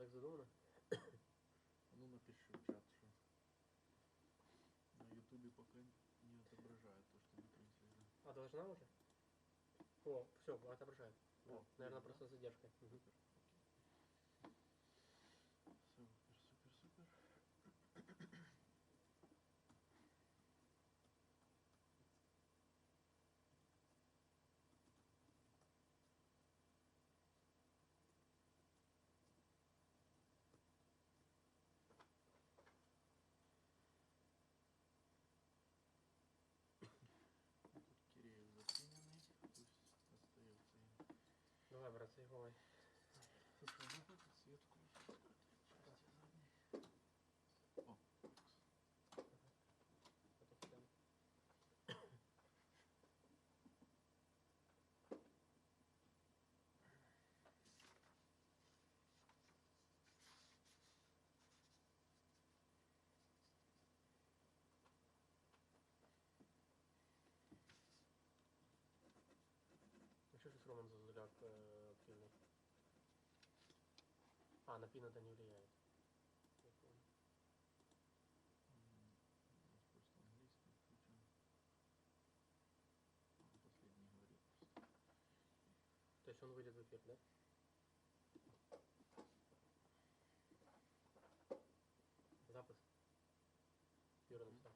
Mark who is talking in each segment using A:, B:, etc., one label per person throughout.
A: так задумано?
B: Ну, напиши в чат, что на ютубе пока не отображает то, что мы транслируем.
A: А должна уже? О, все, отображает. Да.
B: О,
A: Наверное,
B: да?
A: просто с задержкой. Угу.
B: Супер, супер, супер. Тут Киреев запиненный, пусть остается им.
A: Давай, брат, заебывай.
B: Слушай, ну как свет включить в этой части задней? О,
A: Ну что ж Роман Зазуляк активный? А, на пин это не влияет. Я понял.
B: у нас просто английский включен. Он последний говорит просто.
A: То есть он выйдет в эфир, да? Запуск. Юра написал.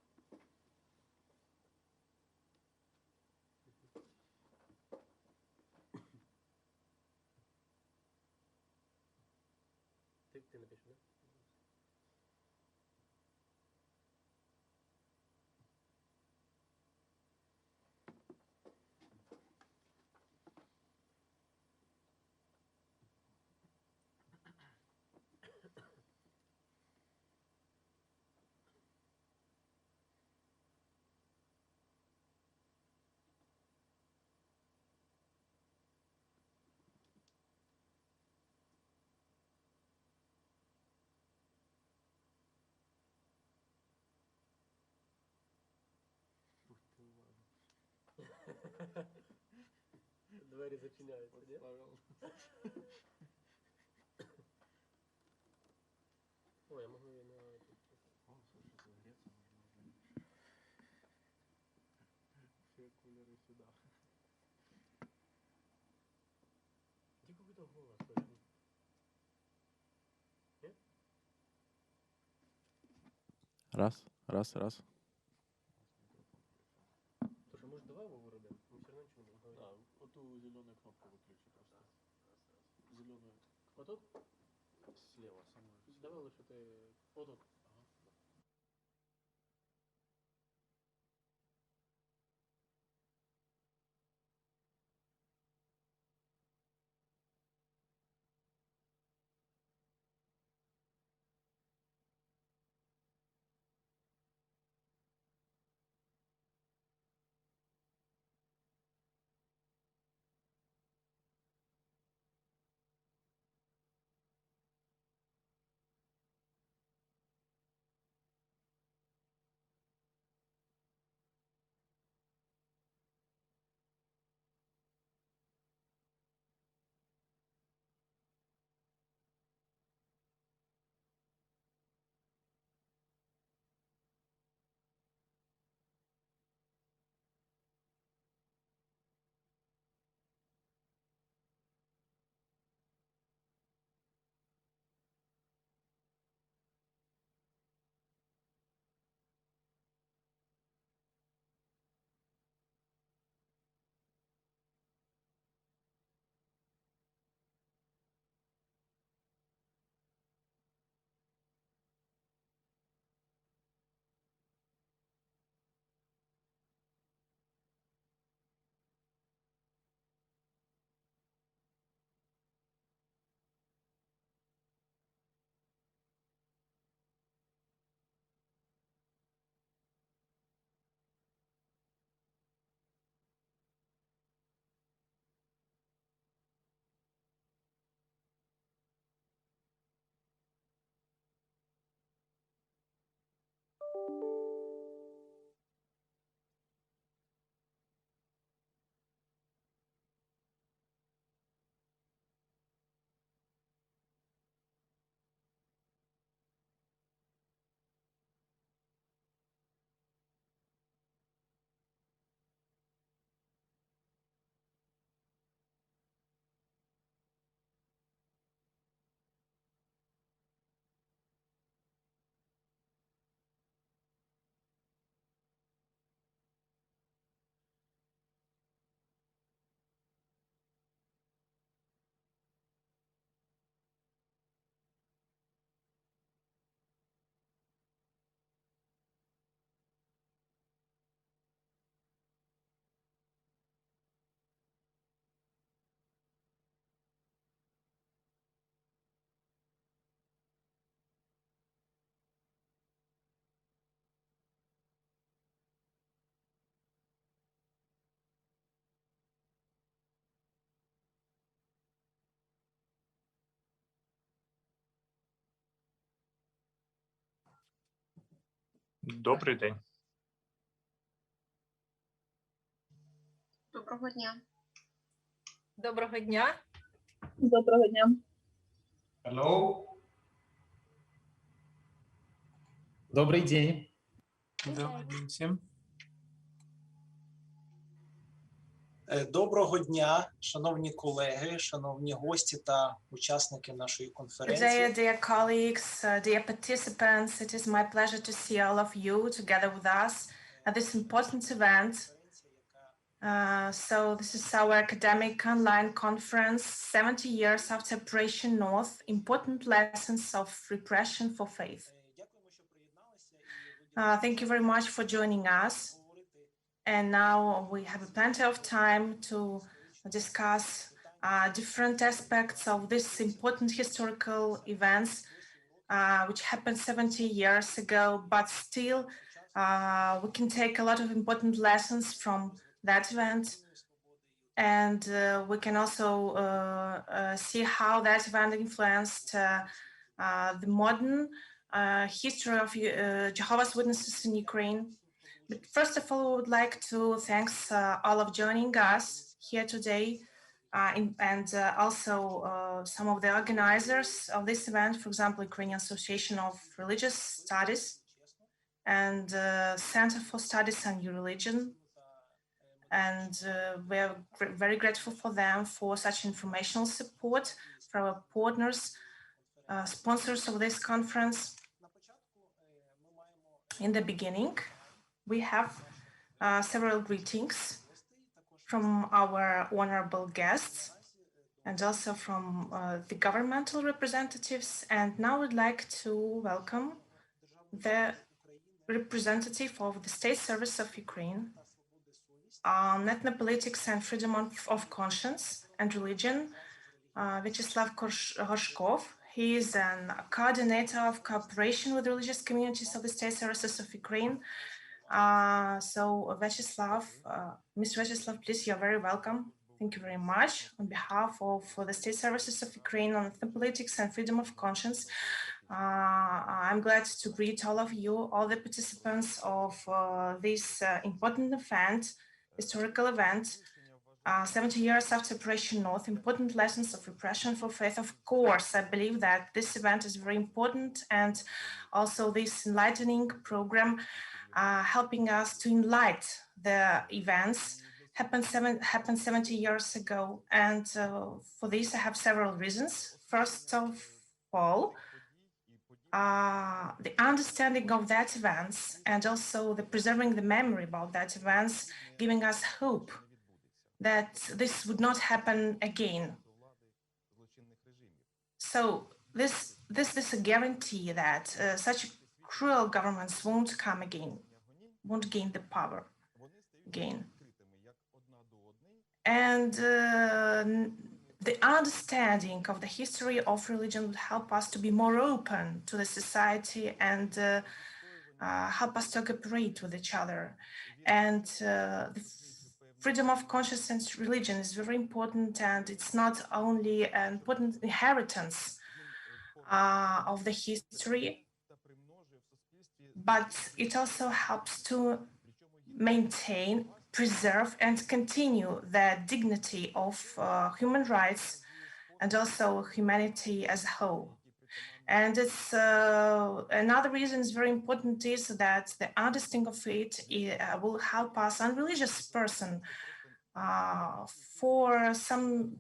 A: Ты напишешь, да?
B: Будь ты ладно.
A: Двери зачиняются, да?
B: Подставил.
A: Ой, я могу и на...
B: О, слушай, загреться можно уже. Все кулеры сюда.
A: Где какой-то голос слышен? Нет?
B: Раз, раз, раз.
A: Слушай, может давай его вырубим? Мы все равно ничего не будем говорить.
B: Да, вот ту зеленую кнопку выключи просто. Зеленую.
A: Вот тут?
B: Слева, самую.
A: Давай лучше ты... Вот тут.
B: Ага.
C: Добрий день.
D: Доброго дня.
E: Доброго дня.
F: Доброго дня.
G: Hello.
H: Добрий день.
C: Добрий день всім.
G: Доброго дня, шановні колеги, шановні гості та учасники нашої
E: Good
G: конференції.
E: day, dear colleagues, dear participants. It is my pleasure to see all of you together with us at this important event. So this is our academic online conference, 70 years after Operation North, important lessons of repression for faith. Thank you very much for joining us. And now we have plenty of time to discuss different aspects of this important historical events, which happened 70 years ago, but still we can take a lot of important lessons from that event. And we can also see how that event influenced the modern history of Jehovah's Witnesses in Ukraine. But first of all, we would like to thank all of joining us here today, and also some of the organizers of this event, for example, Ukrainian Association of Religious Studies and Center for Studies on New Religion. And we're very grateful for them for such informational support, for our partners, sponsors of this conference. In the beginning, we have several greetings from our honorable guests and also from the governmental representatives. And now I'd like to welcome the representative of the State Service of Ukraine on ethnopolitics and freedom of conscience and religion, Vyacheslav Gorshkov. He is a coordinator of cooperation with religious communities of the State Services of Ukraine. So Vyacheslav, Mr. Vyacheslav, please, you're very welcome. Thank you very much. On behalf of the State Services of Ukraine on ethnopolitics and freedom of conscience, I'm glad to greet all of you, all the participants of this important event, historical event, 70 years after Operation North, important lessons of repression for faith. Of course, I believe that this event is very important, and also this enlightening program helping us to enlighten the events happened 70 years ago. And for this, I have several reasons. First of all, the understanding of that events and also the preserving the memory about that events, giving us hope that this would not happen again. So this is a guarantee that such cruel governments won't come again, won't gain the power again. And the understanding of the history of religion will help us to be more open to the society and help us to cooperate with each other. And the freedom of conscience and religion is very important, and it's not only an important inheritance of the history, but it also helps to maintain, preserve, and continue the dignity of human rights and also humanity as a whole. And it's another reason is very important is that the understanding of it will help us, unreligious person, for some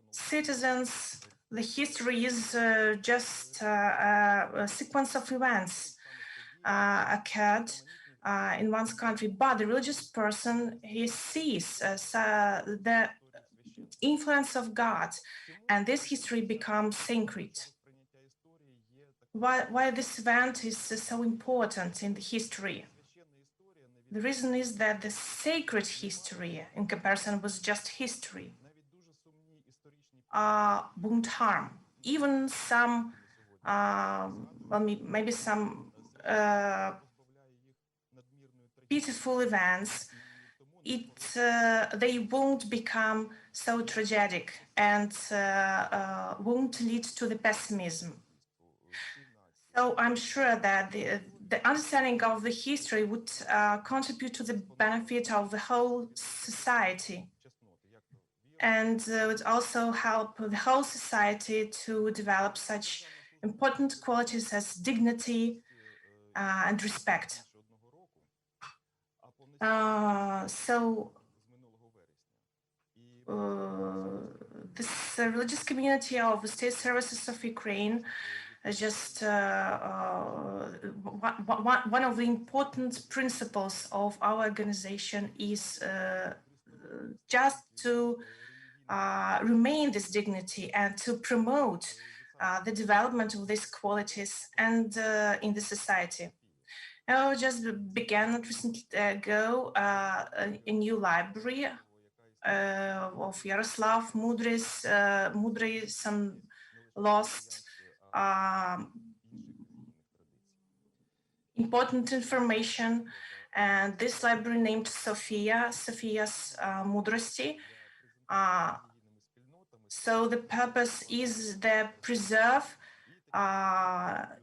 E: citizens, the history is just a sequence of events occurred in one's country, but the religious person, he sees the influence of God, and this history becomes sacred. Why this event is so important in the history? The reason is that the sacred history, in comparison with just history, won't harm. Even some, maybe some pitiful events, they won't become so tragic and won't lead to the pessimism. So I'm sure that the understanding of the history would contribute to the benefit of the whole society, and would also help the whole society to develop such important qualities as dignity and respect. This religious community of the state services of Ukraine is just one of the important principles of our organization is just to remain this dignity and to promote the development of these qualities and in the society. I just began recently ago a new library of Yaroslav Mudry's some lost important information, and this library named Sophia's Mudrosti. So the purpose is to preserve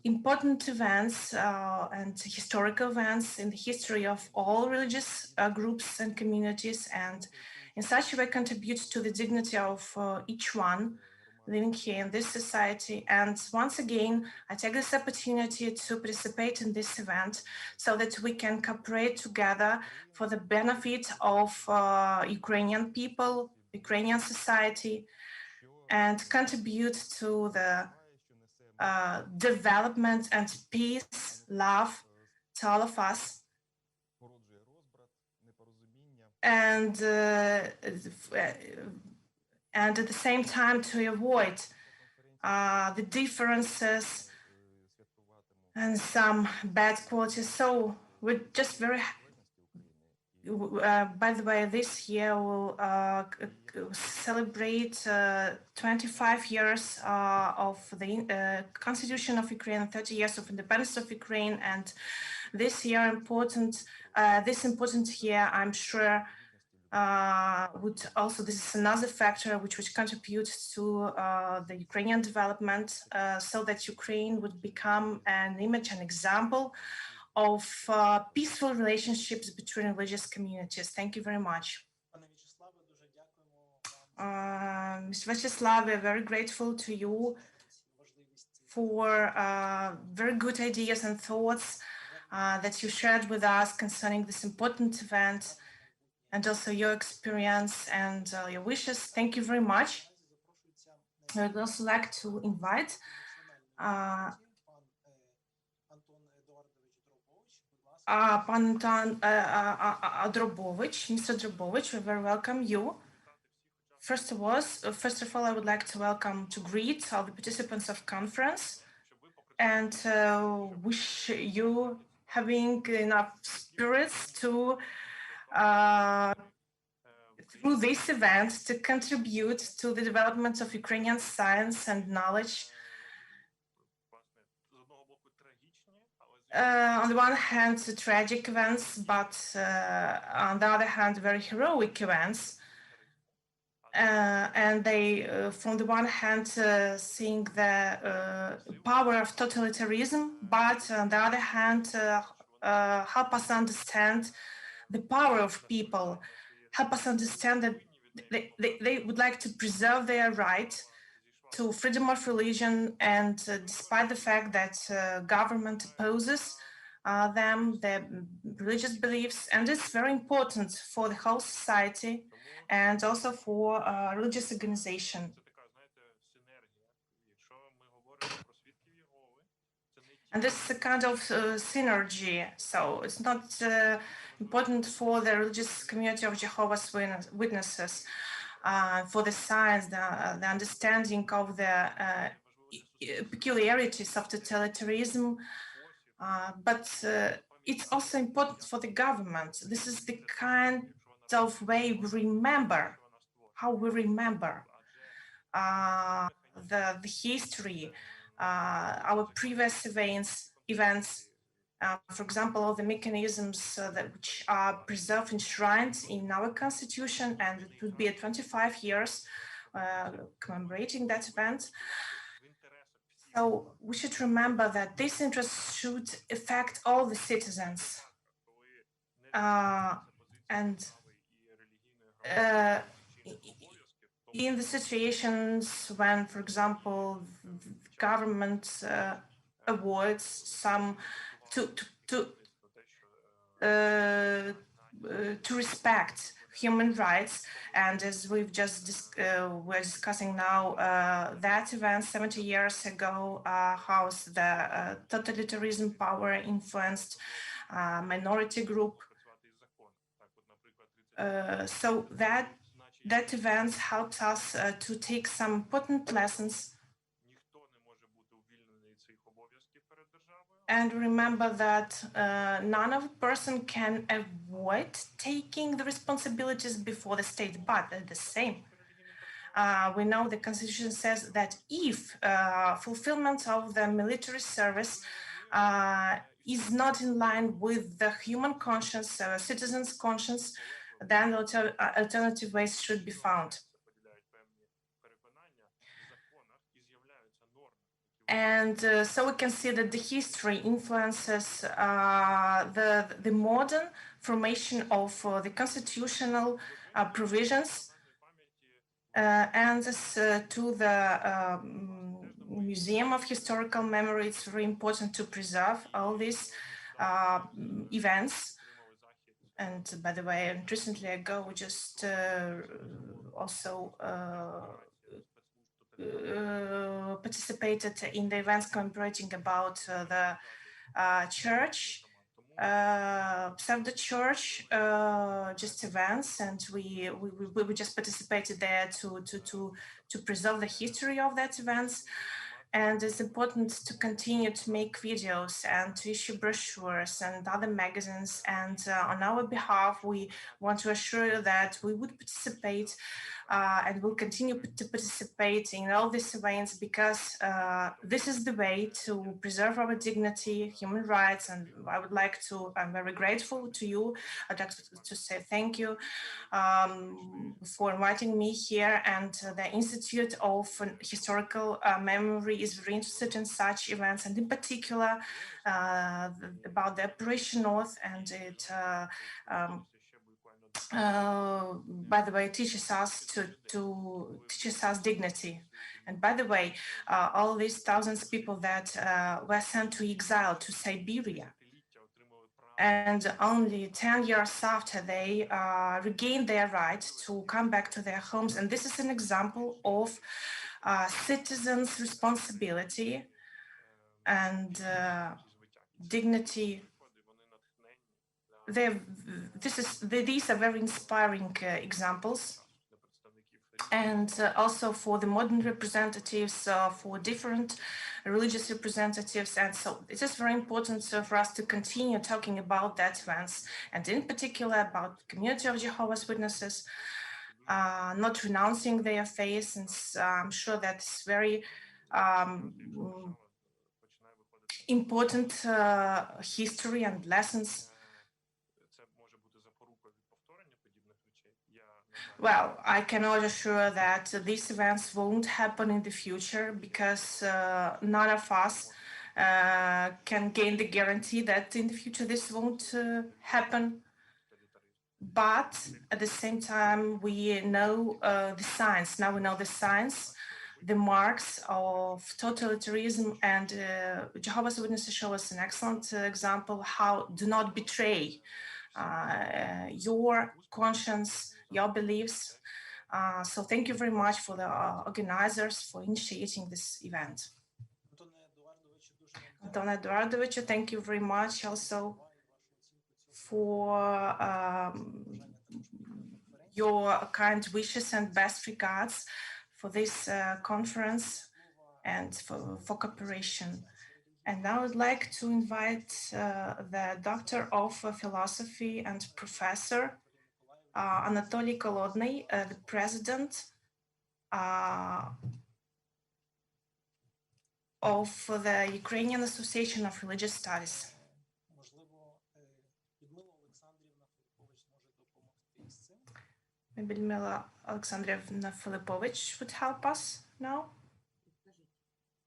E: important events and historical events in the history of all religious groups and communities, and in such a way contribute to the dignity of each one living here in this society. And once again, I take this opportunity to participate in this event so that we can cooperate together for the benefit of Ukrainian people, Ukrainian society, and contribute to the development and peace, love to all of us. And at the same time to avoid the differences and some bad qualities. So we're just very by the way, this year we'll celebrate 25 years of the Constitution of Ukraine, 30 years of independence of Ukraine, and this year this important year, I'm sure, would also, this is another factor which would contribute to the Ukrainian development, so that Ukraine would become an image, an example of peaceful relationships between religious communities. Thank you very much. Mr. Vyacheslav, we're very grateful to you for very good ideas and thoughts that you shared with us concerning this important event, and also your experience and your wishes. Thank you very much. I would also like to invite Mr. Drobovich, we very welcome you. First of all, I would like to greet all the participants of conference and wish you having enough spirits to through this event to contribute to the development of Ukrainian science and knowledge. On the one hand, tragic events, but on the other hand, very heroic events. And they, from the one hand, seeing the power of totalitarianism, but on the other hand, help us understand the power of people, help us understand that they would like to preserve their right to freedom of religion, and despite the fact that government opposes them, their religious beliefs, and it's very important for the whole society and also for religious organization. And this is a kind of synergy, so it's not important for the religious community of Jehovah's Witnesses, for the science, the understanding of the peculiarities of totalitarianism, but it's also important for the government. This is the kind of way we remember, how we remember the history, our previous events, for example, all the mechanisms which are preserved, enshrined in our constitution, and it would be 25 years commemorating that event. So we should remember that this interest should affect all the citizens. And in the situations when, for example, the government awards some to respect human rights, and as we've just we're discussing now, that event 70 years ago, how the totalitarian power influenced minority group. So that event helps us to take some important lessons and remember that none of a person can avoid taking the responsibilities before the state, but at the same, we know the Constitution says that if fulfillment of the military service is not in line with the human conscience, citizens' conscience, then alternative ways should be found. And so we can see that the history influences the modern formation of the constitutional provisions, and this, to the Museum of Historical Memory, it's very important to preserve all these events. And by the way, recently ago, we just also participated in the events commemorating about the church, pseudo church, just events, and we just participated there to preserve the history of that events. And it's important to continue to make videos and to issue brochures and other magazines. And on our behalf, we want to assure you that we would participate and will continue to participate in all these events, because this is the way to preserve our dignity, human rights. And I would like to, I'm very grateful to you. I'd like to say thank you for inviting me here. And the Institute of Historical Memory is very interested in such events, and in particular about the Operation North, and it by the way, teaches us teaches us dignity. And by the way, all these thousands of people that were sent to exile to Siberia, and only 10 years after they regained their right to come back to their homes. And this is an example of citizens' responsibility and dignity. These are very inspiring examples, and also for the modern representatives, for different religious representatives. And so it is very important for us to continue talking about that events, and in particular about the community of Jehovah's Witnesses, not renouncing their faith. And I'm sure that's very important history and lessons. Well, I cannot assure that these events won't happen in the future, because none of us can gain the guarantee that in the future this won't happen. But at the same time, we know the signs. Now we know the signs, the marks of totalitarianism, and Jehovah's Witnesses show us an excellent example how do not betray your conscience, your beliefs. So thank you very much for the organizers for initiating this event. Anton Eduardovich, thank you very much also for your kind wishes and best regards for this conference and for cooperation. And now I'd like to invite the Doctor of Philosophy and Professor Anatoly Kolodny, the President of the Ukrainian Association of Religious Studies. Maybe Lyudmila Alexandrievna Filipovich would help us now.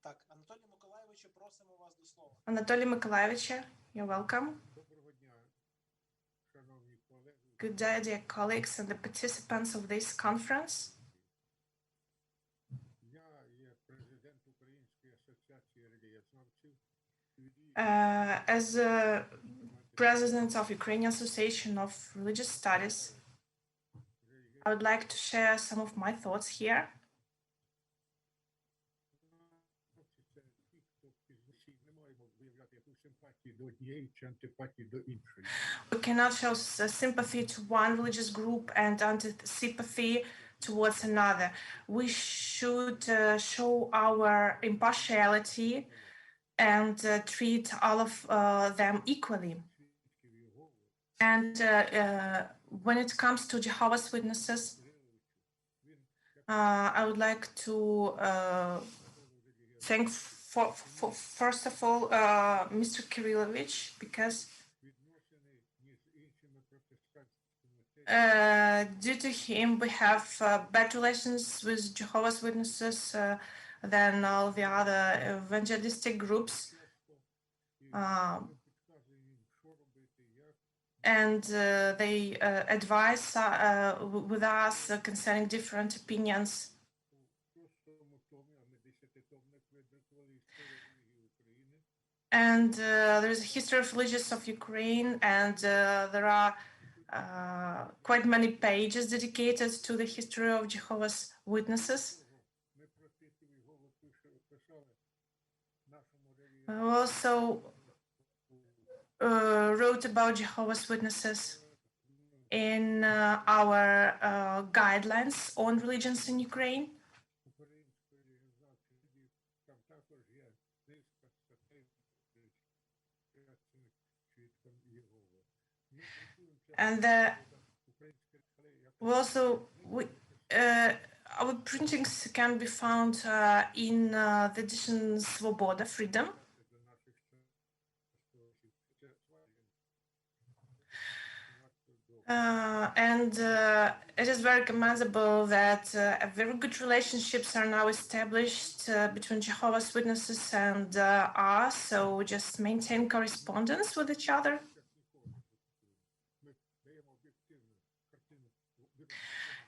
G: Так, Анатолій Миколайовичу, просимо вас до слова.
E: Anatoly Mykolaievich, you're welcome.
B: Доброго дня, шановні колеги.
E: Good day, dear colleagues and the participants of this conference.
B: Я є президент Української асоціації релігієзнавців.
E: As a president of Ukrainian Association of Religious Studies, I would like to share some of my thoughts here.
B: Це ті, хто не маємо виявляти яку симпатію до однієї чи антипатію до іншої.
E: We cannot show sympathy to one religious group and antipathy towards another. We should show our impartiality and treat all of them equally. And when it comes to Jehovah's Witnesses, I would like to thank first of all Mr. Kirillovich, because due to him we have better relations with Jehovah's Witnesses than all the other evangelistic groups. And they advise with us concerning different opinions. And there is a history of religions of Ukraine, and there are quite many pages dedicated to the history of Jehovah's Witnesses. We also wrote about Jehovah's Witnesses in our guidelines on religions in Ukraine. And our printings can be found in the edition Svoboda, Freedom. And it is very commendable that very good relationships are now established between Jehovah's Witnesses and us, so we just maintain correspondence with each other.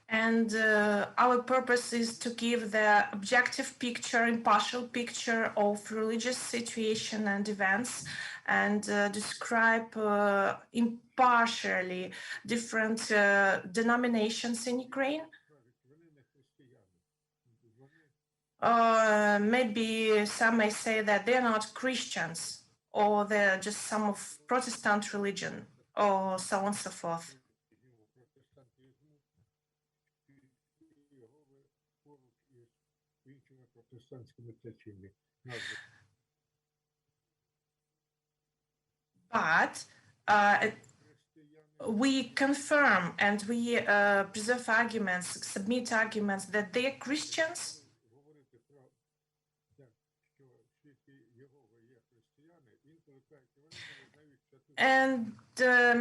E: And our purpose is to give the objective picture, impartial picture of religious situation and events, and describe impartially different denominations in Ukraine. Maybe some may say that they're not Christians, or they're just some of Protestant religion, or so on and so forth. But we confirm and we preserve arguments, submit arguments that they are Christians. And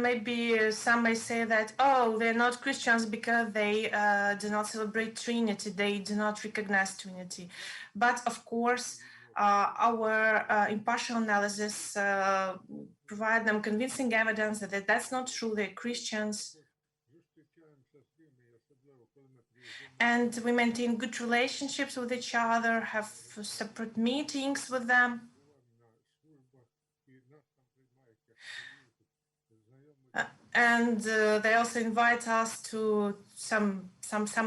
E: maybe some may say that, oh, they're not Christians because they do not celebrate Trinity, they do not recognize Trinity. But of course, our impartial analysis provide them convincing evidence that that's not true, they're Christians. And we maintain good relationships with each other, have separate meetings with them. And they also invite us to some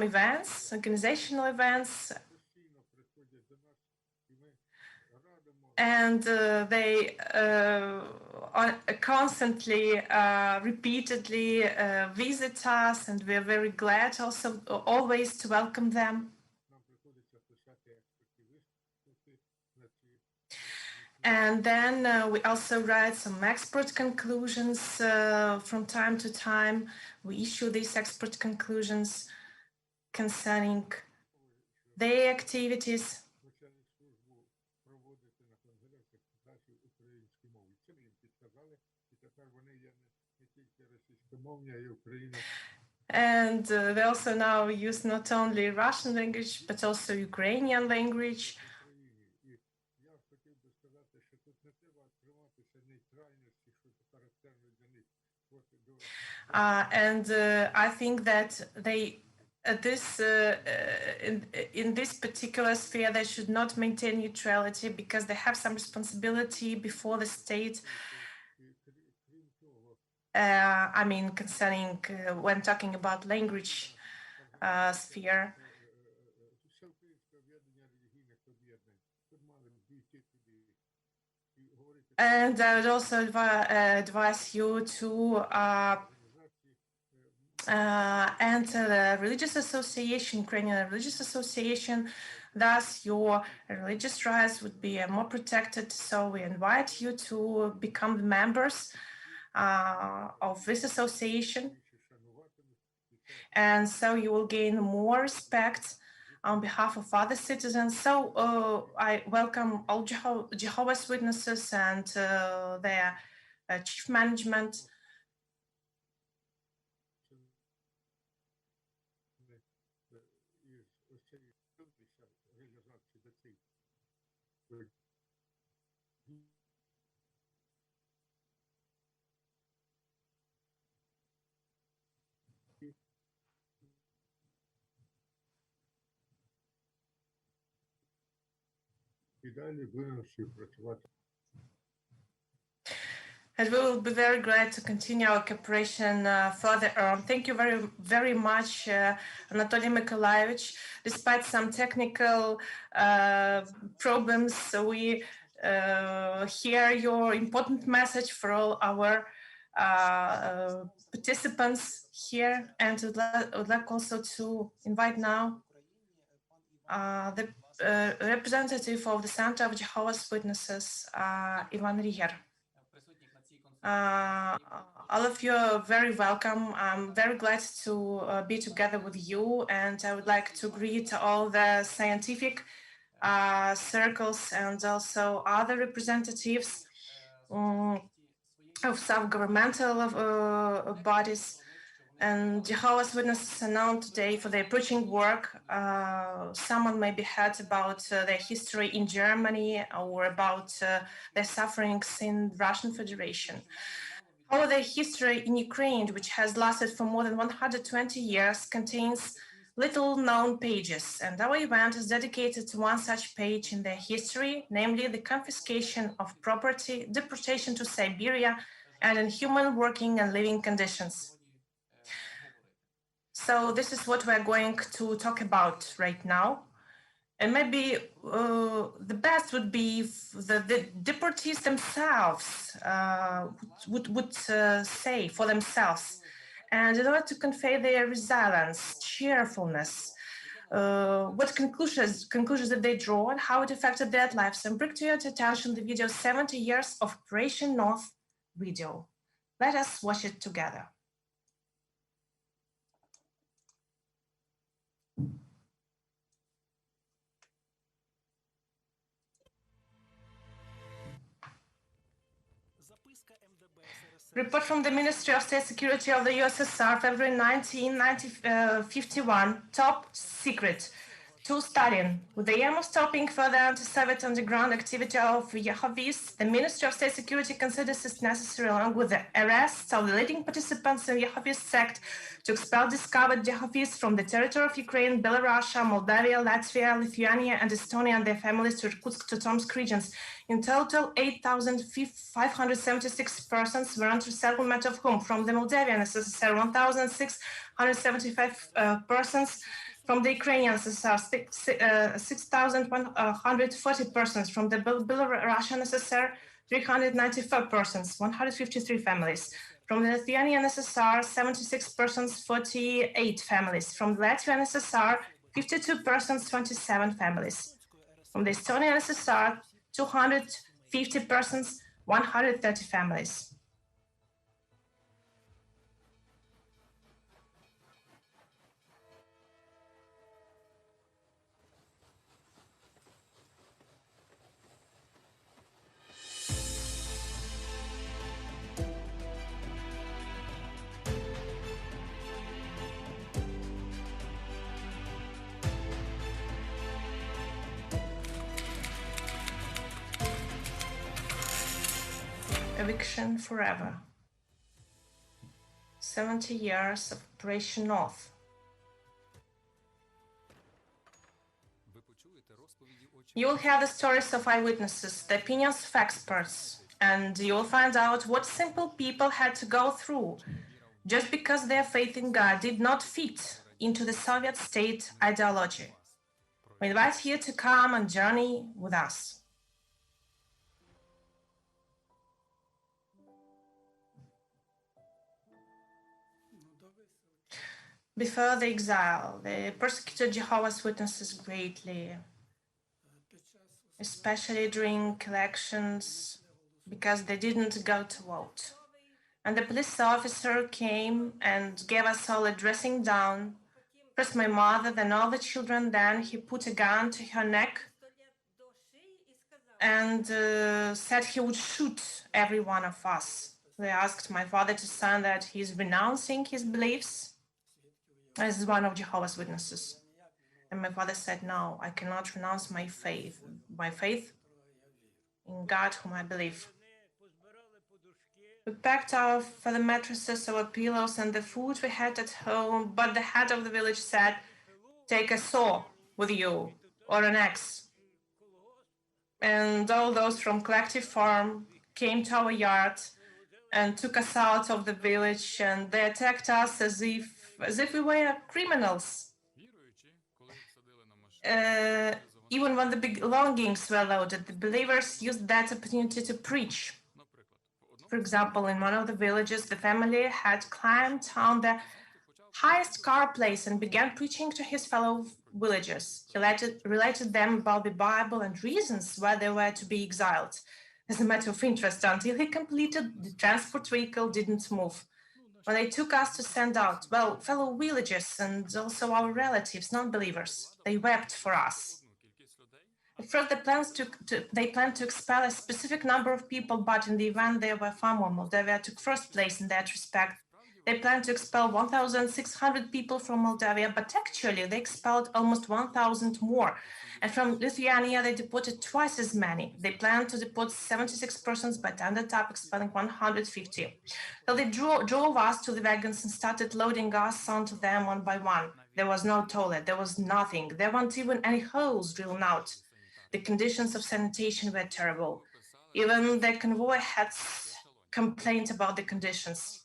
E: events, organizational events. And they constantly, repeatedly visit us, and we are very glad also always to welcome them. And then we also write some expert conclusions from time to time. We issue these expert conclusions concerning their activities. And they also now use not only Russian language, but also Ukrainian language. I think that they in this particular sphere they should not maintain neutrality because they have some responsibility before the state. I mean, concerning when talking about language sphere. And I would also advise you to enter the religious association, Ukrainian religious association. Thus, your religious rights would be more protected. So we invite you to become the members of this association. And so you will gain more respect on behalf of other citizens. So I welcome all Jehovah's Witnesses and their chief management. And we will be very glad to continue our cooperation further on. Thank you very, very much, Anatoly Mykolaievich. Despite some technical problems, we hear your important message for all our participants here. And I would like also to invite now the representative of the Center of Jehovah's Witnesses, Ivan Riger. All of you are very welcome. I'm very glad to be together with you, and I would like to greet all the scientific circles and also other representatives of self-governmental bodies. And Jehovah's Witnesses are known today for their preaching work. Someone maybe heard about their history in Germany or about their sufferings in Russian Federation. However, their history in Ukraine, which has lasted for more than 120 years, contains little known pages. And our event is dedicated to one such page in their history, namely the confiscation of property, deportation to Siberia, and inhuman working and living conditions. So this is what we're going to talk about right now. And maybe the best would be if the deportees themselves would say for themselves. And in order to convey their resilience, cheerfulness, what conclusions that they draw and how it affected their lives, and bring to your attention the video 70 Years of Operation North video. Let us watch it together. Report from the Ministry of State Security of the USSR, February 1951, top secret. To Stalin, with the aim of stopping further anti-Soviet underground activity of Jehovah's, the Ministry of State Security considers it necessary, along with the arrests of the leading participants in Jehovah's sect, to expel discovered Jehovah's from the territory of Ukraine, Belarus, Moldavia, Latvia, Lithuania, and Estonia and their families to Irkutsk to Tomsk regions. In total, 8,576 persons were under settlement, of whom from the Moldavian SSR 1,675 persons, from the Ukrainian SSR 6,140 persons, from the Belorussian SSR 394 persons, 153 families, from the Lithuanian SSR 76 persons, 48 families, from the Latvian SSR 52 persons, 27 families, from the Estonian SSR 250 persons, 130 families. Eviction forever. 70 years of Operation North. You will hear the stories of eyewitnesses, the opinions of experts, and you will find out what simple people had to go through just because their faith in God did not fit into the Soviet state ideology. We invite you to come and journey with us. Before the exile, they persecuted Jehovah's Witnesses greatly, especially during elections, because they didn't go to vote. And the police officer came and gave us all a dressing down. First my mother, then all the children, then he put a gun to her neck and said he would shoot every one of us. They asked my father to sign that he's renouncing his beliefs as one of Jehovah's Witnesses. And my father said, no, I cannot renounce my faith in God whom I believe. We packed off the mattresses, our pillows, and the food we had at home, but the head of the village said, take a saw with you, or an axe. And all those from collective farm came to our yard and took us out of the village, and they attacked us as if we were criminals. Even when the belongings were loaded, the believers used that opportunity to preach. For example, in one of the villages, the family had climbed on the highest car place and began preaching to his fellow villagers. He related them about the Bible and reasons why they were to be exiled. As a matter of interest, until he completed, the transport vehicle didn't move. When they took us to send out, well, fellow villagers and also our relatives, non-believers, they wept for us. At first, they planned to expel a specific number of people, but in the event they were far more, Moldavia took first place in that respect. They planned to expel 1,600 people from Moldavia, but actually they expelled almost 1,000 more. And from Lithuania, they deported twice as many. They planned to deport 76 persons, but ended up expelling 150. So they drove us to the wagons and started loading us onto them one by one. There was no toilet, there was nothing. There weren't even any holes drilled out. The conditions of sanitation were terrible. Even the convoy had complained about the conditions.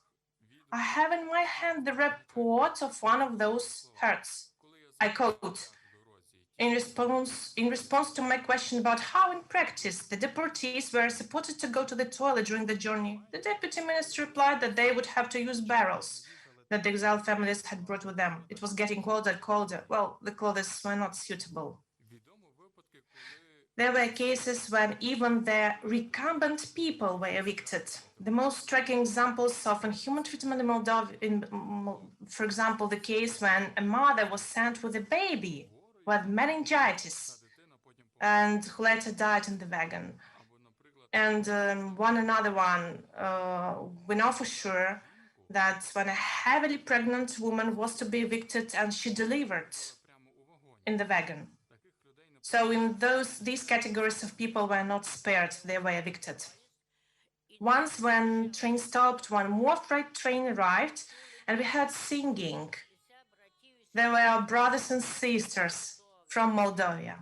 E: I have in my hand the report of one of those herds. I quote, in response to my question about how in practice the deportees were supposed to go to the toilet during the journey, the deputy minister replied that they would have to use barrels that the exiled families had brought with them. It was getting colder and colder. Well, the clothes were not suitable. There were cases when even the recumbent people were evicted. The most striking examples of inhuman treatment in Moldavia, for example, the case when a mother was sent with a baby with meningitis and who later died in the wagon. And another one, we know for sure that when a heavily pregnant woman was to be evicted and she delivered in the wagon. So in these categories of people were not spared, they were evicted. Once when train stopped, one more freight train arrived and we heard singing. There were our brothers and sisters from Moldavia.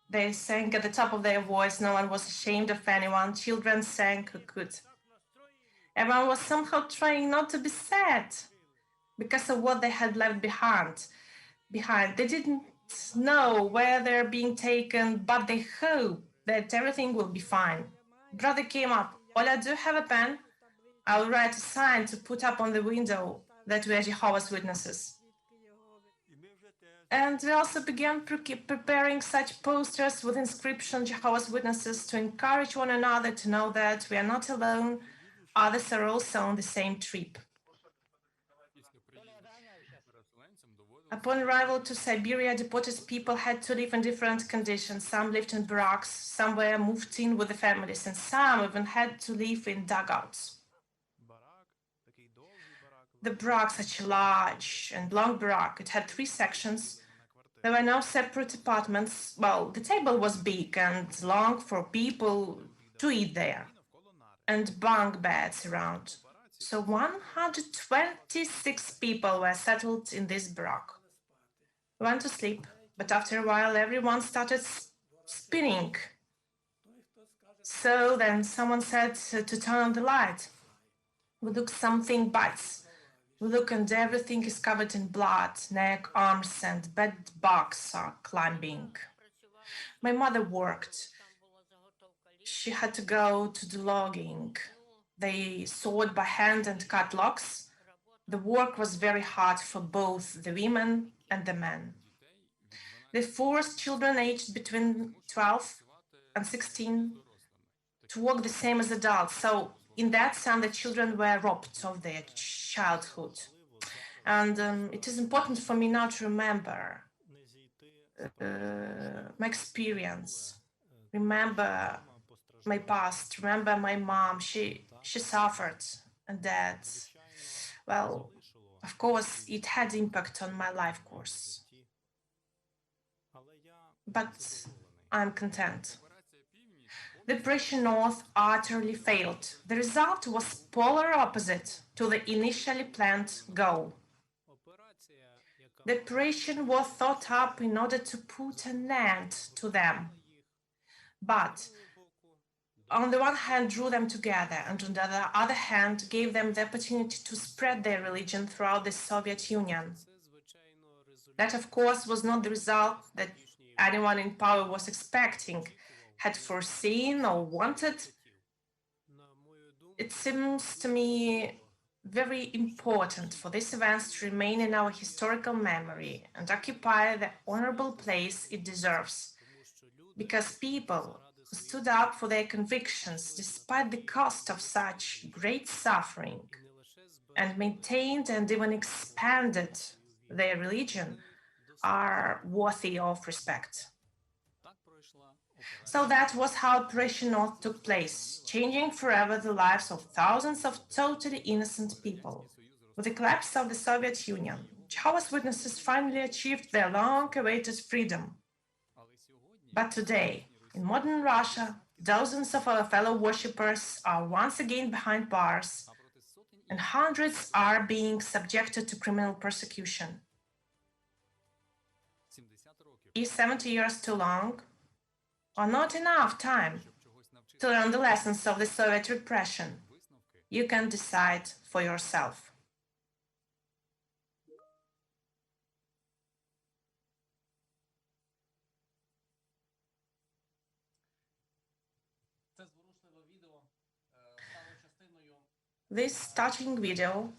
E: They sang at the top of their voice, no one was ashamed of anyone, children sang who could. Everyone was somehow trying not to be sad because of what they had left behind. They didn't know where they're being taken, but they hope that everything will be fine. Brother came up. Ola, do you have a pen? I'll write a sign to put up on the window that we are Jehovah's Witnesses. And we also began preparing such posters with inscription Jehovah's Witnesses to encourage one another to know that we are not alone. Others are also on the same trip. Upon arrival to Siberia, deported people had to live in different conditions. Some lived in barracks, some were moved in with the families, and some even had to live in dugouts. The barrack, such a large and long barrack, it had 3 sections. There were no separate apartments. Well, the table was big and long for people to eat there, and bunk beds around. So 126 people were settled in this barack. Went to sleep, but after a while, everyone started spinning. So then someone said to turn on the light. We look, something bites. We look and everything is covered in blood, neck, arms, and bed bugs are climbing. My mother worked. She had to go to the logging. They sawed by hand and cut logs. The work was very hard for both the women and the men. They forced children aged between 12 and 16 to work the same as adults. So in that sense, the children were robbed of their childhood. And it is important for me now to remember my experience, remember my past, remember my mom. She suffered, and that, well, of course, it had impact on my life course. But I'm content. The Depression North utterly failed. The result was polar opposite to the initially planned goal. The operation was thought up in order to put an end to them. But on the one hand, drew them together, and on the other hand, gave them the opportunity to spread their religion throughout the Soviet Union. That, of course, was not the result that anyone in power was expecting, had foreseen or wanted. It seems to me very important for these events to remain in our historical memory and occupy the honorable place it deserves, because people who stood up for their convictions despite the cost of such great suffering and maintained and even expanded their religion are worthy of respect. So that was how Operation North took place, changing forever the lives of thousands of totally innocent people. With the collapse of the Soviet Union, Jehovah's Witnesses finally achieved their long-awaited freedom. But today, in modern Russia, dozens of our fellow worshippers are once again behind bars, and hundreds are being subjected to criminal persecution. Is 70 years too long? Or not enough time to learn the lessons of the Soviet repression? You can decide for yourself. This touching video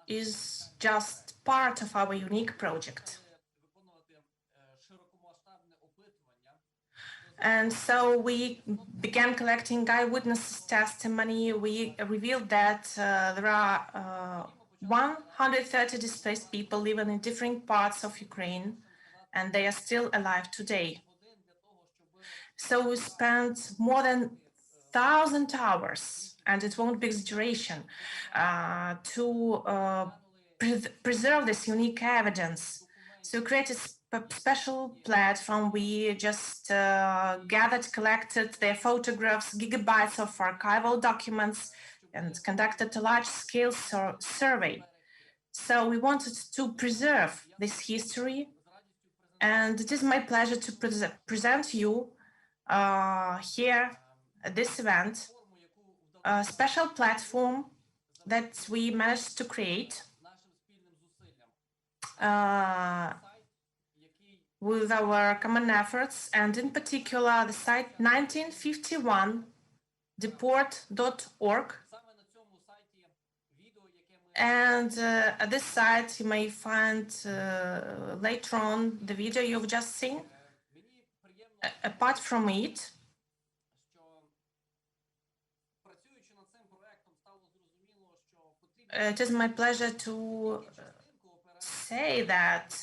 E: is just part of our unique project. And so we began collecting eyewitnesses' testimony. We revealed that there are 130 displaced people living in different parts of Ukraine, and they are still alive today. So we spent more than 1,000 hours, and it won't be exaggeration, to preserve this unique evidence. So we created a special platform. We just gathered, collected their photographs, gigabytes of archival documents, and conducted a large-scale survey. So we wanted to preserve this history, and it is my pleasure to present you here at this event a special platform that we managed to create with our common efforts, and in particular the site 1951deport.org. And at this site you may find later on the video you've just seen. Apart from it, it is my pleasure to say that,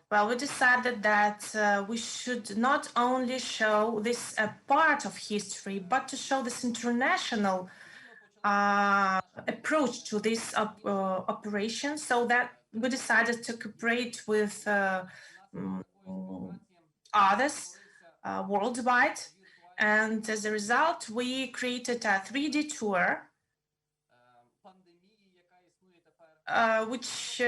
E: well, we decided that we should not only show this part of history, but to show this international approach to this operation, so that we decided to cooperate with others worldwide. And as a result, we created a 3D tour which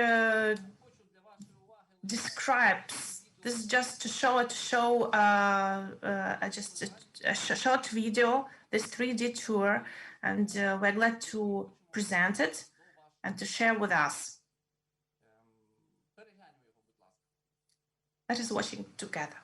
E: describes, this is just to show just a short video, this 3D tour, and we're glad to present it and to share with us. Let us watch it together.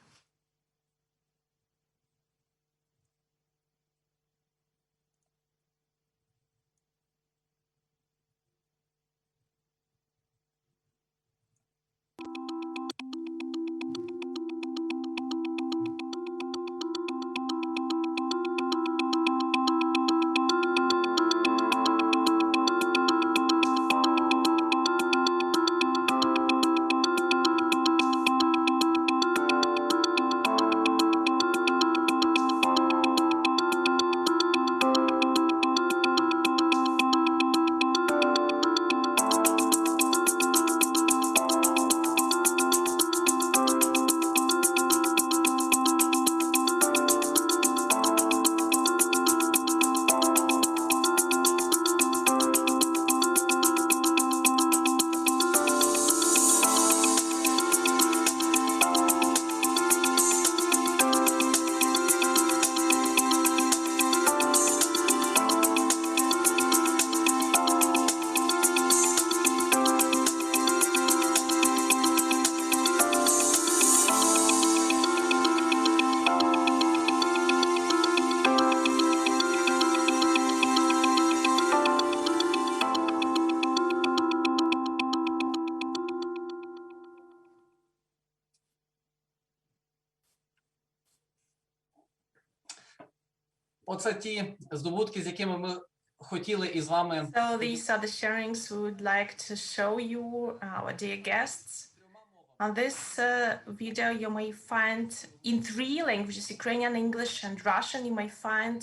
G: Оце ті здобутки, з якими ми хотіли із вами.
E: So these are the sharings we would like to show you, our dear guests. On this video, you may find in 3 languages, Ukrainian, English, and Russian. You may find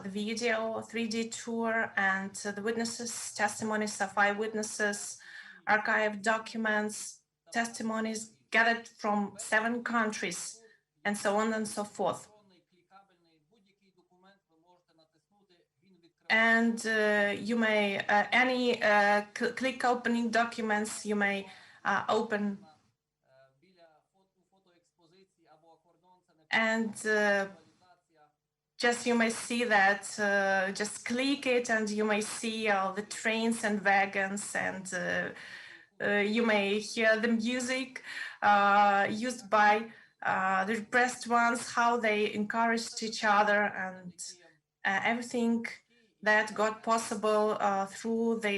E: the video, 3D tour, and the witnesses, testimonies of eyewitnesses, archive documents, testimonies gathered from 7 countries, and so on and so forth. And you may, any click opening documents, you may open. And just you may see that, just click it and you may see all the trains and wagons, and you may hear the music used by the repressed ones, how they encouraged each other, and everything that got possible through the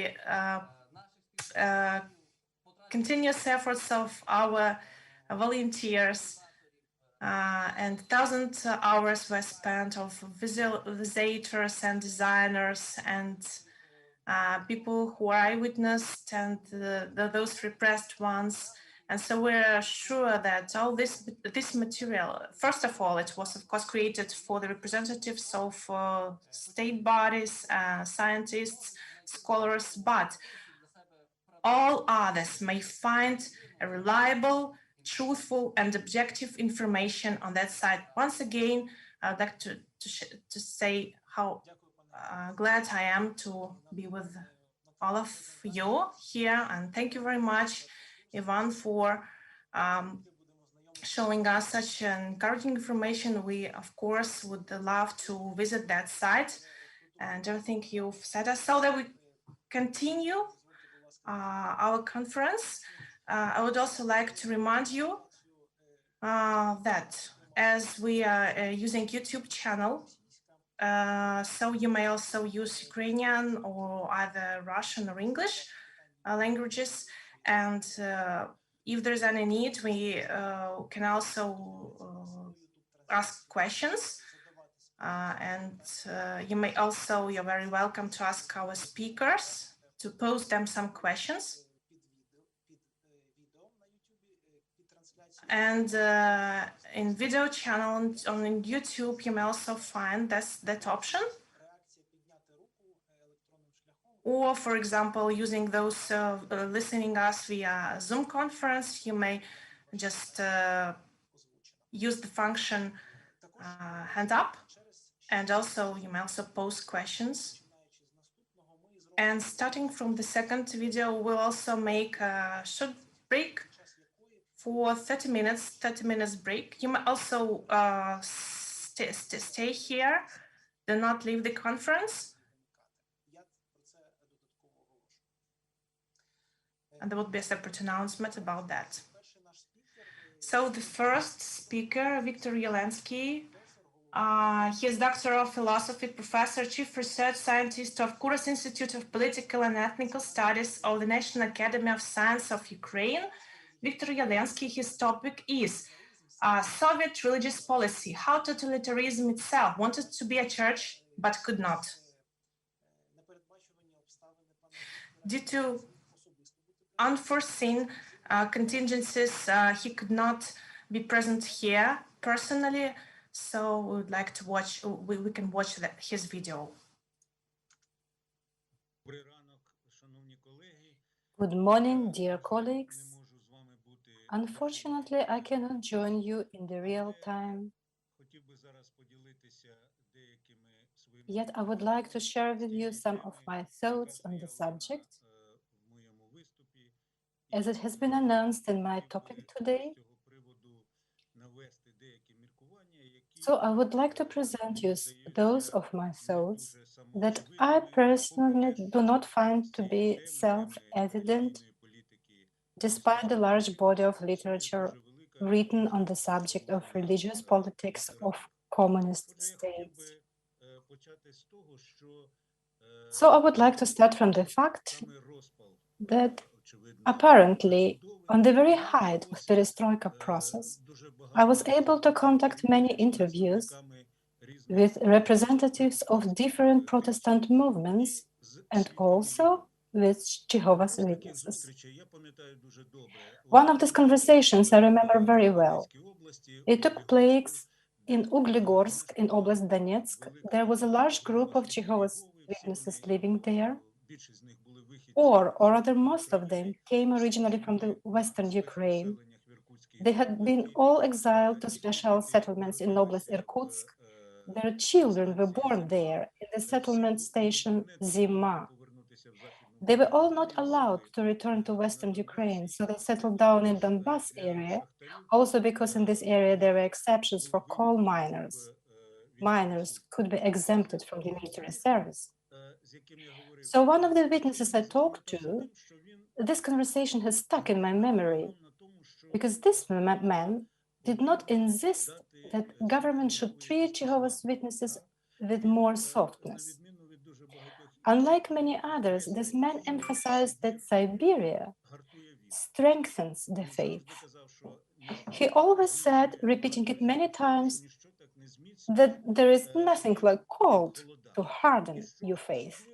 E: continuous efforts of our volunteers. And 1,000 hours were spent of visualizers and designers and people who are eyewitnessed and those repressed ones. And so we're sure that all this material, first of all, it was of course created for the representatives of state bodies, scientists, scholars, but all others may find a reliable, truthful, and objective information on that site. Once again, I'd like to say how glad I am to be with all of you here, and thank you very much, Ivan, for showing us such encouraging information. We, of course, would love to visit that site and everything you've said us. So that we continue our conference, I would also like to remind you that as we are using YouTube channel, so you may also use Ukrainian or either Russian or English languages. And if there's any need, we can also ask questions. And you may also, you're very welcome to ask our speakers to pose them some questions. And in video channel on YouTube, you may also find that option. Or, for example, using those listening us via Zoom conference, you may just use the function hand up, and also you may also pose questions. And starting from the second video, we'll also make a short break for 30 minutes break. You may also stay here, do not leave the conference. And there will be a separate announcement about that. So the first speaker, Viktor Yelensky, he is Doctor of Philosophy, Professor, Chief Research Scientist of Kuros Institute of Political and Ethnical Studies of the National Academy of Science of Ukraine. Viktor Yelensky, his topic is Soviet religious policy, how totalitarianism itself wanted to be a church but could not. Due to unforeseen contingencies, he could not be present here personally, so we would like to watch, we can watch his video.
D: Good morning, dear colleagues. Unfortunately, I cannot join you in the real time. Yet I would like to share with you some of my thoughts on the subject. As it has been announced in my topic today, so I would like to present you those of my thoughts that I personally do not find to be self-evident, despite the large body of literature written on the subject of religious politics of communist states. So I would like to start from the fact that apparently, on the very height of the perestroika process, I was able to conduct many interviews with representatives of different Protestant movements and also with Jehovah's Witnesses. One of these conversations I remember very well. It took place in Uglegorsk in Oblast Donetsk. There was a large group of Jehovah's Witnesses living there, or rather most of them came originally from the Western Ukraine. They had been all exiled to special settlements in Oblast Irkutsk. Their children were born there in the settlement station Zima. They were all not allowed to return to Western Ukraine, so they settled down in Donbass area, also because in this area there were exceptions for coal miners. Miners could be exempted from the military service. So one of the witnesses I talked to, this conversation has stuck in my memory, because this man did not insist that government should treat Jehovah's Witnesses with more softness. Unlike many others, this man emphasized that Siberia strengthens the faith. He always said, repeating it many times, that there is nothing like cold to harden your faith.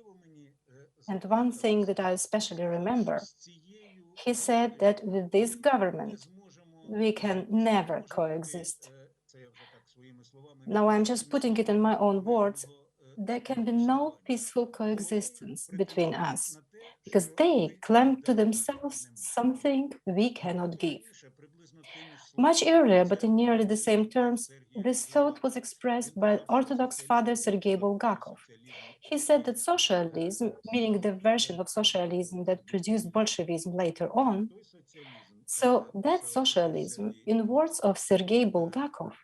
D: And one thing that I especially remember, he said that with this government, we can never coexist. Now I'm just putting it in my own words. There can be no peaceful coexistence between us, because they claim to themselves something we cannot give. Much earlier, but in nearly the same terms, this thought was expressed by Orthodox father Sergei Bulgakov. He said that socialism, meaning the version of socialism that produced Bolshevism later on, so that socialism, in words of Sergei Bulgakov,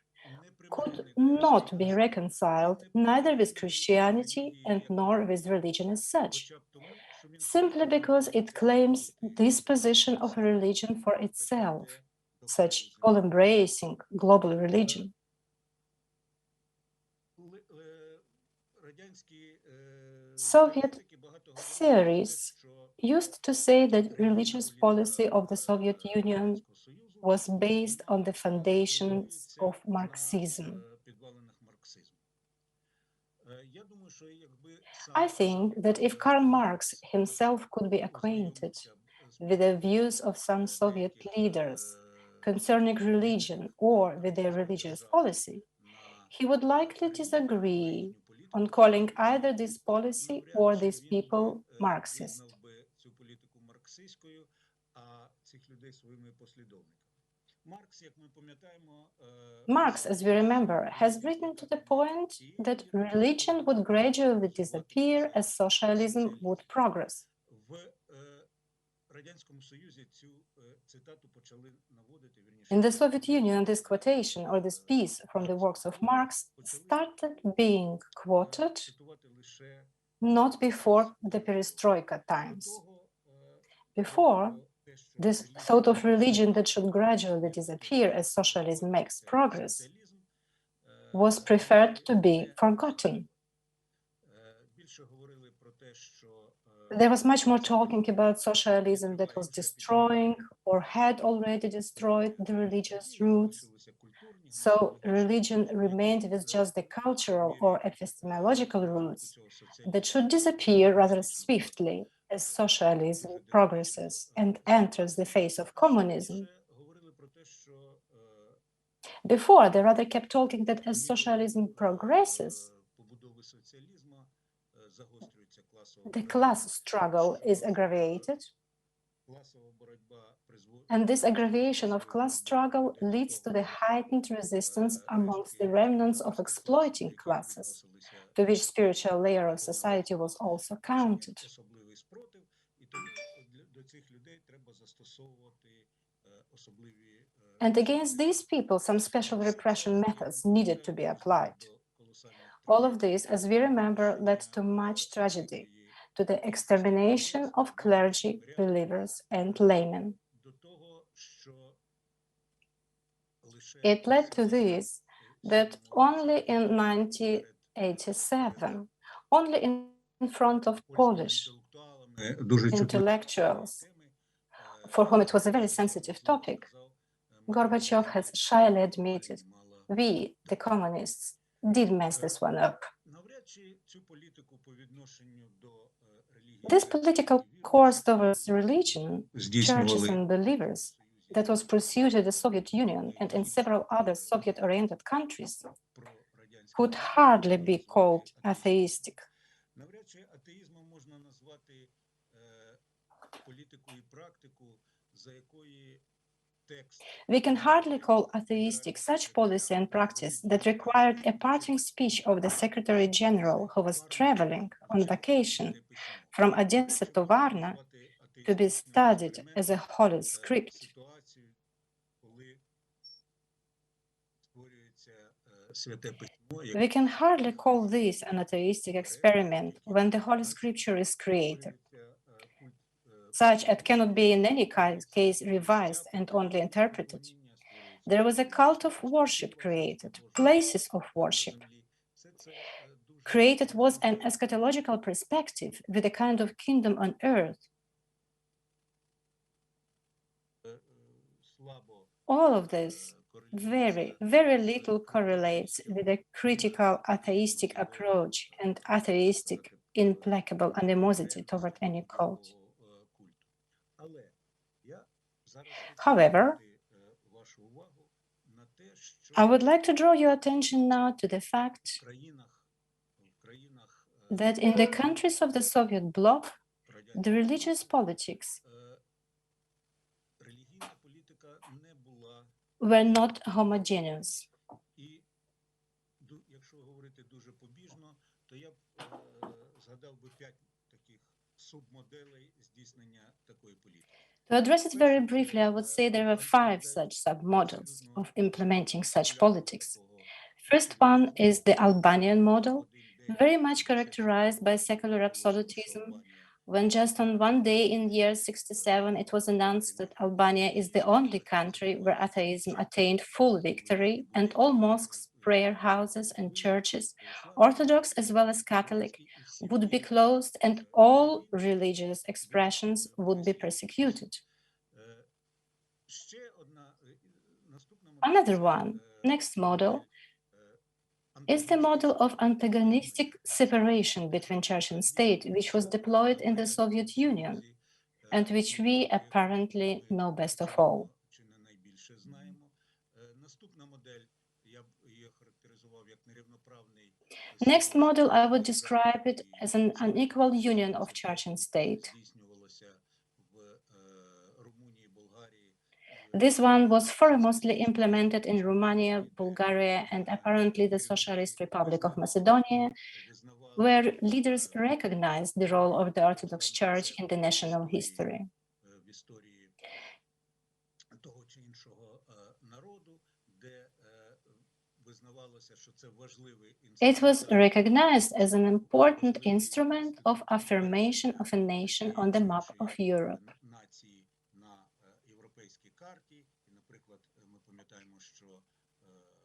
D: could not be reconciled neither with Christianity and nor with religion as such, simply because it claims this position of a religion for itself, such all-embracing global religion. Soviet theories used to say that religious policy of the Soviet Union was based on the foundations of Marxism. I think that if Karl Marx himself could be acquainted with the views of some Soviet leaders concerning religion or with their religious policy, he would likely disagree on calling either this policy or these people Marxist. Marx, as we remember, has written to the point that religion would gradually disappear as socialism would progress. In the Soviet Union, this quotation or this piece from the works of Marx started being quoted not before the perestroika times. Before, this thought of religion that should gradually disappear as socialism makes progress was preferred to be forgotten. There was much more talking about socialism that was destroying or had already destroyed the religious roots. So religion remained with just the cultural or epistemological roots that should disappear rather swiftly as socialism progresses and enters the phase of communism. Before, they rather kept talking that as socialism progresses, the class struggle is aggravated, and this aggravation of class struggle leads to the heightened resistance amongst the remnants of exploiting classes, to which spiritual layer of society was also counted. And against these people, some special repression methods needed to be applied. All of this, as we remember, led to much tragedy, to the extermination of clergy, believers, and laymen. It led to this that only in 1987, only in front of Polish intellectuals, for whom it was a very sensitive topic, Gorbachev has shyly admitted, we, the communists, did mess this one up. This political course towards religion, churches and believers that was pursued in the Soviet Union and in several other Soviet-oriented countries could hardly be called atheistic. We can hardly call atheistic such policy and practice that required a parting speech of the Secretary General who was traveling on vacation from Odessa to Varna to be studied as a holy script. We can hardly call this an atheistic experiment when the Holy Scripture is created, such as cannot be in any case revised and only interpreted. There was a cult of worship created, places of worship. Created was an eschatological perspective with a kind of kingdom on earth. All of this very, very little correlates with a critical atheistic approach and atheistic implacable animosity toward any cult. However, I would like to draw your attention now to the fact that in the countries of the Soviet bloc, the religious politics were not homogeneous. To address it very briefly, I would say there are 5 such submodels of implementing such politics. First one is the Albanian model, very much characterized by secular absolutism, when just on one day in year 67, it was announced that Albania is the only country where atheism attained full victory, and all mosques, prayer houses, and churches, Orthodox as well as Catholic, would be closed and all religious expressions would be persecuted. Another one, next model, is the model of antagonistic separation between church and state, which was deployed in the Soviet Union, and which we apparently know best of all. Next model, I would describe it as an unequal union of church and state. This one was foremostly implemented in Romania, Bulgaria, and apparently the Socialist Republic of Macedonia, where leaders recognized the role of the Orthodox Church in the national history. It was recognized as an important instrument of affirmation of a nation on the map of Europe.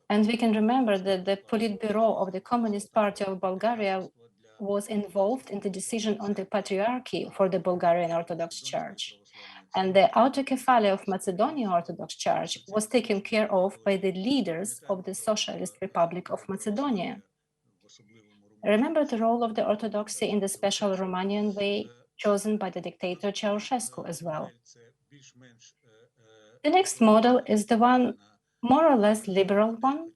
D: And we can remember that the Politburo of the Communist Party of Bulgaria was involved in the decision on the patriarchy for the Bulgarian Orthodox Church. And the autocephaly of Macedonian Orthodox Church was taken care of by the leaders of the Socialist Republic of Macedonia. Remember the role of the Orthodoxy in the special Romanian way chosen by the dictator Ceausescu as well. The next model is the one more or less liberal one,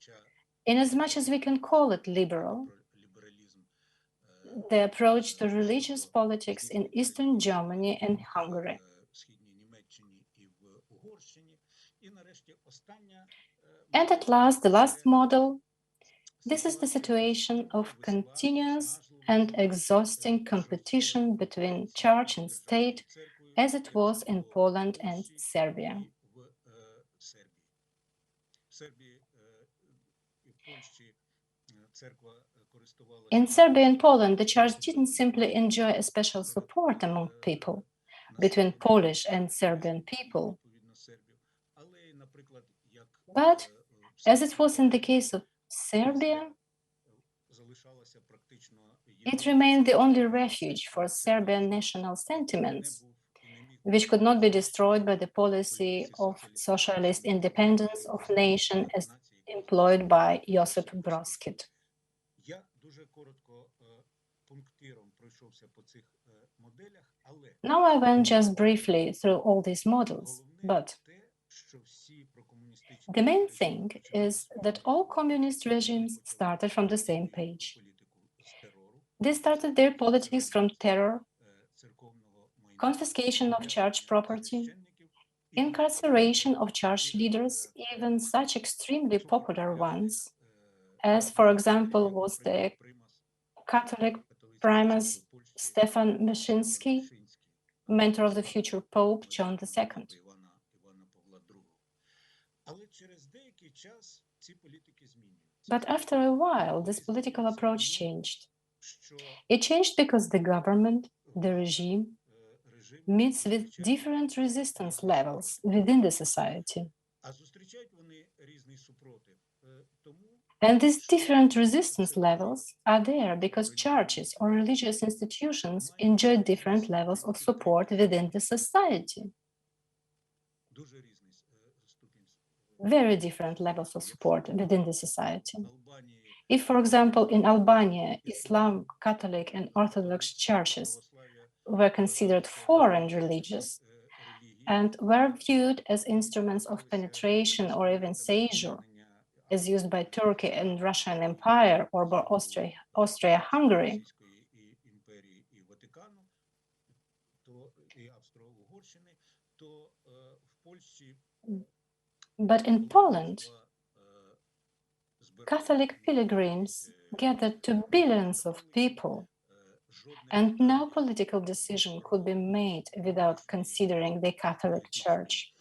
D: in as much as we can call it liberal. The approach to religious politics in Eastern Germany and Hungary. And at last, the last model, this is the situation of continuous and exhausting competition between church and state, as it was in Poland and Serbia. In Serbia and Poland, the church didn't simply enjoy a special support among people, between Polish and Serbian people, but as it was in the case of Serbia, it remained the only refuge for Serbian national sentiments, which could not be destroyed by the policy of socialist independence of nation as employed by Josip Broz Tito. Now I went just briefly through all these models, but the main thing is that all communist regimes started from the same page. They started their politics from terror, confiscation of church property, incarceration of church leaders, even such extremely popular ones, as, for example, was the Catholic primus Stefan Myszyński, mentor of the future Pope John II. But after a while, this political approach changed. It changed because the government, the regime, meets with different resistance levels within the society. And these different resistance levels are there because churches or religious institutions enjoy different levels of support within the society. Very different levels of support within the society. If, for example, in Albania, Islam, Catholic, and Orthodox churches were considered foreign religions and were viewed as instruments of penetration or even seizure, as used by Turkey and Russian Empire or by Austria-Hungary, but in Poland, Catholic pilgrims gathered to billions of people, and no political decision could be made without considering the Catholic Church.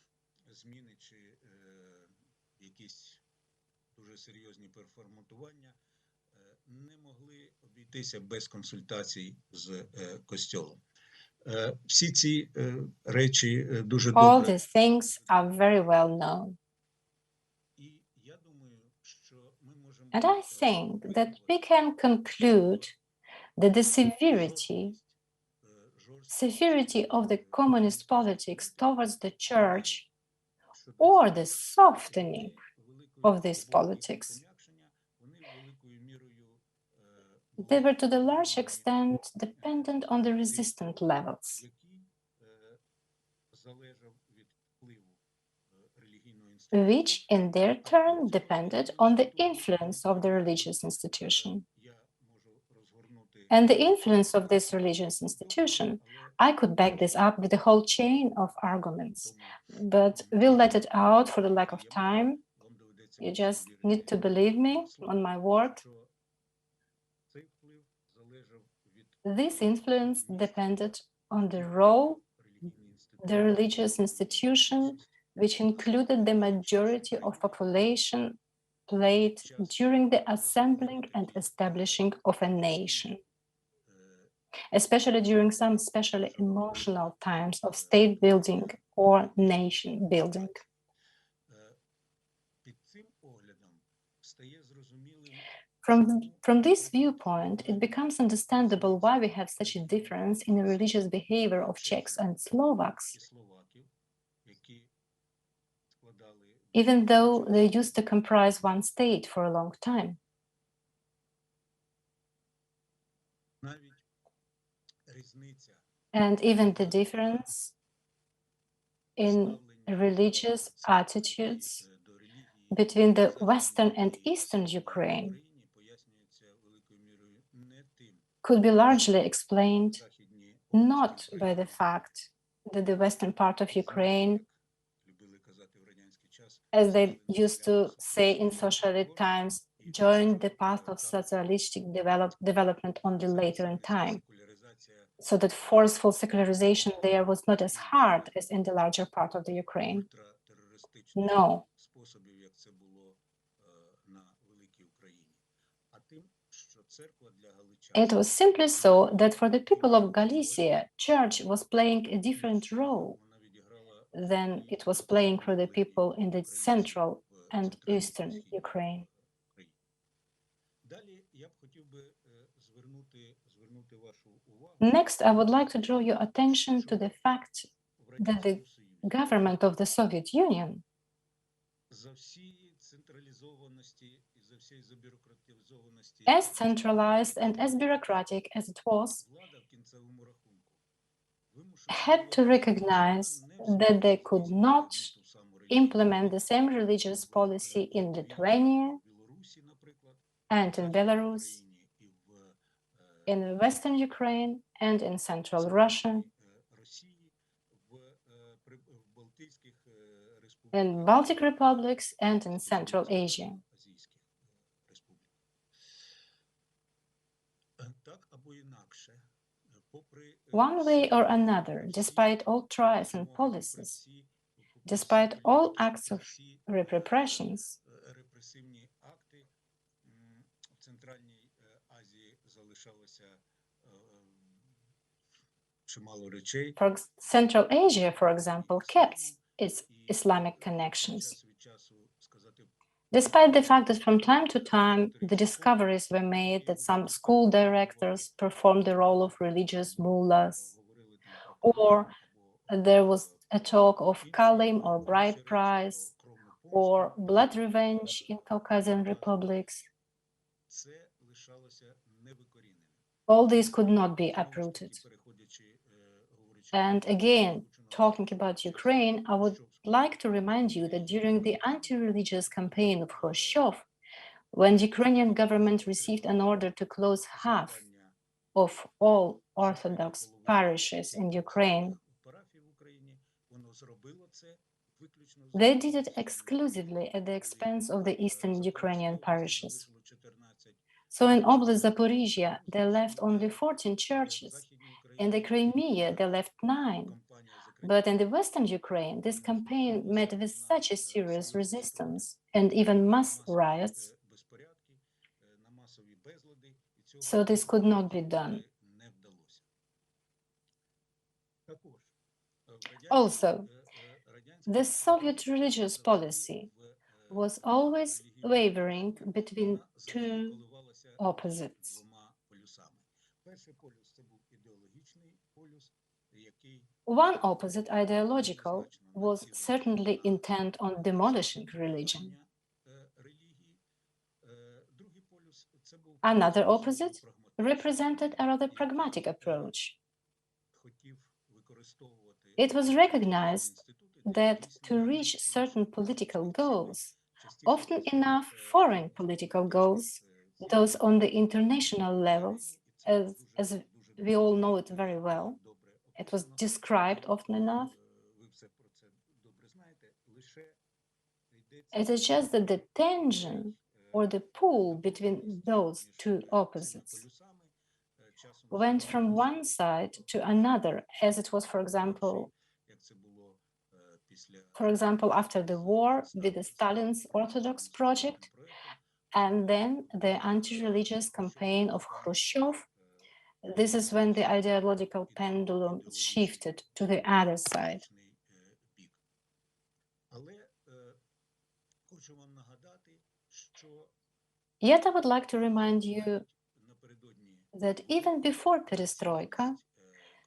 D: All these things are very well known. And I think that we can conclude that the severity of the communist politics towards the church, or the softening of this politics, they were to the large extent dependent on the resistant levels. Which in their turn depended on the influence of the religious institution. and the influence of this religious institution. I could back this up with a whole chain of arguments, but we'll let it out for the lack of time. You just need to believe me on my word. This influence depended on the role the religious institution, which included the majority of population, played during the assembling and establishing of a nation, especially during some especially emotional times of state building or nation building. From this viewpoint, it becomes understandable why we have such a difference in the religious behavior of Czechs and Slovaks, even though they used to comprise one state for a long time. And even the difference in religious attitudes between the Western and Eastern Ukraine could be largely explained not by the fact that the Western part of Ukraine, as they used to say in socialist times, joined the path of socialistic development only later in time, so that forceful secularization there was not as hard as in the larger part of the Ukraine. No. It was simply so that for the people of Galicia, church was playing a different role than it was playing for the people in the central and eastern Ukraine. Next, I would like to draw your attention to the fact that the government of the Soviet Union, as centralized and as bureaucratic as it was, had to recognize that they could not implement the same religious policy in Lithuania and in Belarus, in Western Ukraine and in Central Russia, in Baltic republics and in Central Asia. One way or another, despite all tries and policies, despite all acts of repressions, for Central Asia, for example, kept its Islamic connections. Despite the fact that from time to time the discoveries were made that some school directors performed the role of religious mullahs, or there was a talk of kalim or bride price, or blood revenge in Caucasian republics, all these could not be uprooted. And again, talking about Ukraine, I would like to remind you that during the anti-religious campaign of Khrushchev, when the Ukrainian government received an order to close half of all Orthodox parishes in Ukraine, they did it exclusively at the expense of the Eastern Ukrainian parishes. So in Oblast Zaporizhia, they left only 14 churches. In the Crimea, they left 9. But in the Western Ukraine, this campaign met with such a serious resistance and even mass riots, so this could not be done. Also, the Soviet religious policy was always wavering between two opposites. One opposite, ideological, was certainly intent on demolishing religion. Another opposite represented a rather pragmatic approach. It was recognized that to reach certain political goals, often enough foreign political goals, those on the international levels, as we all know it very well. It was described often enough. It is just that the tension or the pull between those two opposites went from one side to another, as it was, for example, after the war with the Stalin's Orthodox project, and then the anti-religious campaign of Khrushchev. This is when the ideological pendulum shifted to the other side. Yet I would like to remind you that even before perestroika,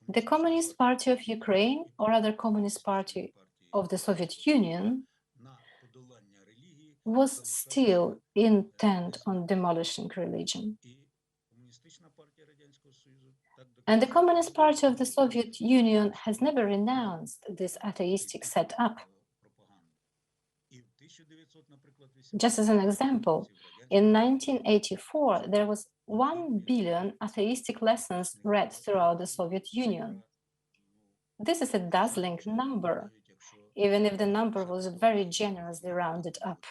D: the Communist Party of Ukraine, or other Communist Party of the Soviet Union, was still intent on demolishing religion. And the Communist Party of the Soviet Union has never renounced this atheistic setup. Just as an example, in 1984, there was 1 billion atheistic lessons read throughout the Soviet Union. This is a dazzling number, even if the number was very generously rounded up.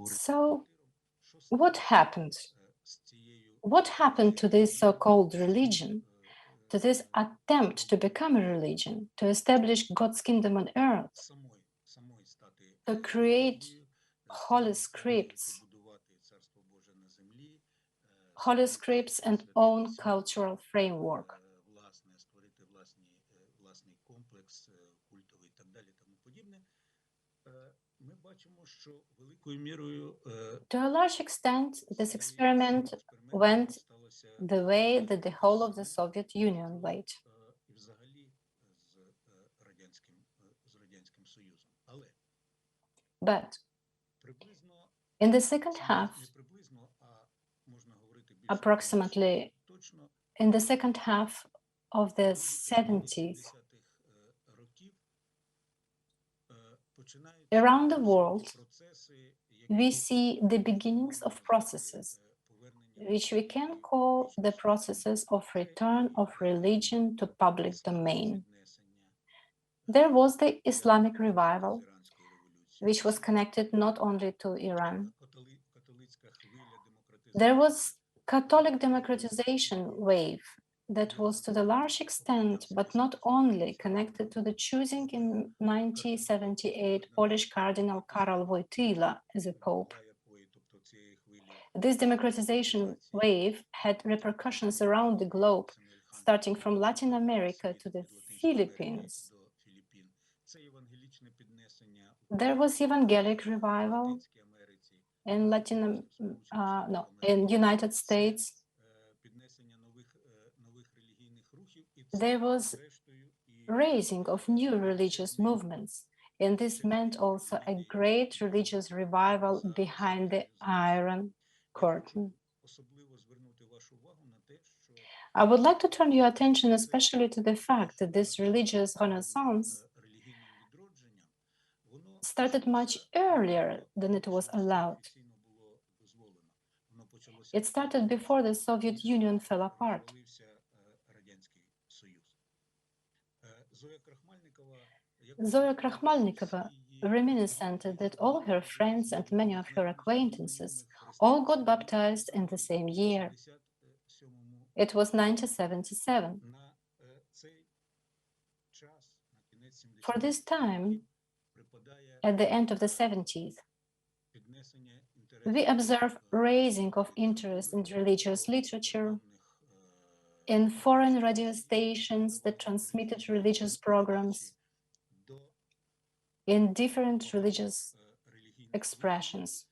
D: So, what happened? What happened to this so-called religion, to this attempt to become a religion, to establish God's kingdom on earth, to create holy scripts and own cultural framework? To a large extent, this experiment went the way that the whole of the Soviet Union went. But in the second half, approximately in the second half of the 70s, around the world, we see the beginnings of processes, which we can call the processes of return of religion to public domain. There was the Islamic revival, which was connected not only to Iran. There was Catholic democratization wave that was to the large extent, but not only, connected to the choosing in 1978 Polish Cardinal Karol Wojtyla as a pope. This democratization wave had repercussions around the globe, starting from Latin America to the Philippines. There was evangelic revival in in United States. There was raising of new religious movements, and this meant also a great religious revival behind the Iron Curtain. I would like to turn your attention especially to the fact that this religious renaissance started much earlier than it was allowed. It started before the Soviet Union fell apart. Zoya Krakhmalnikova reminiscented that all her friends and many of her acquaintances all got baptized in the same year. It was 1977. For this time, at the end of the 70s, we observe raising of interest in religious literature, in foreign radio stations that transmitted religious programs, in different religious expressions.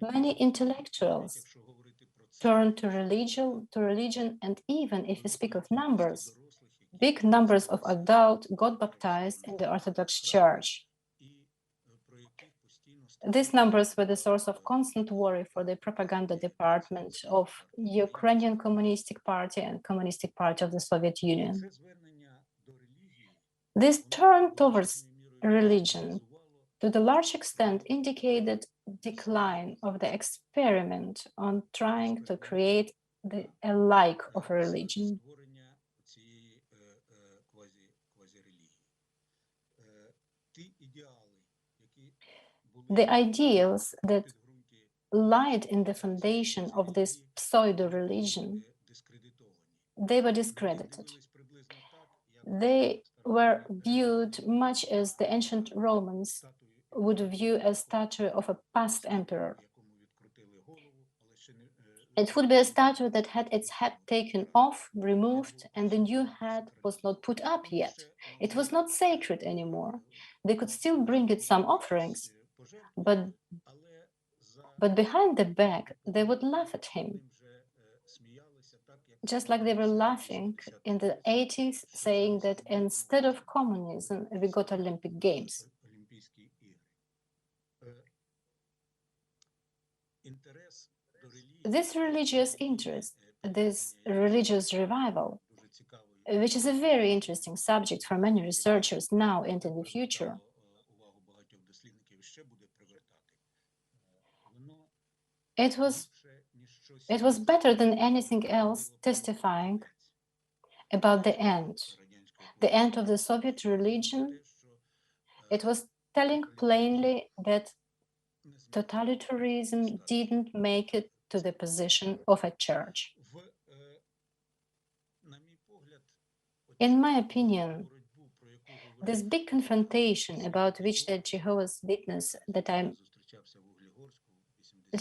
D: Many intellectuals turned to religion, and even if we speak of numbers, big numbers of adults got baptized in the Orthodox Church. These numbers were the source of constant worry for the propaganda department of Ukrainian Communistic Party and Communistic Party of the Soviet Union. This turn towards religion, to the large extent, indicated decline of the experiment on trying to create a like of a religion. The ideals that lied in the foundation of this pseudo-religion, they were discredited. They were viewed much as the ancient Romans would view a statue of a past emperor. It would be a statue that had its head taken off, removed, and the new head was not put up yet. It was not sacred anymore. They could still bring it some offerings, but behind the back, they would laugh at him. Just like they were laughing in the 80s, saying that instead of communism, we got Olympic Games. This religious interest, this religious revival, which is a very interesting subject for many researchers now and in the future, it was better than anything else testifying about the end of the Soviet religion. It was telling plainly that totalitarianism didn't make it to the position of a church. In my opinion, this big confrontation about which the Jehovah's Witness that I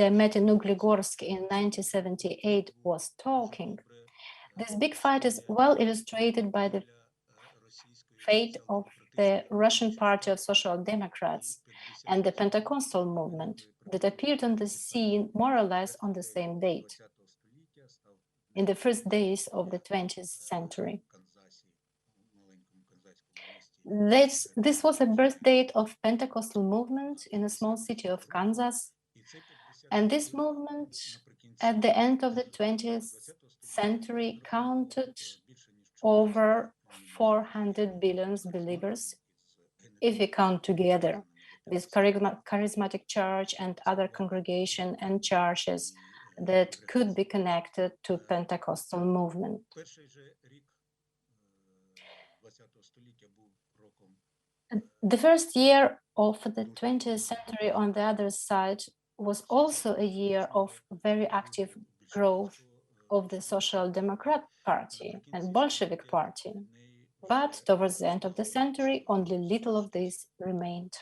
D: met in Uglegorsk in 1978 was talking, this big fight is well illustrated by the fate of the Russian Party of Social Democrats and the Pentecostal movement that appeared on the scene more or less on the same date, in the first days of the 20th century. This was a birth date of Pentecostal movement in a small city of Kansas, and this movement at the end of the 20th century counted over 400 billion believers, if we count together this charismatic church and other congregation and churches that could be connected to Pentecostal movement. The first year of the 20th century on the other side was also a year of very active growth of the Social Democrat Party and Bolshevik Party. But towards the end of the century, only little of this remained.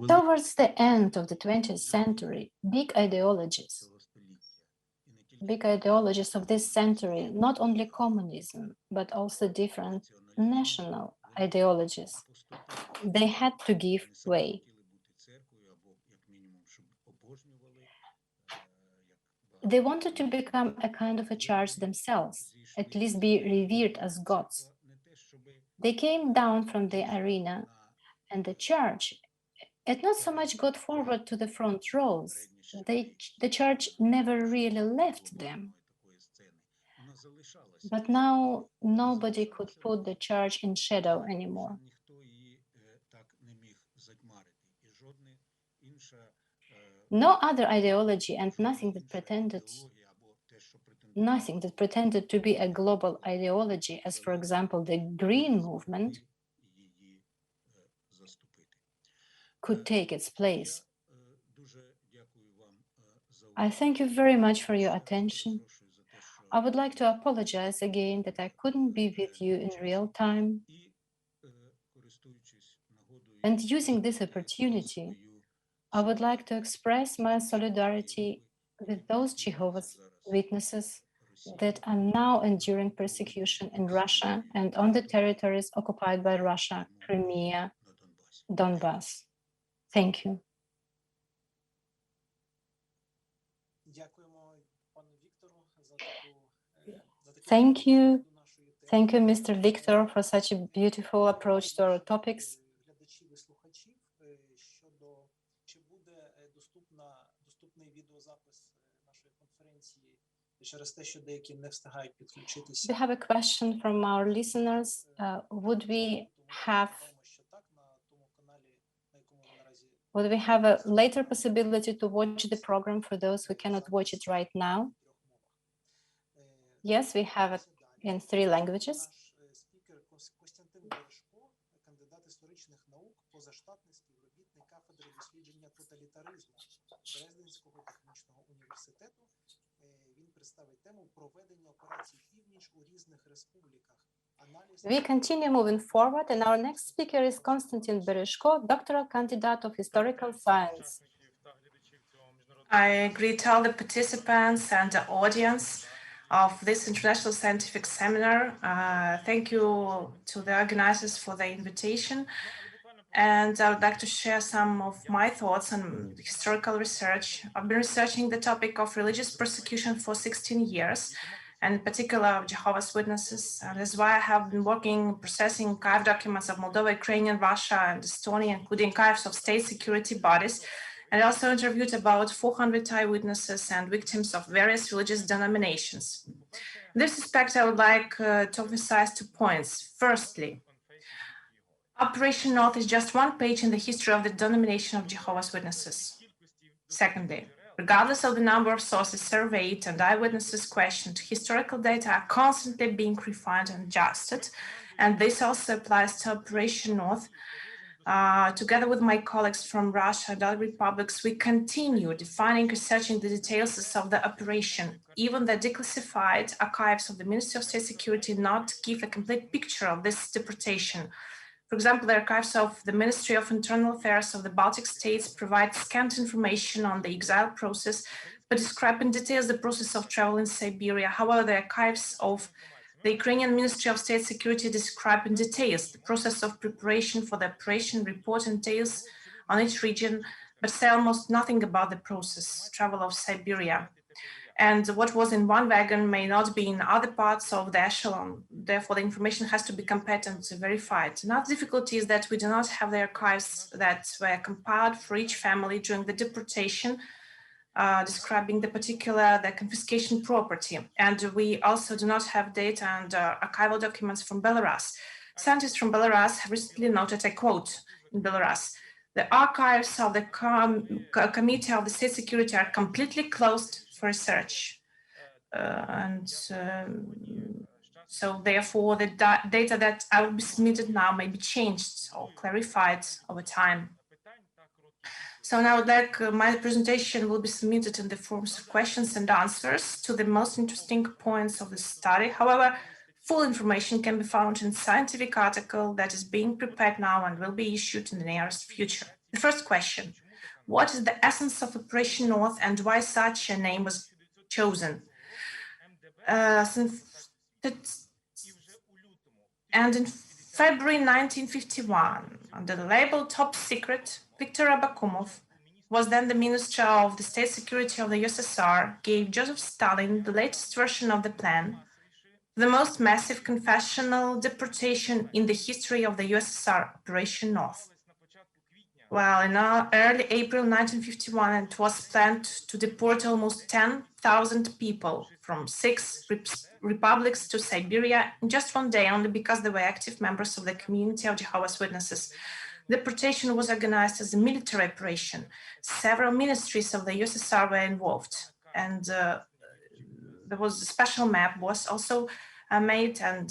D: Towards the end of the 20th century, big ideologies of this century, not only communism, but also different national ideologies, they had to give way. They wanted to become a kind of a church themselves, at least be revered as gods. They came down from the arena, and the church, it not so much got forward to the front rows. The church never really left them. But now nobody could put the church in shadow anymore. No other ideology and nothing that pretended to be a global ideology, as for example the Green movement, could take its place. I thank you very much for your attention. I would like to apologize again that I couldn't be with you in real time. And using this opportunity, I would like to express my solidarity with those Jehovah's Witnesses that are now enduring persecution in Russia and on the territories occupied by Russia, Crimea, Donbass. Thank you. Thank you. Thank you, Mr. Victor, for such a beautiful approach to our topics. We have a question from our listeners. Would we have a later possibility to watch the program for those who cannot watch it right now? Yes, we have it in 3 languages. We continue moving forward, and our next speaker is Konstantin Bereshko, doctoral candidate of historical science.
E: I greet all the participants and the audience of this international scientific seminar. Thank you to the organizers for the invitation. And I would like to share some of my thoughts on historical research. I've been researching the topic of religious persecution for 16 years, and in particular of Jehovah's Witnesses. And that's why I have been working, processing archive documents of Moldova, Ukrainian, Russia, and Estonia, including archives of state security bodies. And I also interviewed about 400 eyewitnesses and victims of various religious denominations. In this respect, I would like to emphasize 2 points. Firstly, Operation North is just 1 page in the history of the denomination of Jehovah's Witnesses. Secondly, regardless of the number of sources surveyed and eyewitnesses questioned, historical data are constantly being refined and adjusted, and this also applies to Operation North. Together with my colleagues from Russia and other republics, we continue defining and researching the details of the operation. Even the declassified archives of the Ministry of State Security not give a complete picture of this deportation. For example, the archives of the Ministry of Internal Affairs of the Baltic states provide scant information on the exile process, but describe in detail the process of travel in Siberia. However, the archives of the Ukrainian Ministry of State Security describe in details the process of preparation for the operation, report and details on each region, but say almost nothing about the process, travel of Siberia. And what was in one wagon may not be in other parts of the echelon. Therefore, the information has to be compared and verified. Another difficulty is that we do not have the archives that were compiled for each family during the deportation, describing the confiscation property. And we also do not have data and archival documents from Belarus. Scientists from Belarus have recently noted, I quote, in Belarus, "The archives of the Committee of the State Security are completely closed for research." So therefore, the data that I will be submitted now may be changed or clarified over time. So now my presentation will be submitted in the forms of questions and answers to the most interesting points of the study. However, full information can be found in a scientific article that is being prepared now and will be issued in the nearest future. The first question: what is the essence of Operation North and why such a name was chosen? And in February 1951, under the label Top Secret, Viktor Abakumov was then the Minister of the State Security of the USSR, gave Joseph Stalin the latest version of the plan, the most massive confessional deportation in the history of the USSR, Operation North. Well, in early April 1951, it was planned to deport almost 10,000 people from 6 republics to Siberia in just 1 day, only because they were active members of the community of Jehovah's Witnesses. Deportation was organized as a military operation. Several ministries of the USSR were involved, and there was a special map was also made, and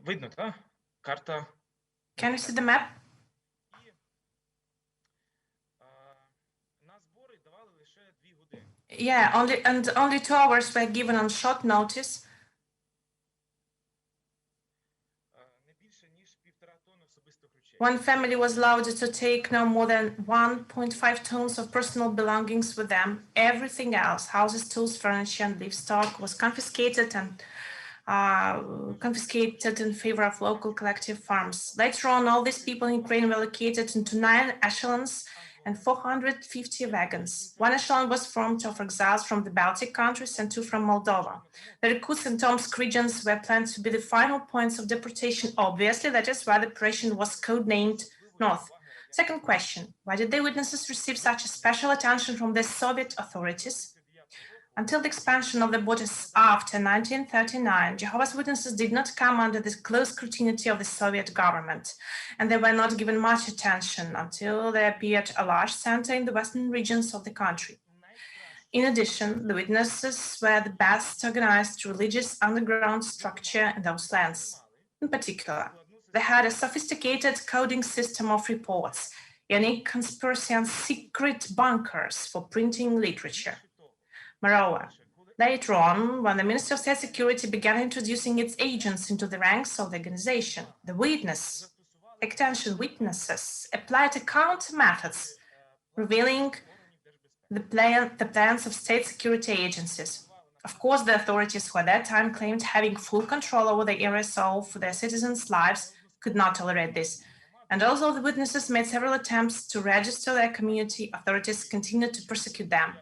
I: Видно, да? Карта.
E: Can you see the map? Yeah, only 2 hours were given on short notice. One family was allowed to take no more than 1.5 tons of personal belongings with them. Everything else, houses, tools, furniture, and livestock, was confiscated and confiscated in favor of local collective farms. Later on, all these people in Ukraine were located into 9 echelons and 450 wagons. 1 echelon was formed of exiles from the Baltic countries and 2 from Moldova. The Irkutsk and Tomsk regions were planned to be the final points of deportation. Obviously, that is why the operation was codenamed North. Second question, why did the witnesses receive such a special attention from the Soviet authorities? Until the expansion of the borders after 1939, Jehovah's Witnesses did not come under the close scrutiny of the Soviet government, and they were not given much attention until they appeared a large center in the western regions of the country. In addition, the witnesses were the best organized religious underground structure in those lands. In particular, they had a sophisticated coding system of reports, unique conspiracy and secret bunkers for printing literature. Moreover, later on, when the Ministry of State Security began introducing its agents into the ranks of the organization, the witnesses applied counter methods, revealing the plans of state security agencies. Of course, the authorities who at that time claimed having full control over the areas of their citizens' lives could not tolerate this. And although the witnesses made several attempts to register their community, authorities continued to persecute them.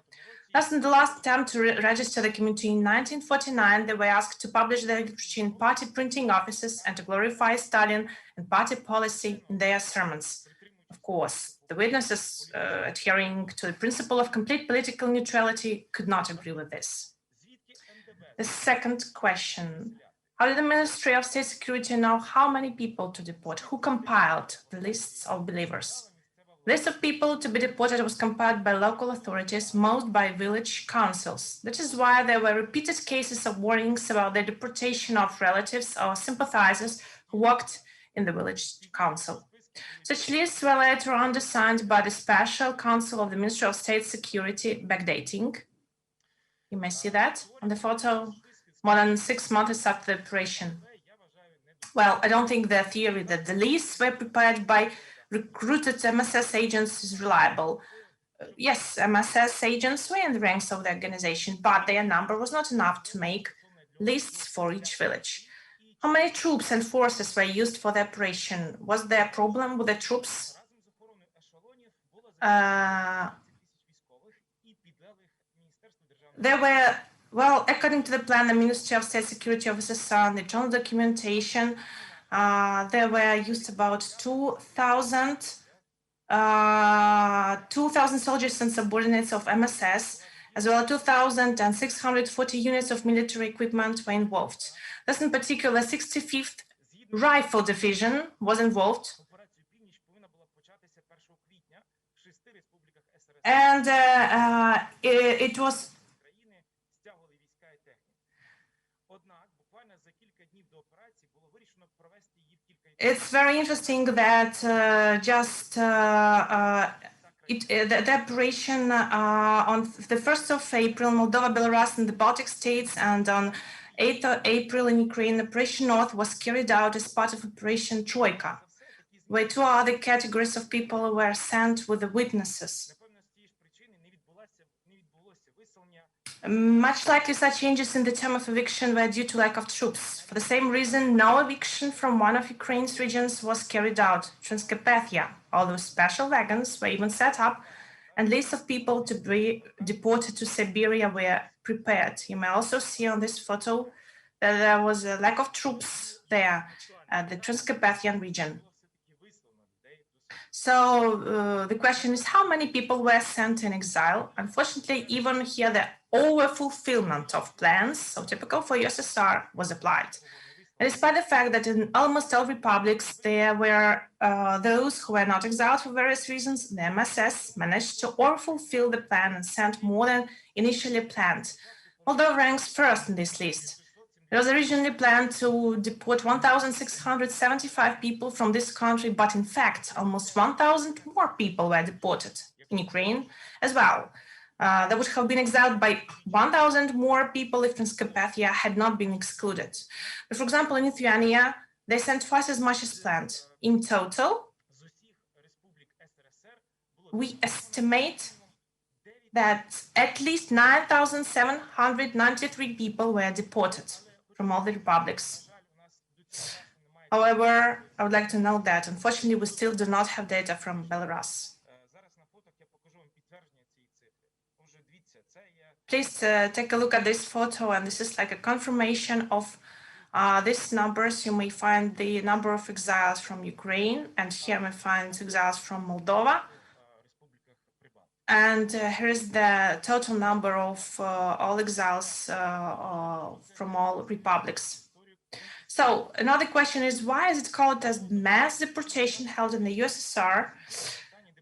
E: Thus, in the last attempt to register the community in 1949, they were asked to publish their literature in party printing offices and to glorify Stalin and party policy in their sermons. Of course, the witnesses adhering to the principle of complete political neutrality could not agree with this. The second question, how did the Ministry of State Security know how many people to deport? Who compiled the lists of believers? The list of people to be deported was compiled by local authorities, most by village councils. That is why there were repeated cases of warnings about the deportation of relatives or sympathizers who worked in the village council. Such lists were later on designed by the Special Council of the Ministry of State Security, backdating. You may see that on the photo, more than 6 months after the operation. Well, I don't think the theory that the lists were prepared by recruited MSS agents is reliable. Yes, MSS agents were in the ranks of the organization, but their number was not enough to make lists for each village. How many troops and forces were used for the operation? Was there a problem with the troops? There were, well, according to the plan, the Ministry of State Security of SSR and the journal documentation, there were used about 2,000 soldiers and subordinates of MSS, as well as 2,640 units of military equipment were involved. Thus, in particular, 65th Rifle Division was involved. And it was It's very interesting that the operation on the 1st of April, Moldova, Belarus, and the Baltic states, and on 8th of April in Ukraine, Operation North was carried out as part of Operation Troika, where 2 other categories of people were sent with the witnesses. Much likely such changes in the term of eviction were due to lack of troops. For the same reason, no eviction from one of Ukraine's regions was carried out, Transcarpathia, although special wagons were even set up and lists of people to be deported to Siberia were prepared. You may also see on this photo that there was a lack of troops there at the Transcarpathian region. So the question is, how many people were sent in exile? Unfortunately, even here, the over-fulfillment of plans, so typical for USSR, was applied. And despite the fact that in almost all republics, there were those who were not exiled for various reasons, the MSS managed to over-fulfill the plan and sent more than initially planned. Moldova ranks first in this list. It was originally planned to deport 1,675 people from this country, but in fact, almost 1,000 more people were deported in Ukraine as well. There would have been exiled by 1,000 more people if Transcarpathia had not been excluded. But for example, in Lithuania, they sent twice as much as planned. In total, we estimate that at least 9,793 people were deported from all the republics. However, I would like to note that, unfortunately, we still do not have data from Belarus. Please take a look at this photo, and this is like a confirmation of these numbers. You may find the number of exiles from Ukraine, and here we find exiles from Moldova. And here is the total number of all exiles from all republics. So another question is, why is it called as mass deportation held in the USSR?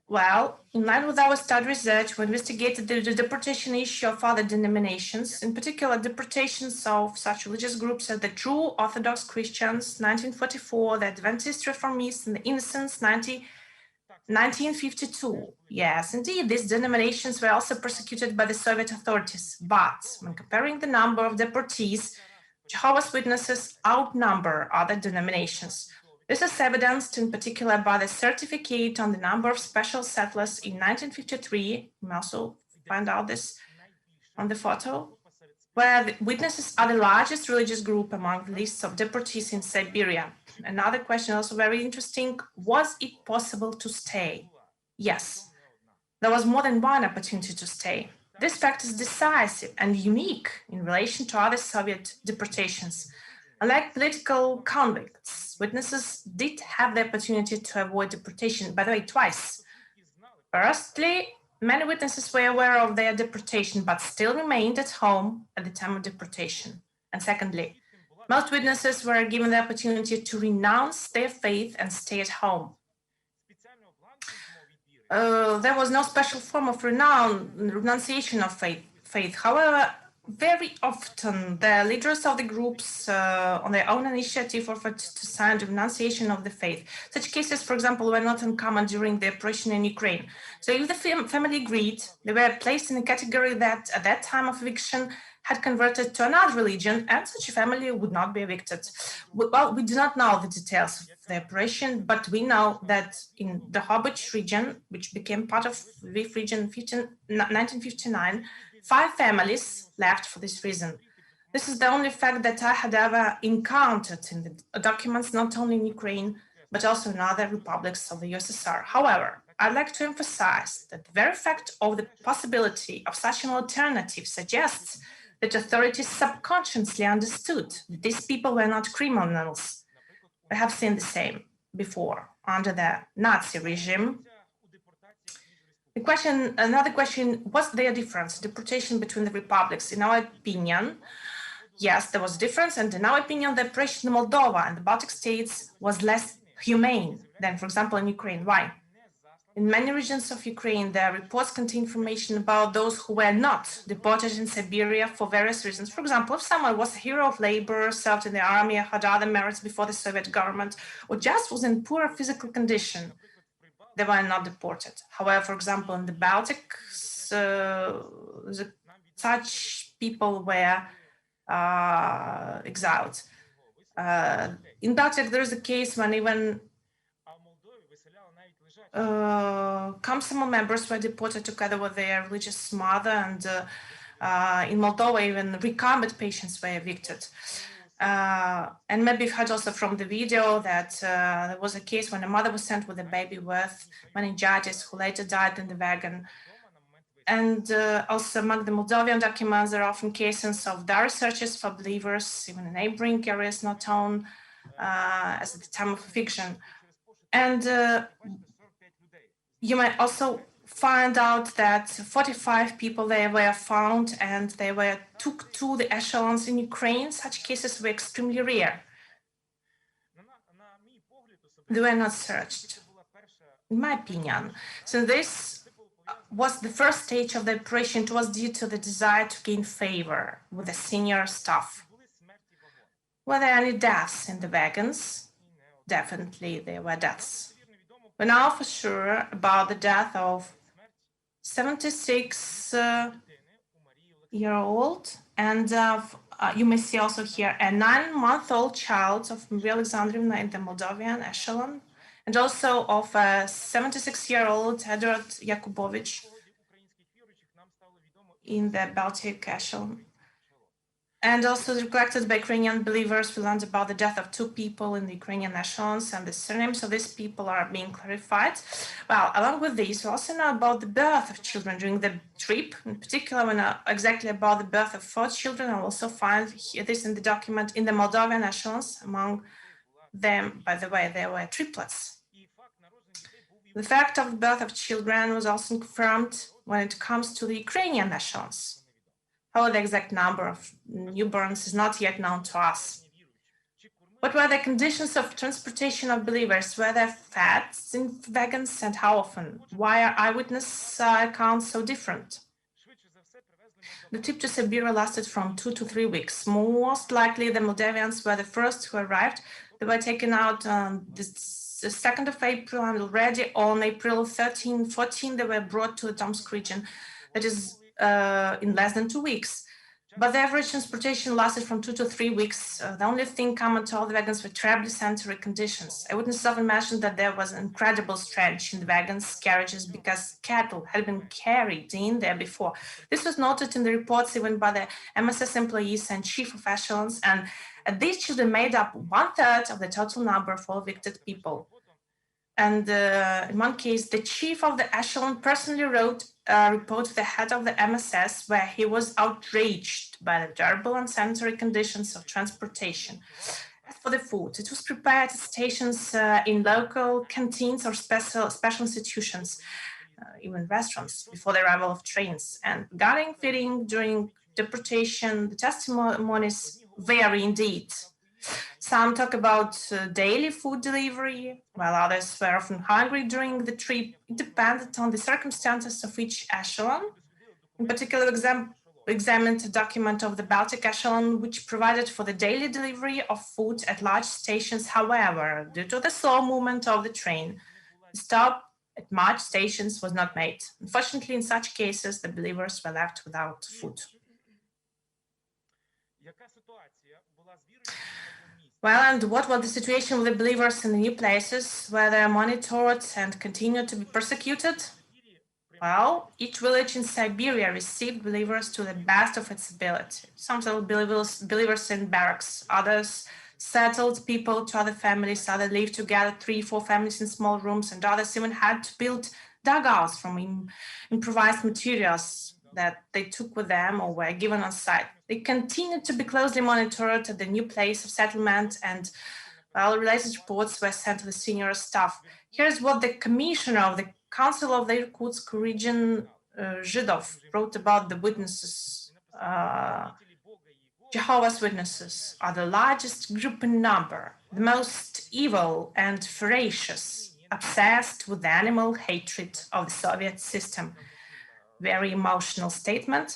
E: Well, in line with our study research, we investigated the deportation issue of other denominations, in particular deportations of such religious groups as the True Orthodox Christians, 1944, the Adventist Reformists, and the Innocents, 1952. Yes, indeed, these denominations were also persecuted by the Soviet authorities. But when comparing the number of deportees, Jehovah's Witnesses outnumber other denominations. This is evidenced in particular by the certificate on the number of special settlers in 1953. You may also find out this on the photo, where the witnesses are the largest religious group among the lists of deportees in Siberia. Another question, also very interesting, was it possible to stay? Yes, there was more than one opportunity to stay. This fact is decisive and unique in relation to other Soviet deportations. Unlike political convicts, witnesses did have the opportunity to avoid deportation, by the way, twice. Firstly, many witnesses were aware of their deportation, but still remained at home at the time of deportation. And secondly, most witnesses were given the opportunity to renounce their faith and stay at home. There was no special form of renunciation of faith. However, very often the leaders of the groups on their own initiative offered to sign the renunciation of the faith. Such cases, for example, were not uncommon during the oppression in Ukraine. So if the family agreed, they were placed in a category that at that time of eviction had converted to another religion, and such a family would not be evicted. Well, we do not know the details of the operation, but we know that in the Hobych region, which became part of Lviv region in 1959, 5 families left for this reason. This is the only fact that I had ever encountered in the documents, not only in Ukraine, but also in other republics of the USSR. However, I'd like to emphasize that the very fact of the possibility of such an alternative suggests that authorities subconsciously understood that these people were not criminals. We have seen the same before under the Nazi regime. Another question, what's their difference, deportation between the republics? In our opinion, yes, there was a difference, and in our opinion, the operation in Moldova and the Baltic states was less humane than, for example, in Ukraine. Why? In many regions of Ukraine, the reports contain information about those who were not deported in Siberia for various reasons. For example, if someone was a hero of labor, served in the army, had other merits before the Soviet government, or just was in poor physical condition, they were not deported. However, for example, in the Baltics, such people were exiled. In Baltic, there is a case when even Komsomol members were deported together with their religious mother, and in Moldova, even recumbent patients were evicted. And maybe you've heard also from the video that there was a case when a mother was sent with a baby with meningitis who later died in the wagon. And also among the Moldavian documents, there are often cases of dire searches for believers, even in neighboring areas not known as at the time of eviction. And you might also find out that 45 people they were found and they were took to the echelons in Ukraine. Such cases were extremely rare. They were not searched, in my opinion. So this was the first stage of the operation. It was due to the desire to gain favor with the senior staff. Were there any deaths in the wagons? Definitely there were deaths. We know for sure about the death of 76-year-old, and you may see also here a 9-month-old child of Maria Alexandrovna in the Moldavian echelon, and also of a 76-year-old Edward Yakubovich in the Baltic echelon. And also collected by Ukrainian believers, we learned about the death of 2 people in the Ukrainian nationals, and the surnames of these people are being clarified. Well, along with this, we also know about the birth of children during the trip. In particular, we know exactly about the birth of 4 children. I'll also find this in the document in the Moldavian nationals. Among them, by the way, there were triplets. The fact of the birth of children was also confirmed when it comes to the Ukrainian nationals. However, the exact number of newborns is not yet known to us. What were the conditions of transportation of believers? Were there fats in wagons, and how often? Why are eyewitness accounts so different? The trip to Siberia lasted from 2 to 3 weeks. Most likely, the Moldavians were the first who arrived. They were taken out on the 2nd of April, and already on April 13, 14, they were brought to the Tomsk region. That is in less than 2 weeks. But the average transportation lasted from 2 to 3 weeks. The only thing common to all the wagons were terribly sanitary conditions. Eyewitnesses often mentioned that there was an incredible stench in the wagons, carriages, because cattle had been carried in there before. This was noted in the reports even by the MSS employees and chief officials, and these children made up 1/3 of the total number of all evicted people. And in one case, the chief of the echelon personally wrote a report to the head of the MSS where he was outraged by the terrible and sanitary conditions of transportation. As for the food, it was prepared at stations in local canteens or special institutions, even restaurants, before the arrival of trains. And regarding feeding during deportation, the testimonies vary indeed. Some talk about daily food delivery, while others were often hungry during the trip. It depended on the circumstances of each echelon. In particular, examined a document of the Baltic echelon, which provided for the daily delivery of food at large stations. However, due to the slow movement of the train, the stop at much stations was not made. Unfortunately, in such cases, the believers were left without food. Well, and what was the situation with the believers in the new places? Were they monitored and continued to be persecuted? Well, each village in Siberia received believers to the best of its ability. Some settled believers in barracks, others settled people to other families, others lived together, 3-4 families in small rooms, and others even had to build dugouts from improvised materials that they took with them or were given on site. They continued to be closely monitored at the new place of settlement, and related reports were sent to the senior staff. Here's what the commissioner of the Council of the Irkutsk region, Zhidov, wrote about the witnesses. Jehovah's Witnesses are the largest group in number, the most evil and ferocious, obsessed with the animal hatred of the Soviet system. Very emotional statement.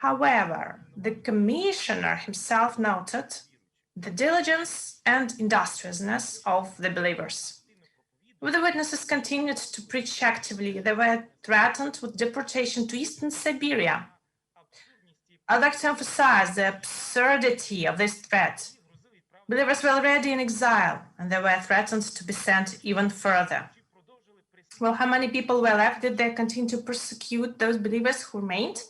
E: However, the commissioner himself noted the diligence and industriousness of the believers. The witnesses continued to preach actively. They were threatened with deportation to Eastern Siberia. I'd like to emphasize the absurdity of this threat. Believers were already in exile, and they were threatened to be sent even further. Well, how many people were left? Did they continue to persecute those believers who remained?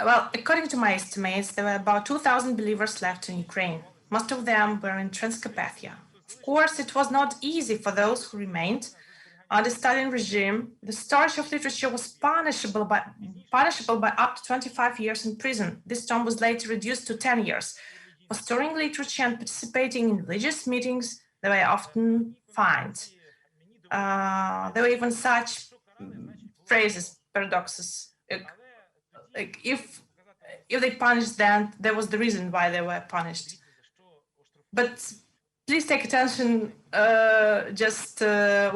E: Well, according to my estimates, there were about 2,000 believers left in Ukraine. Most of them were in Transcarpathia. Of course, it was not easy for those who remained. Under the Stalin regime, the storage of literature was punishable by up to 25 years in prison. This term was later reduced to 10 years. For storing literature and participating in religious meetings, they were often fined. There were even such phrases, paradoxes. Like if they punished them, there was the reason why they were punished. But please take attention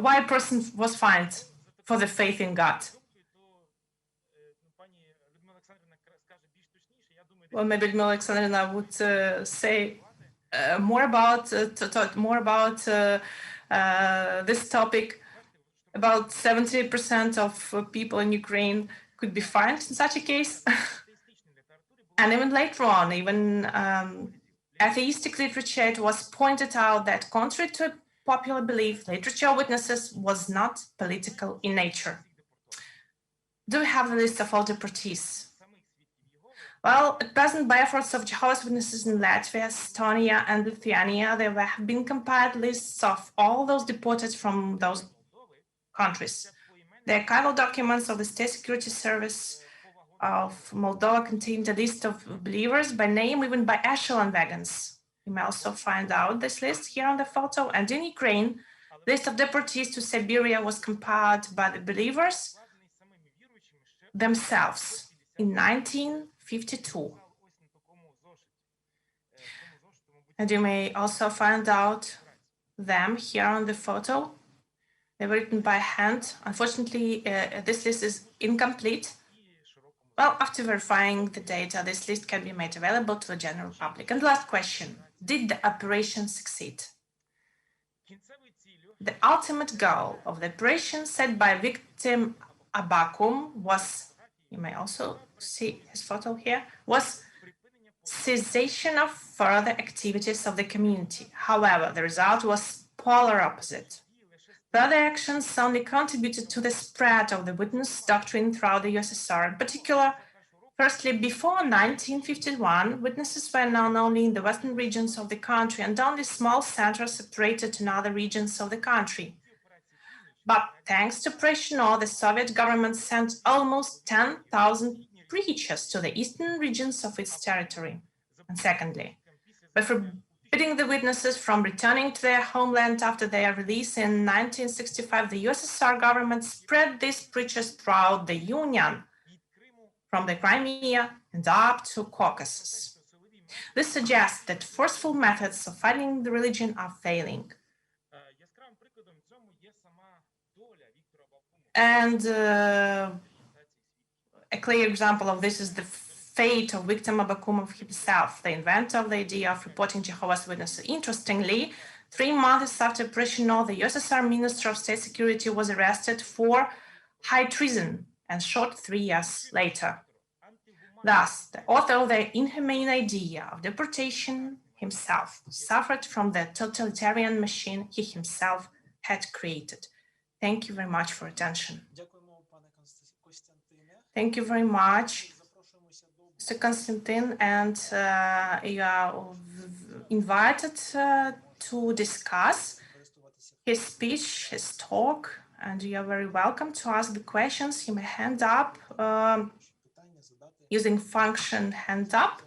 E: why a person was fined for the faith in God. Well, maybe Lyudmila Alexandrovna would say more about this topic. About 70% of people in Ukraine could be fined in such a case. And even later on, even atheistic literature, it was pointed out that contrary to popular belief, literature of witnesses was not political in nature. Do we have a list of all deportees? Well, at present, by efforts of Jehovah's Witnesses in Latvia, Estonia, and Lithuania, there have been compiled lists of all those deported from those countries. The archival documents of the State Security Service of Moldova contained a list of believers by name, even by echelon wagons. You may also find out this list here on the photo. And in Ukraine, the list of deportees to Siberia was compiled by the believers themselves in 1952. And you may also find out them here on the photo. They were written by hand. Unfortunately, this list is incomplete. Well, after verifying the data, this list can be made available to the general public. And last question, did the operation succeed? The ultimate goal of the operation set by victim Abakum was, you may also see his photo here, was cessation of further activities of the community. However, the result was polar opposite. Further actions only contributed to the spread of the witness doctrine throughout the USSR. In particular, firstly, before 1951, witnesses were known only in the western regions of the country and only small centers separated in other regions of the country. But thanks to Operation O, the Soviet government sent almost 10,000 preachers to the eastern regions of its territory. And secondly, by forbidding the witnesses from returning to their homeland after their release in 1965, the USSR government spread these preachers throughout the Union, from the Crimea and up to Caucasus. This suggests that forceful methods of fighting the religion are failing. And a clear example of this is the fate of victim Abakumov himself, the inventor of the idea of reporting Jehovah's Witnesses. Interestingly, 3 months after Operation O, the USSR Minister of State Security was arrested for high treason and shot 3 years later. Thus, the author of the inhumane idea of deportation himself suffered from the totalitarian machine he himself had created. Thank you very much for attention. Thank you very much, Mr. Konstantin, and you are invited to discuss his speech, his talk, and you are very welcome to ask the questions. You may hand up using function hand up.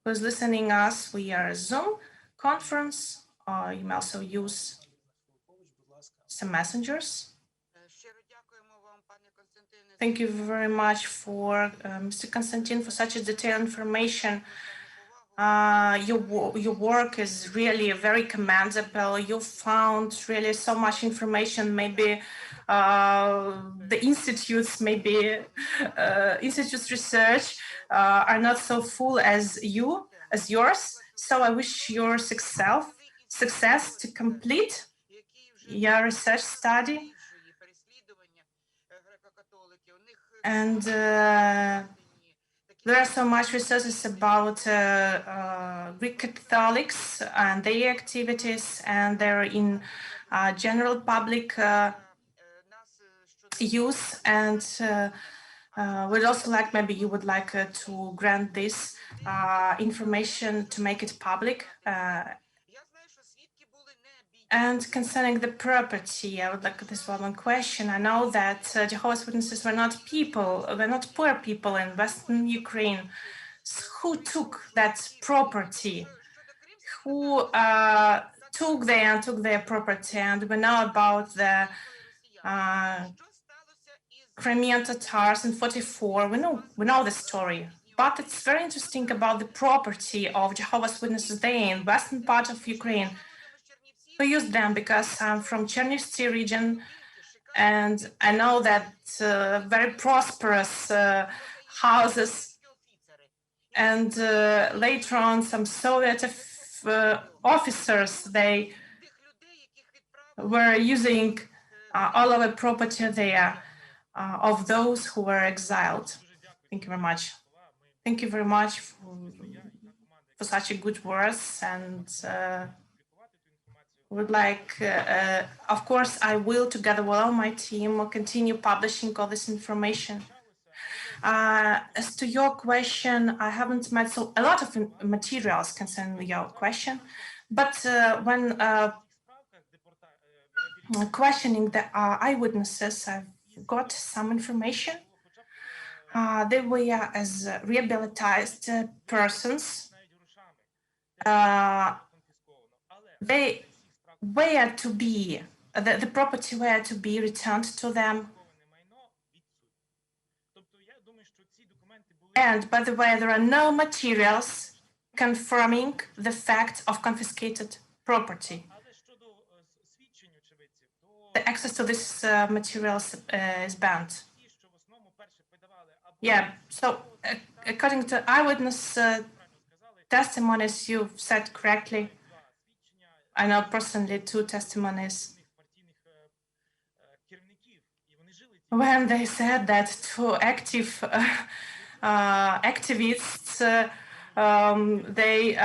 E: Who's listening us via Zoom conference, or you may also use some messengers. Thank you very much for Mr. Konstantin for such a detailed information. Your work is really very commendable. You found really so much information. Maybe the institutes, institutes research are not so full as yours. So I wish your success to complete your research study. And there are so much resources about Greek Catholics and their activities, and they're in general public use. And we'd also like, maybe you would like to grant this information to make it public. And concerning the property, I would like this one question. I know that Jehovah's Witnesses were not poor people in Western Ukraine. Who took that property? Who took their property? And we know about the Crimean Tatars in 1944. We know the story. But it's very interesting about the property of Jehovah's Witnesses there in western part of Ukraine. We use them because I'm from Chernivtsi region, and I know that very prosperous houses, and later on some Soviet officers, they were using all of the property there of those who were exiled. Thank you very much. Thank you very much for such a good words, and would like, of course, I will, together with all my team, will continue publishing all this information. As to your question, I haven't met a lot of materials concerning your question, but when questioning the eyewitnesses, I've got some information. They were as rehabilitated persons. They were to be, the property were to be returned to them. And by the way, there are no materials confirming the fact of confiscated property. The access to these materials is banned. Yeah, so according to eyewitness testimonies, you've said correctly. I know personally 2 testimonies when they said that 2 active activists, they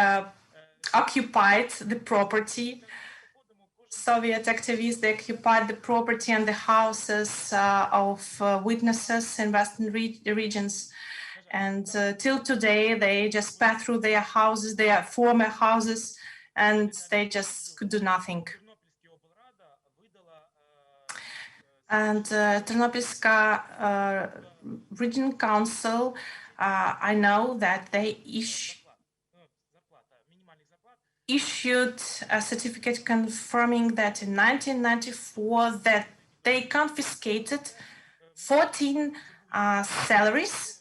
E: occupied the property. Soviet activists, they occupied the property and the houses of witnesses in Western regions. And till today, they just pass through their houses, their former houses, and they just could do nothing. And Ternopilska Region Council, I know that they issued a certificate confirming that in 1994 that they confiscated 14 salaries.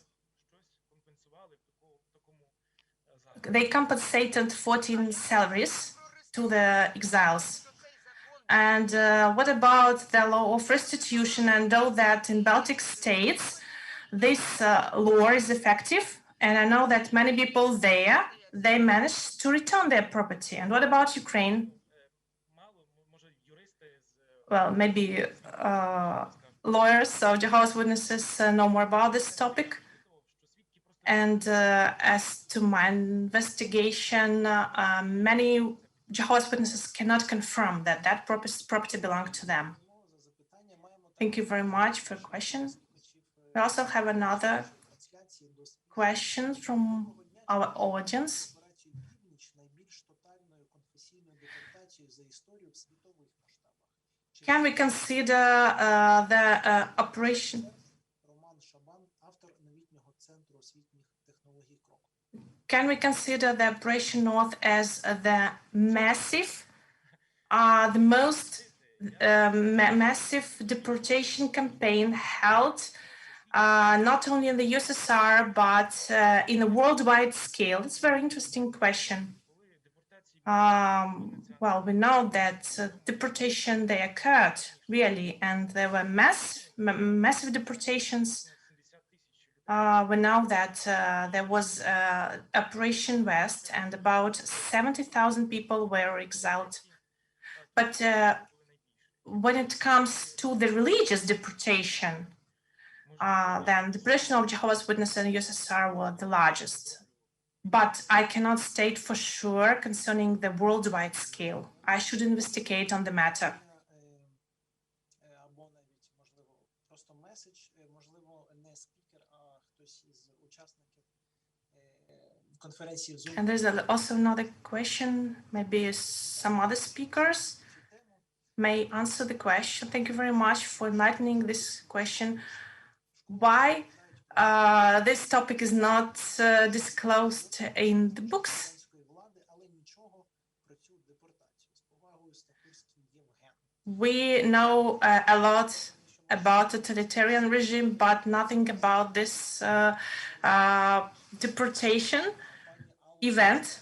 E: They compensated 14 salaries to the exiles. And what about the law of restitution? I know that in Baltic states, this law is effective. And I know that many people there, they managed to return their property. And what about Ukraine? Well, maybe lawyers or Jehovah's Witnesses know more about this topic. And as to my investigation, many Jehovah's Witnesses cannot confirm that that property belonged to them. Thank you very much for your question. We also have another question from our audience. Can we consider the operation? Can we consider the Operation North as the massive, the most massive deportation campaign held not only in the USSR, but in a worldwide scale? It's a very interesting question. Well, we know that deportation, they occurred really, and there were massive deportations. We know that there was Operation West, and about 70,000 people were exiled. But when it comes to the religious deportation, then the deportation of Jehovah's Witnesses in the USSR were the largest. But I cannot state for sure concerning the worldwide scale. I should investigate on the matter. And there's also another question. Maybe some other speakers may answer the question. Thank you very much for enlightening this question. Why this topic is not disclosed in the books? We know a lot about the totalitarian regime, but nothing about this deportation event.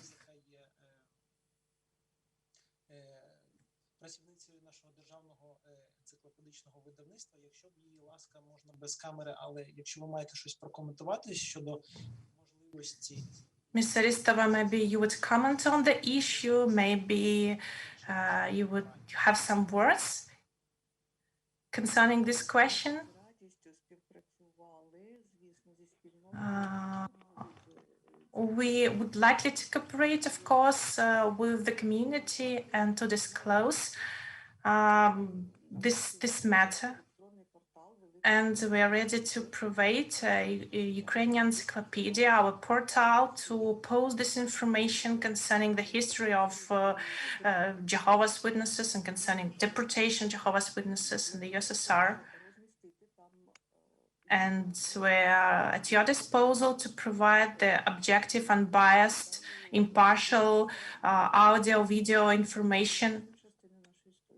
E: Ms. Aristova, maybe you would comment on the issue, maybe you would have some words concerning this question. We would likely to cooperate, of course, with the community and to disclose this matter. and we are ready to provide a Ukrainian encyclopedia, our portal, to post this information concerning the history of Jehovah's Witnesses and concerning deportation Jehovah's Witnesses in the USSR. And we are at your disposal to provide the objective, unbiased, impartial audio, video information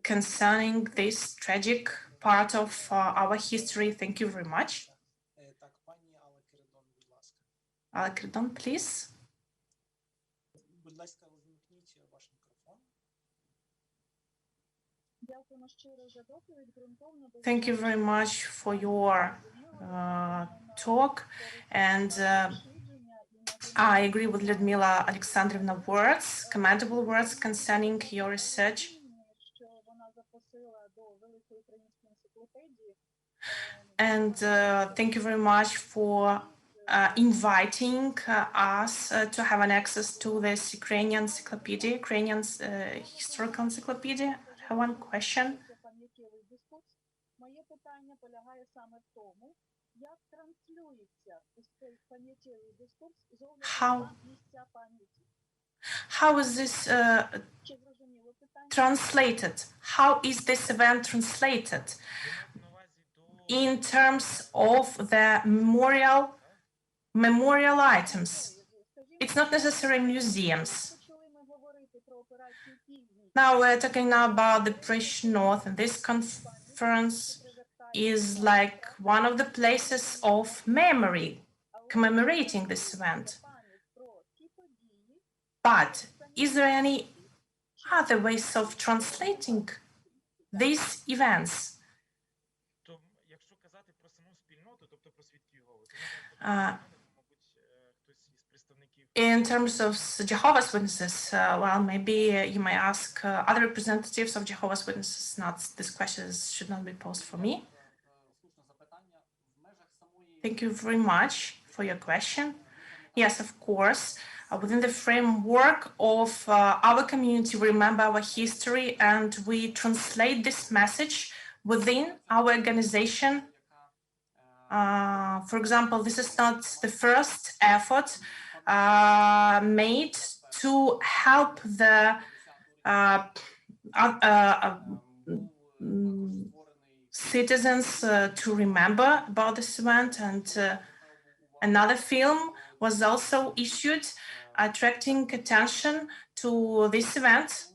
E: concerning this tragic part of our history. Thank you very much. Alekridon, please. Thank you very much for your talk, and I agree with Lyudmila Alexandrovna's words, commendable words concerning your research. And thank you very much for inviting us to have an access to this Ukrainian encyclopedia, Ukrainian historical encyclopedia. I have one question. How is this translated? How is this event translated in terms of the memorial items? It's not necessarily museums. Now we're talking now about the Depression North, and this conference is like one of the places of memory, commemorating this event. But is there any other ways of translating these events? In terms of Jehovah's Witnesses, well, maybe you may ask other representatives of Jehovah's Witnesses. Not this question should not be posed for me. Thank you very much for your question. Yes, of course. Within the framework of our community, we remember our history, and we translate this message within our organization. For example, this is not the first effort made to help the citizens to remember about this event, and another film was also issued attracting attention to this event.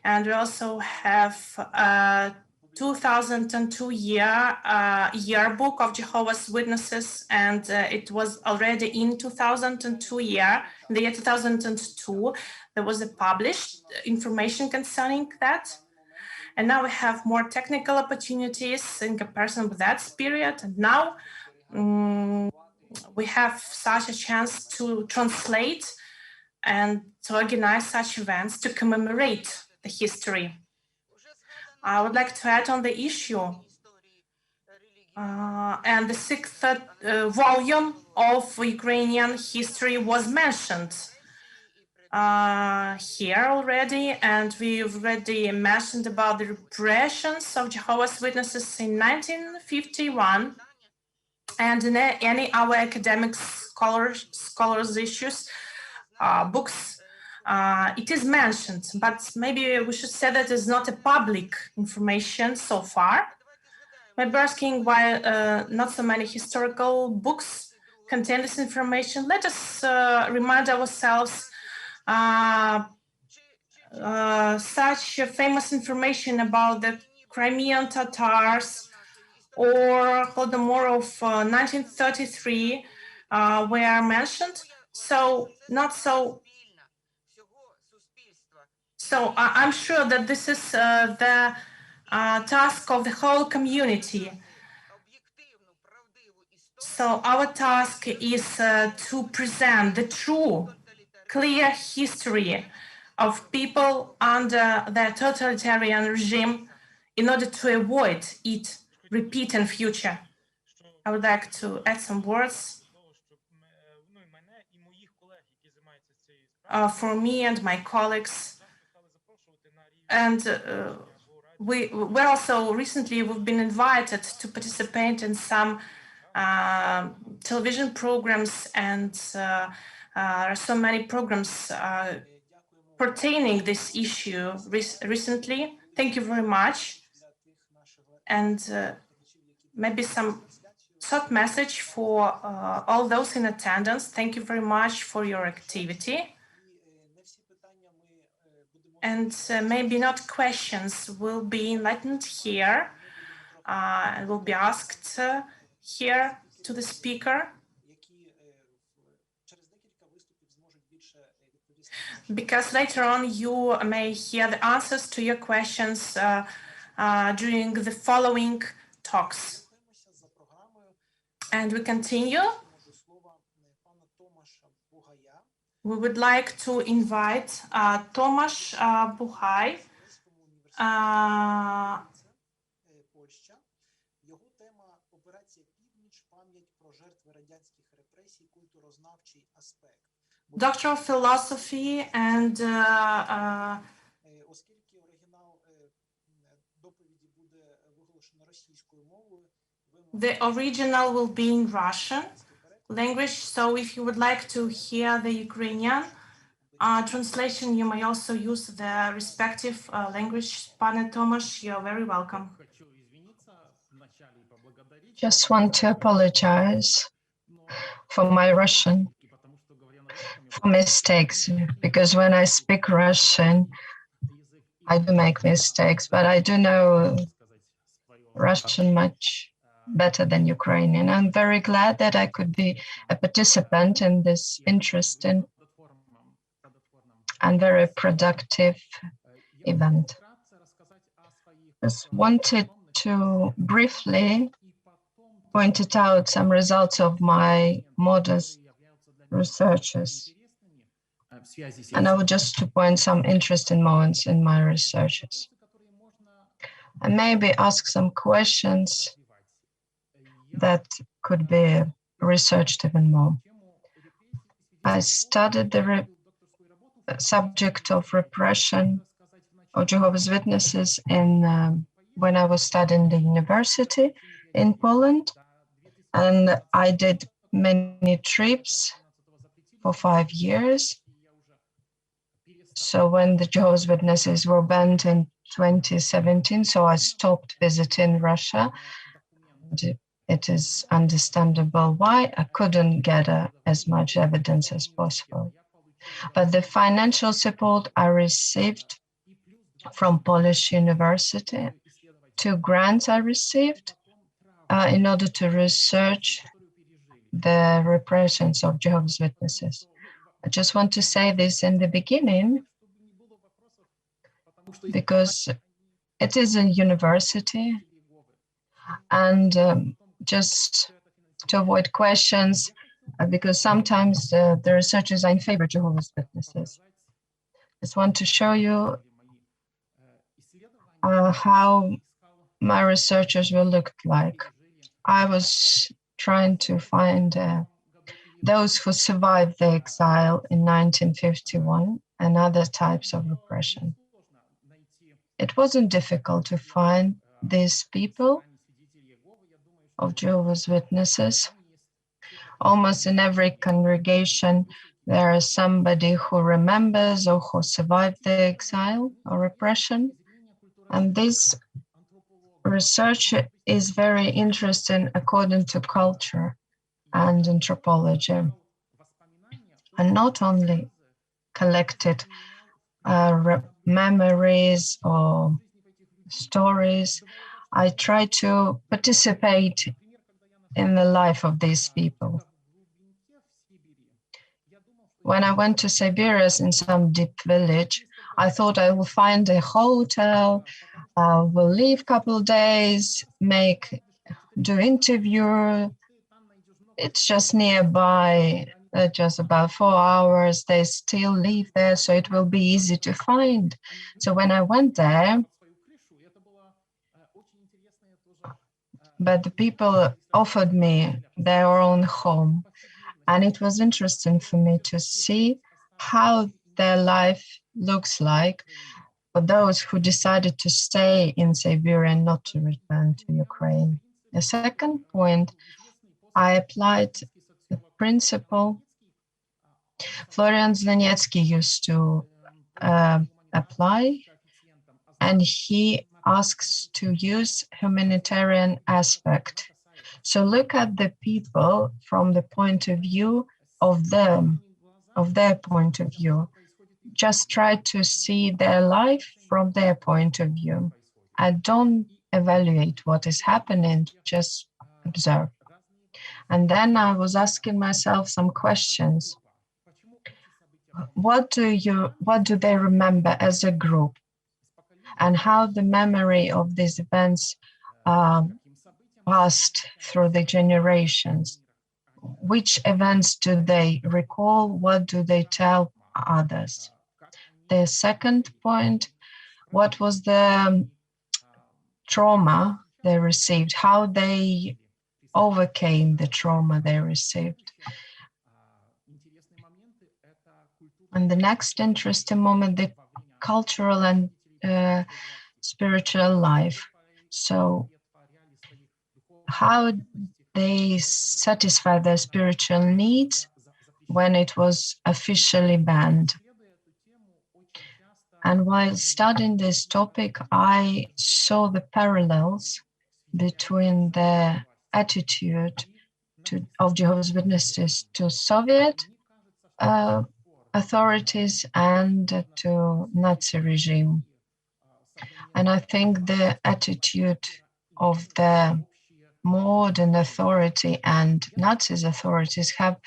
E: And we also have a 2002 yearbook of Jehovah's Witnesses, and it was already in 2002 in the year 2002, there was a published information concerning that. And now we have more technical opportunities in comparison with that period. And now we have such a chance to translate and to organize such events to commemorate the history. I would like to add on the issue, and the sixth volume of Ukrainian history was mentioned here already, and we've already mentioned about the repressions of Jehovah's Witnesses in 1951, and in any our academic scholars issues, books, it is mentioned, but maybe we should say that it's not a public information so far. Maybe asking why not so many historical books contain this information. Let us remind ourselves such famous information about the Crimean Tatars or Holodomor of 1933 were mentioned. So not so. So I'm sure that this is the task of the whole community. So our task is to present the true, clear history of people under the totalitarian regime in order to avoid it repeat in future. I would like to add some words. For me and my colleagues, and we're also recently we've been invited to participate in some television programs, and there are so many programs pertaining this issue recently. Thank you very much. And maybe some short message for all those in attendance. Thank you very much for your activity. And maybe not questions will be enlightened here and will be asked here to the speaker. Because later on you may hear the answers to your questions during the following talks. And we continue. We would like to invite Tomasz Buchaj. Doctor of Philosophy, and the original will be in Russian language. So if you would like to hear the Ukrainian translation, you may also use the respective language. Pane Tomasz, you're very welcome.
J: Just want to apologize for my Russian, for mistakes, because when I speak Russian, I do make mistakes, but I do know Russian much better than Ukrainian. I'm very glad that I could be a participant in this interesting and very productive event. Just wanted to briefly point out some results of my modest researches. And I would just to point some interesting moments in my researches. And maybe ask some questions that could be researched even more. I studied the subject of repression of Jehovah's Witnesses when I was studying the university in Poland. And I did many trips for 5 years. So when the Jehovah's Witnesses were banned in 2017, so I stopped visiting Russia. It is understandable why I couldn't get as much evidence as possible. But the financial support I received from Polish University, 2 grants I received in order to research the repressions of Jehovah's Witnesses. I just want to say this in the beginning, because it is a university, and just to avoid questions, because sometimes the researchers are in favor of Jehovah's Witnesses. Just want to show you how my researchers will look like. I was trying to find those who survived the exile in 1951 and other types of repression. It wasn't difficult to find these people of Jehovah's Witnesses. Almost in every congregation, there is somebody who remembers or who survived the exile or repression. And this research is very interesting according to culture and anthropology, and not only collected memories or stories. I try to participate in the life of these people. When I went to Siberia in some deep village, I thought I will find a hotel, will live a couple of days, do interview. It's just nearby, just about 4 hours. They still live there, so it will be easy to find. So when I went there, but the people offered me their own home. And it was interesting for me to see how their life looks like for those who decided to stay in Siberia and not to return to Ukraine. The second point, I applied the principle Florian Znanetsky used to apply, and he asks to use humanitarian aspect. So look at the people from the point of view of them, of their point of view. Just try to see their life from their point of view. I don't evaluate what is happening, just observe. And then I was asking myself some questions. What do they remember as a group? And how the memory of these events passed through the generations? Which events do they recall? What do they tell others? The second point, what was the trauma they received? How they overcame the trauma they received? And the next interesting moment, the cultural and spiritual life. So how they satisfy their spiritual needs when it was officially banned. And while studying this topic, I saw the parallels between the attitude of Jehovah's Witnesses to Soviet authorities and to Nazi regime. And I think the attitude of the modern authority and Nazi authorities have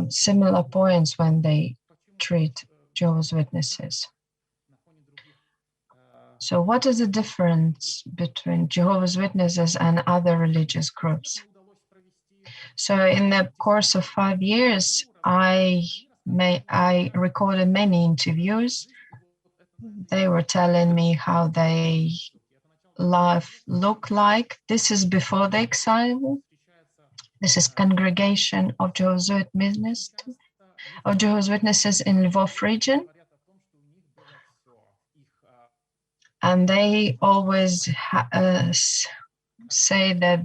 J: similar points when they treat Jehovah's Witnesses. So what is the difference between Jehovah's Witnesses and other religious groups? So in the course of 5 years, I recorded many interviews. They were telling me how they life look like. This is before the exile. This is congregation of Jehovah's Witnesses in Lvov region. And they always say that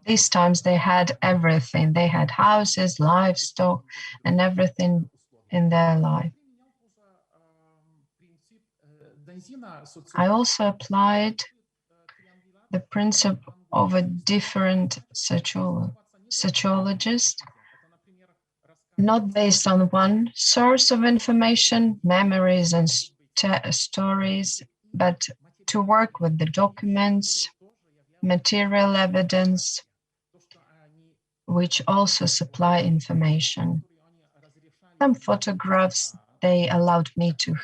J: these times they had everything. They had houses, livestock, and everything in their life. I also applied the principle of a different sociologist, not based on one source of information, memories and stories, but to work with the documents, material evidence, which also supply information. Some photographs they allowed me to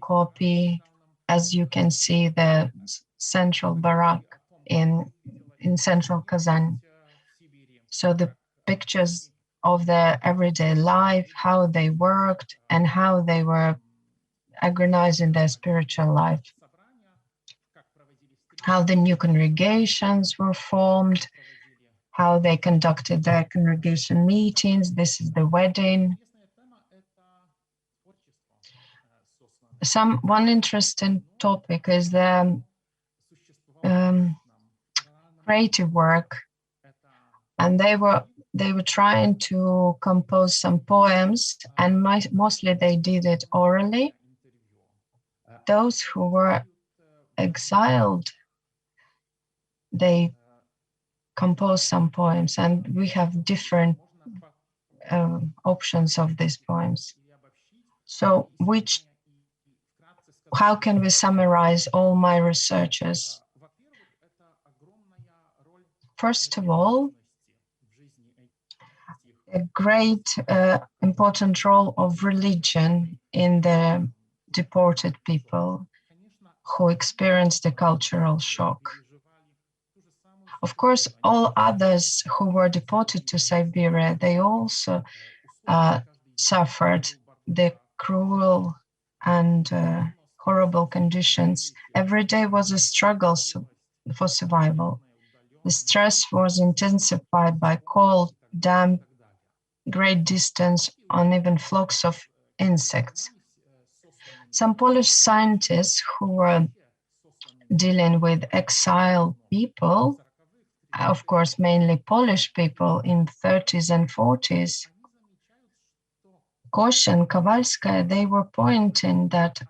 J: copy. As you can see, the central barrack in central Kazan. So the pictures of their everyday life, how they worked, and how they were organizing their spiritual life. How the new congregations were formed, how they conducted their congregation meetings. This is the wedding. One interesting topic is the creative work, and they were trying to compose some poems, and mostly they did it orally. Those who were exiled, they composed some poems, and we have different options of these poems. So how can we summarize all my researches? First of all, a great important role of religion in the deported people who experienced the cultural shock. Of course, all others who were deported to Siberia, they also suffered the cruel and horrible conditions. Every day was a struggle for survival. The stress was intensified by cold, damp, great distance, and even flocks of insects. Some Polish scientists who were dealing with exiled people, of course, mainly Polish people in 30s and 40s, Kosh and Kowalska, they were pointing that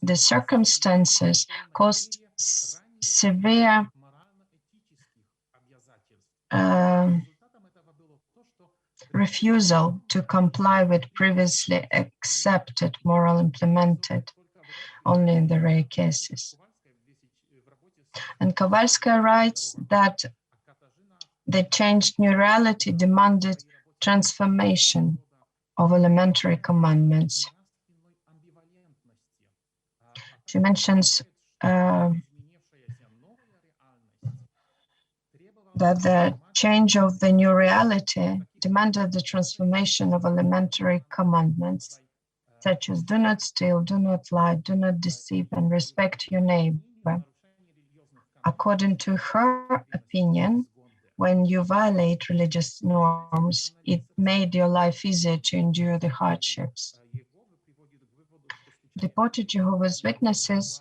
J: the circumstances caused severe refusal to comply with previously accepted moral implemented only in the rare cases. And Kowalska writes that the changed new reality demanded transformation of elementary commandments. She mentions that the change of the new reality demanded the transformation of elementary commandments, such as do not steal, do not lie, do not deceive, and respect your neighbor. According to her opinion, when you violate religious norms, it made your life easier to endure the hardships. Deported Jehovah's Witnesses,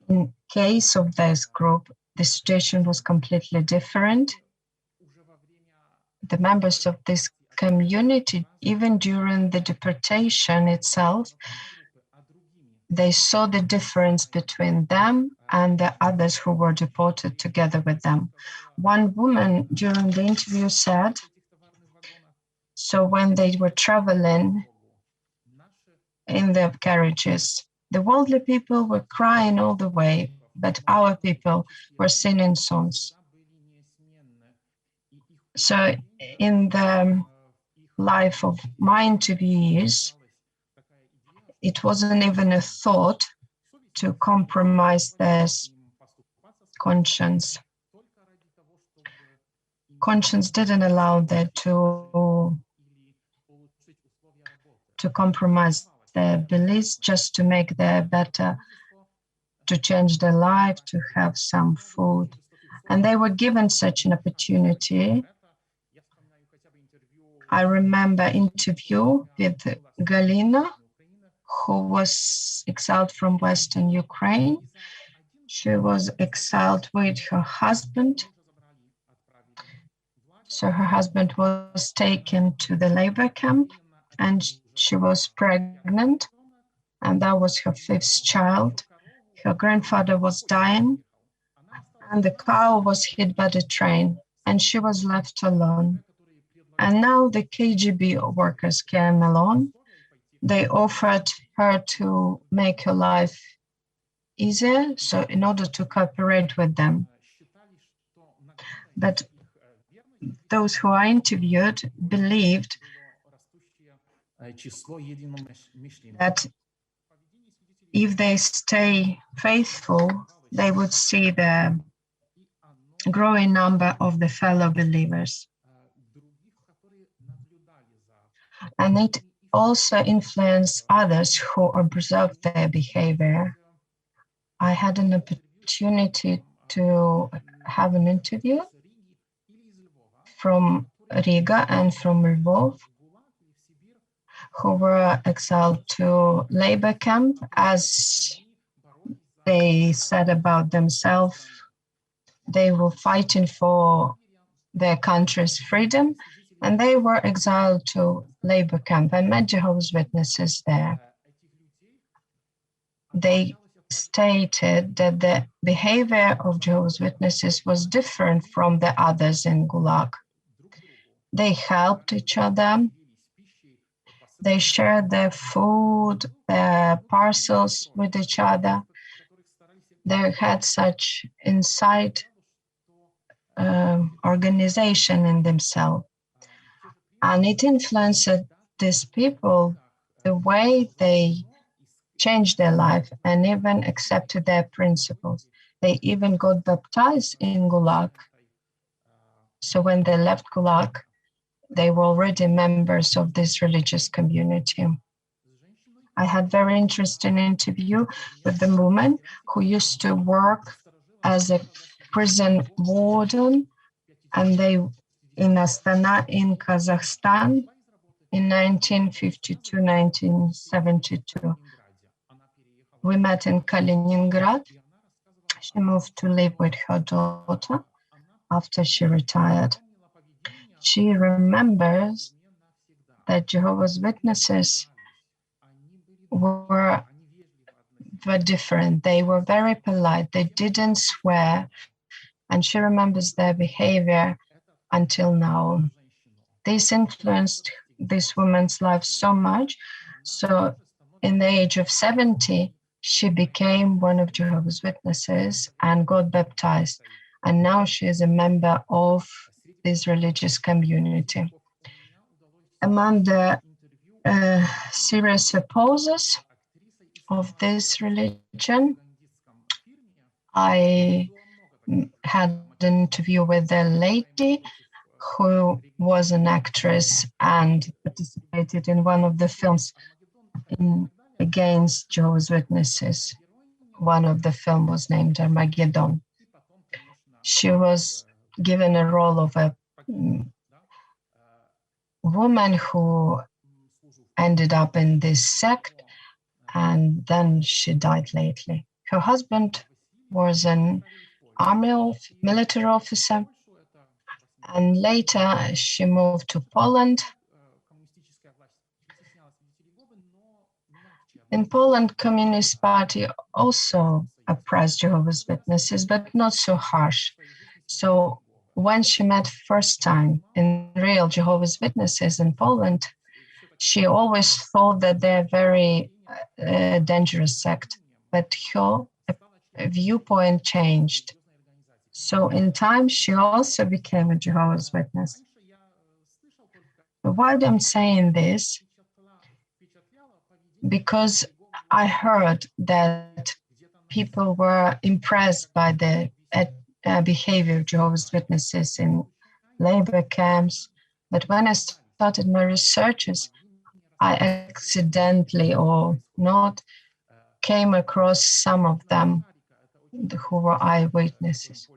J: in case of this group, the situation was completely different. The members of this community, even during the deportation itself, they saw the difference between them and the others who were deported together with them. One woman during the interview said, so when they were traveling in their carriages, the worldly people were crying all the way, but our people were singing songs. So in the life of my interviewees, it wasn't even a thought to compromise their conscience. Conscience didn't allow them to compromise their beliefs just to make them better, to change their life, to have some food. And they were given such an opportunity. I remember an interview with Galina, who was exiled from Western Ukraine. She was exiled with her husband. So her husband was taken to the labor camp and she was pregnant, and that was her 5th child. Her grandfather was dying and the cow was hit by the train and she was left alone. And now the KGB workers came along. They offered her to make her life easier, so in order to cooperate with them. But those who I interviewed believed that if they stay faithful, they would see the growing number of the fellow believers. And it also influenced others who observed their behavior. I had an opportunity to have an interview from Riga and from Lvov, who were exiled to labor camp. As they said about themselves, they were fighting for their country's freedom, and they were exiled to labor camp. I met Jehovah's Witnesses there. They stated that the behavior of Jehovah's Witnesses was different from the others in Gulag. They helped each other. They shared their food, their parcels with each other. They had such inside organization in themselves. And it influenced these people, the way they changed their life and even accepted their principles. They even got baptized in Gulag. So when they left Gulag, they were already members of this religious community. I had very interesting interview with the woman who used to work as a prison warden, and they in Astana in Kazakhstan in 1952-1972. We met in Kaliningrad. She moved to live with her daughter after she retired. She remembers that Jehovah's Witnesses were different. They were very polite. They didn't swear. And she remembers their behavior until now. This influenced this woman's life so much. So in the age of 70, she became one of Jehovah's Witnesses and got baptized. And now she is a member of this religious community. Among the serious opposers of this religion, I had an interview with a lady who was an actress and participated in one of the films against Jehovah's Witnesses. One of the film was named Armageddon. She was given a role of a woman who ended up in this sect, and then she died lately. Her husband was an military officer, and later she moved to Poland. In Poland, Communist Party also oppressed Jehovah's Witnesses, but not so harsh. So when she met first time in real Jehovah's Witnesses in Poland, she always thought that they're very dangerous sect, but her viewpoint changed. So in time, she also became a Jehovah's Witness. Why I'm saying this? Because I heard that people were impressed by the behavior of Jehovah's Witnesses in labor camps. But when I started my researches, I accidentally or not came across some of them who were eyewitnesses.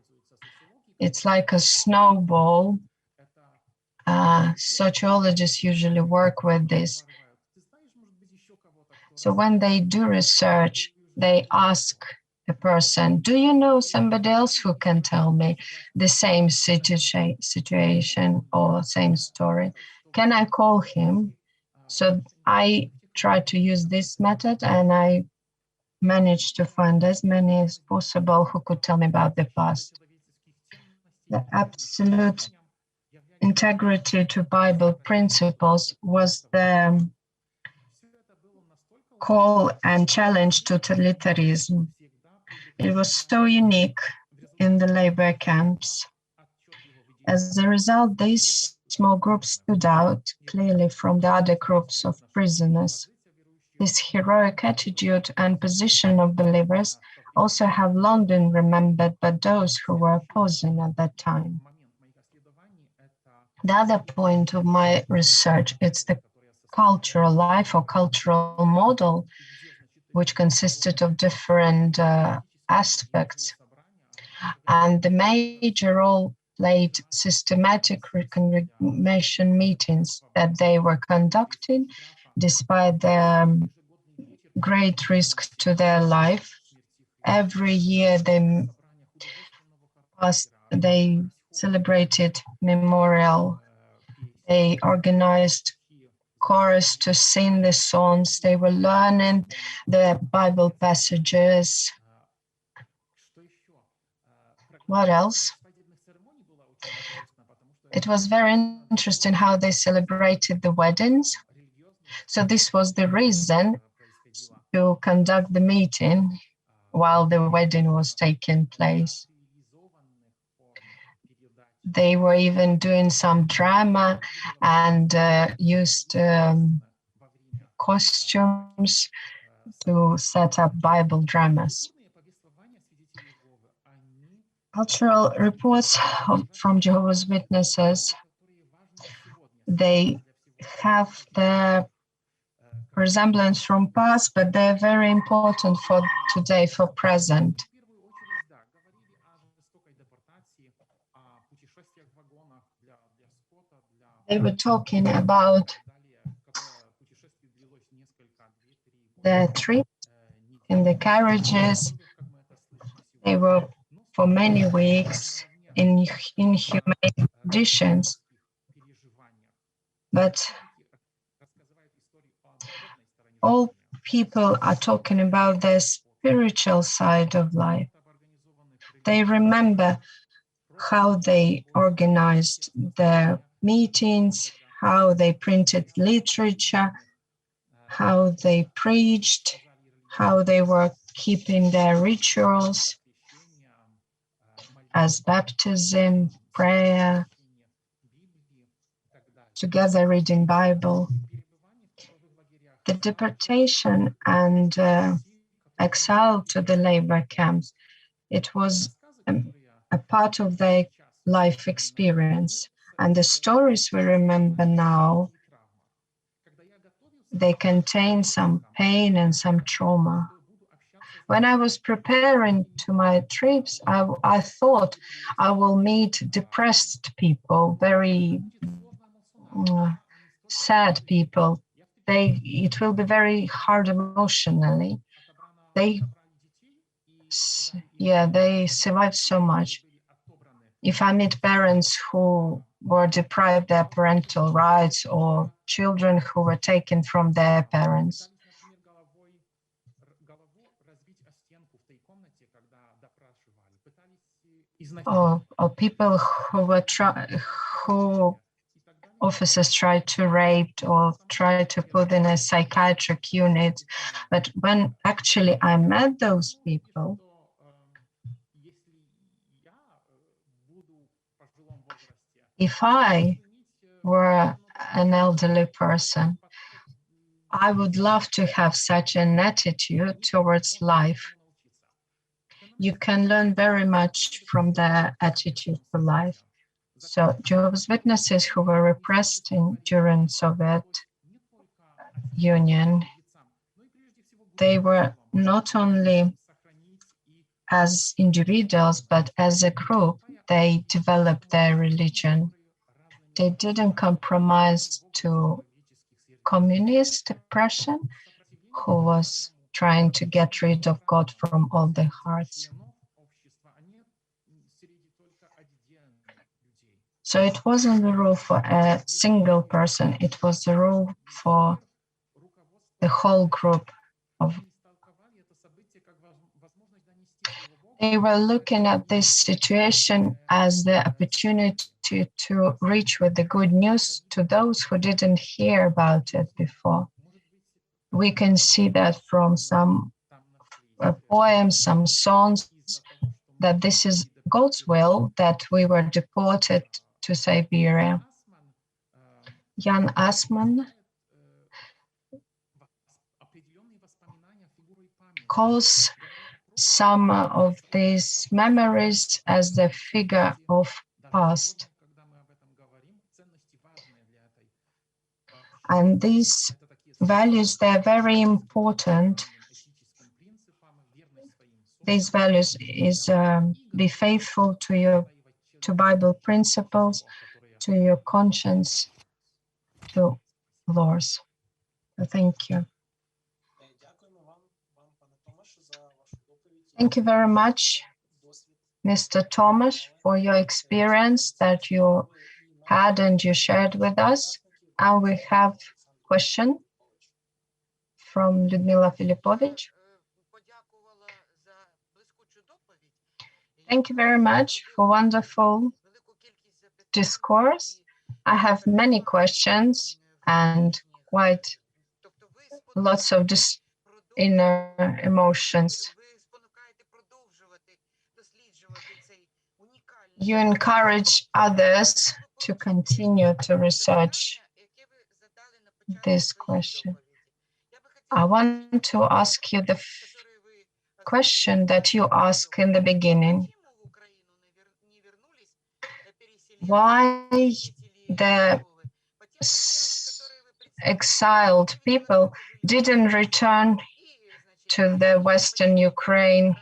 J: It's like a snowball. Sociologists usually work with this. So when they do research, they ask a person, do you know somebody else who can tell me the same situation or same story? Can I call him? So I try to use this method, and I managed to find as many as possible who could tell me about the past. The absolute integrity to Bible principles was the call and challenge to totalitarianism. It was so unique in the labor camps. As a result, these small groups stood out clearly from the other groups of prisoners. This heroic attitude and position of believers also have long been remembered by those who were opposing at that time. The other point of my research is the cultural life or cultural model, which consisted of different aspects. And the major role played systematic recognition meetings that they were conducted despite the great risk to their life. Every year they celebrated memorial. They organized chorus to sing the songs. They were learning the Bible passages. What else? It was very interesting how they celebrated the weddings. So this was the reason to conduct the meeting while the wedding was taking place. They were even doing some drama and used costumes to set up Bible dramas. Cultural reports from Jehovah's Witnesses, they have the resemblance from past, but they're very important for today, for present. They were talking about their trip in the carriages. They were for many weeks in inhumane conditions. But all people are talking about the spiritual side of life. They remember how they organized their meetings, how they printed literature, how they preached, how they were keeping their rituals as baptism, prayer, together reading Bible. The deportation and exile to the labor camps, it was a part of their life experience. And the stories we remember now, they contain some pain and some trauma. When I was preparing to my trips, I thought I will meet depressed people, very sad people. It will be very hard emotionally. They survived so much. If I meet parents who were deprived their parental rights or children who were taken from their parents, or people who were who officers tried to rape or tried to put in a psychiatric unit. But when actually I met those people, if I were an elderly person, I would love to have such an attitude towards life. You can learn very much from their attitude to life. So Jehovah's Witnesses who were repressed during Soviet Union, they were not only as individuals, but as a group, they developed their religion. They didn't compromise to communist oppression, who was trying to get rid of God from all their hearts. So it wasn't the rule for a single person, it was the rule for the whole group of. They were looking at this situation as the opportunity to reach with the good news to those who didn't hear about it before. We can see that from some poems, some songs, that this is God's will that we were deported to Siberia. Jan Assmann calls some of these memories as the figure of past. And these values, they're very important. These values is be faithful to Bible principles, to your conscience, to laws. Thank you. Thank you very much, Mr. Tomasz, for your experience that you had and you shared with us. And we have a question from Lyudmila Filipovich. Thank you very much for wonderful discourse. I have many questions and quite lots of inner emotions. You encourage others to continue to research this question. I want to ask you the question that you asked in the beginning. Why the exiled people didn't return to the Western Ukraine?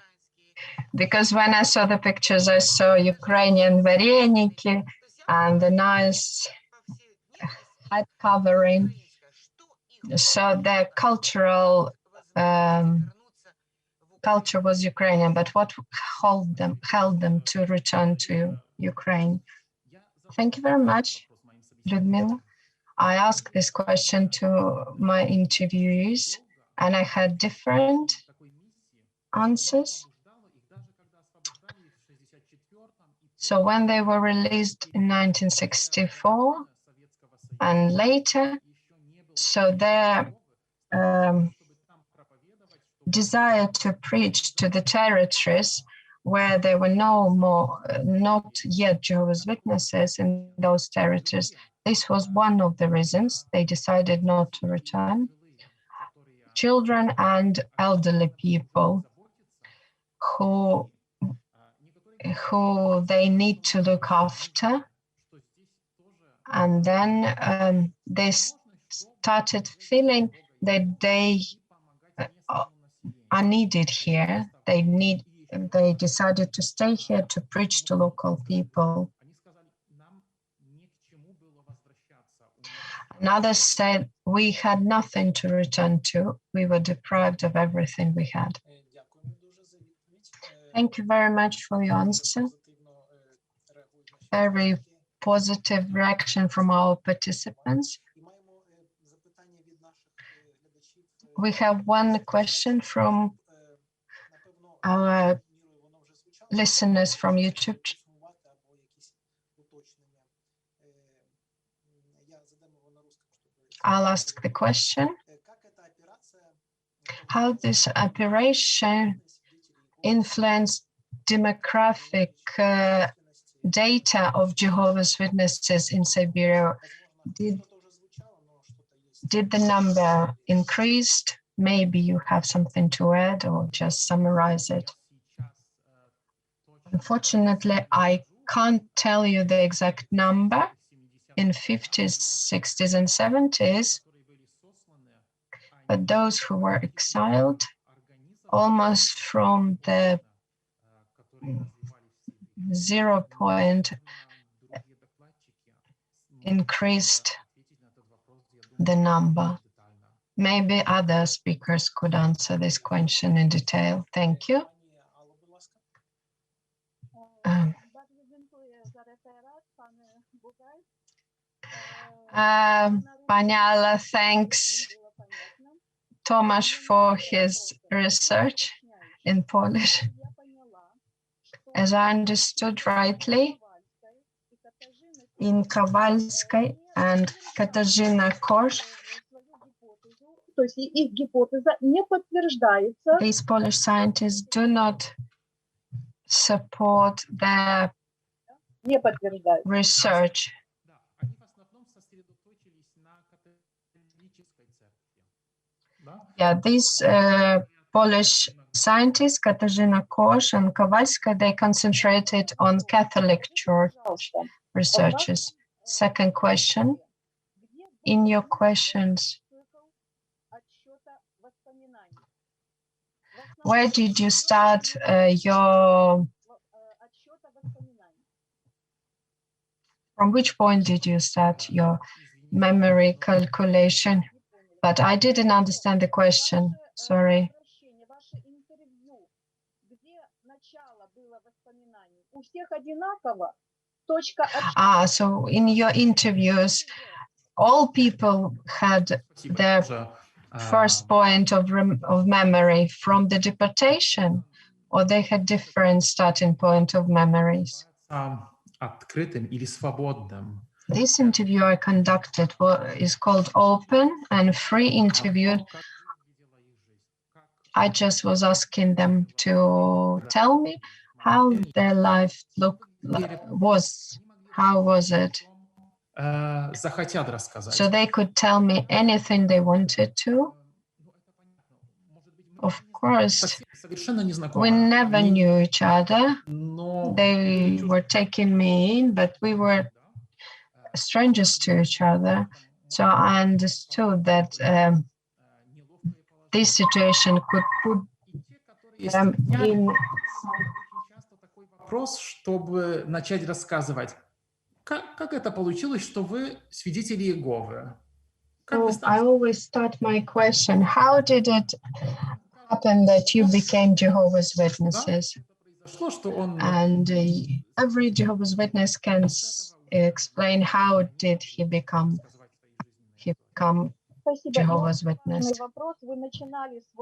J: Because when I saw the pictures, I saw Ukrainian vareniki and the nice head covering. So the cultural culture was Ukrainian, but what held them to return to Ukraine? Thank you very much, Ludmila. I asked this question to my interviewees, and I had different answers. So when they were released in 1964 and later, so their desire to preach to the territories where there were not yet Jehovah's Witnesses in those territories, this was one of the reasons they decided not to return. Children and elderly people who they need to look after. And then they started feeling that they are needed here. They decided to stay here to preach to local people. Another said, we had nothing to return to. We were deprived of everything we had. Thank you very much for your answer. Very positive reaction from our participants. We have one question from our listeners from YouTube. I'll ask the question. How this operation influenced demographic data of Jehovah's Witnesses in Siberia? Did the number increased? Maybe you have something to add or just summarize it. Unfortunately, I can't tell you the exact number. In 50s, 60s, and 70s, but those who were exiled, almost from the 0 point, increased the number. Maybe other speakers could answer this question in detail. Thank you. Paniala thanks Tomasz for his research in Polish. As I understood rightly, in Kowalskiej and Katarzyna Kosz, these Polish scientists do not support their research. Yeah, these Polish scientists, Katarzyna Kosz and Kowalska, they concentrated on Catholic Church researchers. Second question, in your questions, where did you start from which point did you start your memory calculation? But I didn't understand the question, sorry. So in your interviews, all people had their first point of memory from the deportation, or they had different starting point of memories? This interview I conducted is called Open and Free Interview. I just was asking them to tell me how their life was. How was it? So they could tell me anything they wanted to. Of course, we never knew each other. They were taking me in, but we were strangers to each other. So I understood that this situation could put them in.
H: Вопрос, чтобы начать рассказывать. Как это получилось, что вы свидетели Иеговы?
J: I always start my question, how did it happened that you became Jehovah's Witnesses, and every Jehovah's Witness can explain how did he become Jehovah's Witness.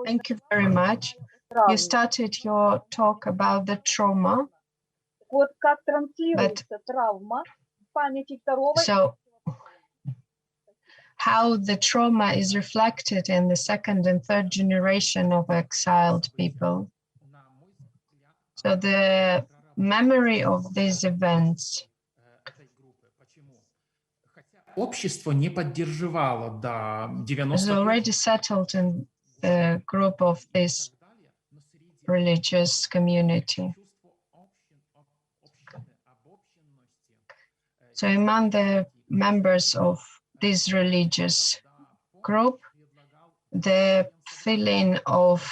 J: Thank you very much. You started your talk about the trauma. So how the trauma is reflected in the second and third generation of exiled people. So the memory of these events is already settled in the group of this religious community. So among the members of this religious group, the feeling of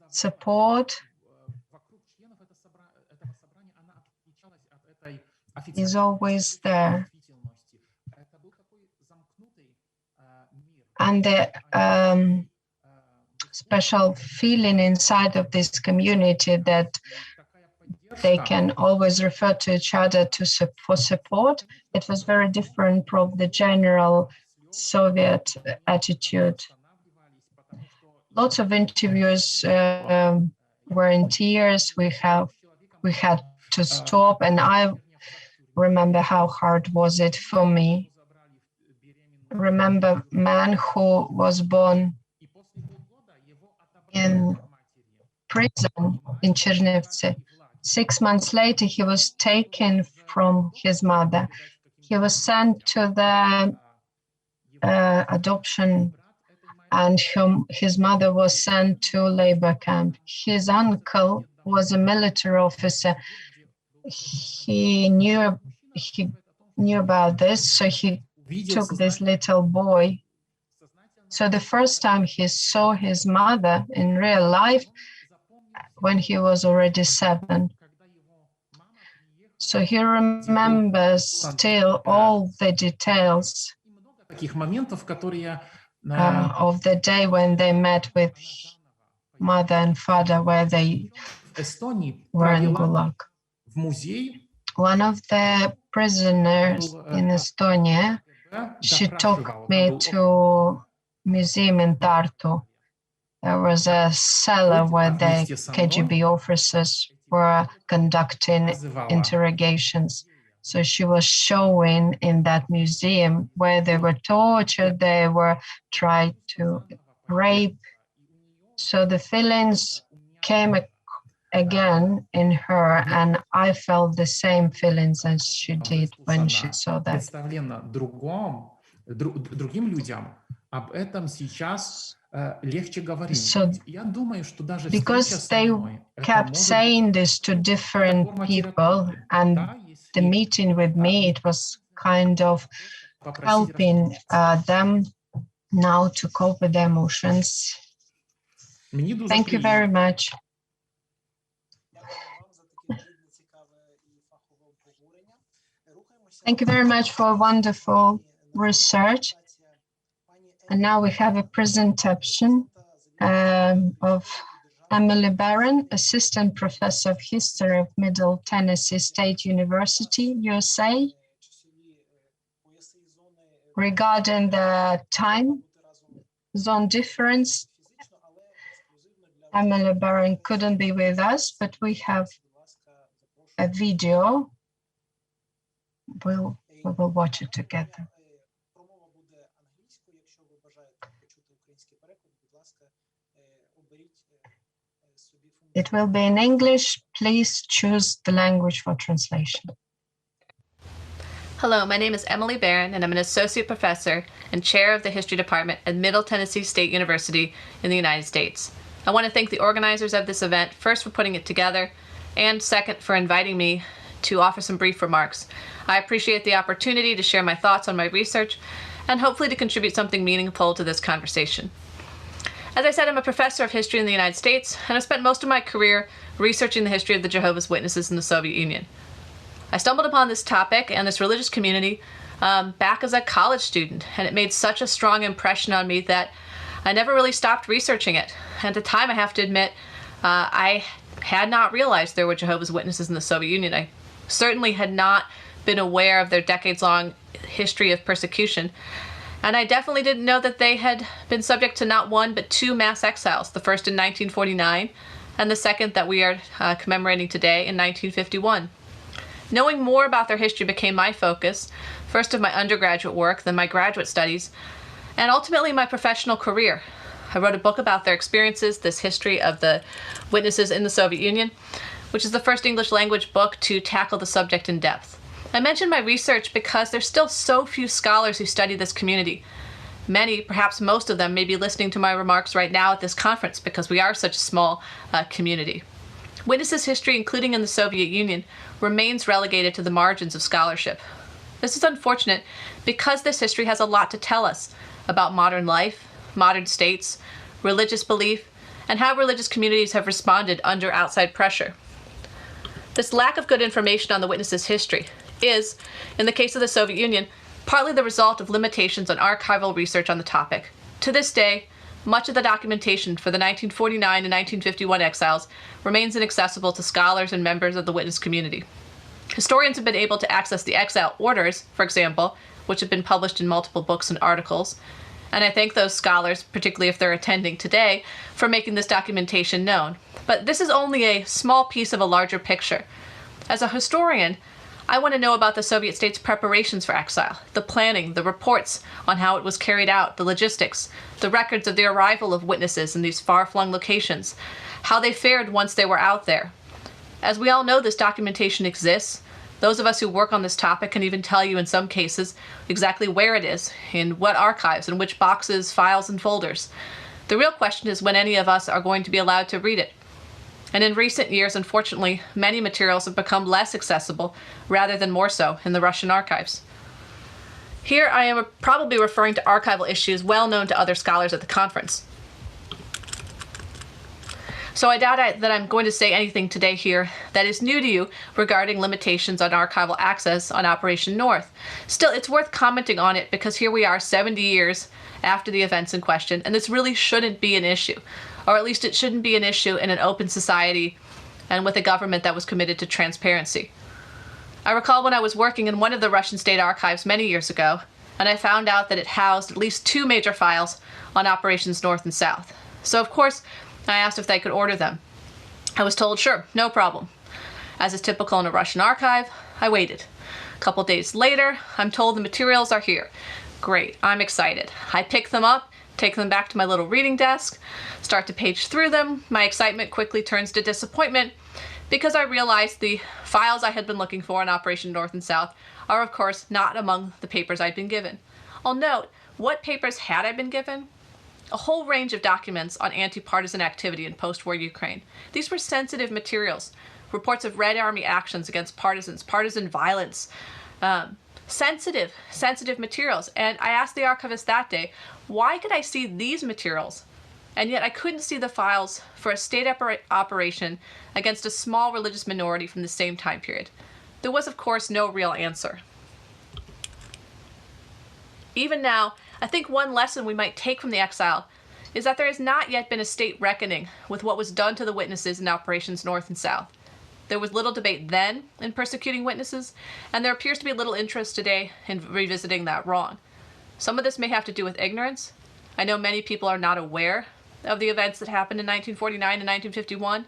J: support is always there. And the special feeling inside of this community that they can always refer to each other for support. It was very different from the general Soviet attitude. Lots of interviews were in tears. We had to stop, and I remember how hard was it for me. Remember, man who was born in prison in Chernivtsi. 6 months later, he was taken from his mother. He was sent to the adoption, and his mother was sent to labor camp. His uncle was a military officer. He knew about this, so he took this little boy. So the first time he saw his mother in real life, when he was already 7. So he remembers still all the details of the day when they met with mother and father, where they were in Gulag. One of the prisoners in Estonia, she took me to museum in Tartu. There was a cellar where the KGB officers were conducting interrogations. So she was showing in that museum where they were tortured, they were tried to rape. So the feelings came again in her, and I felt the same feelings as she did when she saw that. So, because they kept saying this to different people, and the meeting with me, it was kind of helping them now to cope with their emotions. Thank you very much. Thank you very much for wonderful research. And now we have a presentation of Emily Barron, Assistant Professor of History of Middle Tennessee State University, USA, regarding the time zone difference. Emily Barron couldn't be with us, but we have a video. We will watch it together. It will be in English. Please choose the language for translation.
K: Hello, my name is Emily Barron, and I'm an associate professor and chair of the history department at Middle Tennessee State University in the United States. I want to thank the organizers of this event, first for putting it together, and second for inviting me to offer some brief remarks. I appreciate the opportunity to share my thoughts on my research and hopefully to contribute something meaningful to this conversation. As I said, I'm a professor of history in the United States, and I've spent most of my career researching the history of the Jehovah's Witnesses in the Soviet Union. I stumbled upon this topic and this religious community back as a college student, and it made such a strong impression on me that I never really stopped researching it. At the time, I have to admit, I had not realized there were Jehovah's Witnesses in the Soviet Union. I certainly had not been aware of their decades-long history of persecution. And I definitely didn't know that they had been subject to not one, but two mass exiles, the first in 1949, and the second that we are commemorating today in 1951. Knowing more about their history became my focus, first of my undergraduate work, then my graduate studies, and ultimately my professional career. I wrote a book about their experiences, this history of the witnesses in the Soviet Union, which is the first English language book to tackle the subject in depth. I mention my research because there's still so few scholars who study this community. Many, perhaps most of them, may be listening to my remarks right now at this conference because we are such a small community. Witnesses' history, including in the Soviet Union, remains relegated to the margins of scholarship. This is unfortunate because this history has a lot to tell us about modern life, modern states, religious belief, and how religious communities have responded under outside pressure. This lack of good information on the witnesses' history is, in the case of the Soviet Union, partly the result of limitations on archival research on the topic. To this day, much of the documentation for the 1949 and 1951 exiles remains inaccessible to scholars and members of the witness community. Historians have been able to access the exile orders, for example, which have been published in multiple books and articles, and I thank those scholars, particularly if they're attending today, for making this documentation known. But this is only a small piece of a larger picture. As a historian, I want to know about the Soviet state's preparations for exile, the planning, the reports on how it was carried out, the logistics, the records of the arrival of witnesses in these far-flung locations, how they fared once they were out there. As we all know, this documentation exists. Those of us who work on this topic can even tell you in some cases exactly where it is, in what archives, in which boxes, files, and folders. The real question is when any of us are going to be allowed to read it. And in recent years, unfortunately, many materials have become less accessible rather than more so in the Russian archives. Here I am probably referring to archival issues well known to other scholars at the conference. So I doubt that I'm going to say anything today here that is new to you regarding limitations on archival access on Operation North. Still, it's worth commenting on it because here we are 70 years after the events in question, and this really shouldn't be an issue. Or at least it shouldn't be an issue in an open society and with a government that was committed to transparency. I recall when I was working in one of the Russian state archives many years ago, and I found out that it housed at least 2 major files on Operations North and South. So of course, I asked if they could order them. I was told, sure, no problem. As is typical in a Russian archive, I waited. A couple days later, I'm told the materials are here. Great, I'm excited. I pick them up, take them back to my little reading desk, start to page through them. My excitement quickly turns to disappointment because I realized the files I had been looking for in Operation North and South are, of course, not among the papers I'd been given. I'll note, what papers had I been given? A whole range of documents on anti-partisan activity in post-war Ukraine. These were sensitive materials, reports of Red Army actions against partisans, partisan violence, sensitive materials. And I asked the archivist that day, why could I see these materials and yet I couldn't see the files for a state operation against a small religious minority from the same time period? There was, of course, no real answer. Even now, I think one lesson we might take from the exile is that there has not yet been a state reckoning with what was done to the witnesses in Operations North and South. There was little debate then in persecuting witnesses, and there appears to be little interest today in revisiting that wrong. Some of this may have to do with ignorance. I know many people are not aware of the events that happened in 1949 and 1951,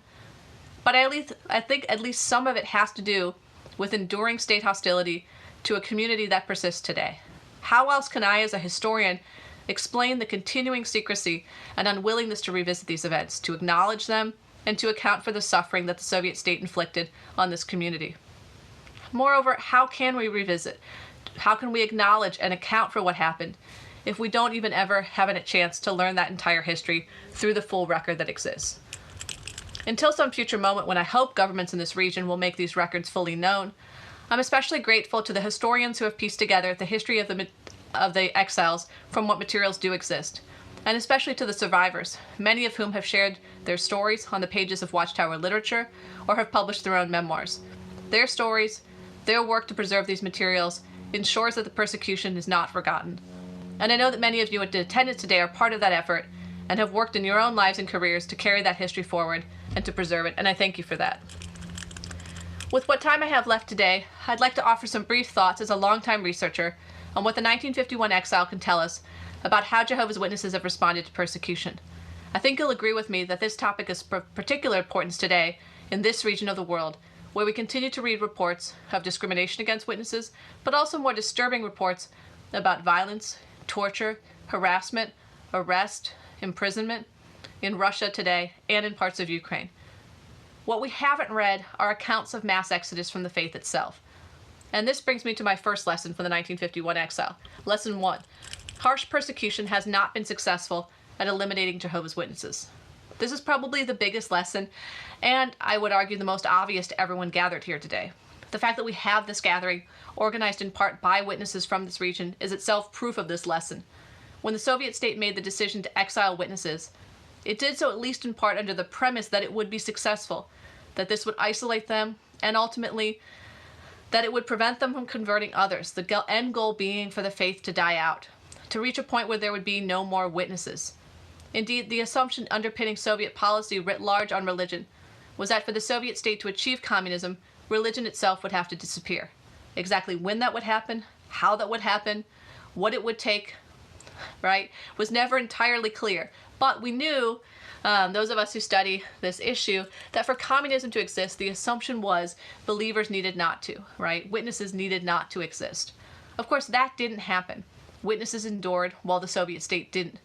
K: but I think at least some of it has to do with enduring state hostility to a community that persists today. How else can I, as a historian, explain the continuing secrecy and unwillingness to revisit these events, to acknowledge them, and to account for the suffering that the Soviet state inflicted on this community? Moreover, how can we revisit? How can we acknowledge and account for what happened if we don't even ever have a chance to learn that entire history through the full record that exists? Until some future moment when I hope governments in this region will make these records fully known, I'm especially grateful to the historians who have pieced together the history of the exiles from what materials do exist, and especially to the survivors, many of whom have shared their stories on the pages of Watchtower literature or have published their own memoirs. Their stories, their work to preserve these materials, ensures that the persecution is not forgotten. And I know that many of you in attendance today are part of that effort and have worked in your own lives and careers to carry that history forward and to preserve it, and I thank you for that. With what time I have left today, I'd like to offer some brief thoughts as a longtime researcher on what the 1951 exile can tell us about how Jehovah's Witnesses have responded to persecution. I think you'll agree with me that this topic is of particular importance today in this region of the world, where we continue to read reports of discrimination against witnesses, but also more disturbing reports about violence, torture, harassment, arrest, imprisonment in Russia today and in parts of Ukraine. What we haven't read are accounts of mass exodus from the faith itself. And this brings me to my first lesson from the 1951 exile. Lesson 1. Harsh persecution has not been successful at eliminating Jehovah's Witnesses. This is probably the biggest lesson, and I would argue the most obvious to everyone gathered here today. The fact that we have this gathering, organized in part by witnesses from this region, is itself proof of this lesson. When the Soviet state made the decision to exile witnesses, it did so at least in part under the premise that it would be successful, that this would isolate them, and ultimately that it would prevent them from converting others, the end goal being for the faith to die out, to reach a point where there would be no more witnesses. Indeed, the assumption underpinning Soviet policy writ large on religion was that for the Soviet state to achieve communism, religion itself would have to disappear. Exactly when that would happen, how that would happen, what it would take, right, was never entirely clear. But we knew, those of us who study this issue, that for communism to exist, the assumption was believers needed not to, right? Witnesses needed not to exist. Of course, that didn't happen. Witnesses endured while the Soviet state didn't.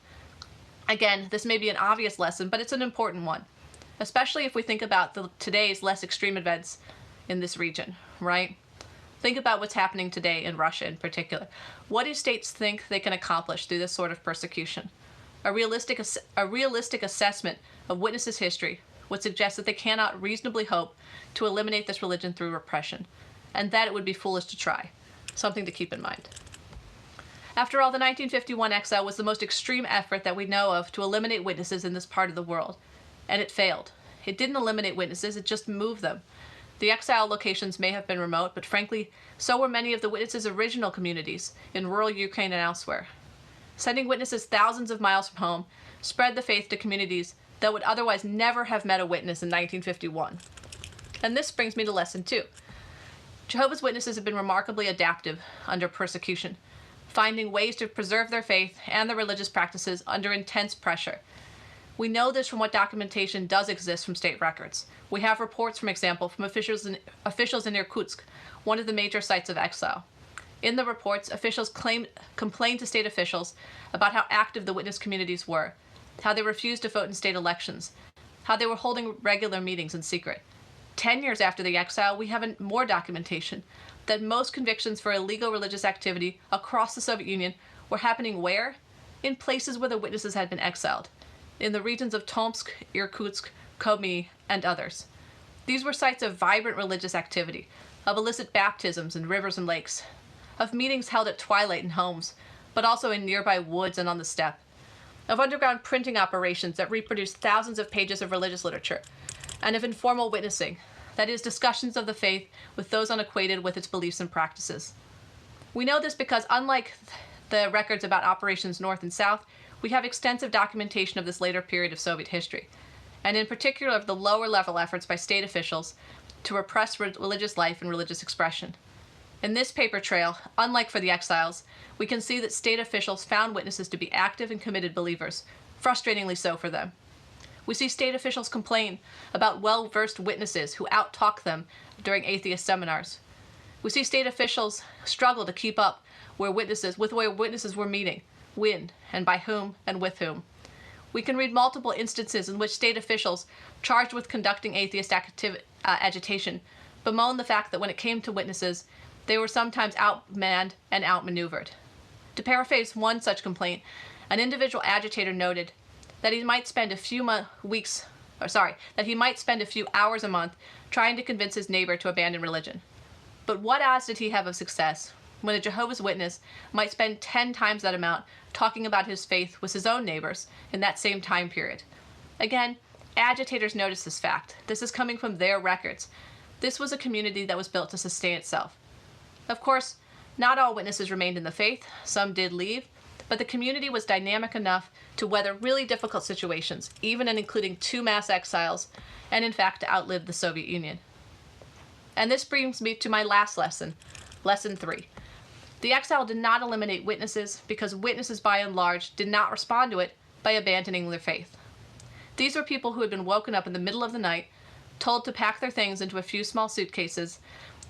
K: Again, this may be an obvious lesson, but it's an important one, especially if we think about today's less extreme events in this region, right? Think about what's happening today in Russia in particular. What do states think they can accomplish through this sort of persecution? A realistic assessment of witnesses' history would suggest that they cannot reasonably hope to eliminate this religion through repression, and that it would be foolish to try. Something to keep in mind. After all, the 1951 exile was the most extreme effort that we know of to eliminate witnesses in this part of the world, and it failed. It didn't eliminate witnesses, it just moved them. The exile locations may have been remote, but frankly, so were many of the witnesses' original communities in rural Ukraine and elsewhere. Sending witnesses thousands of miles from home spread the faith to communities that would otherwise never have met a witness in 1951. And this brings me to lesson 2. Jehovah's Witnesses have been remarkably adaptive under persecution, finding ways to preserve their faith and their religious practices under intense pressure. We know this from what documentation does exist from state records. We have reports, for example, from officials in Irkutsk, one of the major sites of exile. In the reports, officials complained to state officials about how active the witness communities were, how they refused to vote in state elections, how they were holding regular meetings in secret. 10 years after the exile, we have more documentation that most convictions for illegal religious activity across the Soviet Union were happening where? In places where the witnesses had been exiled, in the regions of Tomsk, Irkutsk, Komi, and others. These were sites of vibrant religious activity, of illicit baptisms in rivers and lakes, of meetings held at twilight in homes, but also in nearby woods and on the steppe, of underground printing operations that reproduced thousands of pages of religious literature, and of informal witnessing, that is, discussions of the faith with those unacquainted with its beliefs and practices. We know this because, unlike the records about operations north and south, we have extensive documentation of this later period of Soviet history, and in particular of the lower-level efforts by state officials to repress religious life and religious expression. In this paper trail, unlike for the exiles, we can see that state officials found witnesses to be active and committed believers, frustratingly so for them. We see state officials complain about well-versed witnesses who out-talk them during atheist seminars. We see state officials struggle to keep up where witnesses were meeting, when, and by whom, and with whom. We can read multiple instances in which state officials charged with conducting atheist agitation bemoaned the fact that when it came to witnesses, they were sometimes outmanned and outmaneuvered. To paraphrase one such complaint, an individual agitator noted that he might spend a few hours a month trying to convince his neighbor to abandon religion. But what odds did he have of success when a Jehovah's Witness might spend 10 times that amount talking about his faith with his own neighbors in that same time period? Again, agitators noticed this fact. This is coming from their records. This was a community that was built to sustain itself. Of course, Not all witnesses remained in the faith, some did leave, but the community was dynamic enough to weather really difficult situations, even and including 2 mass exiles, and in fact to outlive the Soviet Union. And this brings me to my last lesson, lesson 3. The exile did not eliminate witnesses because witnesses by and large did not respond to it by abandoning their faith. These were people who had been woken up in the middle of the night, told to pack their things into a few small suitcases,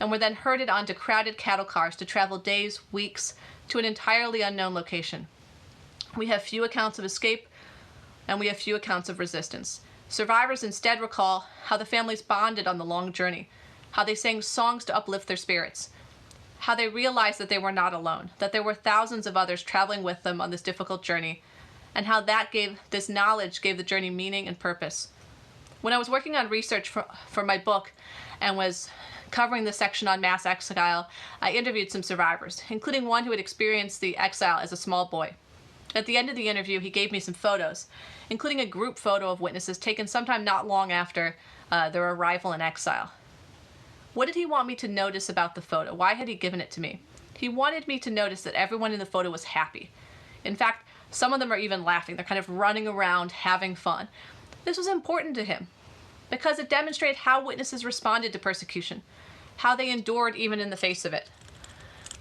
K: and were then herded onto crowded cattle cars to travel days, weeks, to an entirely unknown location. We have few accounts of escape, and we have few accounts of resistance. Survivors instead recall how the families bonded on the long journey, how they sang songs to uplift their spirits, how they realized that they were not alone, that there were thousands of others traveling with them on this difficult journey, and how this knowledge gave the journey meaning and purpose. When I was working on research for my book and was covering the section on mass exile, I interviewed some survivors, including one who had experienced the exile as a small boy. At the end of the interview, he gave me some photos, including a group photo of witnesses taken sometime not long after their arrival in exile. What did he want me to notice about the photo? Why had he given it to me? He wanted me to notice that everyone in the photo was happy. In fact, some of them are even laughing. They're kind of running around, having fun. This was important to him because it demonstrated how witnesses responded to persecution, how they endured even in the face of it.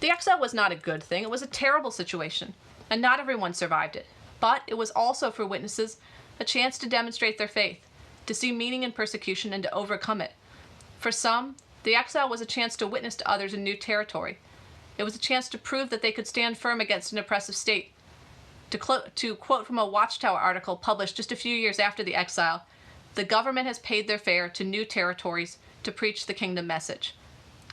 K: The exile was not a good thing. It was a terrible situation, and not everyone survived it. But it was also, for witnesses, a chance to demonstrate their faith, to see meaning in persecution and to overcome it. For some, the exile was a chance to witness to others in new territory. It was a chance to prove that they could stand firm against an oppressive state. To quote from a Watchtower article published just a few years after the exile, the government has paid their fare to new territories to preach the kingdom message.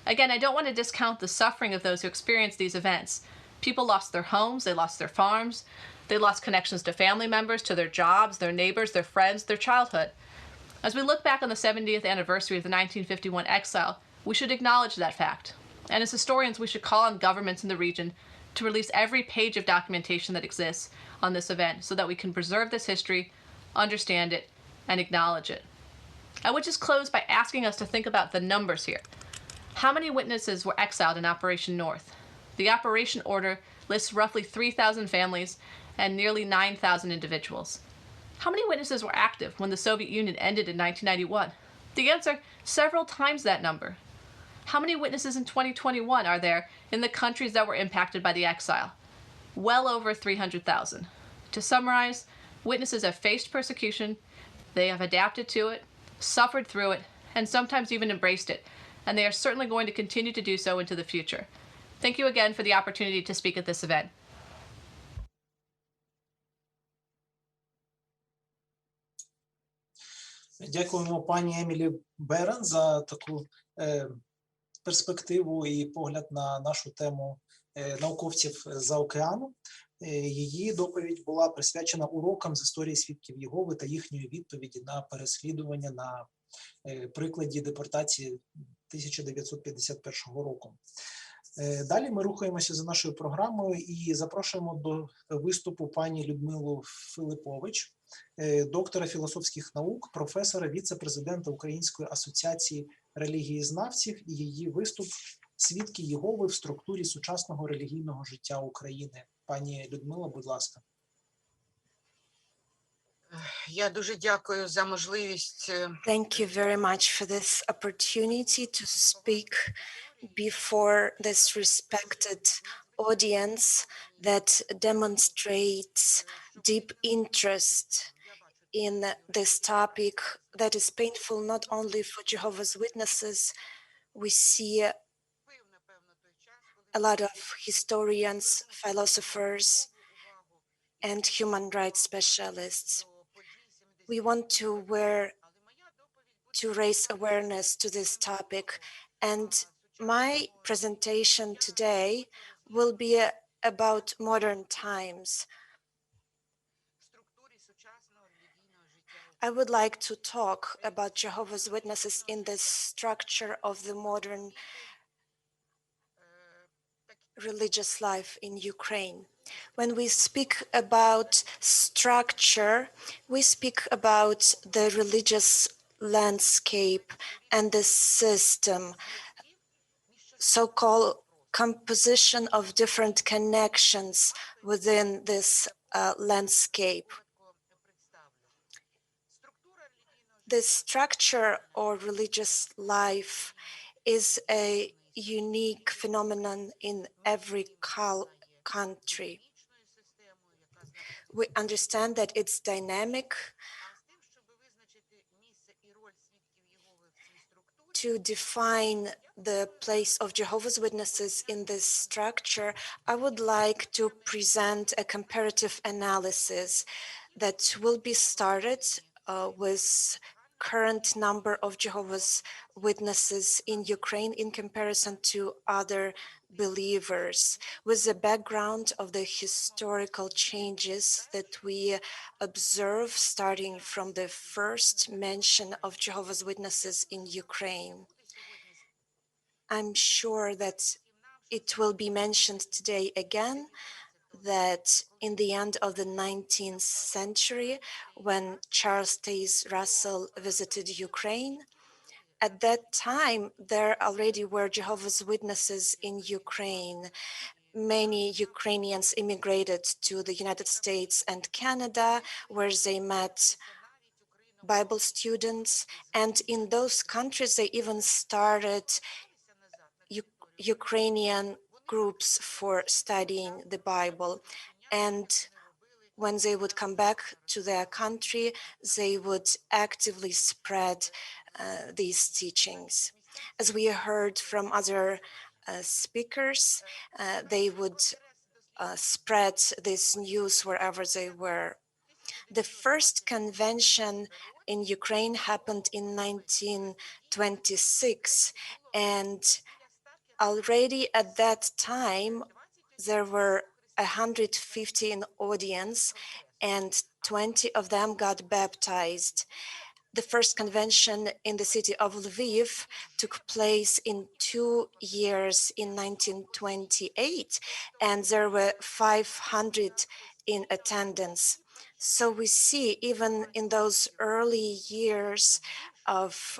K: Again, I don't want to discount the suffering of those who experienced these events. People lost their homes, they lost their farms, they lost connections to family members, to their jobs, their neighbors, their friends, their childhood. As we look back on the 70th anniversary of the 1951 exile, we should acknowledge that fact. And as historians, we should call on governments in the region to release every page of documentation that exists on this event so that we can preserve this history, understand it, and acknowledge it. I would just close by asking us to think about the numbers here. How many witnesses were exiled in Operation North? The operation order lists roughly 3,000 families and nearly 9,000 individuals. How many witnesses were active when the Soviet Union ended in 1991? The answer, several times that number. How many witnesses in 2021 are there in the countries that were impacted by the exile? Well over 300,000. To summarize, witnesses have faced persecution, they have adapted to it, suffered through it, and sometimes even embraced it, and they are certainly going to continue to do so into the future. Thank you again for the opportunity to speak at this event.
G: Дякуємо пані Емілі Берен за таку перспективу і погляд на нашу тему науковців за океану. Її доповідь була присвячена урокам з історії свідків Єгови та їхньої відповіді на переслідування на прикладі депортації 1951 року. Далі ми рухаємося за нашою програмою і запрошуємо до виступу пані Людмилу Филипович, доктора філософських наук, професора, віце-президента Української асоціації релігієзнавців, і її виступ «Свідки Єгови в структурі сучасного релігійного життя України». Пані Людмила, будь ласка.
L: Я дуже дякую за можливість.
M: Thank you very much for this opportunity to speak before this respected audience that demonstrates deep interest in this topic that is painful not only for Jehovah's Witnesses. We see a lot of historians, philosophers, and human rights specialists. We want to raise awareness to this topic, and my presentation today will be about modern times. I would like to talk about Jehovah's Witnesses in the structure of the modern religious life in Ukraine. When we speak about structure, we speak about the religious landscape and the system, so-called composition of different connections within this landscape. The structure of religious life is a unique phenomenon in every country. We understand that it's dynamic. To define the place of Jehovah's Witnesses in this structure, I would like to present a comparative analysis that will be started with current number of Jehovah's Witnesses in Ukraine in comparison to other believers, with the background of the historical changes that we observe starting from the first mention of Jehovah's Witnesses in Ukraine. I'm sure that it will be mentioned today again that in the end of the 19th century, when Charles Taze Russell visited Ukraine, at that time, there already were Jehovah's Witnesses in Ukraine. Many Ukrainians immigrated to the United States and Canada, where they met Bible students. And in those countries, they even started Ukrainian groups for studying the Bible. And when they would come back to their country, they would actively spread these teachings. As we heard from other speakers, they would spread this news wherever they were. The first convention in Ukraine happened in 1926, and already at that time, there were 150 in audience, and 20 of them got baptized. The first convention in the city of Lviv took place in 2 years in 1928, and there were 500 in attendance. So we see even in those early years of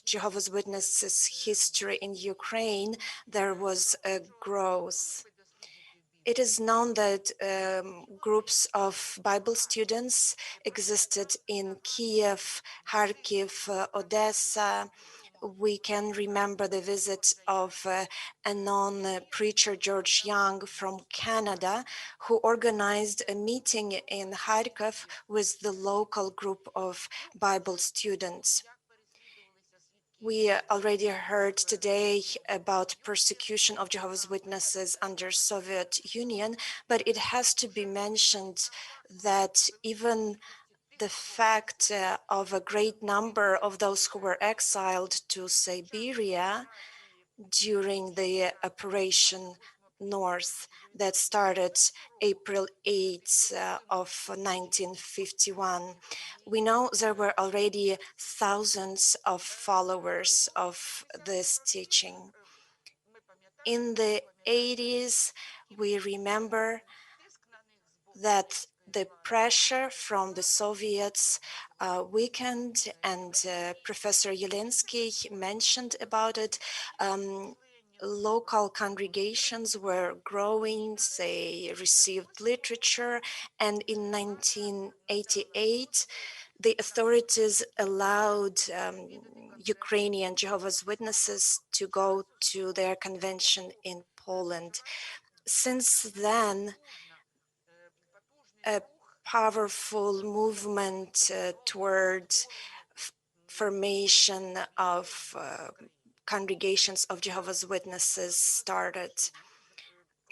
M: Jehovah's Witnesses history in Ukraine, there was a growth. It is known that groups of Bible students existed in Kiev, Kharkiv, Odessa. We can remember the visit of a known preacher, George Young from Canada, who organized a meeting in Kharkiv with the local group of Bible students. We already heard today about persecution of Jehovah's Witnesses under Soviet Union, but it has to be mentioned that even the fact of a great number of those who were exiled to Siberia during the Operation North that started April 8th of 1951. We know there were already thousands of followers of this teaching. In the 80s, we remember that the pressure from the Soviets weakened, and Professor Yelensky mentioned about it. Local congregations were growing, they received literature, and in 1988, the authorities allowed Ukrainian Jehovah's Witnesses to go to their convention in Poland. Since then, a powerful movement towards formation of congregations of Jehovah's Witnesses started.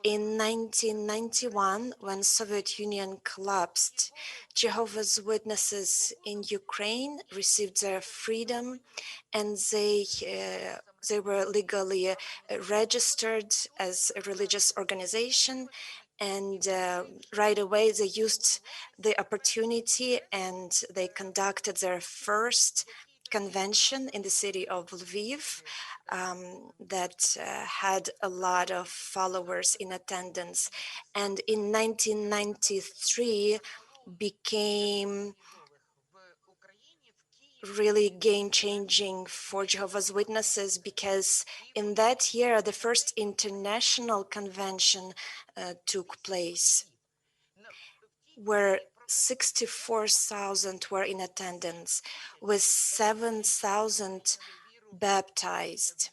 M: In 1991, when Soviet Union collapsed, Jehovah's Witnesses in Ukraine received their freedom, and they were legally registered as a religious organization. And right away, they used the opportunity and they conducted their first convention in the city of Lviv that had a lot of followers in attendance. And in 1993 became really game-changing for Jehovah's Witnesses, because in that year, the first international convention took place, where 64,000 were in attendance, with 7,000 baptized.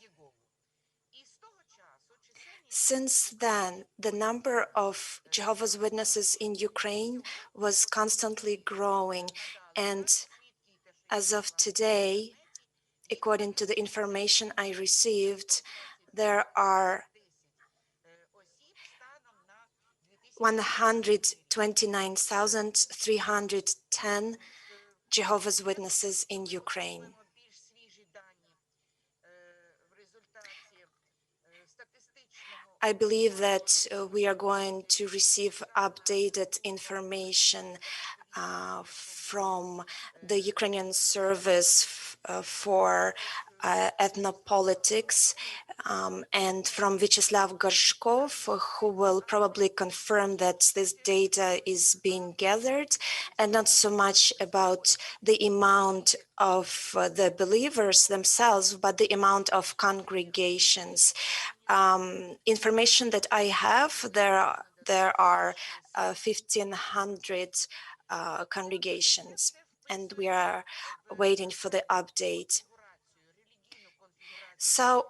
M: Since then, the number of Jehovah's Witnesses in Ukraine was constantly growing, and as of today, according to the information I received, there are 129,310 Jehovah's Witnesses in Ukraine. I believe that we are going to receive updated information from the Ukrainian Service for Ethnopolitics and from Vyacheslav Gorshkov, who will probably confirm that this data is being gathered, and not so much about the amount of the believers themselves, but the amount of congregations. Information that I have, there are 1,500 congregations, and we are waiting for the update. So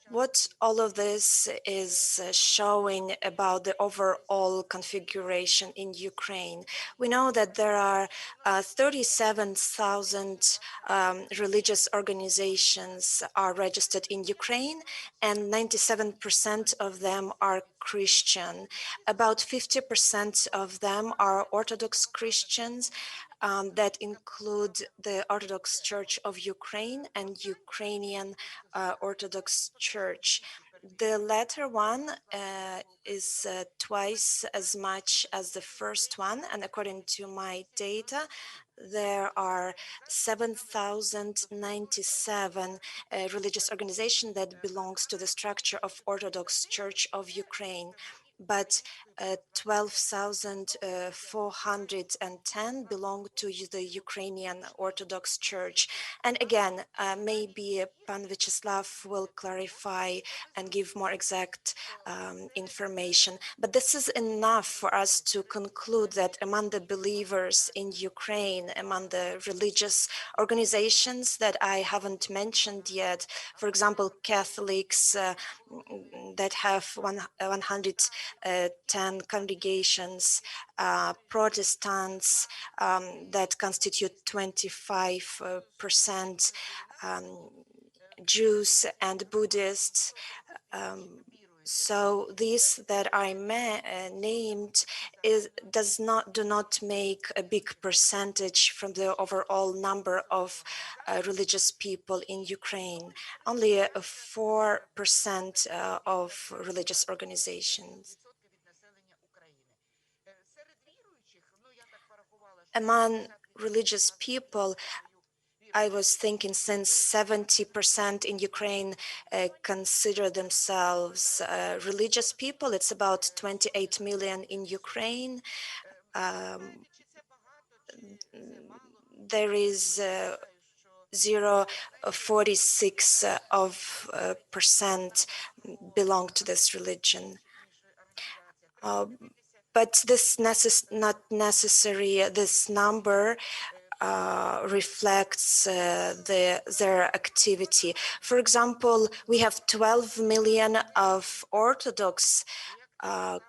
M: what all of this is showing about the overall configuration in Ukraine? We know that there are 37,000 religious organizations are registered in Ukraine, and 97% of them are Christian. About 50% of them are Orthodox Christians, that include the Orthodox Church of Ukraine and Ukrainian Orthodox Church. The latter one is twice as much as the first one, and according to my data, there are 7,097 religious organizations that belongs to the structure of Orthodox Church of Ukraine, but 12,410 belong to the Ukrainian Orthodox Church. And again, maybe Pan Vyacheslav will clarify and give more exact information. But this is enough for us to conclude that among the believers in Ukraine, among the religious organizations that I haven't mentioned yet, for example, Catholics that have 110 congregations, Protestants that constitute 25%, Jews and Buddhists. So these that I named do not make a big percentage from the overall number of religious people in Ukraine. Only 4% of religious organizations. Among religious people, I was thinking since 70% in Ukraine consider themselves religious people, it's about 28 million in Ukraine. There is 0.46% belong to this religion. But this not necessary, this number reflects their activity. For example, we have 12 million of Orthodox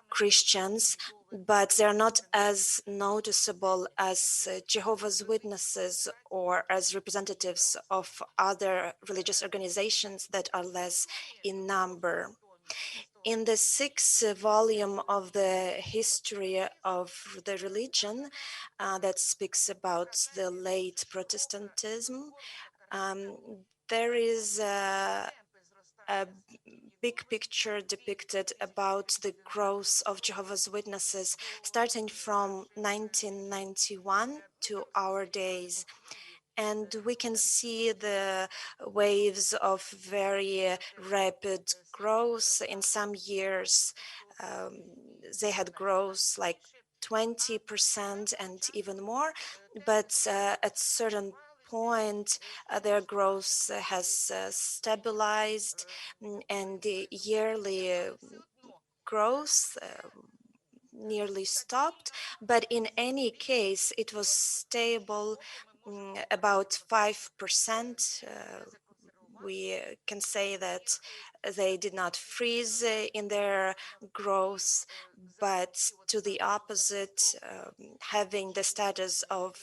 M: Christians, but they're not as noticeable as Jehovah's Witnesses or as representatives of other religious organizations that are less in number. In the 6th volume of the history of the religion that speaks about the late Protestantism, there is a big picture depicted about the growth of Jehovah's Witnesses starting from 1991 to our days. And we can see the waves of very rapid growth. In some years, they had growth like 20% and even more. But at certain point, their growth has stabilized, and the yearly growth nearly stopped. But in any case, it was stable, about 5%. We can say that they did not freeze in their growth, but to the opposite, having the status of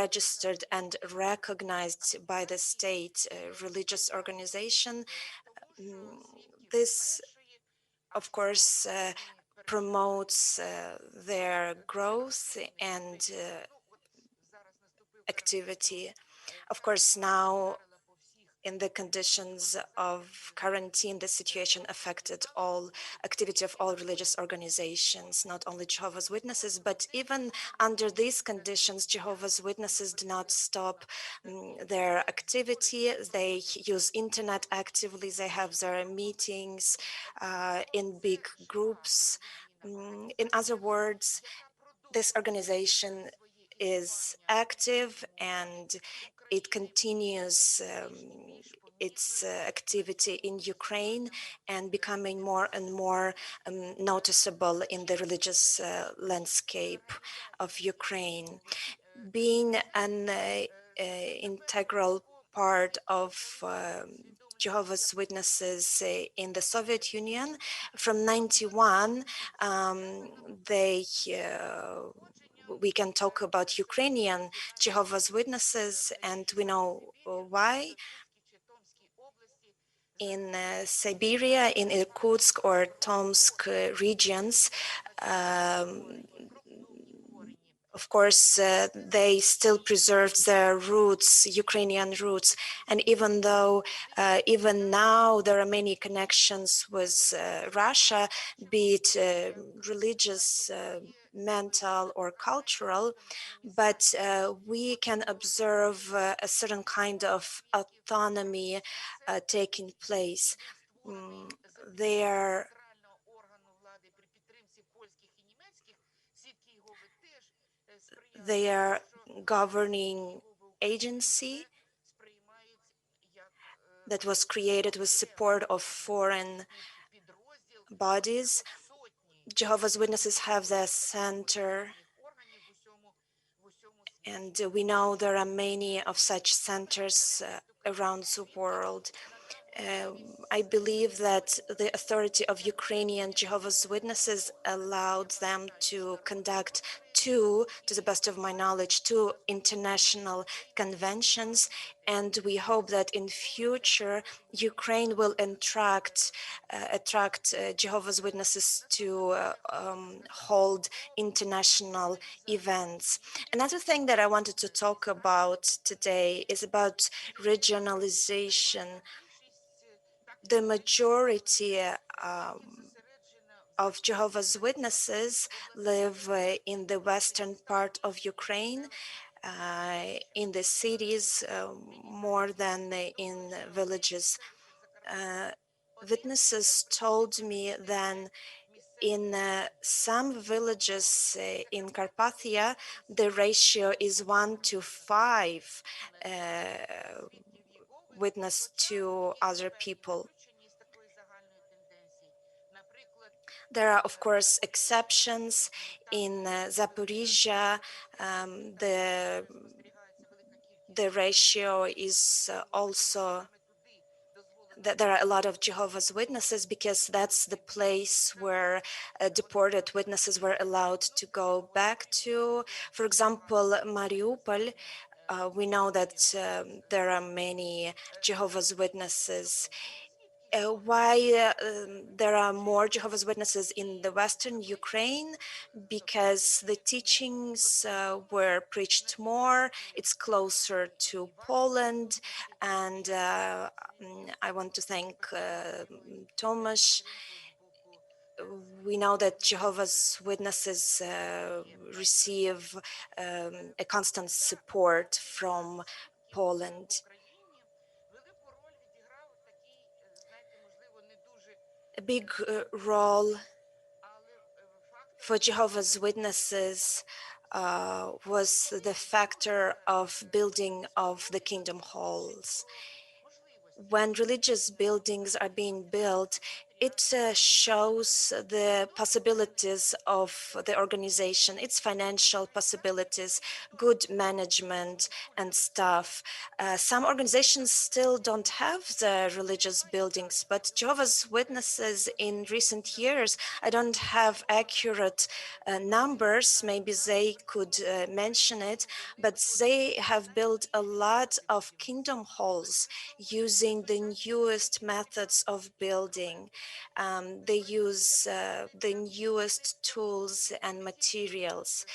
M: registered and recognized by the state religious organization. This, of course, promotes their growth and activity. Of course, now in the conditions of quarantine, the situation affected all activity of all religious organizations, not only Jehovah's Witnesses, but even under these conditions, Jehovah's Witnesses do not stop their activity. They use internet actively. They have their meetings in big groups. In other words, this organization is active and it continues its activity in Ukraine and becoming more and more noticeable in the religious landscape of Ukraine. Being an integral part of Jehovah's Witnesses in the Soviet Union, from 91, we can talk about Ukrainian Jehovah's Witnesses, and we know why. In Siberia, in Irkutsk or Tomsk regions, of course, they still preserved their roots, Ukrainian roots. And even though, even now, there are many connections with Russia, be it religious, mental, or cultural, but we can observe a certain kind of autonomy taking place. Their governing agency that was created with support of foreign bodies. Jehovah's Witnesses have their center, and we know there are many of such centers around the world. I believe that the authority of Ukrainian Jehovah's Witnesses allowed them to conduct to the best of my knowledge, 2 international conventions, and we hope that in future Ukraine will attract Jehovah's Witnesses to hold international events. Another thing that I wanted to talk about today is about regionalization. The majority of Jehovah's Witnesses live in the western part of Ukraine, in the cities more than in villages. Witnesses told me that in some villages in Carpathia, the ratio is 1 to 5 witness to other people. There are, of course, exceptions. In Zaporizhia, the ratio is also that there are a lot of Jehovah's Witnesses, because that's the place where deported witnesses were allowed to go back to. For example, Mariupol, we know that there are many Jehovah's Witnesses. Why there are more Jehovah's Witnesses in the Western Ukraine? Because the teachings were preached more, it's closer to Poland, and I want to thank Tomasz. We know that Jehovah's Witnesses receive a constant support from Poland. A big role for Jehovah's Witnesses was the factor of building of the kingdom halls. When religious buildings are being built, it shows the possibilities of the organization, its financial possibilities, good management and stuff. Some organizations still don't have the religious buildings, but Jehovah's Witnesses in recent years, I don't have accurate numbers, maybe they could mention it, but they have built a lot of kingdom halls using the newest methods of building. They use the newest tools and materials.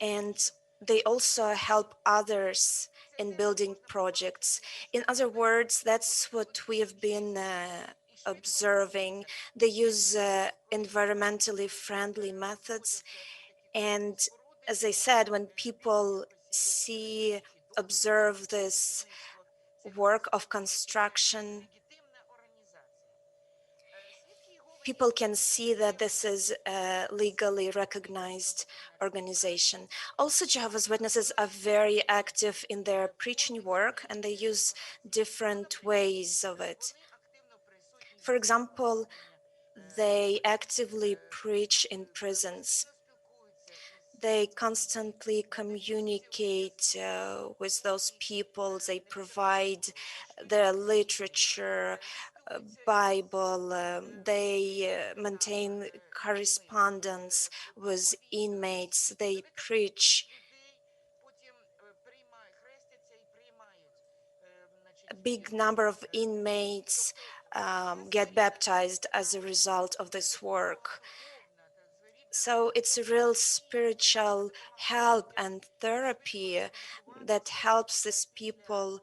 M: And they also help others in building projects. In other words, that's what we have been observing. They use environmentally friendly methods. And as I said, when people observe this work of construction, people can see that this is a legally recognized organization. Also, Jehovah's Witnesses are very active in their preaching work, and they use different ways of it. For example, they actively preach in prisons. They constantly communicate with those people. They provide their literature, Bible. They maintain correspondence with inmates. They preach. A big number of inmates get baptized as a result of this work. So it's a real spiritual help and therapy that helps these people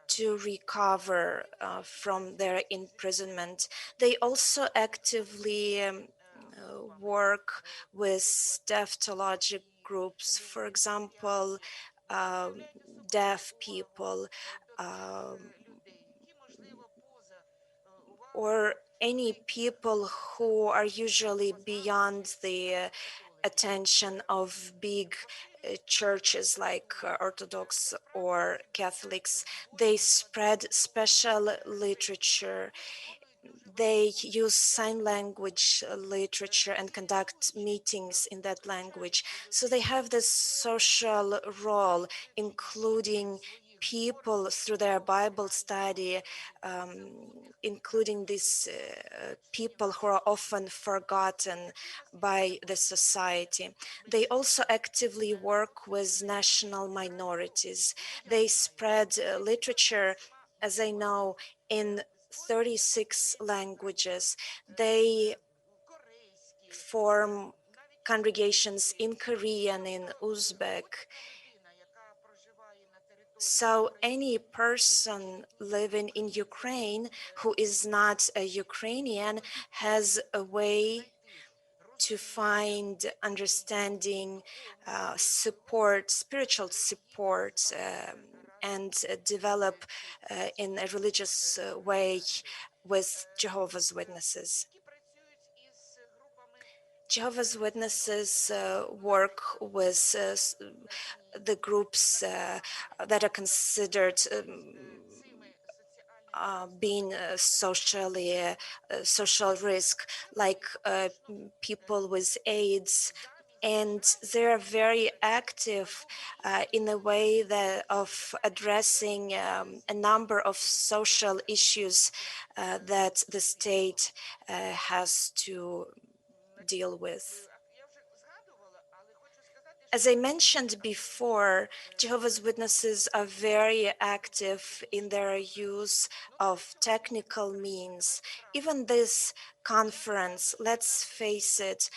M: to recover from their imprisonment. They also actively work with deftologic groups, for example, deaf people, or any people who are usually beyond the attention of big churches like Orthodox or Catholics. They spread special literature. They use sign language literature and conduct meetings in that language. So they have this social role, including people through their Bible study, including these people who are often forgotten by the society. They also actively work with national minorities. They spread literature, as I know, in 36 languages. They form congregations in Korean, in Uzbek. So any person living in Ukraine who is not a Ukrainian has a way to find understanding, support, spiritual support, and develop in a religious way with Jehovah's Witnesses. Jehovah's Witnesses work with the groups that are considered being social risk, like people with AIDS, and they're very active in a way that of addressing a number of social issues that the state has to deal with. As I mentioned before, Jehovah's Witnesses are very active in their use of technical means. Even this conference, let's face it,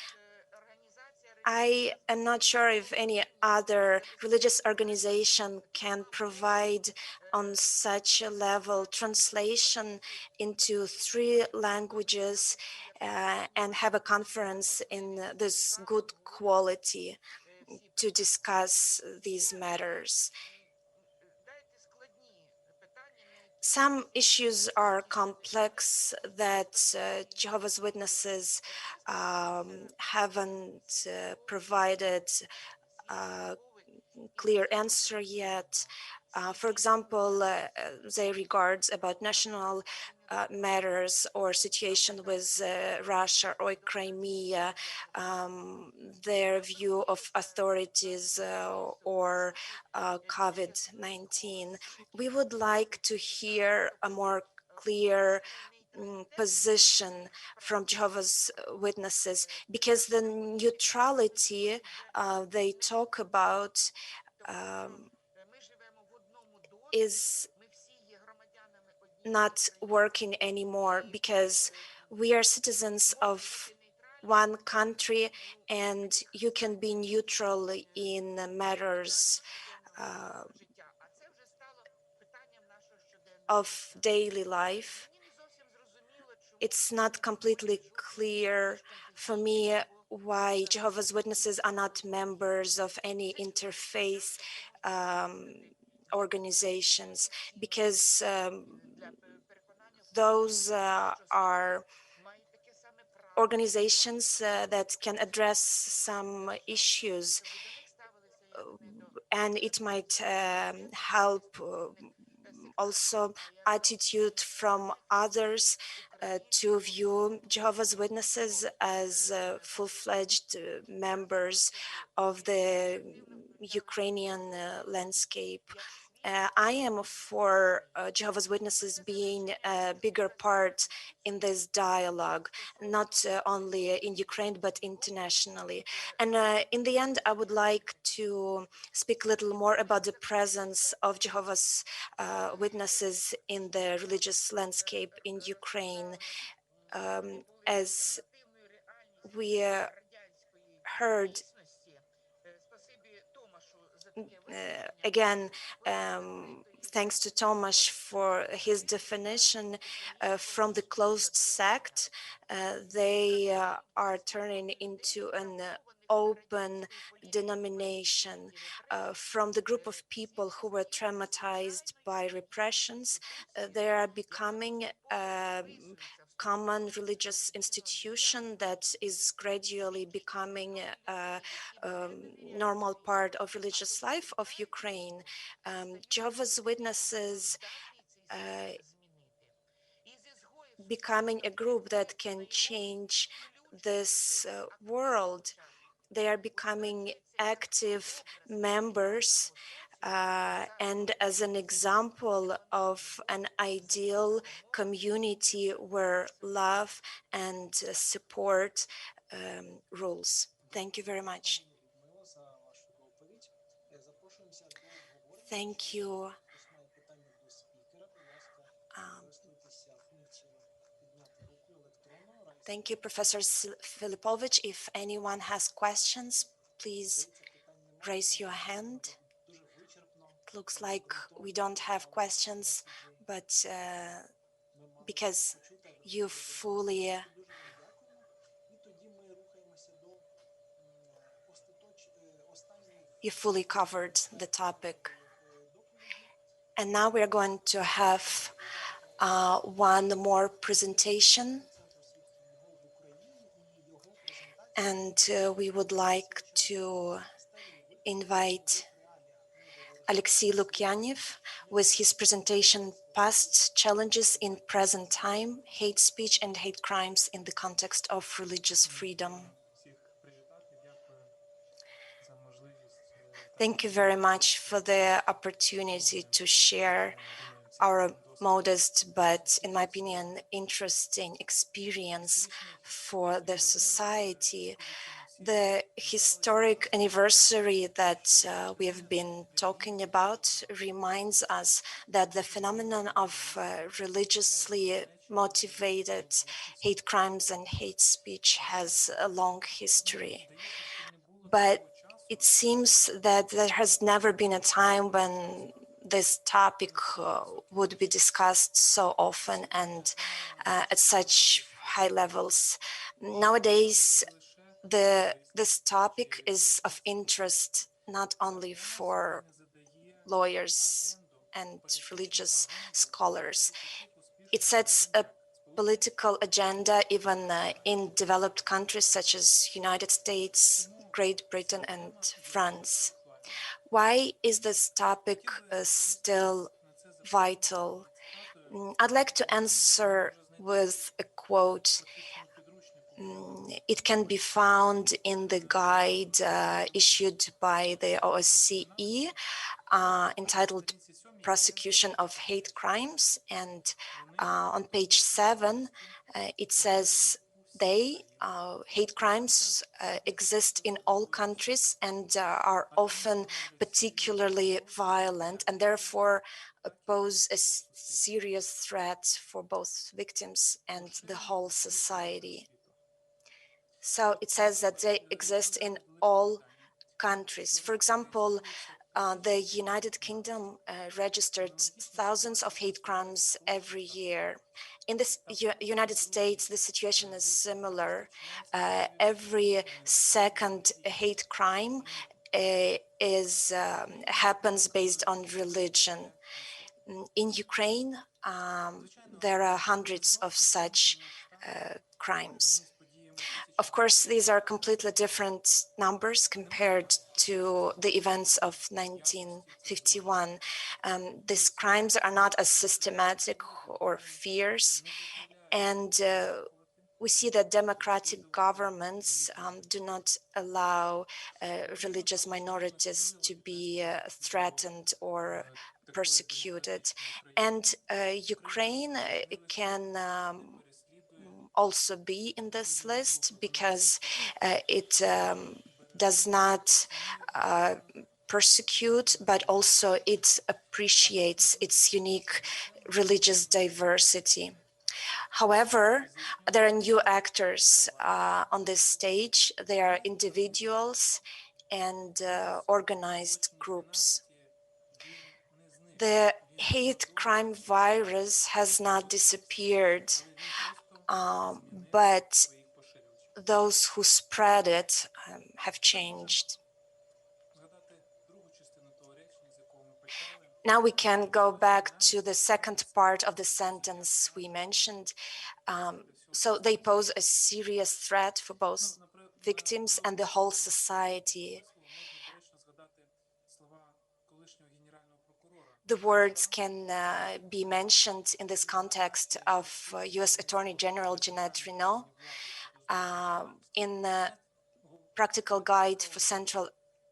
M: I am not sure if any other religious organization can provide on such a level translation into 3 languages and have a conference in this good quality to discuss these matters. some issues are complex that Jehovah's Witnesses haven't provided a clear answer yet. For example, they regards about national matters or situation with Russia or Crimea, their view of authorities or COVID-19. We would like to hear a more clear position from Jehovah's Witnesses, because the neutrality they talk about is not working anymore, because we are citizens of one country and you can be neutral in matters of daily life. It's not completely clear for me why Jehovah's Witnesses are not members of any interfaith organizations, because those are organizations that can address some issues, and it might help also attitude from others to view Jehovah's Witnesses as full-fledged members of the Ukrainian landscape. I am for Jehovah's Witnesses being a bigger part in this dialogue, not only in Ukraine, but internationally. And in the end, I would like to speak a little more about the presence of Jehovah's Witnesses in the religious landscape in Ukraine. As we heard, again, thanks to Tomasz for his definition, from the closed sect, they are turning into an open denomination. From the group of people who were traumatized by repressions, they are becoming common religious institution that is gradually becoming a normal part of religious life of Ukraine. Jehovah's Witnesses becoming a group that can change this world. They are becoming active members, and as an example of an ideal community where love and support rules. Thank you very much. Thank you. Thank you, Professor Filipovich. If anyone has questions, please raise your hand. It looks like we don't have questions, but because you fully covered the topic. And now we're going to have one more presentation. And we would like to invite Alexei Lukyanev with his presentation, Past Challenges in Present Time, Hate Speech and Hate Crimes in the Context of Religious Freedom. Thank you very much for the opportunity to share our modest, but in my opinion, interesting experience for the society. The historic anniversary that we have been talking about reminds us that the phenomenon of religiously motivated hate crimes and hate speech has a long history. But it seems that there has never been a time when this topic would be discussed so often and at such high levels. Nowadays, this topic is of interest not only for lawyers and religious scholars. It sets a political agenda even in developed countries such as United States, Great Britain, and France. Why is this topic still vital? I'd like to answer with a quote. It can be found in the guide issued by the OSCE entitled Prosecution of Hate Crimes. And on page 7, it says hate crimes exist in all countries and are often particularly violent and therefore pose a serious threat for both victims and the whole society. So it says that they exist in all countries. For example, the United Kingdom registered thousands of hate crimes every year. In the United States, the situation is similar. Every second hate crime happens based on religion. In Ukraine, there are hundreds of such crimes. Of course, these are completely different numbers compared to the events of 1951. These crimes are not as systematic or fierce, and we see that democratic governments do not allow religious minorities to be threatened or persecuted. And Ukraine can also be in this list because it does not persecute, but also it appreciates its unique religious diversity. However, there are new actors on this stage. They are individuals and organized groups. The hate crime virus has not disappeared, but those who spread it have changed. Now we can go back to the second part of the sentence we mentioned. So they pose a serious threat for both victims and the whole society. The words can be mentioned in this context of US Attorney General Jeanette Renaud in the Practical Guide for Central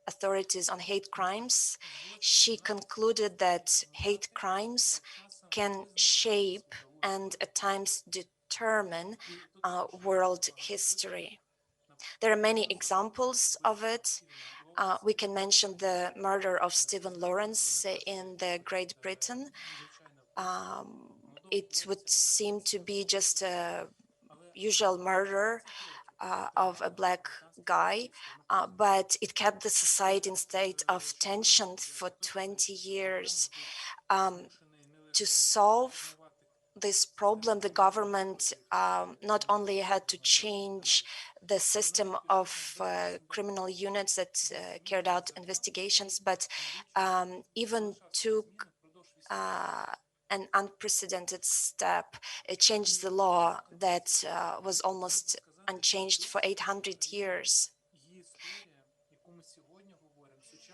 M: Authorities on Hate Crimes. She concluded that hate crimes can shape and at times determine world history. There are many examples of it. We can mention the murder of Stephen Lawrence in the Great Britain. It would seem to be just a usual murder of a black guy, but it kept the society in state of tension for 20 years. To solve this problem, the government not only had to change the system of criminal units that carried out investigations, but even took an unprecedented step. It changed the law that was almost unchanged for 800 years.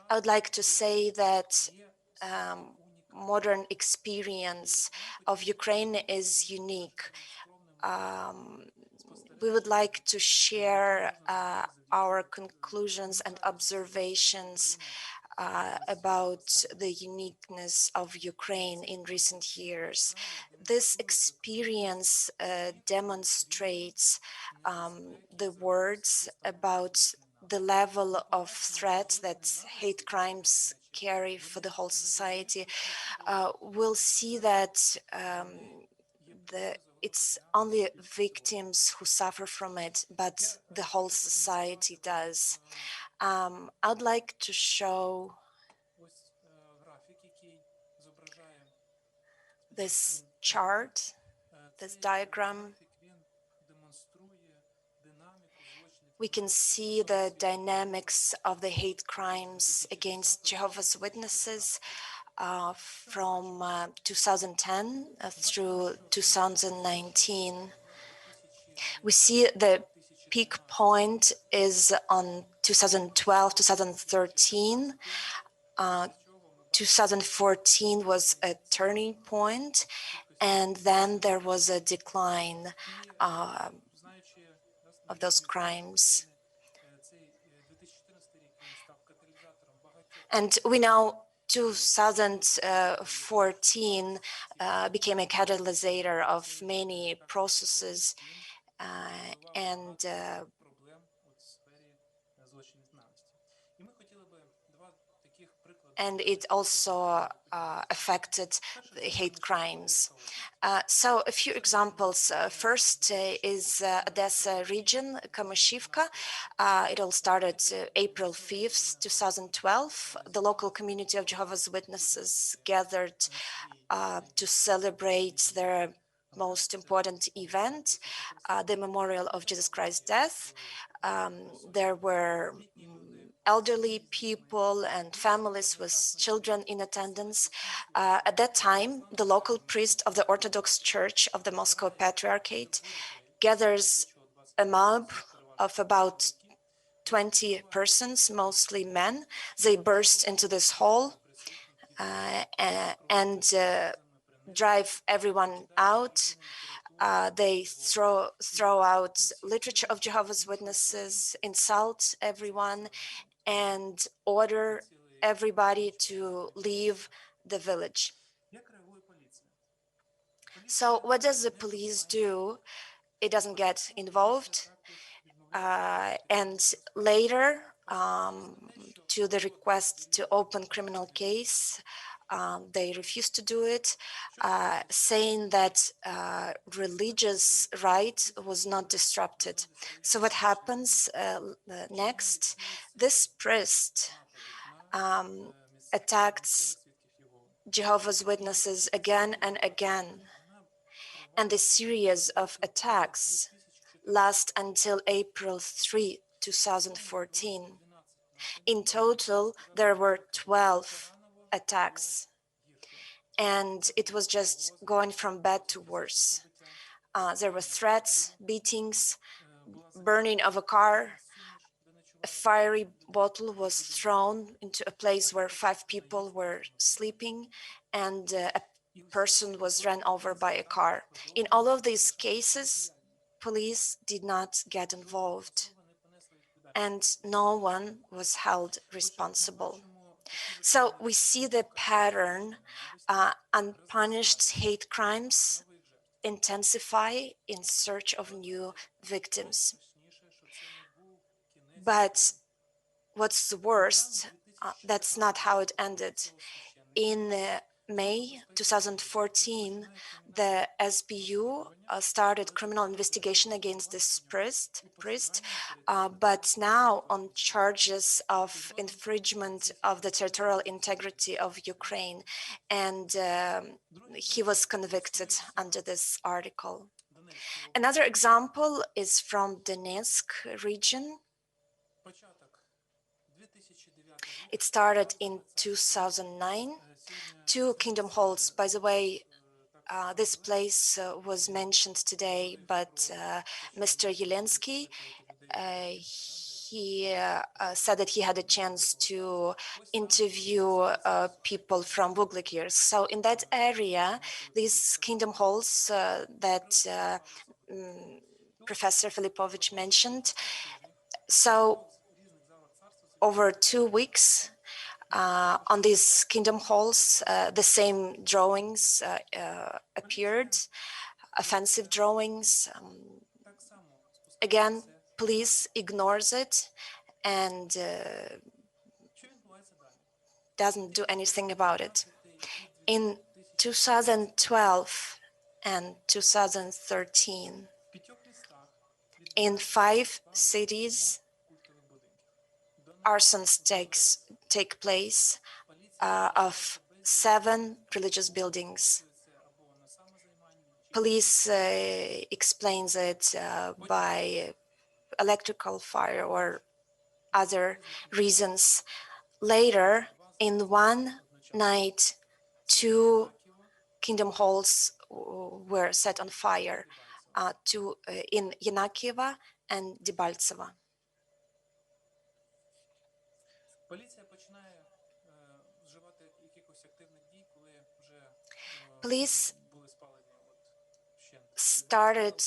M: I would like to say that modern experience of Ukraine is unique. We would like to share our conclusions and observations about the uniqueness of Ukraine in recent years. This experience demonstrates the words about the level of threat that hate crimes carry for the whole society. We'll see that it's only victims who suffer from it, but the whole society does. I'd like to show this chart, this diagram. We can see the dynamics of the hate crimes against Jehovah's Witnesses. from 2010 through 2019. We see the peak point is on 2012, 2013. 2014 was a turning point, and then there was a decline of those crimes. And we know 2014 became a catalyst of many processes, and it also affected hate crimes. So a few examples. First is Odessa region, Kamyshivka. It all started April 5th, 2012. The local community of Jehovah's Witnesses gathered to celebrate their most important event, the memorial of Jesus Christ's death. There were elderly people and families with children in attendance. At that time, the local priest of the Orthodox Church of the Moscow Patriarchate gathers a mob of about 20 persons, mostly men. They burst into this hall and drive everyone out. They throw out literature of Jehovah's Witnesses, insult everyone, and order everybody to leave the village. So what does the police do? It doesn't get involved. And later, to the request to open criminal case, they refused to do it, saying that religious right was not disrupted. So what happens next? This priest attacked Jehovah's Witnesses again and again. And the series of attacks last until April 3, 2014. In total, there were 12 attacks, and it was just going from bad to worse. There were threats, beatings, burning of a car. A fiery bottle was thrown into a place where 5 people were sleeping, and a person was run over by a car. In all of these cases, police did not get involved, and no one was held responsible. So we see the pattern. Unpunished hate crimes intensify in search of new victims. But what's the worst, that's not how it ended. In May 2014, the SBU started criminal investigation against this priest, but now on charges of infringement of the territorial integrity of Ukraine, and he was convicted under this article. Another example is from Donetsk region. It started in 2009. 2 kingdom halls, by the way, this place was mentioned today, but Mr. Yelensky, he said that he had a chance to interview people from Buglikir. So in that area, these kingdom halls that Professor Filipovich mentioned, so over 2 weeks, on these kingdom halls, the same drawings appeared, offensive drawings. Again, police ignores it and doesn't do anything about it. In 2012 and 2013, in 5 cities, arsons take place of 7 religious buildings. Police explains it by electrical fire or other reasons. Later, in one night, 2 kingdom halls were set on fire in Yanakievo and Debaltsevo. Police started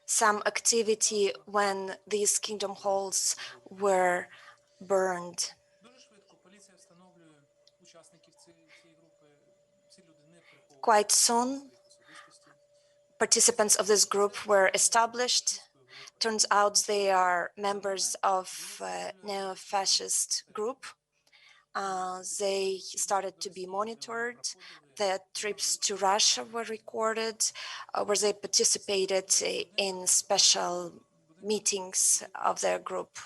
M: some activity when these kingdom halls were burned. Quite soon, participants of this group were established. Turns out they are members of a neo-fascist group. They started to be monitored. Their trips to Russia were recorded, where they participated in special meetings of their group.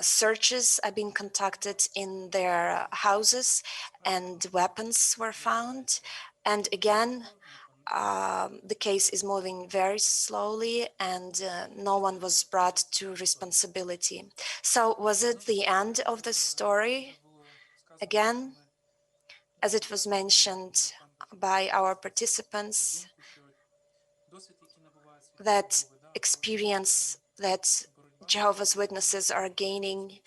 M: Searches are being conducted in their houses and weapons were found. And again, the case is moving very slowly and no one was brought to responsibility. So was it the end of the story? Again, as it was mentioned by our participants, that experience that Jehovah's Witnesses are gaining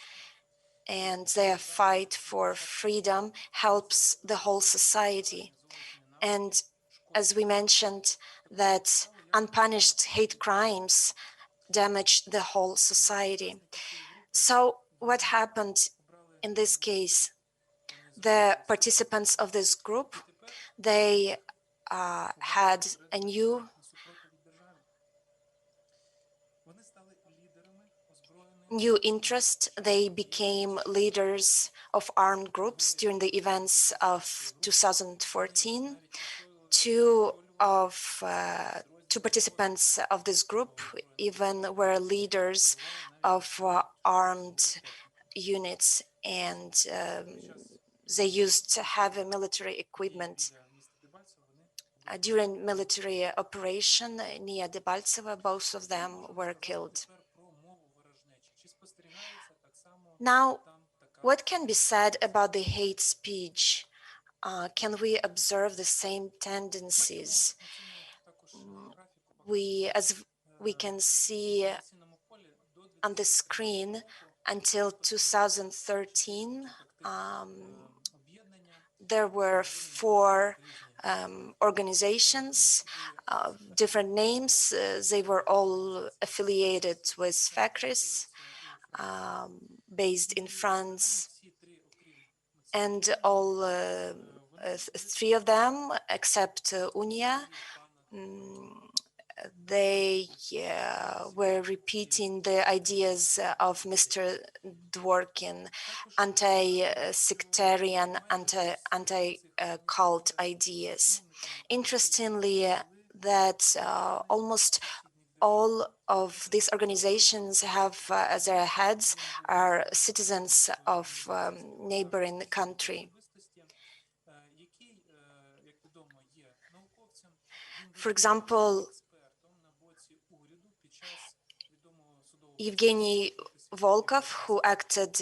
M: and their fight for freedom helps the whole society. And as we mentioned, that unpunished hate crimes damage the whole society. So what happened in this case? The participants of this group, they had a new interest. They became leaders of armed groups during the events of 2014. Two participants of this group even were leaders of armed units, and they used heavy military equipment. During military operation near Debaltsevo, both of them were killed. Now, what can be said about the hate speech? Can we observe the same tendencies? As we can see on the screen, until 2013, there were 4 organizations, different names. They were all affiliated with factories based in France. And all 3 of them, except UNIA, they were repeating the ideas of Mr. Dworkin, anti-sectarian, anti-cult ideas. Interestingly, that almost all of these organizations have as their heads are citizens of neighboring country. For example, Evgeny Volkov, who acted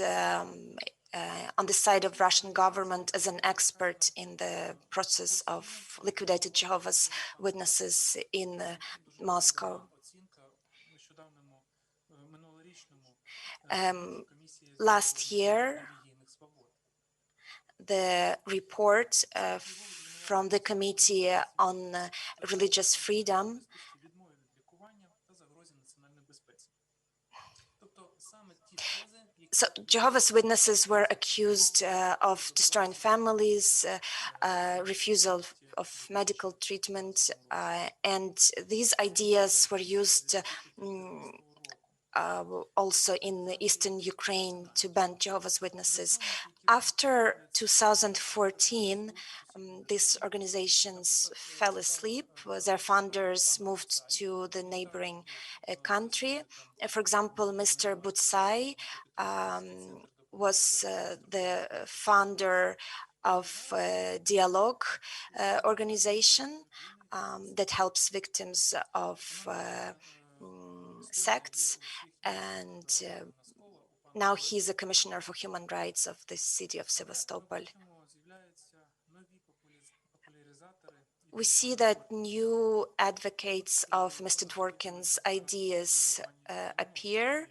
M: on the side of Russian government as an expert in the process of liquidated Jehovah's Witnesses in Moscow. Last year, the report from the Committee on Religious Freedom So Jehovah's Witnesses were accused of destroying families, refusal of medical treatment, and these ideas were used also in eastern Ukraine to ban Jehovah's Witnesses. After 2014, these organizations fell asleep. Their founders moved to the neighboring country. For example, Mr. Butsai was the founder of Dialogue organization that helps victims of sects, and now he's a commissioner for human rights of the city of Sevastopol. we see that new advocates of Mr. Dworkin's ideas appear.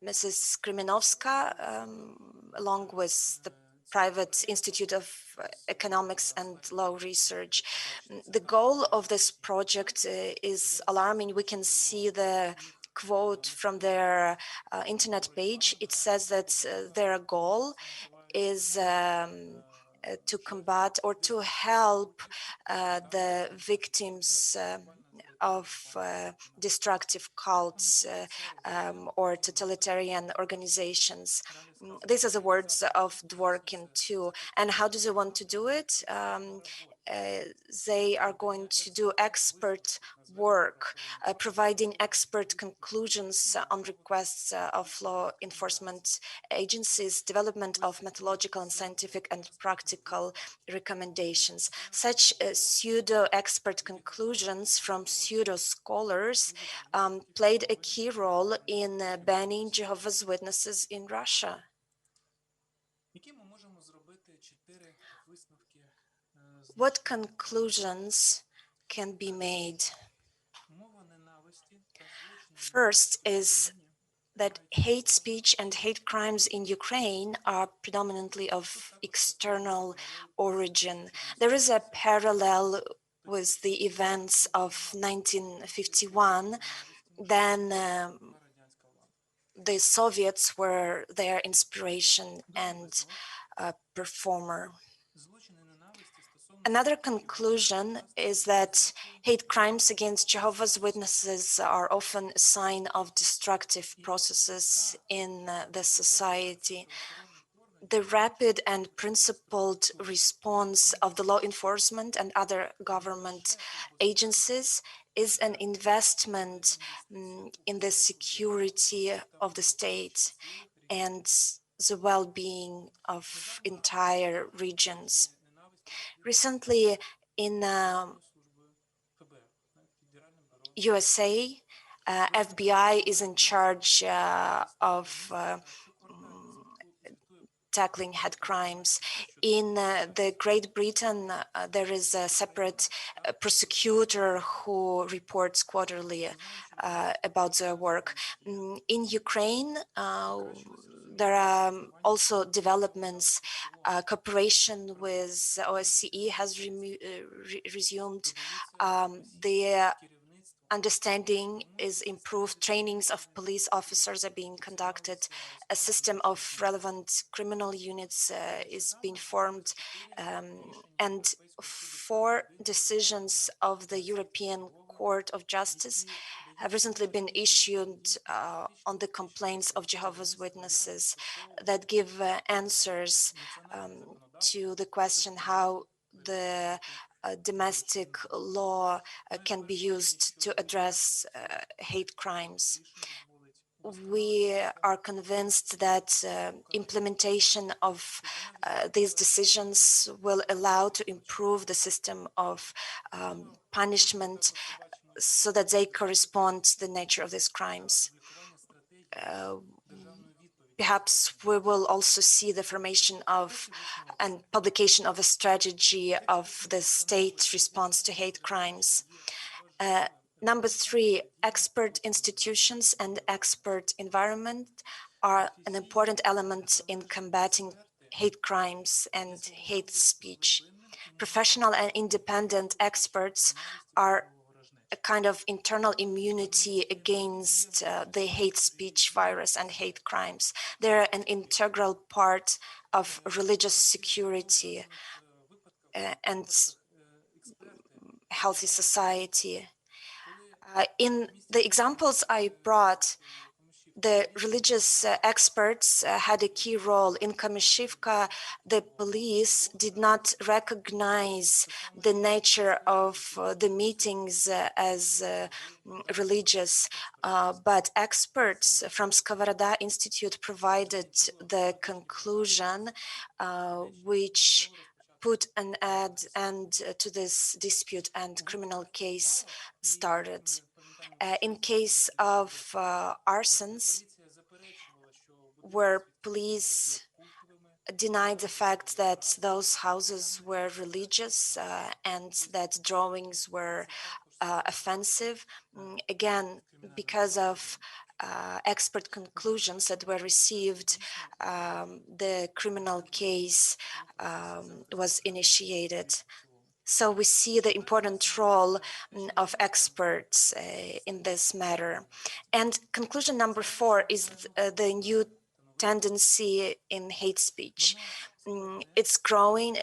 M: Mrs. Kryminovska, along with the Private Institute of Economics and Law Research. The goal of this project is alarming. We can see the quote from their internet page. It says that their goal is to combat or to help the victims of destructive cults or totalitarian organizations. These are the words of Dworkin too. And how do they want to do it? They are going to do expert work, providing expert conclusions on requests of law enforcement agencies, development of methodological and scientific and practical recommendations. Such pseudo-expert conclusions from pseudo-scholars played a key role in banning Jehovah's Witnesses in Russia. What conclusions can be made? First is that hate speech and hate crimes in Ukraine are predominantly of external origin. There is a parallel with the events of 1951. Then the Soviets were their inspiration and performer. Another conclusion is that hate crimes against Jehovah's Witnesses are often a sign of destructive processes in the society. The rapid and principled response of the law enforcement and other government agencies is an investment in the security of the state and the well-being of entire regions. Recently, in USA, FBI is in charge of tackling hate crimes. In the Great Britain, there is a separate prosecutor who reports quarterly about their work. In Ukraine, there are also developments. Cooperation with OSCE has resumed. The understanding is improved. Trainings of police officers are being conducted. A system of relevant criminal units is being formed. And 4 decisions of the European Court of Justice have recently been issued on the complaints of Jehovah's Witnesses that give answers to the question how the domestic law can be used to address hate crimes. We are convinced that implementation of these decisions will allow to improve the system of punishment so that they correspond to the nature of these crimes. Perhaps we will also see the formation of and publication of a strategy of the state's response to hate crimes. Number 3, expert institutions and expert environment are an important element in combating hate crimes and hate speech. Professional and independent experts are a kind of internal immunity against the hate speech virus and hate crimes. They're an integral part of religious security and healthy society. In the examples I brought, the religious experts had a key role. In Kamyshivka, the police did not recognize the nature of the meetings as religious, but experts from Skovoroda Institute provided the conclusion which put an end to this dispute and criminal case started. In case of arsons, where police denied the fact that those houses were religious and that drawings were offensive. Again, because of expert conclusions that were received, the criminal case was initiated. So we see the important role of experts in this matter. And conclusion number 4 is the new tendency in hate speech. It's growing.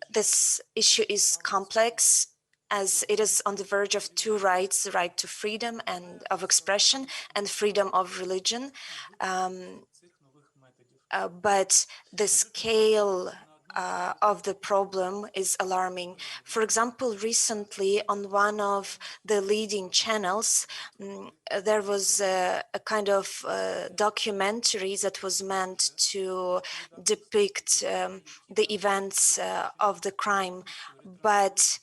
M: This issue is complex as it is on the verge of two rights, the right to freedom and of expression and freedom of religion. But the scale of the problem is alarming. For example, recently on one of the leading channels, there was a kind of documentary that was meant to depict the events of the crime, but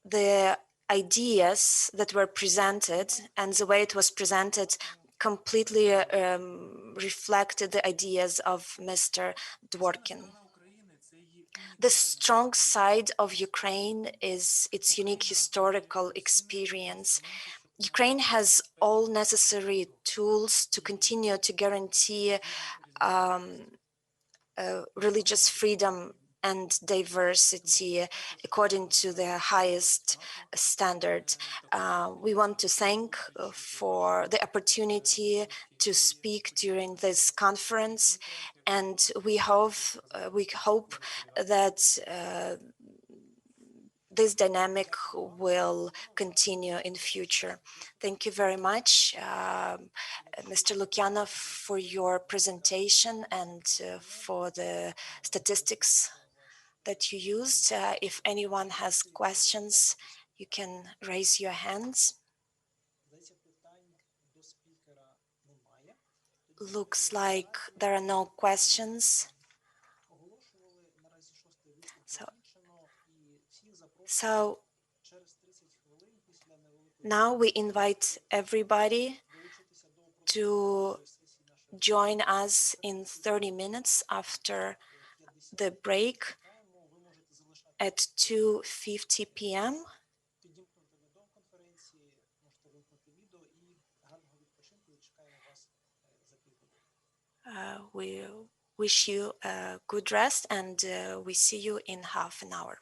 M: the ideas that were presented and the way it was presented completely reflected the ideas of Mr. Dworkin. The strong side of Ukraine is its unique historical experience. Ukraine has all necessary tools to continue to guarantee religious freedom and diversity according to the highest standard. We want to thank for the opportunity to speak during this conference, and we hope that this dynamic will continue in future. Thank you very much, Mr. Lukyanov, for your presentation and for the statistics that you used. If anyone has questions, you can raise your hands. Looks like there are no questions. So now we invite everybody to join us in 30 minutes after the break at 2:50 p.m. We wish you a good rest, and we see you in half an hour.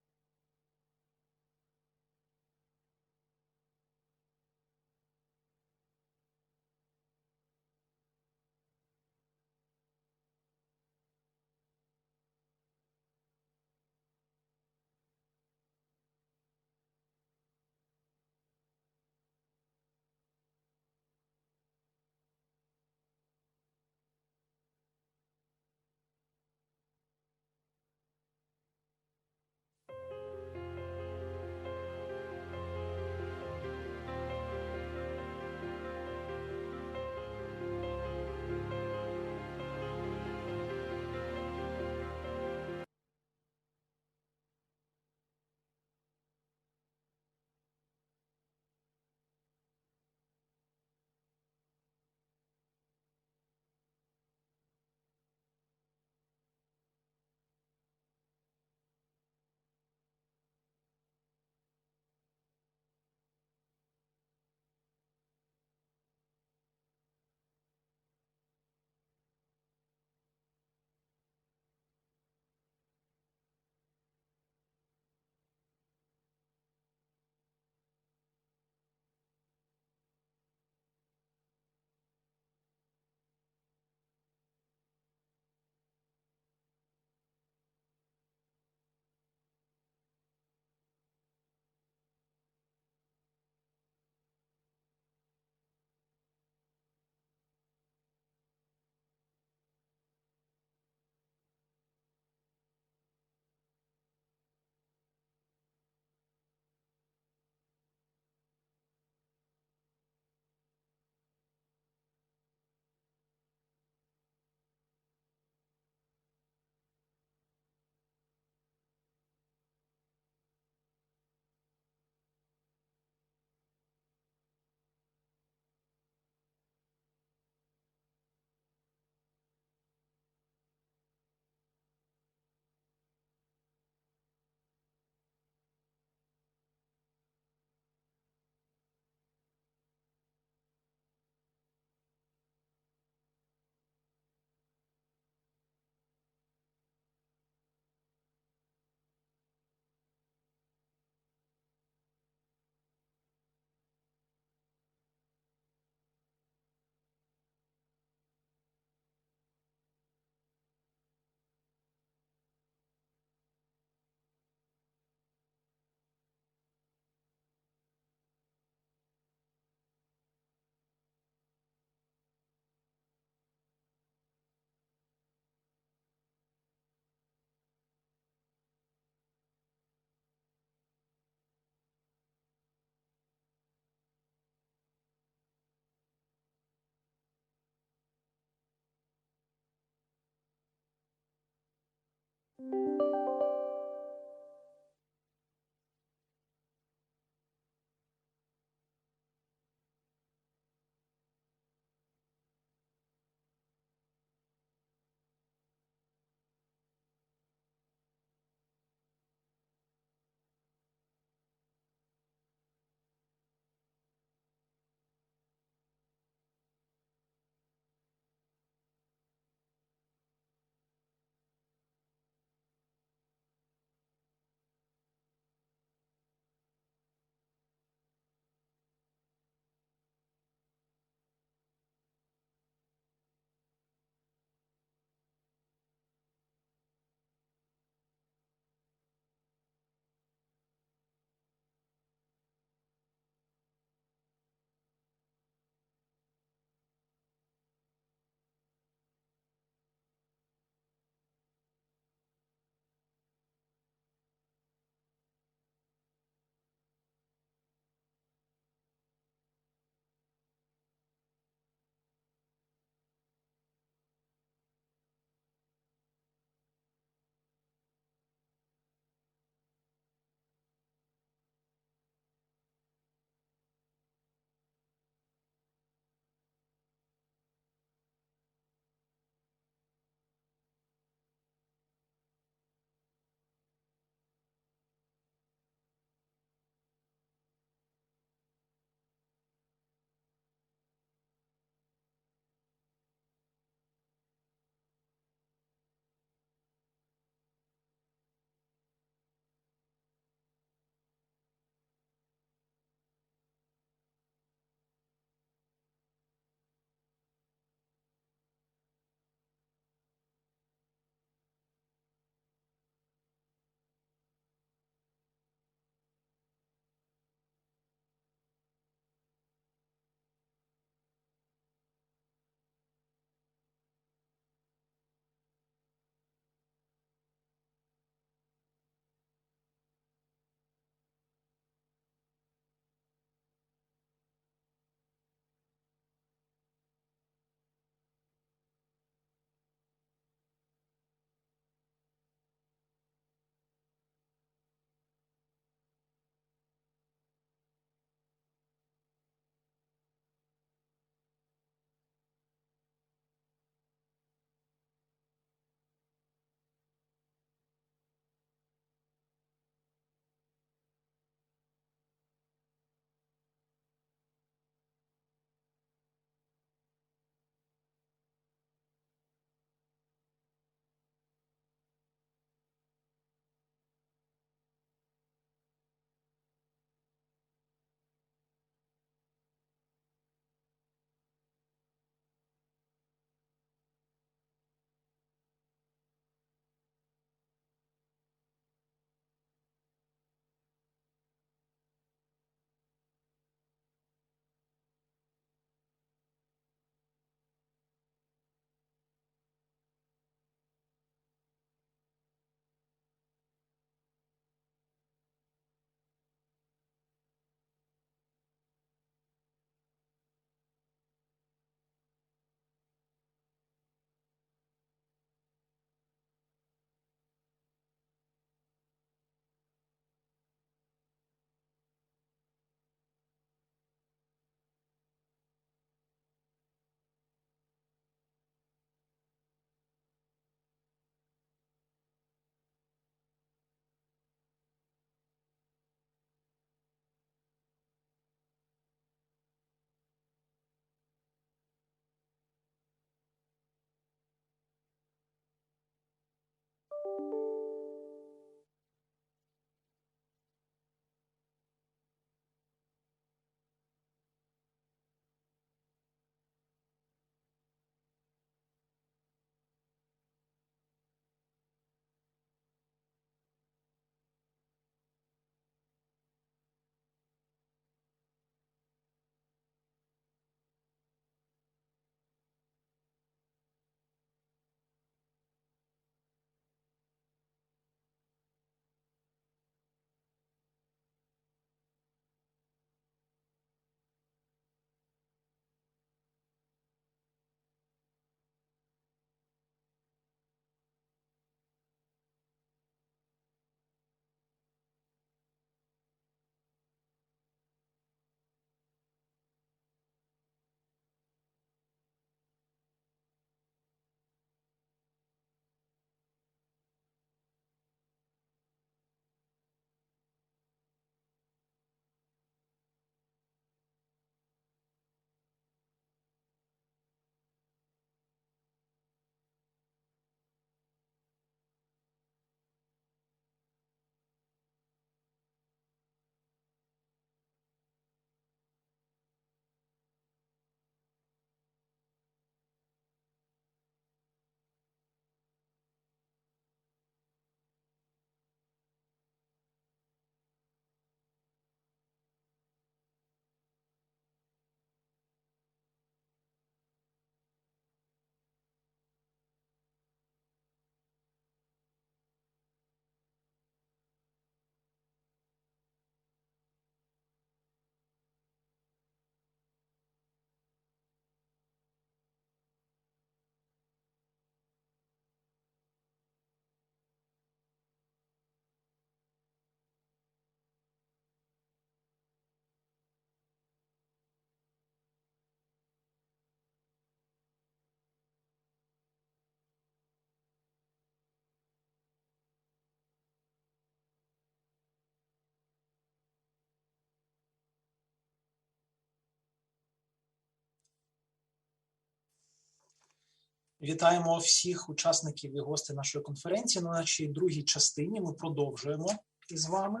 G: Вітаємо всіх учасників і гостей нашої конференції. На нашій другій частині ми продовжуємо із вами.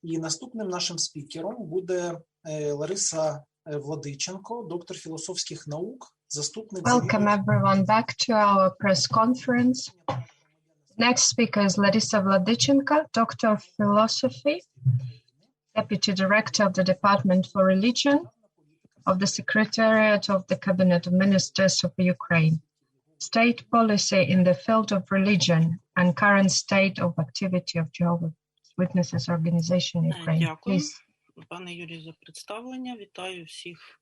G: І наступним нашим спікером буде Лариса Владиченко, доктор філософських наук, заступник...
J: Welcome everyone back to our press conference. Next speaker is Larisa Vladichenko, Doctor of Philosophy, Deputy Director of the Department for Religion of the Secretariat of the Cabinet of Ministers of Ukraine. State policy in the field of religion and current state of activity of Jehovah's Witnesses organization in Ukraine. Please.
N: Пане Юрію, за представлення. Вітаю всіх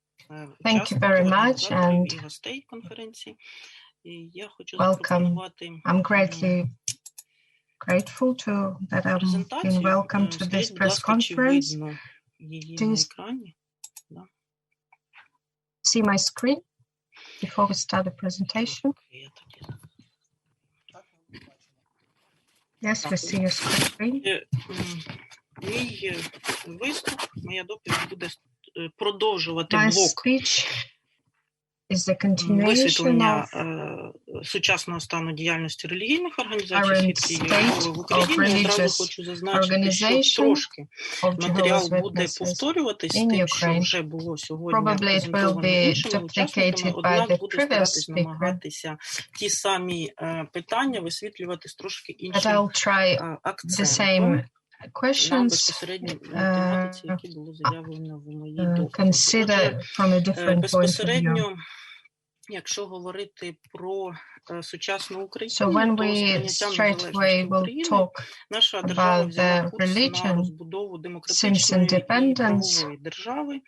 J: Thank you very much and
N: і гостей конференції. І я хочу
J: welcome. I'm greatly grateful to that I'm being welcomed to this press conference. Do you see my screen before we start the presentation? Yes, we see your screen.
N: Мій виступ, моя доповідь буде продовжувати
J: My
N: блок
J: speech is the continuation
N: висвітлення
J: of
N: сучасного стану діяльності релігійних організацій
J: current
N: свідків Єгови в
J: state of
N: Україні. Одразу
J: religious
N: хочу зазначити, що
J: organization
N: трошки
J: of
N: матеріал
J: Jehovah's
N: буде
J: Witnesses
N: повторюватись з
J: in
N: тим, що
J: Ukraine.
N: вже було сьогодні
J: Probably it will
N: презентовано
J: be
N: іншими учасниками,
J: duplicated by
N: однак
J: the
N: буду
J: previous
N: старатись
J: speaker,
N: намагатися ті самі питання висвітлювати з трошки
J: but
N: іншим
J: I'll try the
N: акцентом
J: same
N: на
J: questions
N: безпосередній тематиці, які було заявлено в моїй доповіді.
J: consider from a different point of view.
N: Безпосередньо, якщо говорити про сучасну Україну,
J: So when
N: то з
J: we
N: прийняттям
J: straight
N: незалежності
J: away will
N: України
J: talk
N: наша держава
J: about
N: взяла
J: the
N: курс на
J: religion
N: розбудову
J: since
N: демократичної і
J: independence,
N: правової держави,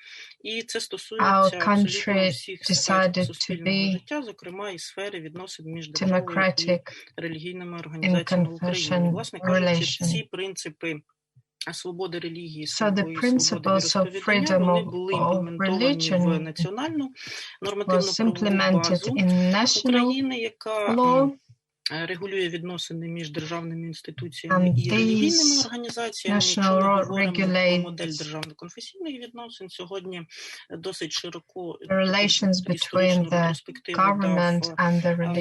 N: і це
J: our
N: стосується абсолютно
J: country
N: всіх сфер
J: decided to
N: суспільного
J: be
N: життя, зокрема і сфери відносин між державою і
J: democratic
N: релігійними
J: in
N: організаціями в Україні.
J: confession
N: Власне кажучи,
J: relation.
N: ці принципи свободи релігії,
J: So the
N: свободи
J: principles of
N: віросповідання,
J: freedom
N: вони
J: of
N: були імплементовані в
J: religion
N: національну
J: was
N: нормативно-правову
J: implemented
N: базу
J: in national
N: України, яка
J: law,
N: регулює відносини між державними інституціями і релігійними організаціями. Якщо ми говоримо про модель державно-конфесійних відносин, сьогодні досить широко історичну ретроспективу дав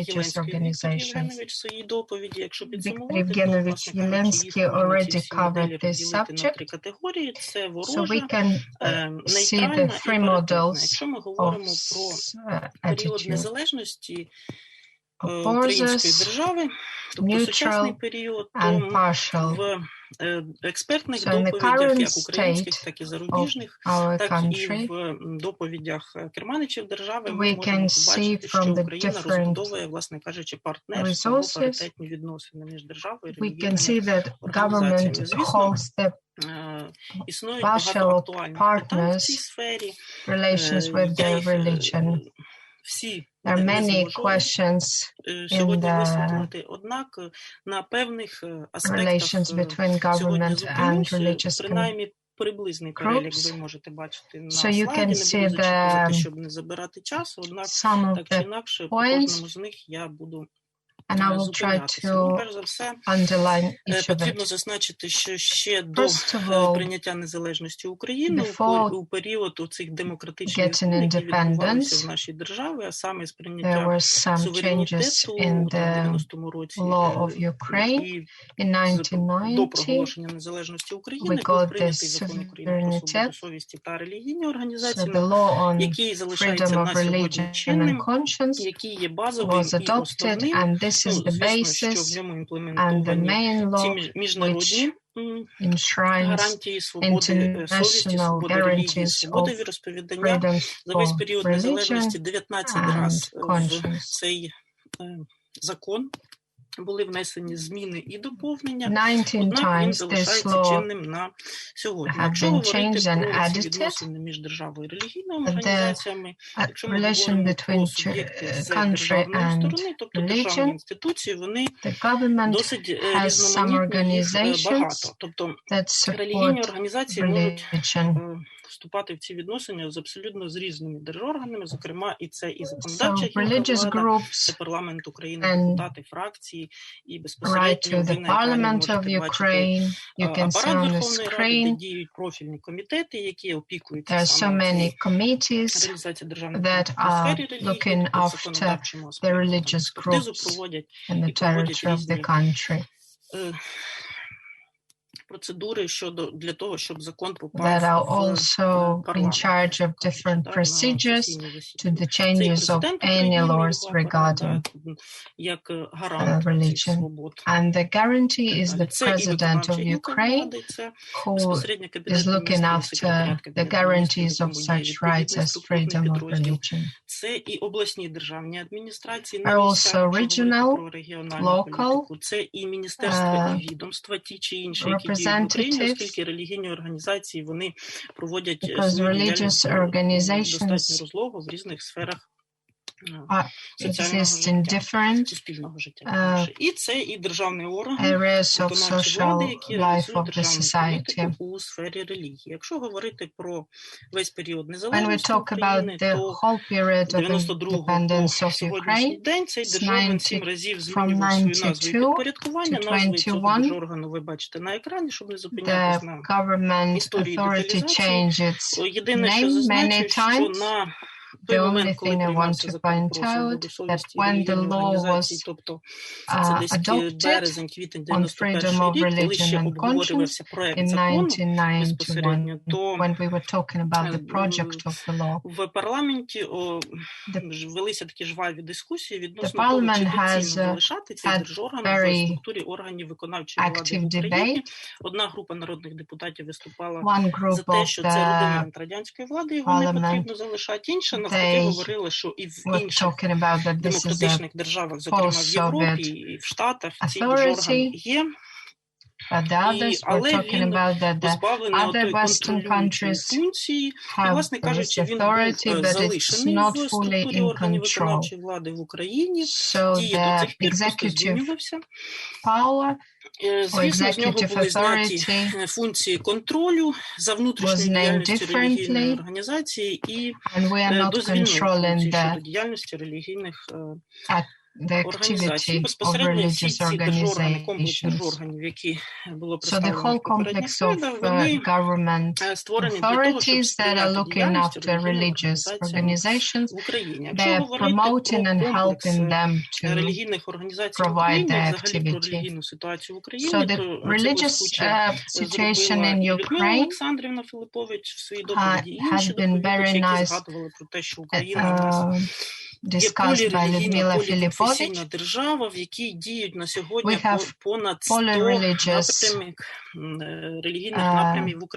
N: Єленський Віктор Євгенович в своїй доповіді. Якщо підсумувати, то, власне кажучи, їх можна ці всі моделі розділити на три категорії. Це ворожа, нейтральна і перехідна. Якщо ми говоримо про період незалежності української держави, тобто сучасний період, то в експертних доповідях, як українських, так і зарубіжних, так і в доповідях керманичів держави, ми можемо побачити, що Україна розбудовує, власне кажучи, партнерство або паритетні відносини між державою і релігійними організаціями. Звісно, існують багато актуальних питань в цій сфері. Всі
J: There are many questions in the
N: однак на певних
J: relations between government and religious
N: принаймні приблизний перелік ви можете бачити на
J: so you can
N: слайді,
J: see the,
N: щоб не забирати часу, однак так чи інакше по кожному з них я буду
J: and I will try to
N: перш за все,
J: underline each of
N: потрібно
J: it.
N: зазначити, що ще до прийняття незалежності України у період у цих демократичних змін, які відбувалися в нашій державі, а саме з прийняття суверенітету у 90-му році і до проголошення незалежності України, був прийнятий закон України про свободу совісті та релігійні організації, який залишається на сьогодні чинним, який є базовим і основним.
J: This is the basis and the main law which enshrines international guarantees of freedom for religion and conscience.
N: Цей закон були внесені зміни і доповнення,
J: 19
N: однак він
J: times
N: залишається
J: this law
N: чинним на сьогодні.
J: have
N: Якщо
J: been
N: говорити
J: changed and
N: про ці
J: edited,
N: відносини між державою і релігійними
J: the
N: організаціями, якщо ми
J: relation
N: говоримо
J: between
N: про суб'єкти з
J: country
N: державної
J: and
N: сторони, тобто державні
J: religion,
N: інституції, вони
J: the government
N: досить
J: has some
N: різноманітні, їх
J: organizations
N: багато. Тобто
J: that
N: релігійні
J: support
N: організації можуть
J: religion.
N: вступати в ці відносини з абсолютно з різними держорганами, зокрема і це і законодавча
J: religious
N: це парламент України,
J: and
N: депутати, фракції, і
J: right
N: безпосередньо
J: to
N: ви
J: the
N: на екрані
J: Parliament
N: можете
J: of
N: бачити
J: Ukraine. You can see
N: апарат
J: on the
N: Верховної Ради, де
J: screen
N: діють профільні комітети, які опікуються
J: there are so
N: саме
J: many committees
N: реалізація державної
J: that
N: політики в сфері
J: are
N: релігії,
J: looking
N: тобто
J: after
N: законодавчому
J: the
N: аспекту,
J: religious
N: експертизу
J: groups
N: проводять
J: in the
N: і проводять
J: territory of the
N: різні
J: country
N: процедури щодо для того, щоб закон попав
J: that are
N: в
J: also in
N: парламент.
J: charge of different
N: Так, на
J: procedures
N: сесійні
J: to
N: засідання.
J: the
N: Це і
J: changes of
N: президент
J: any
N: України,
J: laws
N: його апарат,
J: regarding
N: як гарант цих
J: religion.
N: свобод.
J: And the guarantee is the
N: Це і
J: President of
N: виконавча гілка
J: Ukraine
N: влади, це
J: who
N: безпосередньо
J: is
N: Кабінет
J: looking
N: міністрів,
J: after
N: секретаріат
J: the
N: Кабінету
J: guarantees
N: міністрів,
J: of
N: тому є
J: such rights
N: відповідний
J: as
N: структурний
J: freedom of
N: підрозділ.
J: religion.
N: Це і обласні державні адміністрації
J: Are
N: на
J: also
N: місцях, якщо
J: regional,
N: говорити про регіональну
J: local,
N: політику. Це і міністерства, і відомства, ті чи інші, які діють в Україні,
J: representatives,
N: оскільки релігійні організації, вони проводять
J: because
N: свою
J: religious
N: діяльність достатньо
J: organizations
N: розлого в різних сферах
J: exist in different
N: суспільного життя. І це і державний орган
J: areas of
N: виконавчої влади,
J: social
N: які
J: life
N: реалізують
J: of the
N: державну
J: society.
N: політику у сфері релігії. Якщо говорити про весь період
J: When we
N: незалежності
J: talk about
N: України,
J: the
N: то
J: whole period
N: з
J: of
N: 92-го
J: independence
N: по
J: of
N: сьогоднішній
J: Ukraine,
N: день цей держорган 7 разів
J: from
N: змінював свою назву і
J: 92
N: підпорядкування.
J: to
N: Назви цього
J: 21,
N: держоргану ви бачите на екрані, щоб не зупинятись
J: the
N: на
J: government
N: історії
J: authority
N: деталізації.
J: changed its
N: Єдине, що
J: name
N: зазначу,
J: many
N: що
J: times.
N: на той
J: The only
N: момент, коли
J: thing I want
N: приймався
J: to
N: закон
J: point
N: про свободу
J: out that
N: совісті і
J: when the
N: релігійні
J: law
N: організації,
J: was
N: тобто це десь
J: adopted
N: березень-квітень
J: on freedom
N: 91
J: of
N: рік, коли ще
J: religion and conscience
N: обговорювався проект
J: in
N: закону
J: 1991,
N: безпосередньо, то
J: when we were talking about the project of the law.
N: в парламенті велися такі жваві дискусії відносно того, чи
J: Parliament
N: доцільно залишати цей держорган в структурі органів виконавчої влади в Україні. Одна група народних депутатів виступала за те, що це рудимент радянської влади, його не потрібно залишати. Інша навпаки говорила, що і в інших демократичних державах, зокрема в Європі і в Штатах, цей держорган є. Але він позбавлений отої контролюючої функції, і, власне кажучи, він був залишений в структурі органів виконавчої влади в Україні, діє до цих пір, просто змінювався. Звісно, з нього були зняті функції контролю за внутрішньою діяльністю релігійної організації і дозвільної функції щодо діяльності релігійних
H: the activity of religious organizations. So the whole complex of government authorities that are looking after religious organizations, they are promoting and helping them to provide their activity. So the religious situation in Ukraine has been very nice discussed by Lyudmila Filipovich. We have polyreligious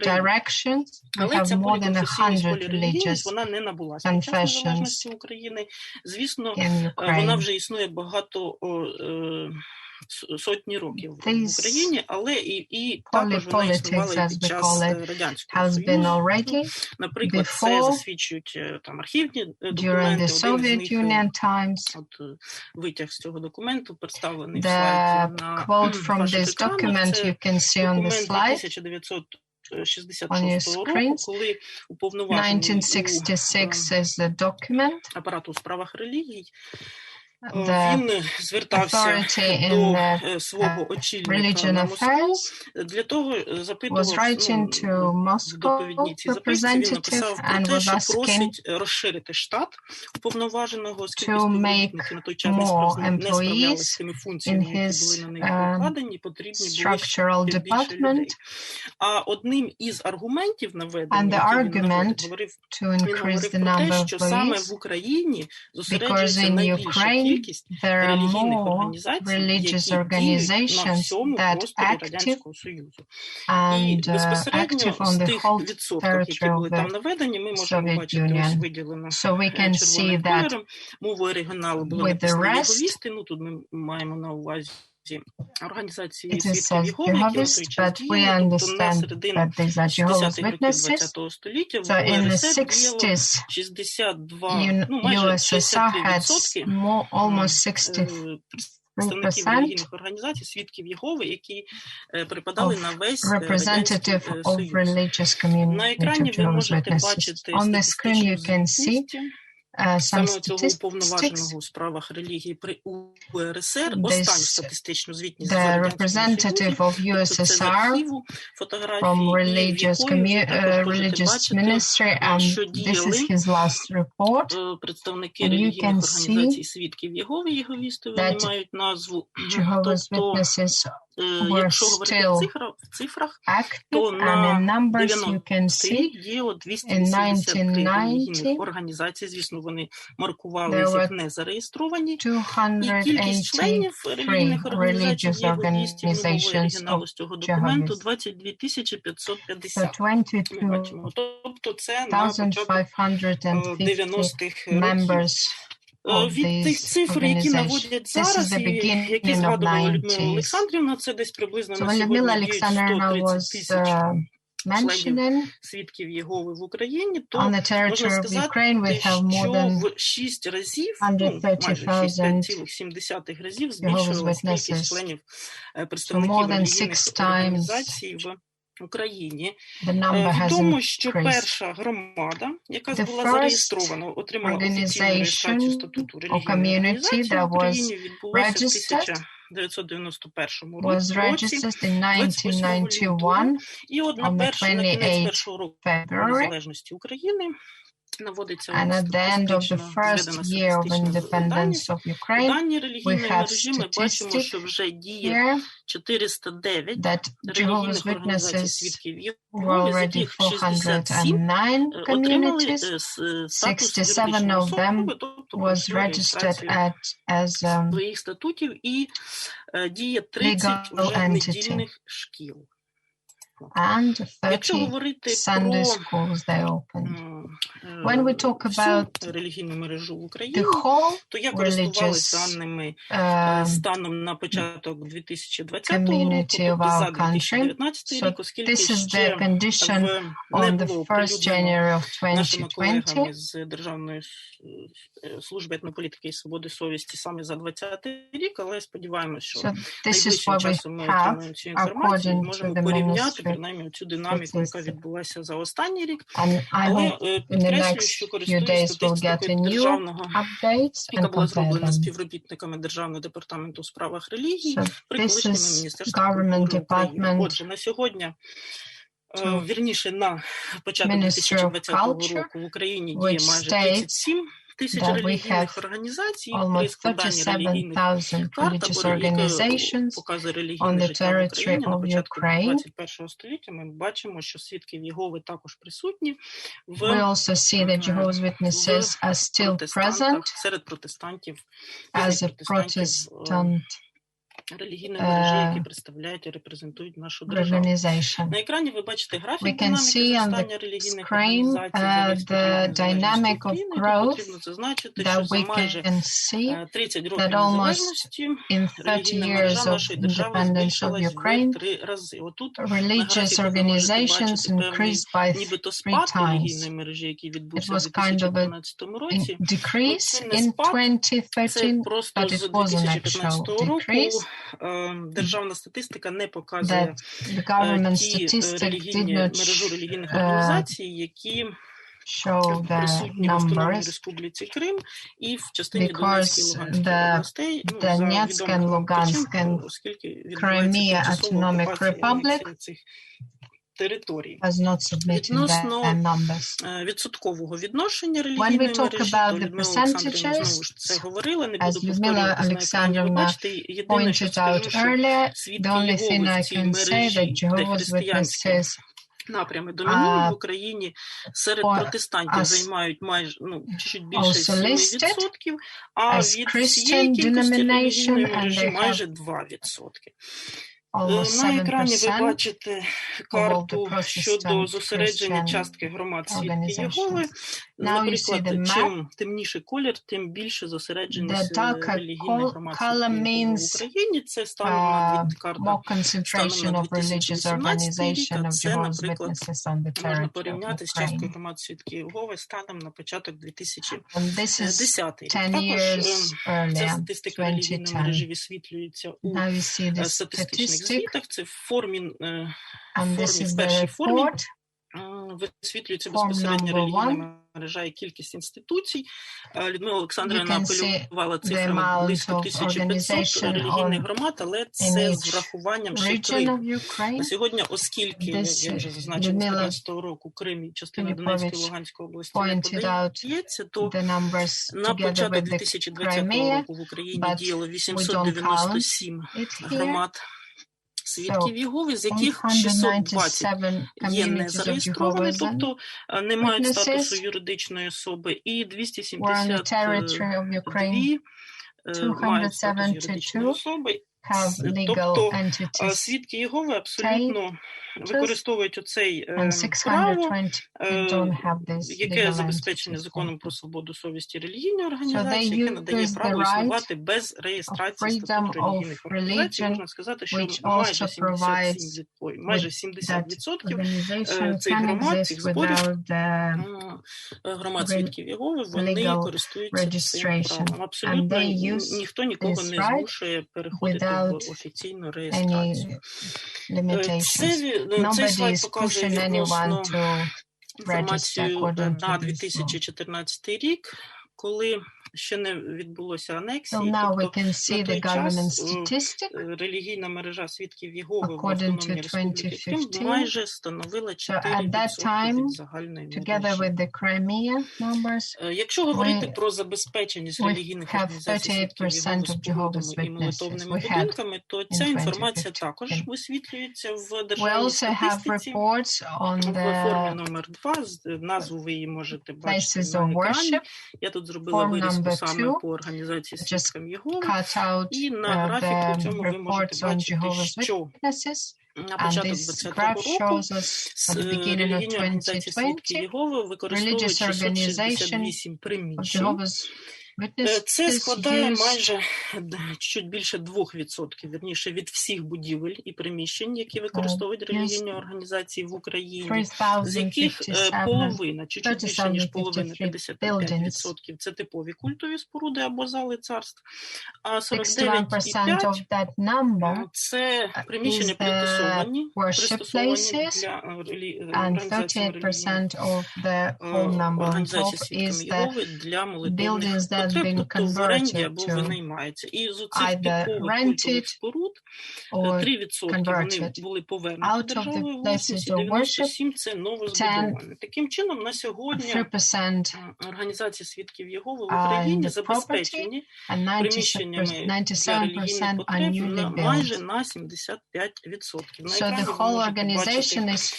H: directions. We have more than 100 religious confessions in Ukraine. These polypolitics, as we call it, has been already before, during the Soviet Union times. The quote from this document you can see on the slide on your screens. 1966 is the document. The authority in religion affairs was writing to Moscow representative and was asking to make more employees in his structural department. And the argument to increase the number of employees, because in Ukraine there are more religious organizations that active and active on the whole territory of the Soviet Union. So we can see that with the rest, it is says Jehovahist, but we understand that these are Jehovah's Witnesses. So in the 60s, USSR had almost 63% of representative of religious community of Jehovah's Witnesses. On the screen you can see some statistics. The representative of USSR from religious ministry, and this is his last report. And you can see that Jehovah's Witnesses were still active, and in numbers you can see in 1990 there were 283 religious organizations of Jehovah's. So 22,550 members of these organizations. This is the beginning of 90s. So when Lyudmila Alexandrovna was mentioning, on the territory of Ukraine we have more than 130,000 Jehovah's Witnesses, so more than 6 times the number has increased. The first organization or community that was registered in 1991 on the 28th February. And at the end of the first year of independence of Ukraine, we have statistics here that Jehovah's Witnesses were already 409 communities. 67 of them was registered as legal entity. And 30 Sunday schools they opened. When we talk about the whole religious community of our country, so this is the condition on the 1st January of 2020. So this is what we have according to the ministry. And I hope
J: in the next few days we'll get a new updates and compare them.
N: Співробітниками Державного департаменту у справах релігій при колишньому Міністерстві культури України. Отже, на сьогодні, вірніше, на початок 2020 року в Україні діє майже 37 тисяч релігійних організацій при складанні релігійних карт, яка показує релігійне життя в Україні на початку 21 століття. Ми бачимо, що свідки Єгови також присутні
J: We also see that Jehovah's Witnesses are still present
N: серед протестантів,
J: as a Protestant
N: релігійні мережі, які представляють і репрезентують нашу державу. На екрані ви бачите графік динаміки зростання релігійних організацій
J: the dynamic of growth that we can see that almost in 30 years of independence of Ukraine, religious organizations increased by 3 times. It was kind of a decrease in 2013, but it was an actual decrease.
N: Державна статистика не показує мережу релігійних організацій, які присутні в Автономній Республіці Крим і в частині Донецької і Луганської областей,
J: Donetsk and Lugansk and Crimea Autonomic Republic
N: територій.
J: Відносно
N: відсоткового відношення релігійної мережі, то Людмила Олександрівна знову ж це говорила, не буду повторюватися на екрані. Ви бачите, єдине, що скажу, що свідки Єгови в цій мережі, де християнські напрями домінують в Україні, серед протестантів займають майже, чуть більше 7%, а від цієї кількості релігійної мережі майже 2%. На екрані ви бачите карту щодо зосередження частки громад свідки Єгови. Наприклад, чим темніший колір, тим більше зосередженість релігійних громад свідків Єгови в Україні. Це станом на карта станом на 2018 рік, а це, наприклад, можна порівняти з часткою громад свідків Єгови станом на початок 2010 рік. Також ця статистика релігійної мережі висвітлюється у статистичних звітах, це в першій формі висвітлюється безпосередньо релігійна мережа і кількість інституцій. Людмила Олександрівна апелювала цифрами близько 1500 релігійних громад, але це з врахуванням ще Криму. На сьогодні, оскільки, я вже зазначив, з 2014 року Крим і частина Донецької і Луганської області не подається, то на початок 2020 року в Україні діяло 897 громад свідків Єгови, з яких 620 є не зареєстровані, тобто не мають статусу юридичної особи, і 272 мають статус юридичної особи. Тобто свідки Єгови абсолютно використовують оцей право, яке забезпечене законом про свободу совісті релігійної організації, яке надає право існувати без реєстрації статуту релігійних організацій. Можна сказати, що майже 70% цих громад, цих зборів, громад свідків Єгови, вони користуються цим правом. Абсолютно ніхто нікого не змушує переходити в офіційну реєстрацію. Цей слайд показує відносно інформацію на 2014 рік, коли ще не відбулося анексії, тобто на той час релігійна мережа свідків Єгови в Автономній Республіці Крим майже становила 4% від загальної мережі. Якщо говорити про забезпеченість релігійних організацій свідків Єгови спорудами і молитовними будинками, то ця інформація також висвітлюється в державній статистиці в формі номер 2, назву ви її можете бачити на екрані. Я тут зробила вирізку саме по організації свідкам Єгови, і на графіку цьому ви можете бачити, що на початок 2020 року релігійні організації свідків Єгови використовують 668 приміщень, Це складає майже чуть більше 2%, вірніше, від всіх будівель і приміщень, які використовують релігійні організації в Україні, з яких половина, чуть більше, ніж половина, 55% – це типові культові споруди або зали царств, а 49,5% – це приміщення пристосовані для організації свідками Єгови для молитовних потреб, тобто в оренді або винаймаються. І з оцих типових культових споруд 3% вони були повернуті державою власності, 97% – це новозбудовані. Таким чином, на сьогодні організації свідків Єгови в Україні забезпечені приміщеннями для релігійних потреб майже на 75%.
J: So the whole organization is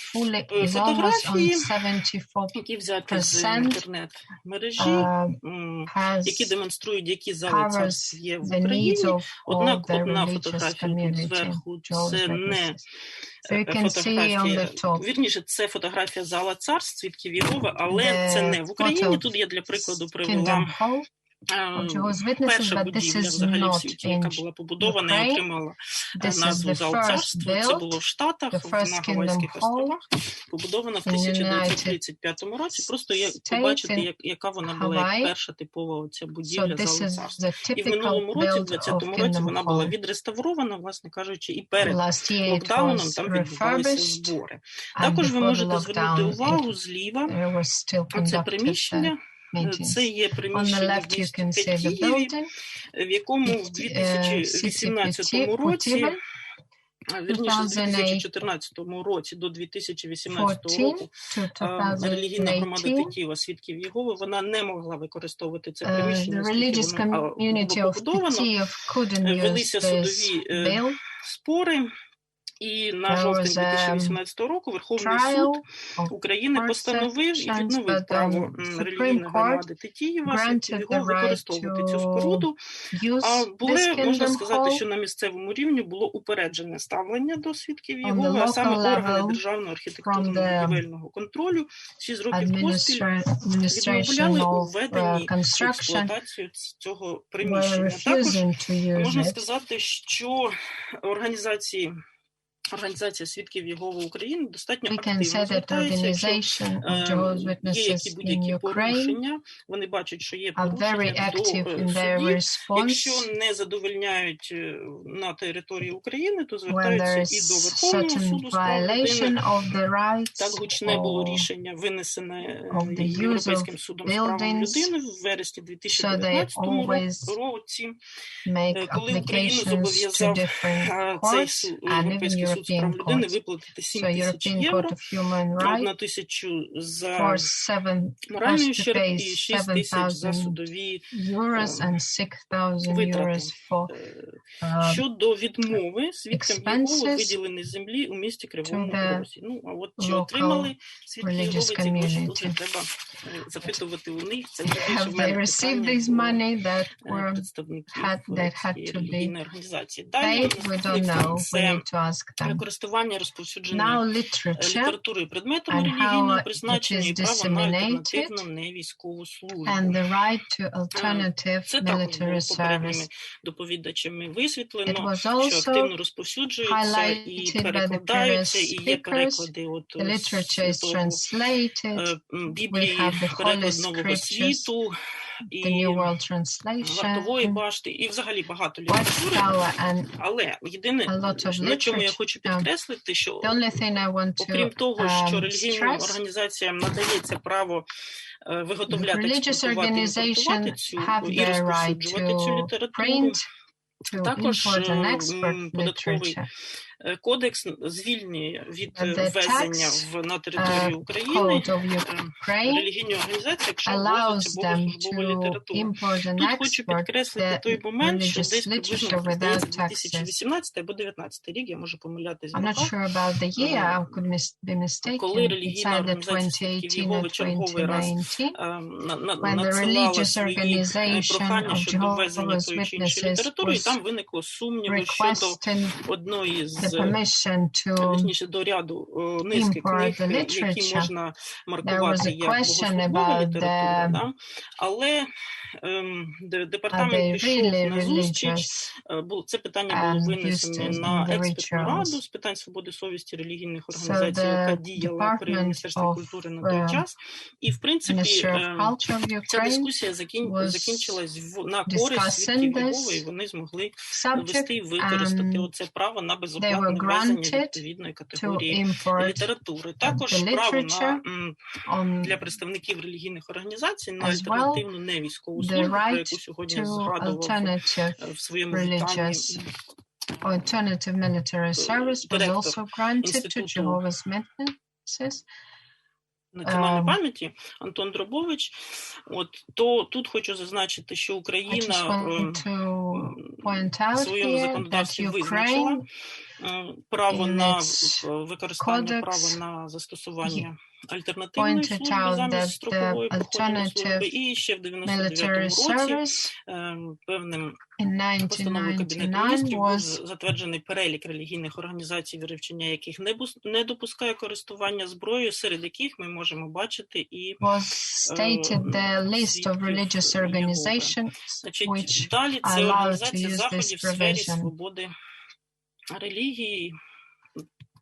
J: almost on 74%,
N: які взяті з інтернет-мережі, які демонструють, які зали царств є в Україні. Однак одна фотографія тут зверху – це не фотографія, вірніше, це фотографія зала царств, свідків Єгови, але це не в Україні. Тут я для прикладу привела перша будівля взагалі в світі, яка була побудована і отримала назву зал царства. Це було в Штатах, на Гавайських островах, побудована в 1935 році. Просто побачити, яка вона була, як перша типова оця будівля залу царства. І в минулому році, в 2020 році, вона була відреставрована, власне кажучи, і перед локдауном там відбувалися збори. Також ви можете звернути увагу зліва, оце приміщення. Це є приміщення в місті Києві, в якому в 2018 році, вірніше, з 2014 році до 2018 року релігійна громада Тетіїва, свідків Єгови, вона не могла використовувати це приміщення, оскільки воно було побудовано, велися судові спори. І на жовтень 2018 року Верховний суд України постановив і відновив право релігійної громади Тетіїва, свідків Єгови, використовувати цю споруду. Але можна сказати, що на місцевому рівні було упереджене ставлення до свідків Єгови, а саме органи державного архітектурно-будівельного контролю 6 років поспіль відмовляли у введенні в експлуатацію цього приміщення. Також можна сказати, що Організація свідків Єгови України достатньо активно звертається, якщо є які будь-які порушення, вони бачать, що є порушення до судів. Якщо не задовольняють на території України, то звертаються і до Верховного суду з прав людини. Так гучне було рішення, винесене Європейським судом з прав людини в вересні 2019 році, коли Україну зобов'язав цей Європейський суд з прав людини виплатити 7 тисяч євро, 1 тисячу за моральний ущерб і 6 тисяч за судові витрати. Щодо відмови свідкам Єгови виділеної землі у місті Кривому Розі. Ну, а от чи отримали свідки Єгови ці гроші, тут треба запитувати у них. Це більше в мене питання представників релігійної організації. Далі це використання розповсюдження літератури і предметами релігійного призначення і права на альтернативну невійськову службу. Це також було попередніми доповідачами висвітлено, що активно розповсюджується і перекладаються, і є переклади Біблії, переклад Нового Світу, і Вартової башти, і взагалі багато літератури. Але єдине, на чому я хочу підкреслити, що окрім того, що релігійним організаціям надається право виготовляти, експортувати, імпортувати цю і розповсюджувати цю літературу, також податковий кодекс звільнює від ввезення на територію України релігійні організації, якщо ввозиться богослужбова література. Тут хочу підкреслити той момент, що десь приблизно 2018 або 2019 рік, я можу помилятися, коли релігійна організація свідків Єгови черговий раз надсилала свої прохання щодо ввезення тої чи іншої літератури, і там виникло сумніви щодо одної з точніше, до ряду низки книг, які можна маркувати як богослужбова література. Але департамент пішов на зустріч. Це питання було винесено на експертну раду з питань свободи совісті релігійних організацій, яка діяла при Міністерстві культури на той час. І, в принципі, ця дискусія закінчилась на користь свідків Єгови, і вони змогли ввести і використати оце право на безоплатне ввезення відповідної категорії літератури. Також право для представників релігійних організацій на альтернативну невійськову службу, про яку сьогодні згадував в своєму вітанні
J: alternative military service was also granted to Jehovah's Witnesses.
N: Національної пам'яті Антон Дробович. То тут хочу зазначити, що Україна в своєму законодавстві визначила право на використання права на застосування альтернативної служби замість строкової проходження служби. І ще в 99-му році певним постановою Кабінету Міністрів був затверджений перелік релігійних організацій, віревчення яких не допускає користування зброєю, серед яких ми можемо бачити і далі це організація заходів в сфері свободи релігії.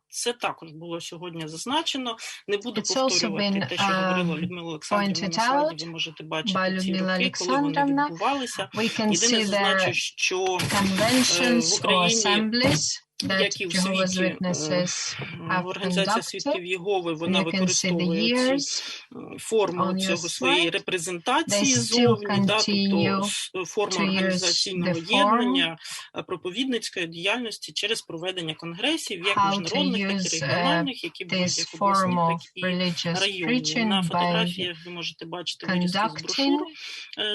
N: Це також було сьогодні зазначено. Не буду повторювати те, що говорила Людмила Олександрівна на слайді. Ви можете бачити ці роки, коли вони відбувалися. Єдине зазначу, що в Україні, як і в світі, Організація свідків Єгови, вона використовує форму цього своєї репрезентації зовні, тобто форму організаційного єднання, проповідницької діяльності через проведення конгресів, як міжнародних, так і регіональних, які будуть як обласні, так і районні. На фотографіях ви можете бачити вирізки з брошур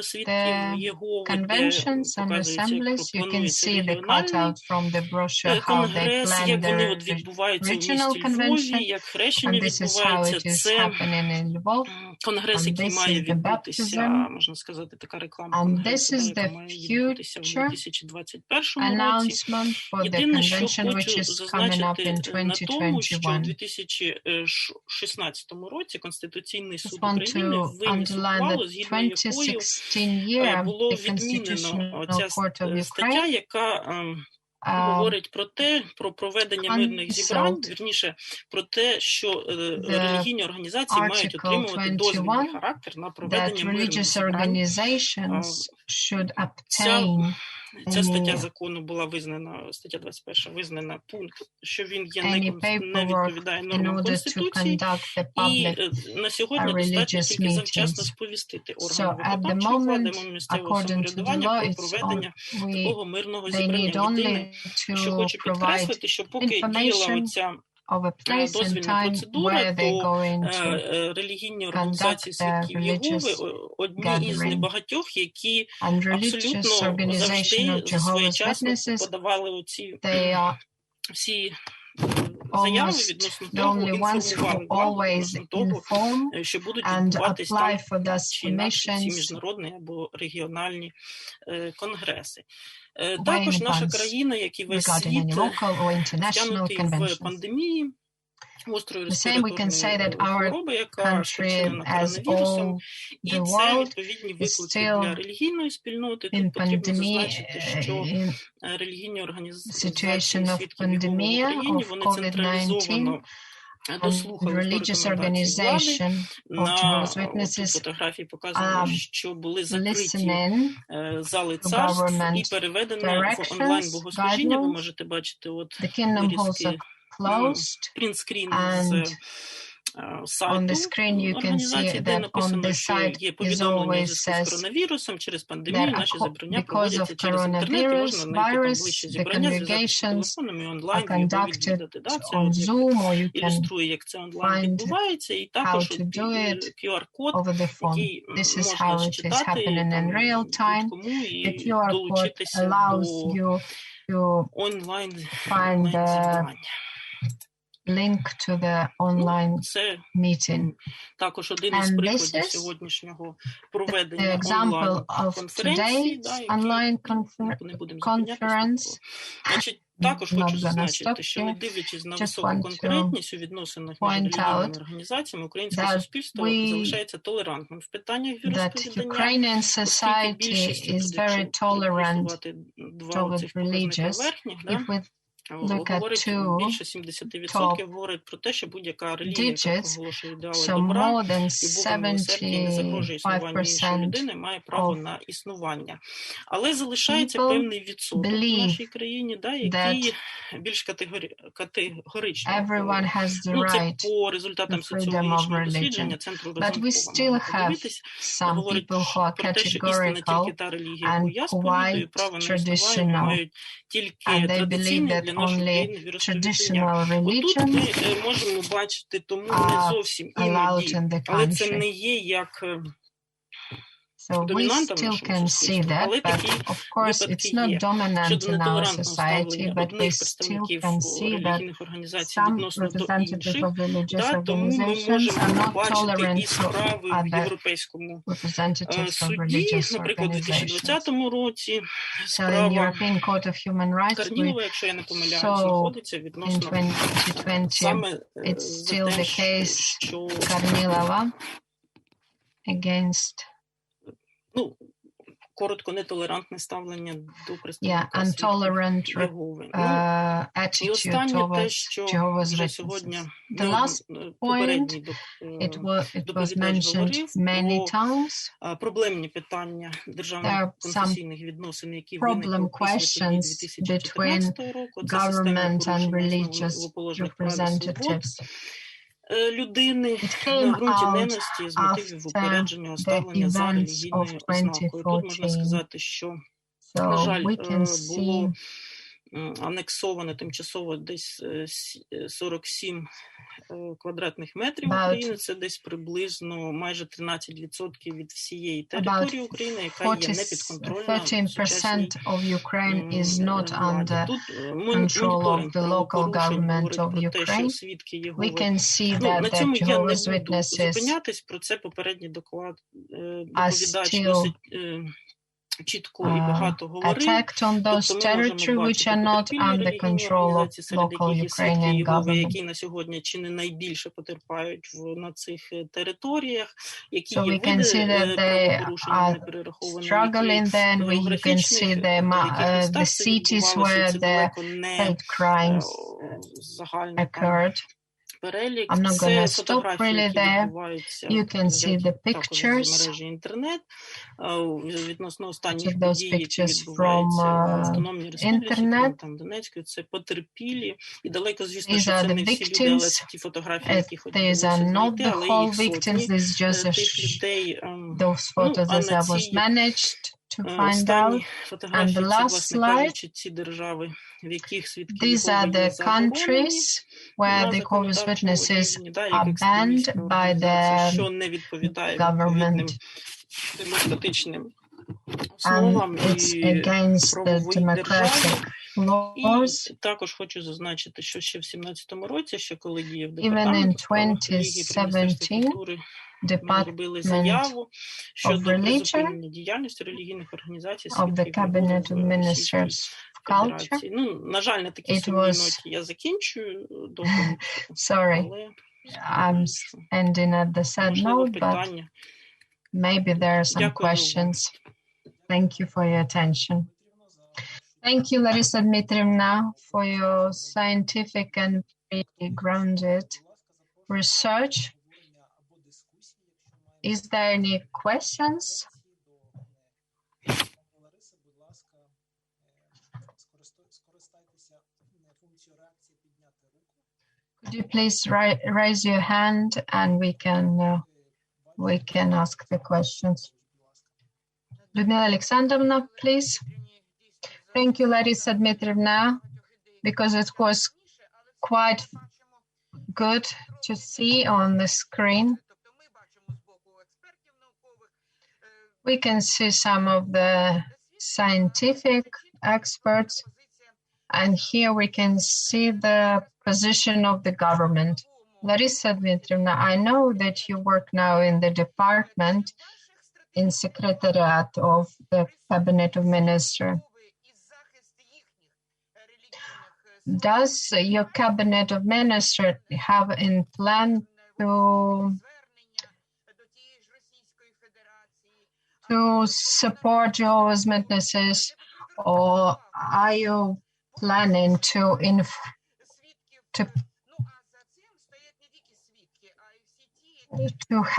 N: свідків Єгови, де показується, як пропонується регіональний конгрес, як вони відбуваються в місті Львові, як хрещення відбувається. Це конгрес, який має відбутися, можна сказати, така реклама конгресу, яка має відбутися в 2021 році. Єдине, що хочу зазначити на тому, що в 2016 році Конституційний суд України виніс ухвалу, згідно якою було відмінено ця стаття, яка говорить про проведення мирних зібрань, вірніше, про те, що релігійні організації мають отримувати дозвільний характер на проведення мирних зібрань. Ця стаття закону була визнана, стаття 21 визнана пункт, що він є не відповідає нормам Конституції, і на сьогодні достатньо тільки завчасно сповістити органи виконавчої влади, місцевого самоврядування про проведення такого мирного зібрання. Єдине, що хочу підкреслити, що поки діяла оця дозвільна процедура, то релігійні організації свідків Єгови одні із небагатьох, які абсолютно завжди своєчасно подавали оці всі заяви відносно того, інформували відносно того, що будуть відбуватись там чи інакше ці міжнародні або регіональні конгреси. Також наша країна, як і весь світ, втягнутий в пандемії гострої респіраторної хвороби, яка спричинена коронавірусом, і це відповідні виклики для релігійної спільноти. Тут потрібно зазначити, що релігійні організації свідків Єгови в Україні, вони централізовано дослухали влади. На фотографії показано, що були закриті зали царств і переведено в онлайн богослужіння. Ви можете бачити вирізки, принтскрін з сайту організації, де написано, що є повідомлення в зв'язку з коронавірусом, через пандемію наші зібрання проводяться через інтернет, і можна знайти там ближче зібрання, зв'язатися з телефонами онлайн, його відвідати. Це ілюструє, як це онлайн відбувається, і також QR-код, який можна читати будь-кому і долучитися до онлайн зібрання.
J: link to the online meeting.
N: Також один із прикладів сьогоднішнього проведення онлайн-конференції,
J: online
N: conference. Значить, також хочу зазначити, що не дивлячись на високу конкурентність у відносинах між релігійними організаціями, українське суспільство залишається толерантним в питаннях віросповідання, оскільки більшість, якщо просувати два цих показника верхніх, говорить, більше 70% говорить про те, що будь-яка релігія, яка проголошує ідеали добра, любові, милосердя і не загрожує існуванню іншої людини, має право на існування. Але залишається певний відсоток в нашій країні, який більш категорично. Це по результатам соціологічного дослідження Центру Розумкова подивитись, говорить про те, що істина тільки та релігія, яку я сповідую, право на існування мають тільки традиційні для нашої країни віросповідання. Отут ми можемо бачити, тому не зовсім іноді, але це не є як домінанта в нашому суспільстві, але такі випадки є. Щодо нетолерантного ставлення одних представників релігійних організацій відносно до інших, тому ми можемо бачити і справи в Європейському суді, наприклад, у 2020 році справа Корнілова, якщо я не помиляюсь, знаходиться відносно саме за те, що коротко, нетолерантне ставлення до представника свідків Єгови. І останнє те, що вже сьогодні попередній доповідач говорив про проблемні питання державних конфесійних відносин, які виникли після подій 2014 року. Це система порушення основоположних прав і свобод людини на ґрунті ненависті з мотивів упередження ставлення за релігійною ознакою. Тут можна сказати, що, на жаль, було анексовано тимчасово десь 47 квадратних метрів України, це десь приблизно майже 13% від всієї території України, яка є непідконтрольна сучасній владі. Тут моніторинг правопорушень говорить про те, що свідки Єгови, на цьому я не буду зупинятись, про це попередній доповідач досить чітко і багато говорив. Тобто ми можемо бачити потерпілі релігійні організації, серед яких є свідки Єгови, які на сьогодні чи не найбільше потерпають на цих територіях, які є види правопорушень, не перераховані, географічних, в деяких містах це відбувалося, це далеко не загальний перелік. Це фотографії, які відбуваються також в мережі інтернет. Відносно останніх подій, які відбуваються в Автономній Республіці, там Донецької, це потерпілі. І далеко, звісно, що це не всі люди, але це ті фотографії, які хотілося знайти, але їх сотні тих людей, останні фотографії, це, власне кажучи, ці держави, в яких свідки Єгови є заборонені, where the Jehovah's Witnesses are banned by the що не відповідає відповідним демократичним основам і правової держави. І також хочу зазначити, що ще в 17-му році, ще коли діяв департамент релігії при Міністерстві культури, ми зробили заяву щодо призупинення діяльності релігійних організацій свідків Єгови в Російській Федерації. На жаль, на такій сумній ноті я закінчую доповідь.
J: Sorry, I'm ending at the sad note, but maybe there are some questions. Thank you for your attention. Thank you, Larissa Dmitrievna, for your scientific and very grounded research. Is there any questions? Could you please raise your hand and we can ask the questions. Людмила Alexandrovna, please. Thank you, Larissa Dmitrievna, because it was quite good to see on the screen. We can see some of the scientific experts, and here we can see the position of the government. Larissa Dmitrievna, I know that you work now in the department in Secretariat of the Cabinet of Ministers. Does your Cabinet of Ministers have in plan to support Jehovah's Witnesses, or are you planning to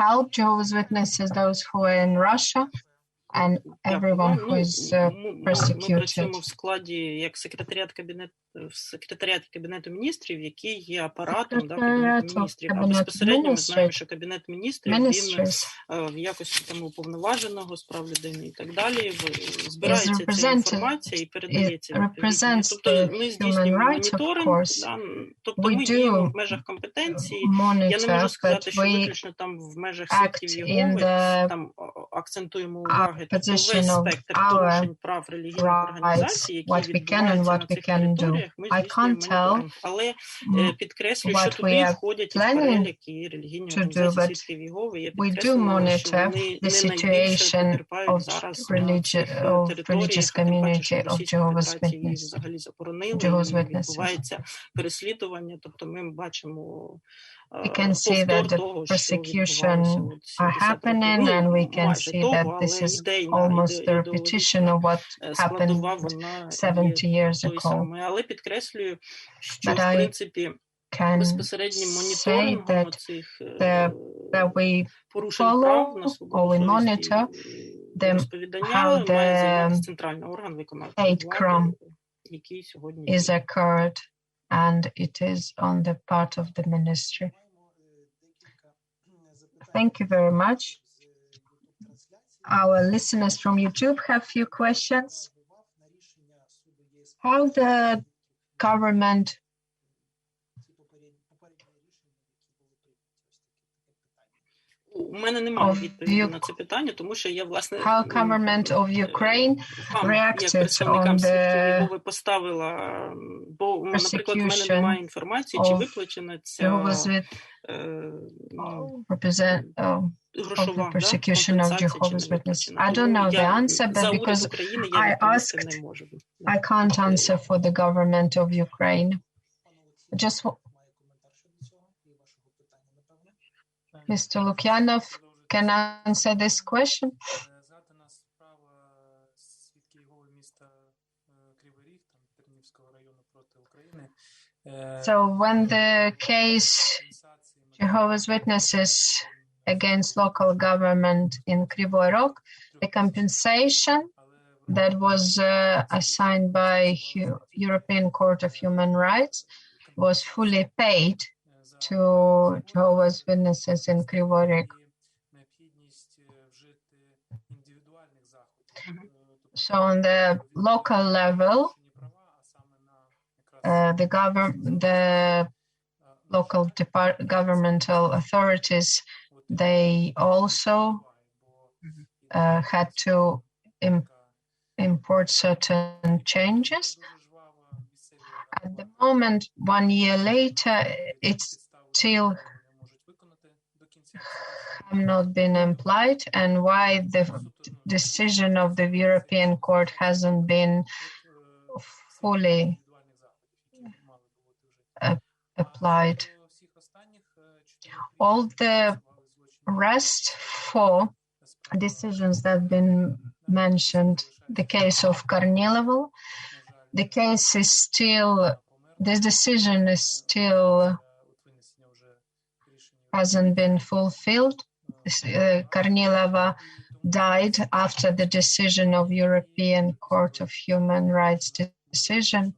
J: help Jehovah's Witnesses, those who are in Russia, and everyone who is persecuted?
N: Ми працюємо в складі як в секретаріаті Кабінету міністрів, який є апаратом Кабінету міністрів. А безпосередньо ми знаємо, що Кабінет міністрів, він в якості там уповноваженого з прав людини і так далі, збирається ця інформація і передається. Тобто ми здійснюємо моніторинг, тобто ми діємо в межах компетенції. Я не можу сказати, що виключно там в межах свідків Єгови там акцентуємо уваги. Тобто весь спектр порушень прав релігійних організацій, які відбуваються на цих територіях, ми здійснюємо моніторинг. Але підкреслюю, що туди входять і в перелік і релігійні організації свідків Єгови. Я підкреслюю, що вони не найбільше потерпають зараз на цих територіях, тим паче, що Російська Федерація їх взагалі заборонила, і відбувається переслідування. Тобто ми бачимо
J: we can see that the persecution are happening, and we can see that this is almost the repetition of what happened 70 years ago. But I can say that we follow or we monitor how the hate crime is occurred, and it is on the part of the ministry. Thank you very much. Our listeners from YouTube have few questions. How the government
N: У мене немає відповіді на це питання, тому що я, власне,
J: how government of Ukraine reacted on the
N: поставила, бо, наприклад, в мене немає інформації, чи виплачена ця
J: of the persecution of Jehovah's Witnesses. I don't know the answer, but because I asked, I can't answer for the government of Ukraine. Just Mr. Lukyanov can answer this question. So when the case Jehovah's Witnesses against local government in Kryvyi Rog, the compensation that was assigned by European Court of Human Rights was fully paid to Jehovah's Witnesses in Kryvyi Rog. So on the local level, the local governmental authorities, they also had to import certain changes. At the moment, 1 year later, it's still have not been applied, and why the decision of the European Court hasn't been fully applied. All the rest 4 decisions that have been mentioned, the case of Kornilovo, the case is still, this decision is still hasn't been fulfilled. Kornilova died after the decision of European Court of Human Rights decision.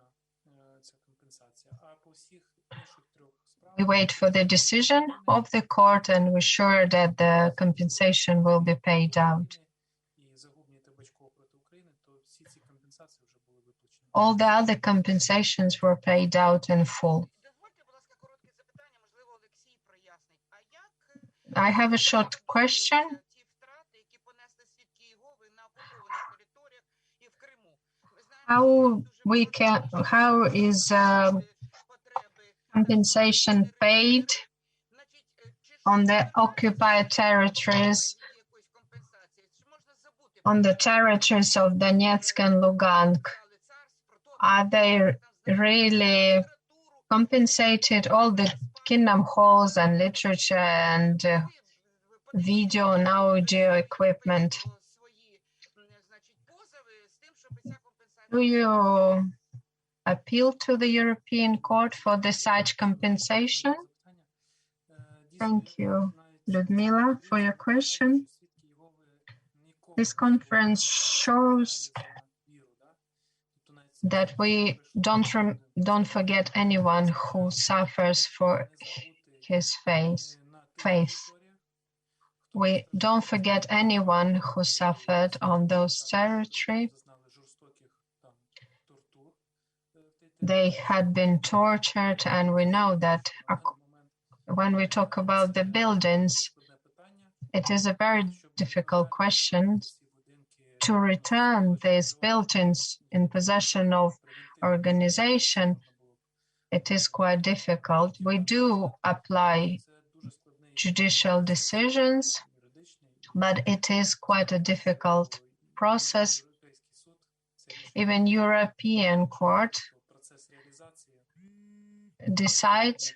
J: We wait for the decision of the court, and we're sure that the compensation will be paid out. All the other compensations were paid out in full. I have a short question. How is compensation paid on the occupied territories, on the territories of Donetsk and Lugansk. Are they really compensated? All the kingdom halls and literature and video and audio equipment. Do you appeal to the European Court for the such compensation? Thank you, Ludmila, for your question. This conference shows that we don't forget anyone who suffers for his faith. We don't forget anyone who suffered on those territories. They had been tortured, and we know that when we talk about the buildings, it is a very difficult question to return these buildings in possession of organization. It is quite difficult. We do apply judicial decisions, but it is quite a difficult process. Even European Court decides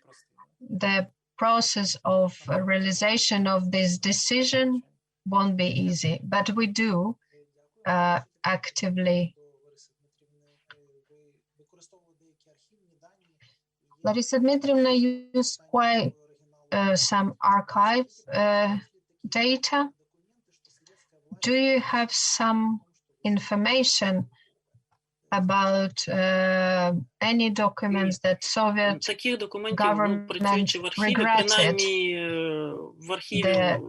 J: the process of realization of this decision won't be easy, but we do actively. Larissa Dmitrievna used quite some archive data. Do you have some information about any documents that Soviet government regretted, the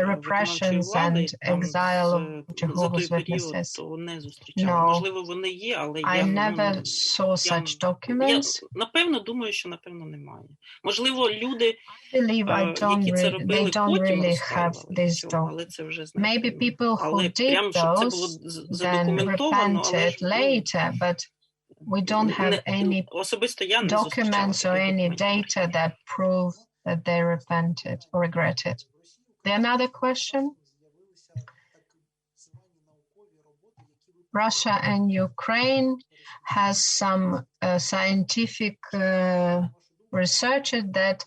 J: repressions and exile of Jehovah's Witnesses? No, I never saw such documents. I believe they don't really have this documents. Maybe people who did those then repented later, but we don't have any documents or any data that prove that they repented or regretted. Another question? Russia and Ukraine has some scientific research that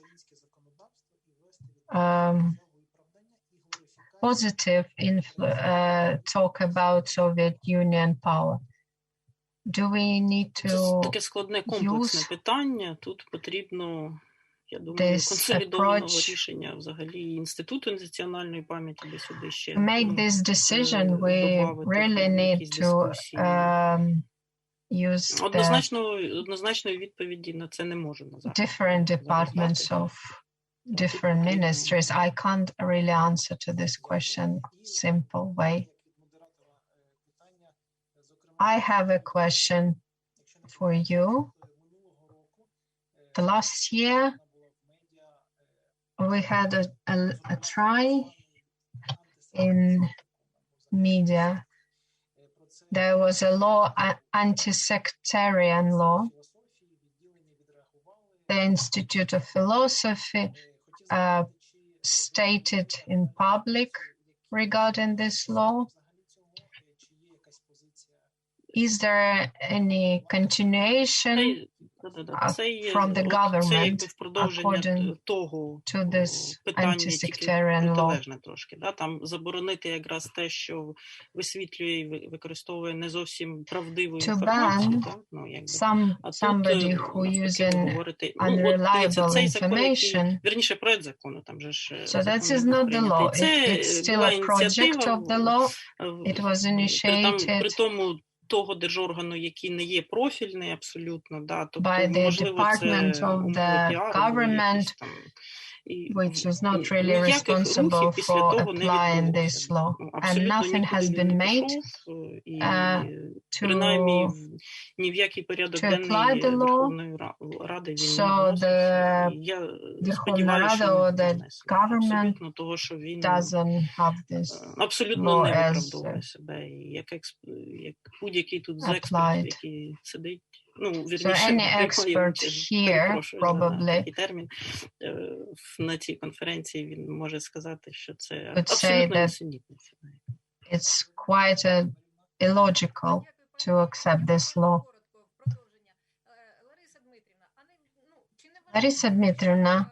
J: positive talk about Soviet Union power. Do we need to use this approach to make this decision? We really need to use the different departments of different ministries. I can't really answer to this question simple way. I have a question for you. The last year, we had a trial in media. There was a law, anti-sectarian law. The Institute of Philosophy stated in public regarding this law. Is there any continuation from the government according to this anti-sectarian law? To ban somebody who using unreliable information. So that is not the law. It's still a project of the law. It was initiated by the department of the government, which is not really responsible for applying this law, and nothing has been made to apply the law. So the Verkhovna Rada or the government doesn't have this law as applied. So any expert here probably
N: на цій конференції він може сказати, що це
J: would say that it's quite illogical to accept this law. Larisa Dmitrievna,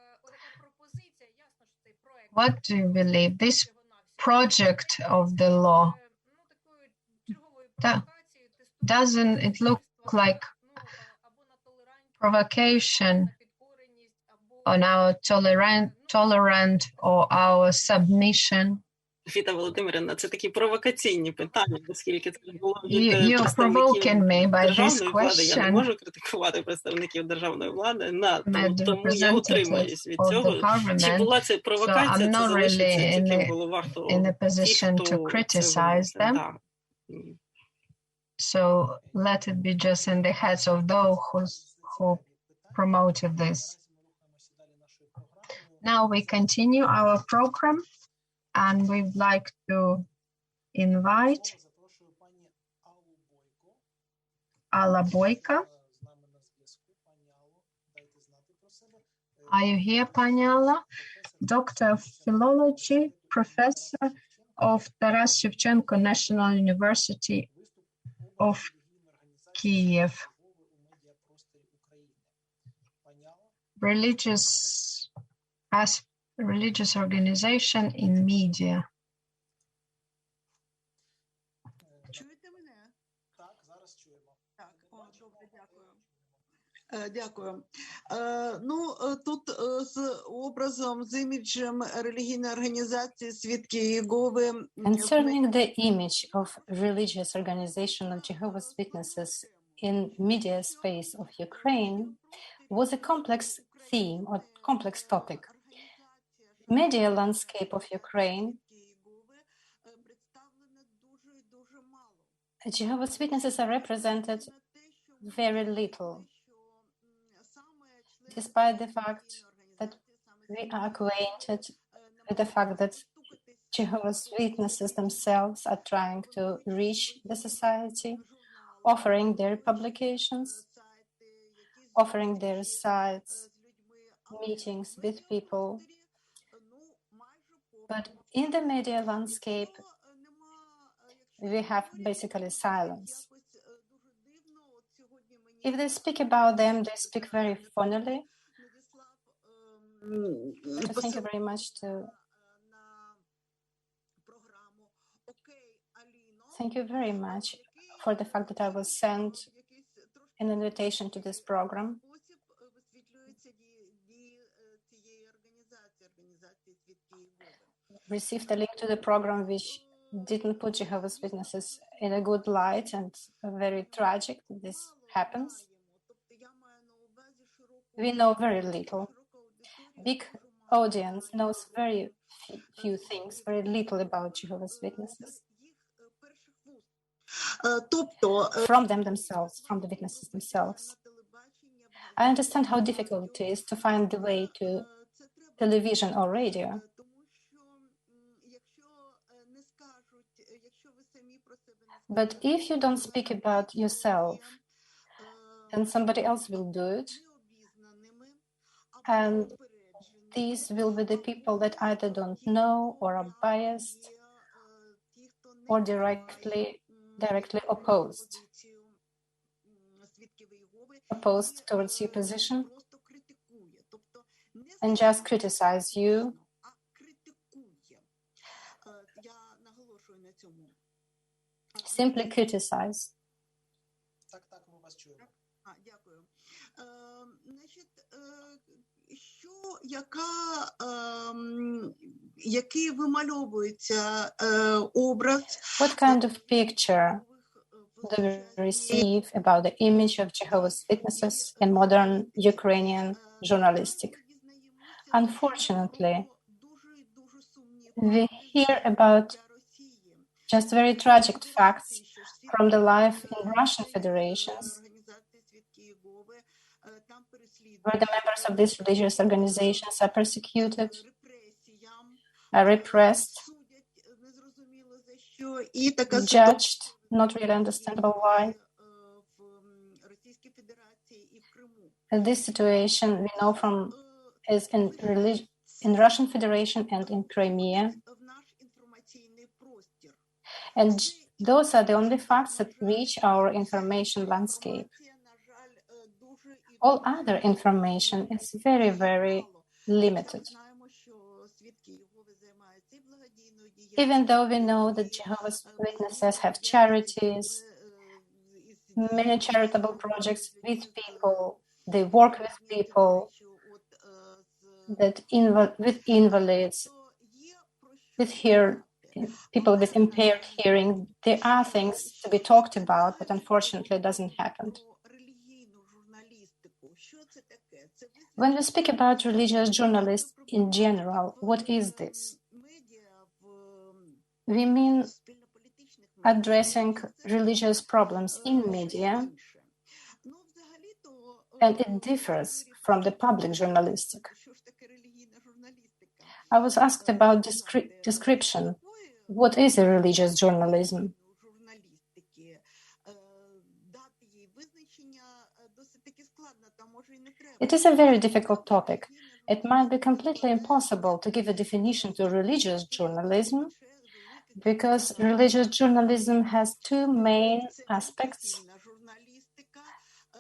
J: what do you believe? This project of the law, doesn't it look like provocation on our tolerant or our submission?
N: Віта Володимирівна, це такі провокаційні питання, оскільки це було
J: You're provoking me by this question.
N: Я не можу критикувати представників державної влади, тому я утримаюсь від цього. Чи була це провокація, це залишиться тільки в головах
J: them. So let it be just in the heads of those who promoted this. Now we continue our program. And we'd like to invite Alla Boyka. Are you here, Pani Alla? Doctor of Philology, Professor of Taras Shevchenko National University of Kiev. Religious organization in media.
O: Дякую. Ну, тут з образом, з іміджем релігійної організації Свідки Єгови.
D: Concerning the image of religious organization of Jehovah's Witnesses in media space of Ukraine was a complex theme or complex topic. Media landscape of Ukraine, Jehovah's Witnesses are represented very little, despite the fact that we are acquainted with the fact that Jehovah's Witnesses themselves are trying to reach the society, offering their publications, offering their sites, meetings with people. But in the media landscape, we have basically silence. If they speak about them, they speak very funnily. So thank you very much Thank you very much for the fact that I was sent an invitation to this program. Received a link to the program which didn't put Jehovah's Witnesses in a good light, and very tragic that this happens. We know very little. Big audience knows very few things, very little about Jehovah's Witnesses. From them themselves, from the witnesses themselves. I understand how difficult it is to find the way to television or radio. But if you don't speak about yourself, then somebody else will do it. And these will be the people that either don't know or are biased or directly opposed towards your position and just criticize you. Simply criticize. What kind of picture do we receive about the image of Jehovah's Witnesses in modern Ukrainian journalistic? Unfortunately, we hear about just very tragic facts from the life in Russian federations, where the members of these religious organizations are persecuted, are repressed, judged, not really understandable why. this situation we know from is in Russian Federation and in Crimea. And those are the only facts that reach our information landscape. All other information is very, very limited. Even though we know that Jehovah's Witnesses have charities, many charitable projects with people, they work with people, that with invalids, with people with impaired hearing, there are things to be talked about, but unfortunately it doesn't happen. When we speak about religious journalists in general, what is this? We mean addressing religious problems in media, and it differs from the public journalistic. I was asked about description. What is a religious journalism? It is a very difficult topic. It might be completely impossible to give a definition to religious journalism because religious journalism has two main aspects.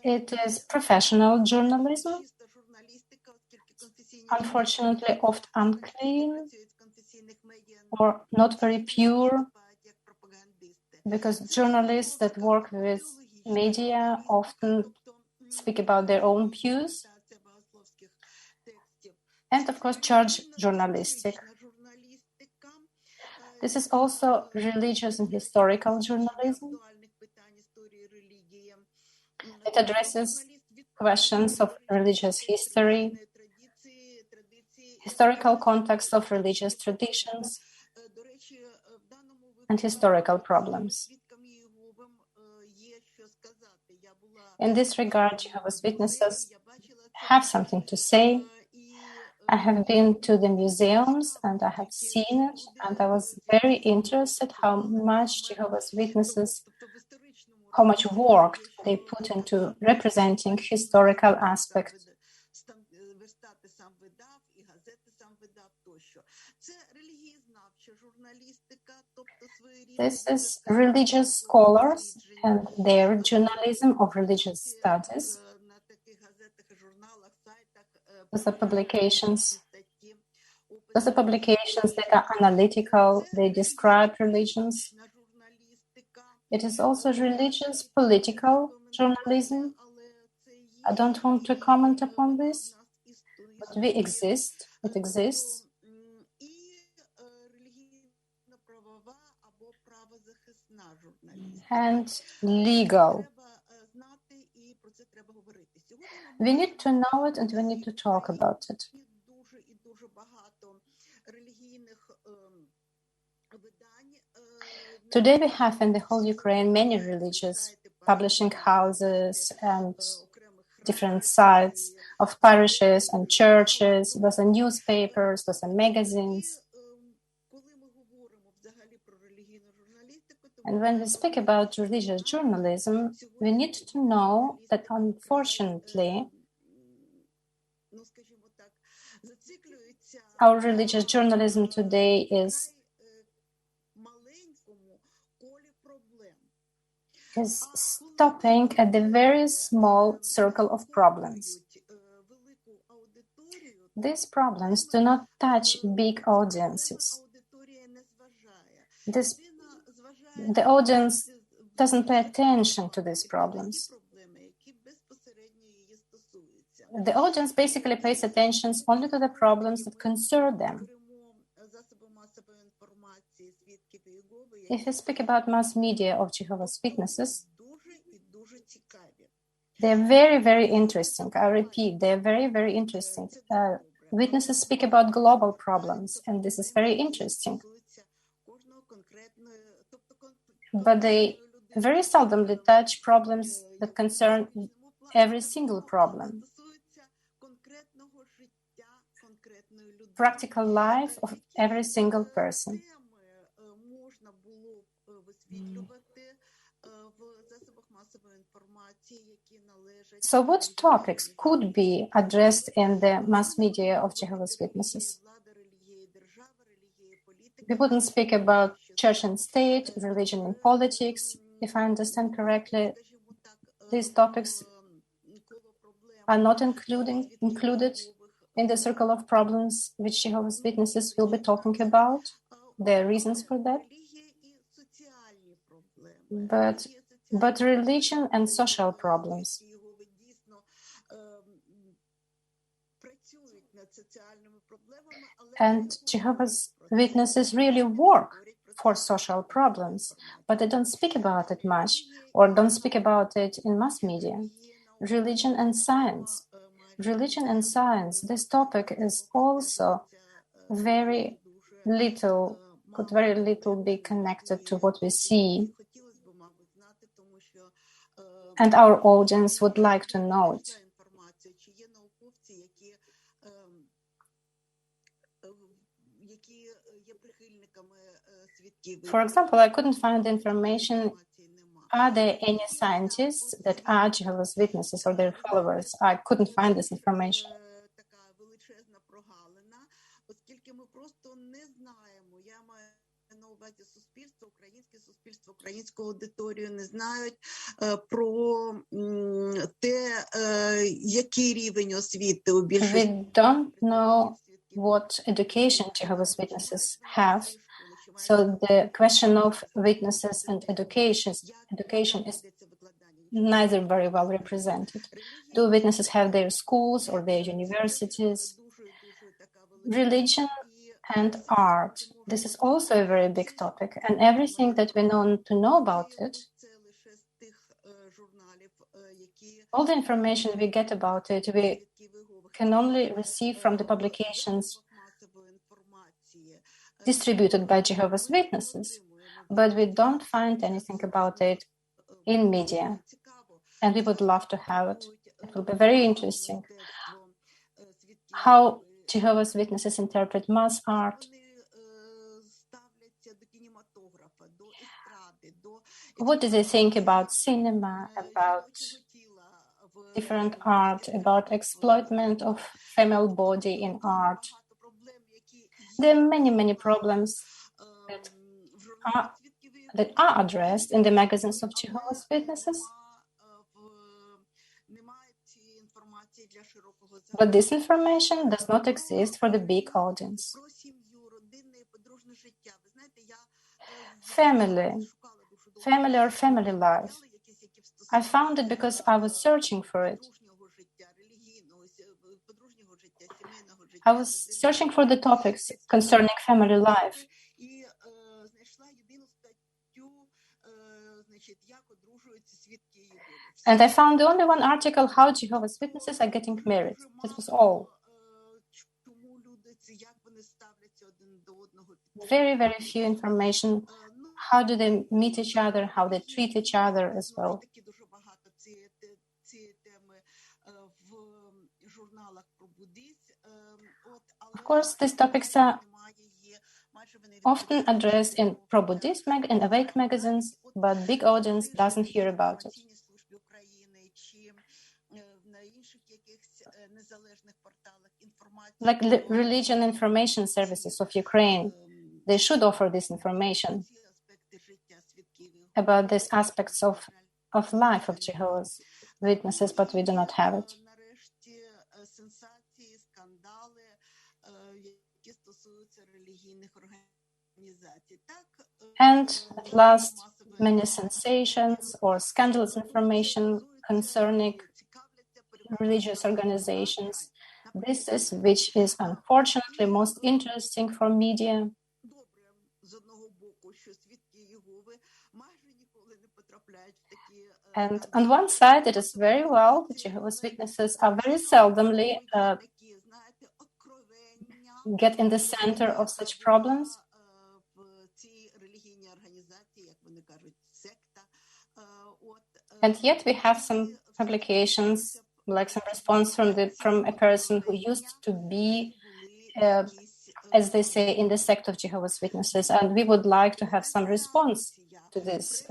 D: It is professional journalism, unfortunately oft unclean or not very pure, because journalists that work with media often speak about their own views, and of course church journalistic. This is also religious and historical journalism. It addresses questions of religious history, historical context of religious traditions, and historical problems. In this regard, Jehovah's Witnesses have something to say. I have been to the museums and I have seen it, and I was very interested how much Jehovah's Witnesses, how much work they put into representing historical aspects. This is religious scholars and their journalism of religious studies. Those are publications that are analytical, they describe religions. It is also religious political journalism. I don't want to comment upon this, but it exists. And legal. We need to know it and we need to talk about it. Today we have in the whole Ukraine many religious publishing houses and different sites of parishes and churches. Those are newspapers, those are magazines. And when we speak about religious journalism, we need to know that unfortunately our religious journalism today is stopping at the very small circle of problems. These problems do not touch big audiences. The audience doesn't pay attention to these problems. The audience basically pays attention only to the problems that concern them. If you speak about mass media of Jehovah's Witnesses, they're very, very interesting. I repeat, they're very, very interesting. Witnesses speak about global problems, and this is very interesting. But they very seldomly touch problems that concern every single problem. Practical life of every single person. So what topics could be addressed in the mass media of Jehovah's Witnesses? We wouldn't speak about church and state, religion and politics. If I understand correctly, these topics are not included in the circle of problems which Jehovah's Witnesses will be talking about. There are reasons for that. But religion and social problems. And Jehovah's Witnesses really work for social problems, but they don't speak about it much or don't speak about it in mass media. Religion and science. Religion and science, this topic is also could very little be connected to what we see. And our audience would like to know it. For example, I couldn't find information. Are there any scientists that are Jehovah's Witnesses or their followers? I couldn't find this information. We don't know what education Jehovah's Witnesses have. So the question of witnesses and education is neither very well represented. Do witnesses have their schools or their universities? Religion and art. This is also a very big topic, and everything that we want to know about it, all the information we get about it, we can only receive from the publications distributed by Jehovah's Witnesses, but we don't find anything about it in media, and we would love to have it. It will be very interesting. How Jehovah's Witnesses interpret mass art. What do they think about cinema, about different art, about exploitment of female body in art? There are many, many problems that are addressed in the magazines of Jehovah's Witnesses. But this information does not exist for the big audience. Family or family life. I found it because I was searching for it. I was searching for the topics concerning family life. And I found the only one article, how Jehovah's Witnesses are getting married. This was all. Very, very few information. How do they meet each other, how they treat each other as well. Of course, these topics are often addressed in pro-Buddhist and awake magazines, but big audience doesn't hear about it. Like the religion information services of Ukraine, they should offer this information about these aspects of life of Jehovah's Witnesses, but we do not have it. And at last, many sensations or scandalous information concerning religious organizations. This is which is unfortunately most interesting for media. And on one side, it is very well that Jehovah's Witnesses are very seldomly get in the center of such problems. And yet we have some publications, like some response from a person who used to be, as they say, in the sect of Jehovah's Witnesses, and we would like to have some response to this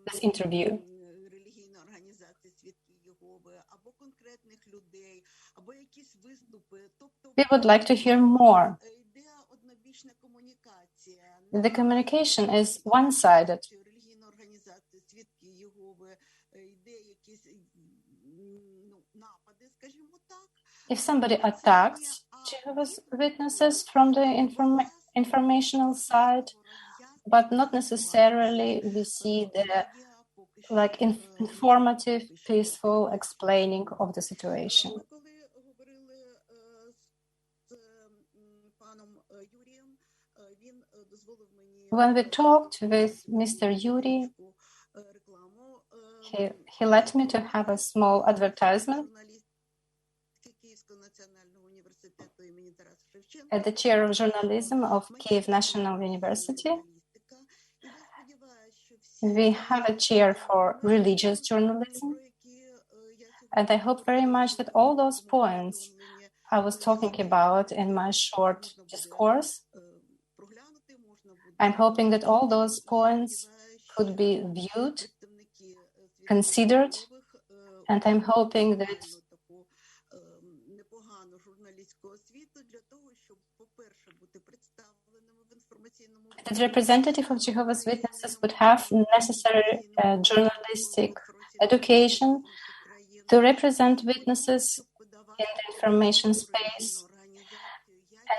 D: this interview. We would like to hear more. The communication is one-sided. If somebody attacks Jehovah's Witnesses from the informational side, but not necessarily we see the informative, peaceful explaining of the situation. When we talked with Mr. Yuri, he let me to have a small advertisement at the chair of journalism of Kyiv National University. We have a chair for religious journalism, and I hope very much that all those points I was talking about in my short discourse, I'm hoping that all those points could be viewed, considered, and I'm hoping that the representative of Jehovah's Witnesses would have necessary journalistic education to represent witnesses in the information space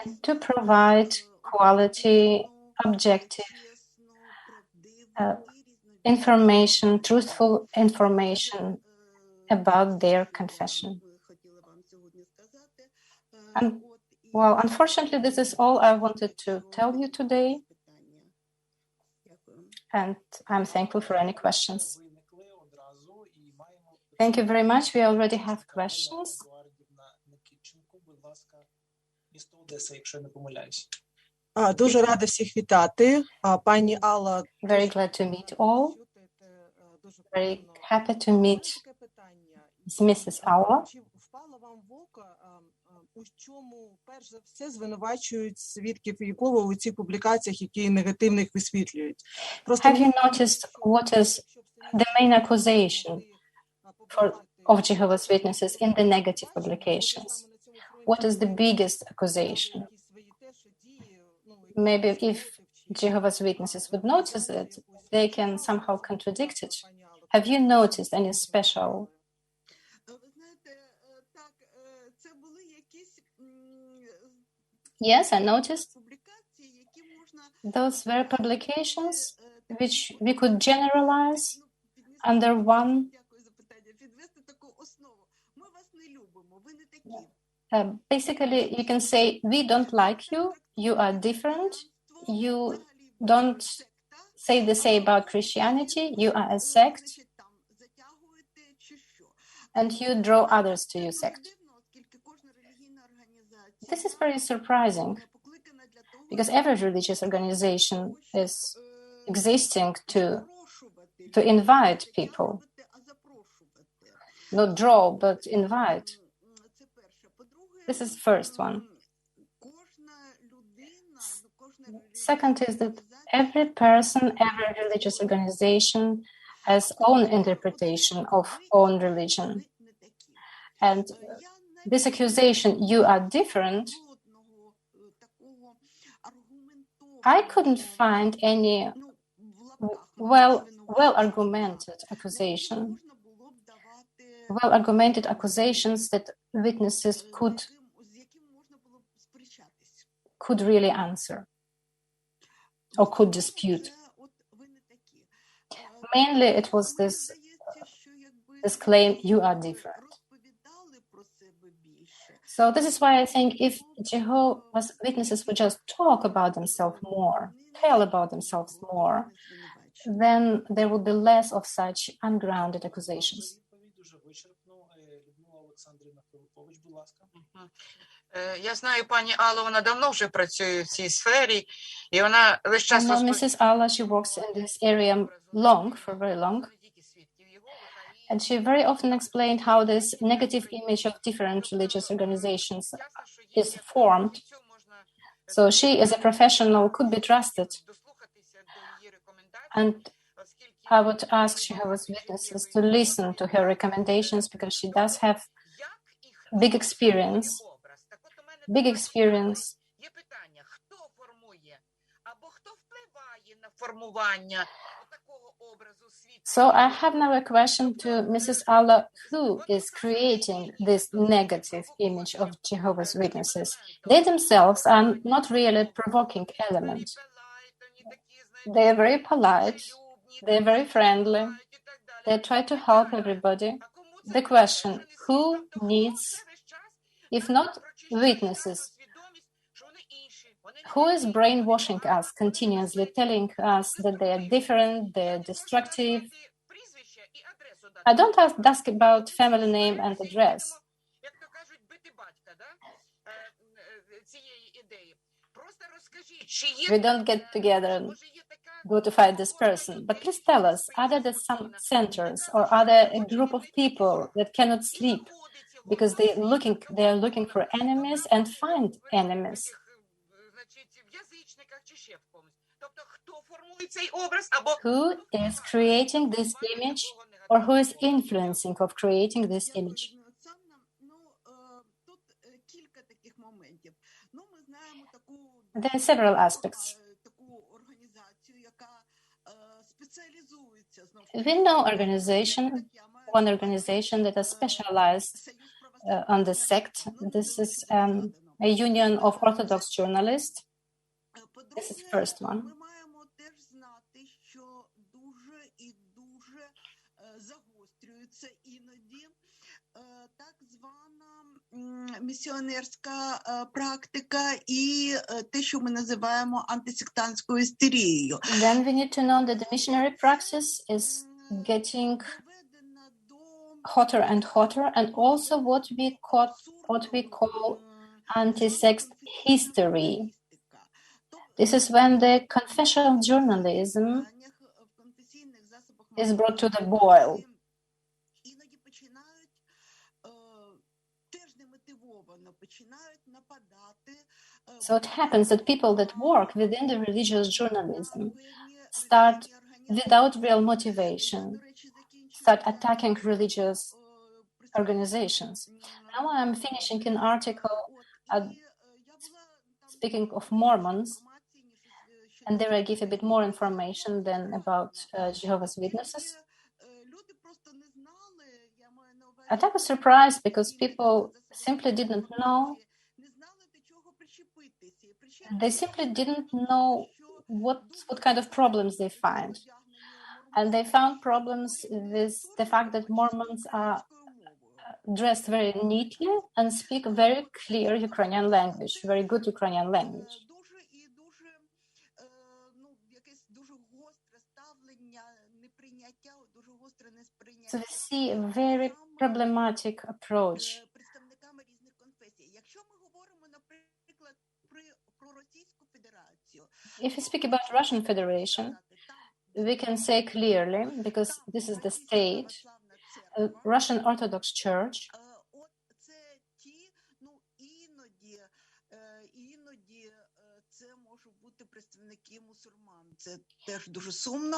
D: and to provide quality, objective information, truthful information about their confession. And, well, unfortunately, this is all I wanted to tell you today. And I'm thankful for any questions. Thank you very much. We already have questions.
P: Дуже рада всіх вітати. Пані Алла.
D: Very glad to meet all. Very happy to meet Mrs. Alla.
P: У чому, перш за все, звинувачують свідків Єгови у цих публікаціях, які негативно їх висвітлюють?
D: Have you noticed what is the main accusation of Jehovah's Witnesses in the negative publications? What is the biggest accusation? Maybe if Jehovah's Witnesses would notice it, they can somehow contradict it. Have you noticed any special? Yes, I noticed. Those were publications which we could generalize under one. Basically, you can say, we don't like you, you are different, you don't say the same about Christianity, you are a sect, and you draw others to your sect. This is very surprising, because every religious organization is existing to invite people, not draw, but invite. This is the first one. Second is that every person, every religious organization has own interpretation of own religion. And this accusation, you are different, I couldn't find any well-argumented accusation, well-argumented accusations that witnesses could really answer or could dispute. Mainly it was this claim, you are different. So this is why I think if Jehovah's Witnesses would just talk about themselves more, tell about themselves more, then there would be less of such ungrounded accusations.
L: Я знаю пані Аллу, вона давно вже працює в цій сфері, і вона весь час
D: Mrs. Alla, she works in this area for very long. And she very often explained how this negative image of different religious organizations is formed. So she, as a professional, could be trusted. And I would ask Jehovah's Witnesses to listen to her recommendations because she does have big experience. So I have now a question to Mrs. Allah, who is creating this negative image of Jehovah's Witnesses? They themselves are not really a provoking element. They are very polite, they are very friendly, they try to help everybody. The question, who needs, if not witnesses, who is brainwashing us continuously, telling us that they are different, they are destructive? I don't ask about family name and address. We don't get together and go to fight this person. But please tell us, are there some centers or are there a group of people that cannot sleep because they are looking for enemies and find enemies? Who is creating this image or who is influencing of creating this image? There are several aspects. We know one organization that is specialized on the sect. This is a union of Orthodox journalists. This is the first one.
O: Місіонерська практика і те, що ми називаємо антисектантською істерією.
D: Then we need to know that the missionary practice is getting hotter and hotter, and also what we call anti-sex hystery. This is when the confessional journalism is brought to the boil. So it happens that people that work within the religious journalism start without real motivation, start attacking religious organizations. Now I'm finishing an article speaking of Mormons, and there I give a bit more information than about Jehovah's Witnesses. And I was surprised because people simply didn't know. They simply didn't know what kind of problems they find. And they found problems with the fact that Mormons are dressed very neatly and speak very clear Ukrainian language, very good Ukrainian language. So we see a very problematic approach. If we speak about Russian Federation, we can say clearly, because this is the state, Russian Orthodox Church,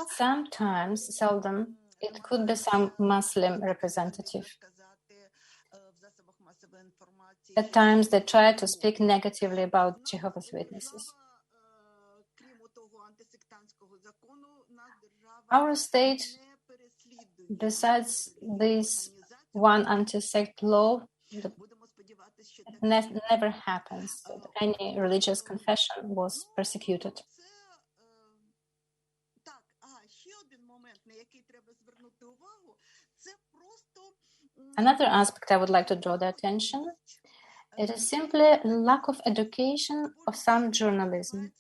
D: sometimes, seldom, it could be some Muslim representative. At times they try to speak negatively about Jehovah's Witnesses. Our state, besides this one anti-sect law, it never happens that any religious confession was persecuted. Another aspect I would like to draw the attention, it is simply lack of education of some journalism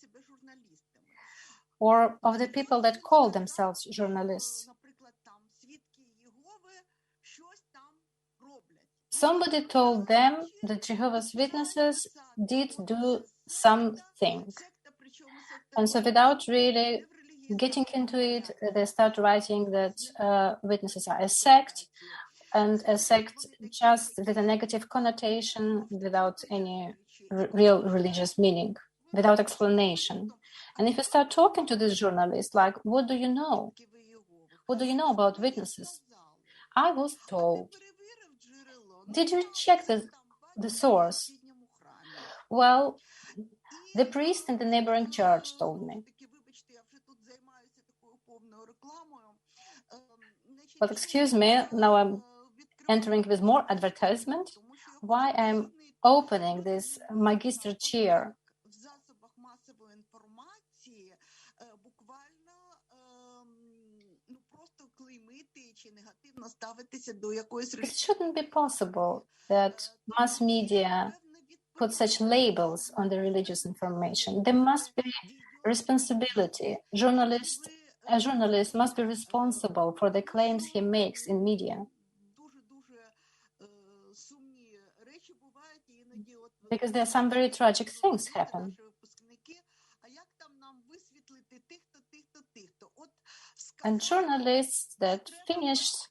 D: or of the people that call themselves journalists. Somebody told them that Jehovah's Witnesses did do something. And so without really getting into it, they start writing that witnesses are a sect, and a sect just with a negative connotation without any real religious meaning, without explanation. And if you start talking to this journalist, like, what do you know? what do you know about witnesses? I was told, did you check the source? Well, the priest in the neighboring church told me. But excuse me, now I'm entering with more advertisement. Why I'm opening this magister chair? It shouldn't be possible that mass media put such labels on the religious information. There must be responsibility. A journalist must be responsible for the claims he makes in media. Because there are some very tragic things happen. And journalists that finished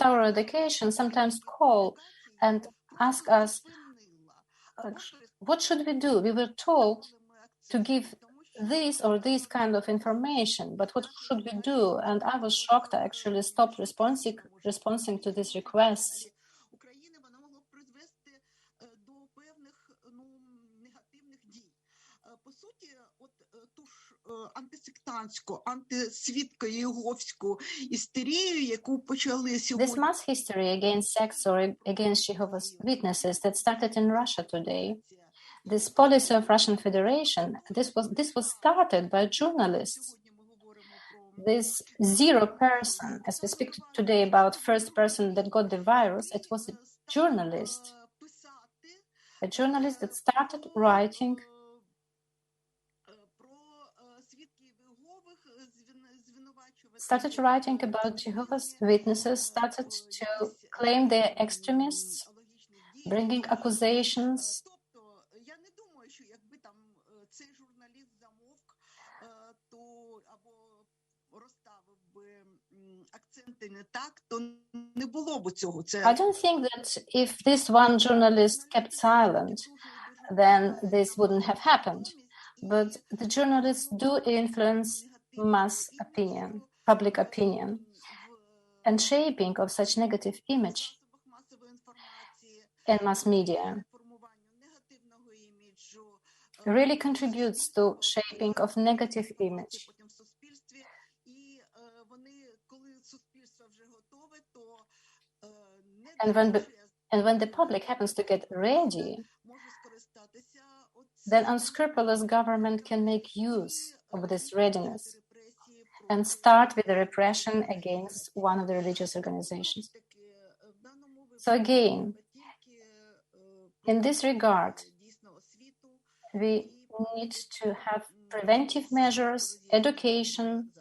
D: our education sometimes call and ask us, what should we do? We were told to give this or this kind of information, but what should we do? And I was shocked. I actually stopped responding to these requests. This mass hystery against sects or against Jehovah's Witnesses that started in Russia today, this policy of Russian Federation, this was started by journalists. This 0%, as we speak today about first person that got the virus, it was a journalist that started writing about Jehovah's Witnesses, started to claim they're extremists, bringing accusations. I don't think that if this one journalist kept silent, then this wouldn't have happened. But the journalists do influence mass opinion, public opinion, and shaping of such negative image in mass media really contributes to shaping of negative image. And when the public happens to get ready, then unscrupulous government can make use of this readiness and start with the repression against one of the religious organizations. So again, in this regard, we need to have preventive measures, education.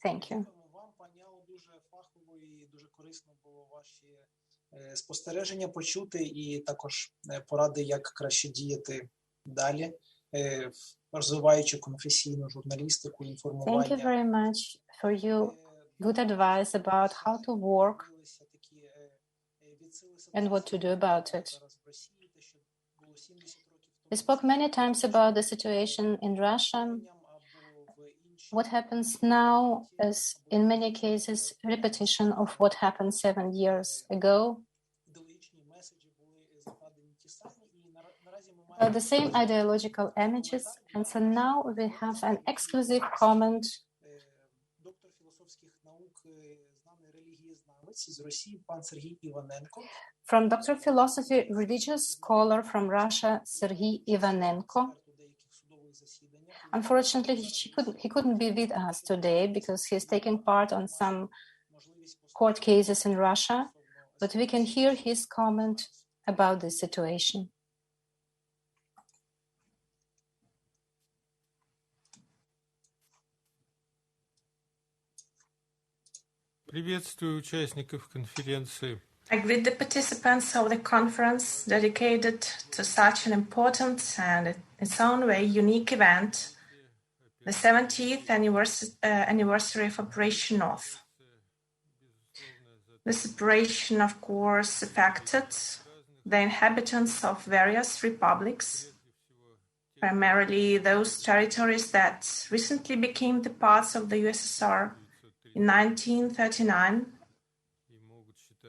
D: Thank you.
G: Спостереження почути і також поради, як краще діяти далі, розвиваючи конфесійну журналістику, інформування.
D: Thank you very much for your good advice about how to work and what to do about it. We spoke many times about the situation in Russia. What happens now is, in many cases, repetition of what happened 7 years ago. The same ideological images, and so now we have an exclusive comment from Dr. Philosophy, religious scholar from Russia, Sergei Ivanenko. Unfortunately, he couldn't be with us today because he's taking part on some court cases in Russia, but we can hear his comment about this situation.
A: Приветствую участников конференции.
E: I greet the participants of the conference dedicated to such an important and, in its own way, unique event, the 70th anniversary of Operation North. This operation, of course, affected the inhabitants of various republics, primarily those territories that recently became the parts of the USSR in 1939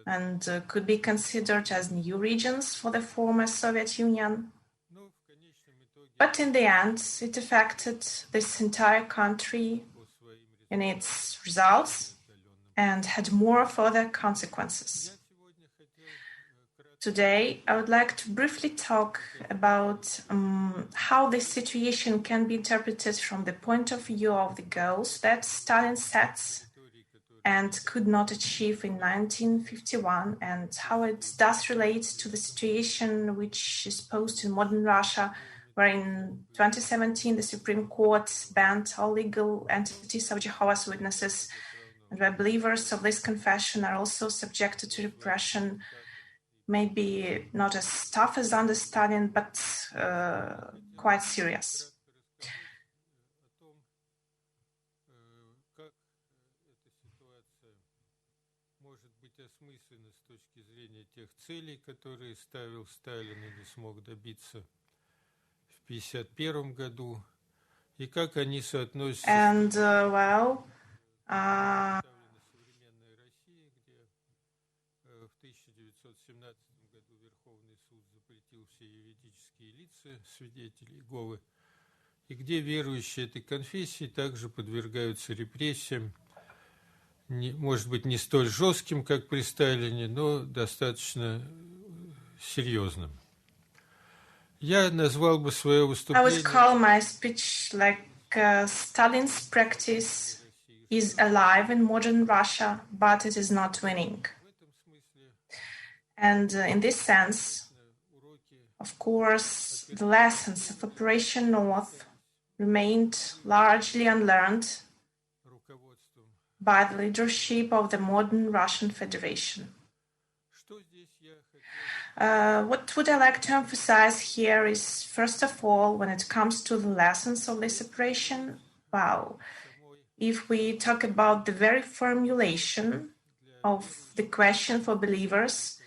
E: and could be considered as new regions for the former Soviet Union. But in the end, it affected this entire country in its results and had more further consequences. Today, I would like to briefly talk about how this situation can be interpreted from the point of view of the goals that Stalin set and could not achieve in 1951, and how it does relate to the situation which is posed in modern Russia, where in 2017 the Supreme Court banned all legal entities of Jehovah's Witnesses, and where believers of this confession are also subjected to repression, maybe not as tough as under Stalin, but quite serious. And
Q: и где верующие этой конфессии также подвергаются репрессиям, может быть, не столь жестким, как при Сталине, но достаточно серьезным. Я назвал бы свое выступление...
E: I would call my speech like Stalin's practice is alive in modern Russia, but it is not winning. And in this sense, of course, the lessons of Operation North remained largely unlearned by the leadership of the modern Russian Federation. What would I like to emphasize here is, first of all, when it comes to the lessons of this operation, well, if we talk about the very formulation of the question for believers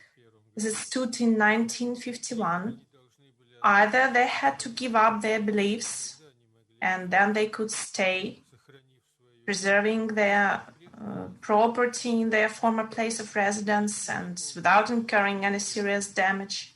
E: as it stood in 1951, either they had to give up their beliefs and then they could stay, preserving their property in their former place of residence and without incurring any serious damage.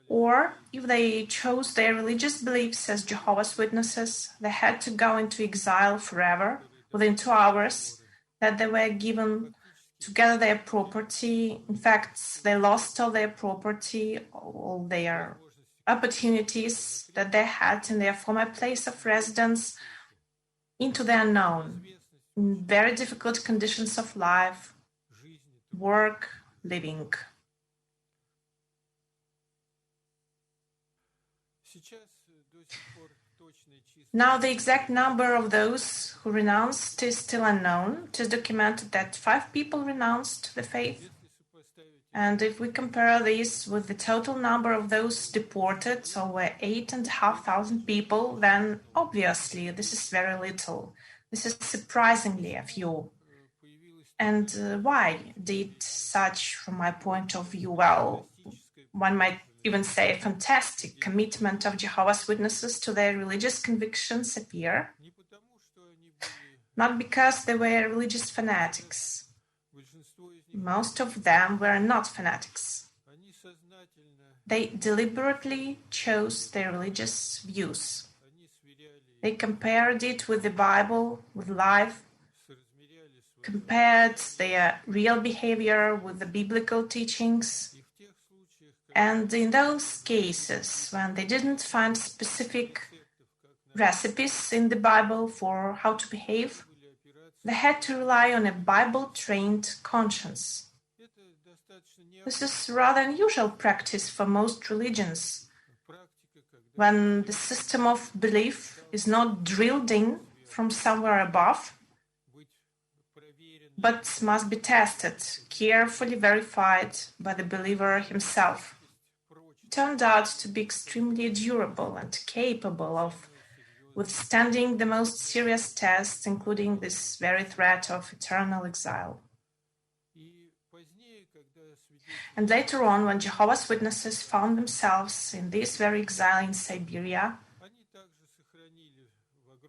E: Or if they chose their religious beliefs as Jehovah's Witnesses, they had to go into exile forever within 2 hours that they were given to gather their property. In fact, they lost all their property, all their opportunities that they had in their former place of residence into the unknown, in very difficult conditions of life, work, living. Now, the exact number of those who renounced is still unknown. It is documented that 5 people renounced the faith. And if we compare this with the total number of those deported, over 8,500 people, then obviously this is very little. This is surprisingly a few. And why did such, from my point of view, well, one might even say a fantastic commitment of Jehovah's Witnesses to their religious convictions appear? Not because they were religious fanatics. Most of them were not fanatics. They deliberately chose their religious views. They compared it with the Bible, with life, compared their real behavior with the biblical teachings. And in those cases, when they didn't find specific recipes in the Bible for how to behave, they had to rely on a Bible-trained conscience. This is rather unusual practice for most religions, when the system of belief is not drilled in from somewhere above, but must be tested, carefully verified by the believer himself. It turned out to be extremely durable and capable of withstanding the most serious tests, including this very threat of eternal exile. And later on, when Jehovah's Witnesses found themselves in this very exile in Siberia,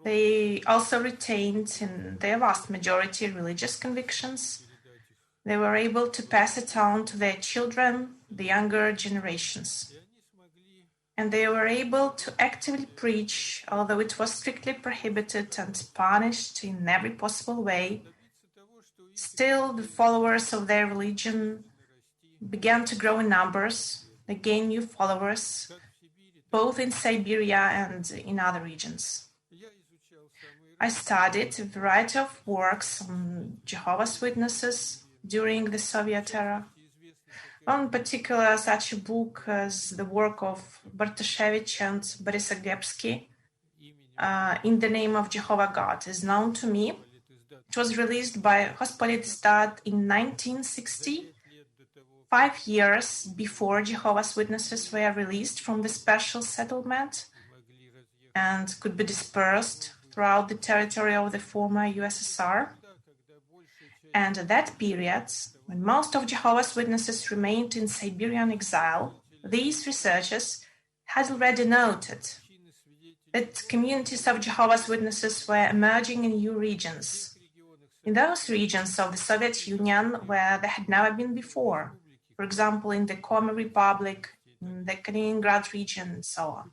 E: they also retained in their vast majority religious convictions. They were able to pass it on to their children, the younger generations. And they were able to actively preach, although it was strictly prohibited and punished in every possible way. Still, the followers of their religion began to grow in numbers. They gained new followers, both in Siberia and in other regions. I studied a variety of works on Jehovah's Witnesses during the Soviet era. One particular such a book as the work of Bartoshevich and Borysaglebsky, In the Name of Jehovah God, is known to me. It was released by Hospolitistat in 1960, 5 years before Jehovah's Witnesses were released from the special settlement and could be dispersed throughout the territory of the former USSR. And at that period, when most of Jehovah's Witnesses remained in Siberian exile, these researchers had already noted that communities of Jehovah's Witnesses were emerging in new regions, in those regions of the Soviet Union where they had never been before, for example, in the Komi Republic, in the Kaliningrad region, and so on.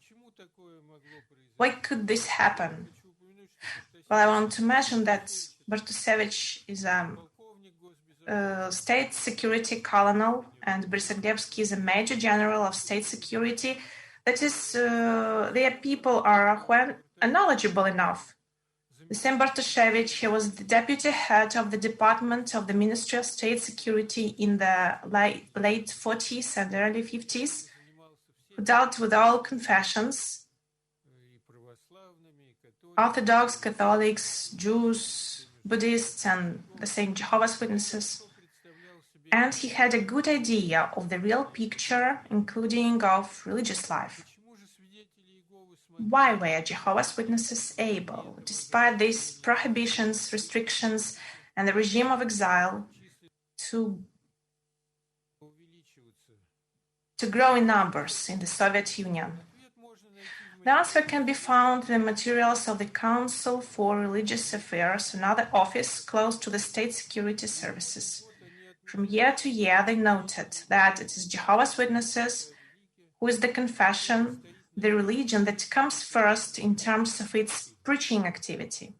E: Why could this happen? Well, I want to mention that Bartoshevich is a state security colonel, and Borysaglebsky is a major general of state security. That is, their people who are knowledgeable enough. The same Bartoshevich, he was the deputy head of the Department of the Ministry of State Security in the late 40s and early 50s, who dealt with all confessions, Orthodox, Catholics, Jews, Buddhists, and the same Jehovah's Witnesses. And he had a good idea of the real picture, including of religious life. Why were Jehovah's Witnesses able, despite these prohibitions, restrictions, and the regime of exile, to grow in numbers in the Soviet Union? The answer can be found in the materials of the Council for Religious Affairs, another office close to the state security services. From year to year, they noted that it is Jehovah's Witnesses who is the confession, the religion that comes first in terms of its preaching activity.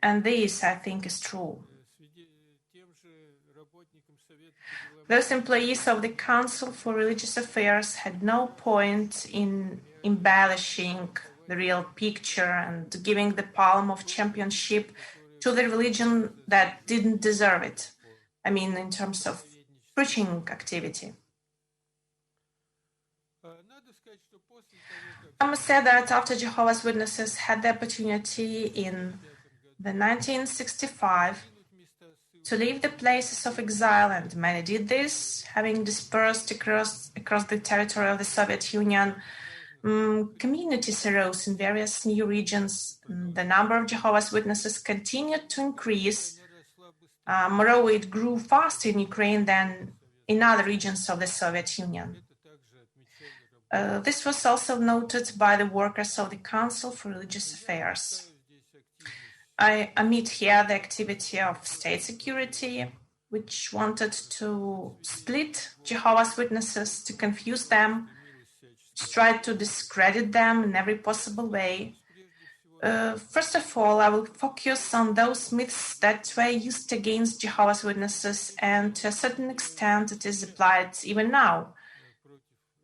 E: And this, I think, is true. Those employees of the Council for Religious Affairs had no point in embellishing the real picture and giving the palm of championship to the religion that didn't deserve it. I mean, in terms of preaching activity. I must say that after Jehovah's Witnesses had the opportunity in the 1965 to leave the places of exile, and many did this, having dispersed across the territory of the Soviet Union, communities arose in various new regions. The number of Jehovah's Witnesses continued to increase. Moreover, it grew faster in Ukraine than in other regions of the Soviet Union. This was also noted by the workers of the Council for Religious Affairs. I omit here the activity of state security, which wanted to split Jehovah's Witnesses, to confuse them, to try to discredit them in every possible way. First of all, I will focus on those myths that were used against Jehovah's Witnesses, and to a certain extent it is applied even now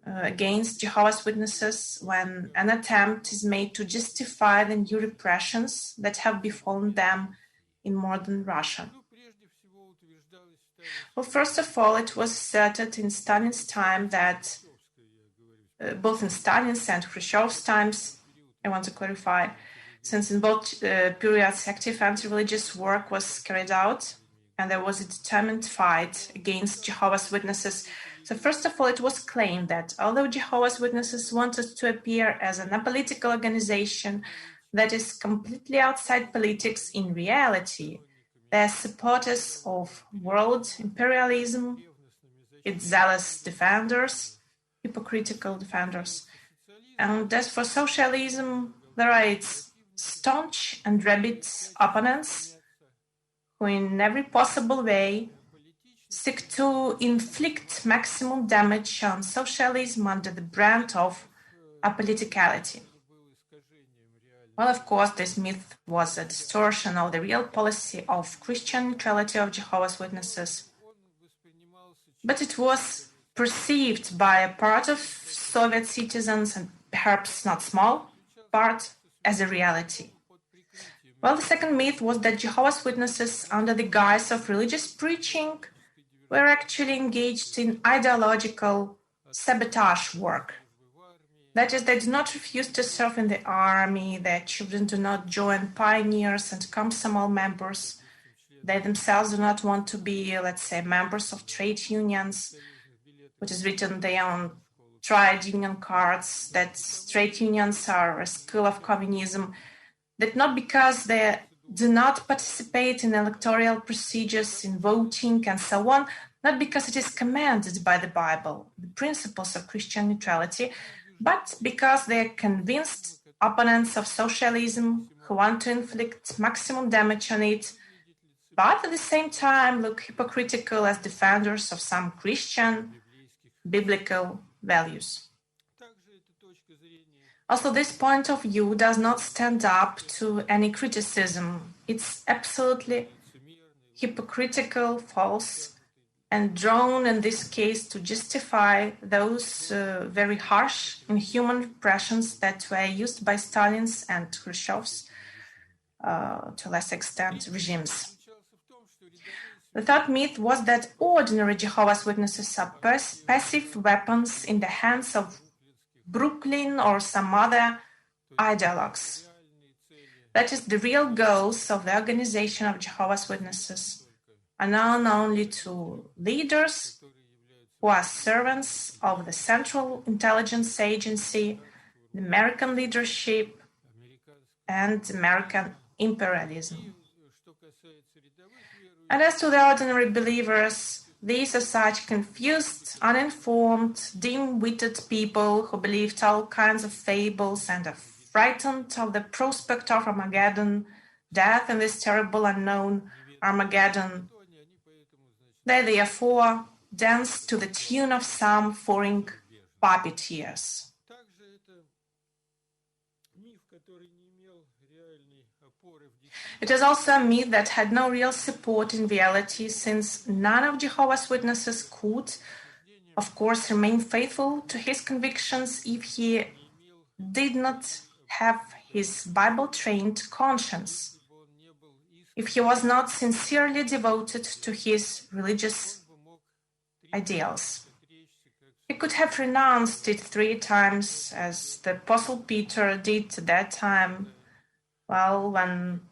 E: against Jehovah's Witnesses when an attempt is made to justify the new repressions that have befallen them in modern Russia. Well, first of all, it was asserted in Stalin's time that, both in Stalin's and Khrushchev's times, I want to clarify, since in both periods active anti-religious work was carried out, and there was a determined fight against Jehovah's Witnesses. So first of all, it was claimed that although Jehovah's Witnesses wanted to appear as an apolitical organization that is completely outside politics, in reality, They're supporters of world imperialism, its zealous defenders, hypocritical defenders. And as for socialism, there are its staunch and rabid opponents who in every possible way seek to inflict maximum damage on socialism under the brand of apoliticality. Well, of course, this myth was a distortion of the real policy of Christian neutrality of Jehovah's Witnesses, but it was perceived by a part of Soviet citizens, and perhaps not small part, as a reality. Well, the second myth was that Jehovah's Witnesses, under the guise of religious preaching, were actually engaged in ideological sabotage work. That is, they do not refuse to serve in the army, their children do not join pioneers and Komsomol members, they themselves do not want to be, let's say, members of trade unions, which is written there on trade union cards, that trade unions are a school of communism, that not because they do not participate in electoral procedures, in voting and so on, not because it is commanded by the Bible, the principles of Christian neutrality, but because they are convinced opponents of socialism who want to inflict maximum damage on it, but at the same time look hypocritical as defenders of some Christian biblical values. Also, this point of view does not stand up to any criticism. It's absolutely hypocritical, false, and drawn in this case to justify those very harsh, inhuman repressions that were used by Stalin's and Khrushchev's, to a less extent, regimes. The third myth was that ordinary Jehovah's Witnesses are passive weapons in the hands of Brooklyn or some other ideologues. That is, the real goals of the organization of Jehovah's Witnesses are known only to leaders who are servants of the Central Intelligence Agency, the American leadership, and American imperialism. And as to the ordinary believers, these are such confused, uninformed, dim-witted people who believed all kinds of fables and are frightened of the prospect of Armageddon, death in this terrible unknown Armageddon. They therefore dance to the tune of some foreign puppeteers. It is also a myth that had no real support in reality, since none of Jehovah's Witnesses could, of course, remain faithful to his convictions if he did not have his Bible-trained conscience, if he was not sincerely devoted to his religious ideals. He could have renounced it 3 times, as the Apostle Peter did at that time. Well, when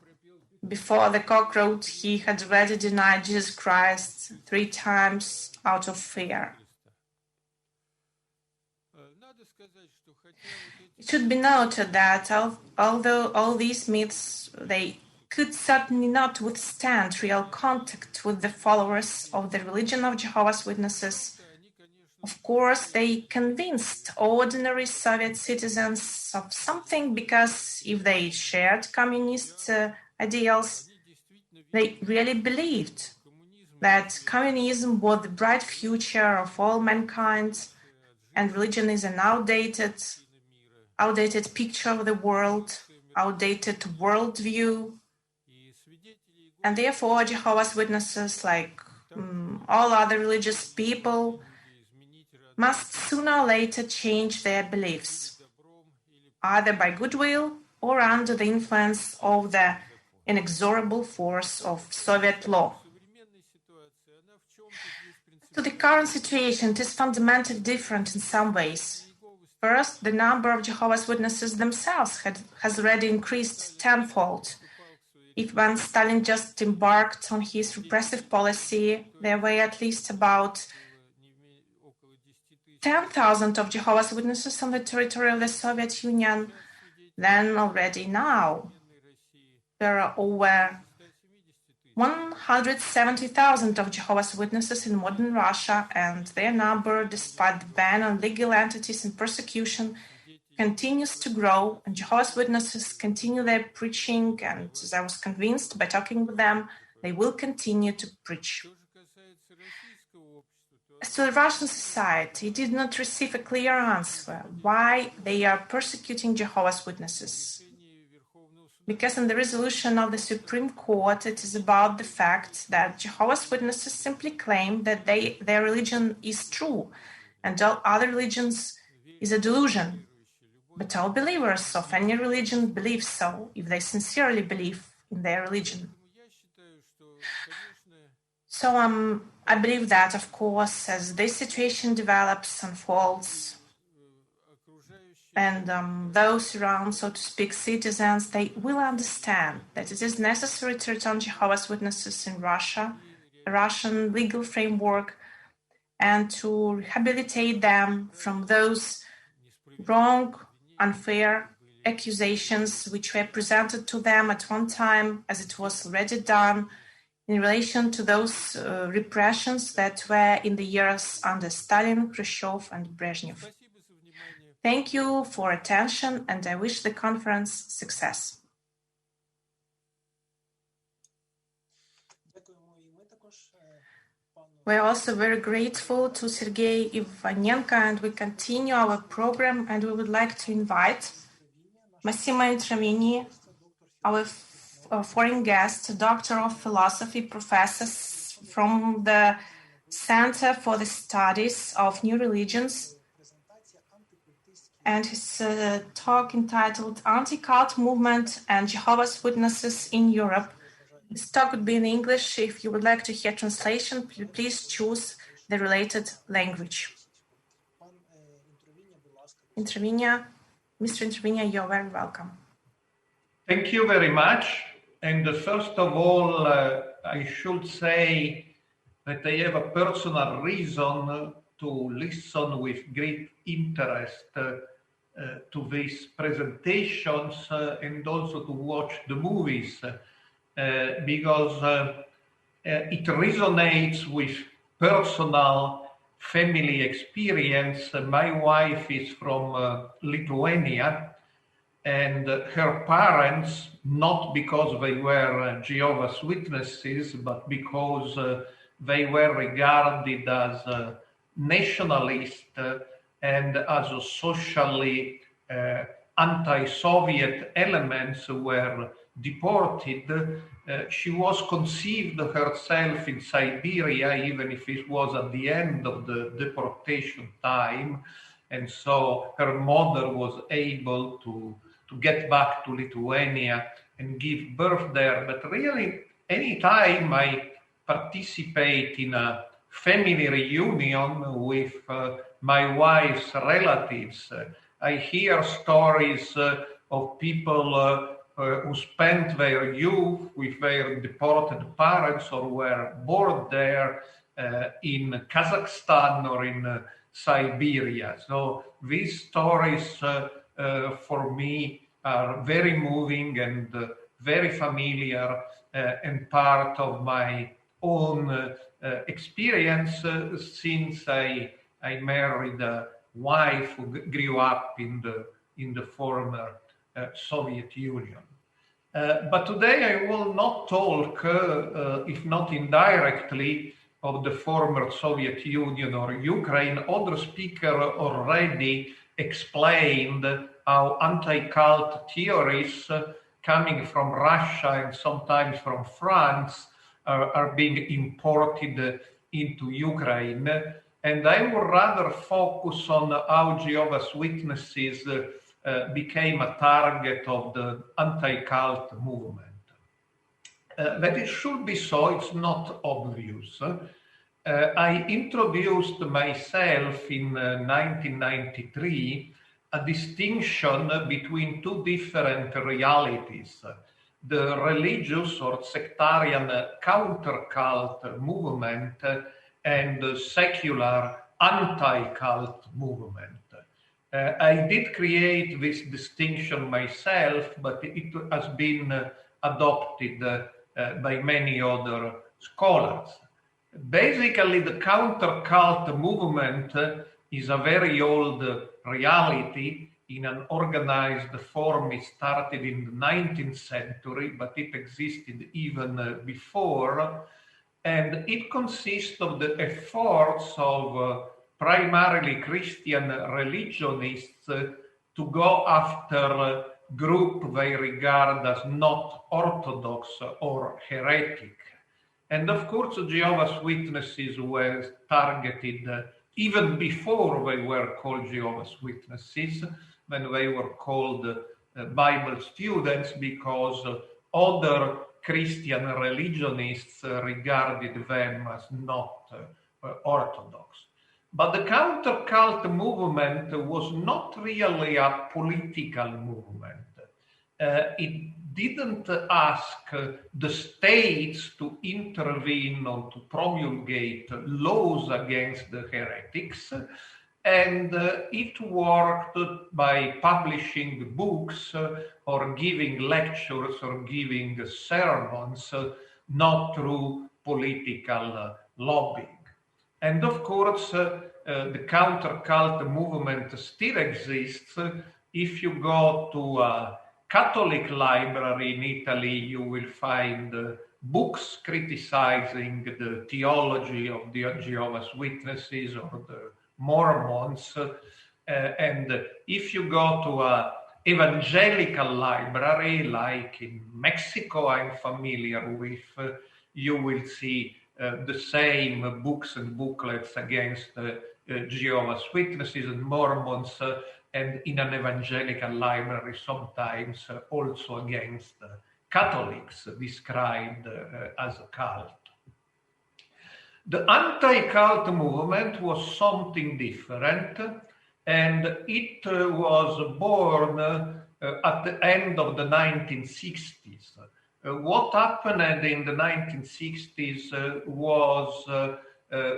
E: before the cock crowed, he had already denied Jesus Christ 3 times out of fear. It should be noted that although all these myths, they could certainly not withstand real contact with the followers of the religion of Jehovah's Witnesses, of course, they convinced ordinary Soviet citizens of something, because if they shared communist ideals, they really believed that communism was the bright future of all mankind, and religion is an outdated picture of the world, outdated worldview. And therefore, Jehovah's Witnesses, like all other religious people, must sooner or later change their beliefs, either by goodwill or under the influence of the inexorable force of Soviet law. To the current situation, it is fundamentally different in some ways. First, the number of Jehovah's Witnesses themselves has already increased tenfold. If when Stalin just embarked on his repressive policy, there were at least about 10,000 of Jehovah's Witnesses on the territory of the Soviet Union, then already now there are over 170,000 of Jehovah's Witnesses in modern Russia, and their number, despite the ban on legal entities and persecution, continues to grow, and Jehovah's Witnesses continue their preaching, and as I was convinced by talking with them, they will continue to preach. As to the Russian society, it did not receive a clear answer why they are persecuting Jehovah's Witnesses. Because in the resolution of the Supreme Court, it is about the fact that Jehovah's Witnesses simply claim that their religion is true and all other religions is a delusion. But all believers of any religion believe so, if they sincerely believe in their religion. So I believe that, of course, as this situation develops, unfolds, and those around, so to speak, citizens, they will understand that it is necessary to return Jehovah's Witnesses in Russia, a Russian legal framework, and to rehabilitate them from those wrong, unfair accusations which were presented to them at one time, as it was already done, in relation to those repressions that were in the years under Stalin, Khrushchev, and Brezhnev. Thank you for attention, and I wish the conference success. We're also very grateful to Sergei Ivanenko, and we continue our program, and we would like to invite Massimo Intramini, our foreign guest, Doctor of Philosophy, professor from the Center for the Studies of New Religions, and his talk entitled Anti-Cult Movement and Jehovah's Witnesses in Europe. This talk would be in English. If you would like to hear translation, please choose the related language. Mr. Intravinia, you're very welcome.
R: Thank you very much. And first of all, I should say that I have a personal reason to listen with great interest to these presentations and also to watch the movies because it resonates with personal family experience. My wife is from Lithuania, and her parents, not because they were Jehovah's Witnesses, but because they were regarded as nationalist and as socially anti-Soviet elements were deported. She was conceived herself in Siberia, even if it was at the end of the deportation time. And so her mother was able to get back to Lithuania and give birth there. But really, anytime I participate in a family reunion with my wife's relatives, I hear stories of people who spent their youth with their deported parents or were born there in Kazakhstan or in Siberia. So these stories for me are very moving and very familiar and part of my own experience since I married a wife who grew up in the former Soviet Union. But today I will not talk, if not indirectly, of the former Soviet Union or Ukraine. Other speaker already explained how anti-cult theories coming from Russia and sometimes from France are being imported into Ukraine. And I would rather focus on how Jehovah's Witnesses became a target of the anti-cult movement. That it should be so, it's not obvious. I introduced myself in 1993 a distinction between two different realities, the religious or sectarian counter-cult movement and the secular anti-cult movement. I did create this distinction myself, but it has been adopted by many other scholars. Basically, the counter-cult movement is a very old reality in an organized form. It started in the 19th century, but it existed even before. And it consists of the efforts of primarily Christian religionists to go after group they regard as not orthodox or heretic. And of course, Jehovah's Witnesses were targeted even before they were called Jehovah's Witnesses, when they were called Bible students, because other Christian religionists regarded them as not orthodox. But the counter-cult movement was not really a political movement. It didn't ask the states to intervene or to promulgate laws against the heretics, and it worked by publishing books or giving lectures or giving sermons, not through political lobbying. And of course, the counter-cult movement still exists. If you go to a Catholic library in Italy, you will find books criticizing the theology of the Jehovah's Witnesses or the Mormons. And if you go to an evangelical library, like in Mexico I'm familiar with, you will see the same books and booklets against Jehovah's Witnesses and Mormons, and in an evangelical library sometimes also against Catholics described as a cult. The anti-cult movement was something different, and it was born at the end of the 1960s. What happened in the 1960s was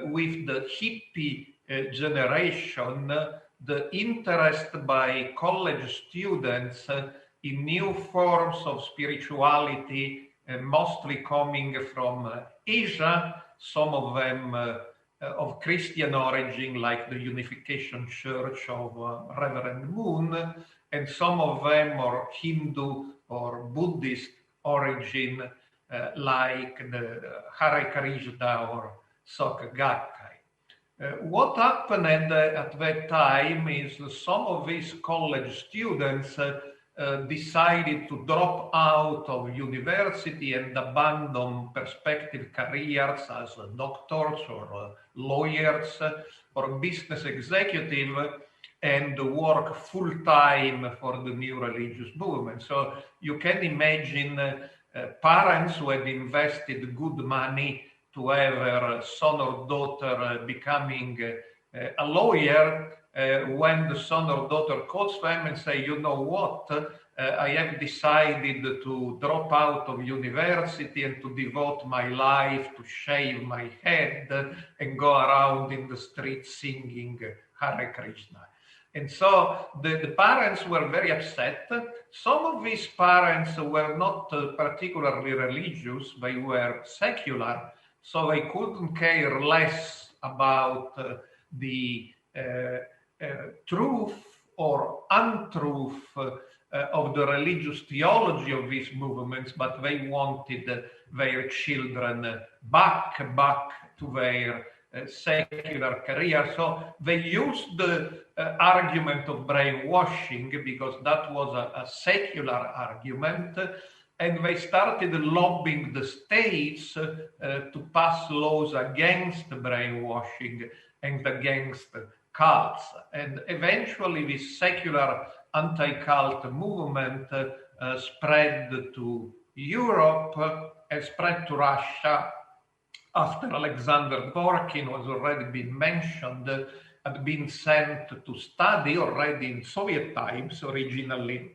R: with the hippie generation, the interest by college students in new forms of spirituality, mostly coming from Asia, some of them of Christian origin, like the Unification Church of Reverend Moon, and some of them are Hindu or Buddhist origin, like the Hare Krishna or Soka Gakkai. What happened at that time is some of these college students decided to drop out of university and abandon prospective careers as doctors or lawyers or business executive and work full-time for the new religious movement. So you can imagine parents who had invested good money to have a son or daughter becoming a lawyer, when the son or daughter calls them and say, you know what, I have decided to drop out of university and to devote my life to shave my head and go around in the streets singing Hare Krishna. And so the parents were very upset. Some of these parents were not particularly religious, they were secular, so they couldn't care less about the truth or untruth of the religious theology of these movements, but they wanted their children back to their secular career. So they used the argument of brainwashing, because that was a secular argument, and they started lobbying the states to pass laws against brainwashing and against cults. And eventually this secular anti-cult movement spread to Europe and spread to Russia after Alexander Dworkin was already been mentioned, had been sent to study already in Soviet times originally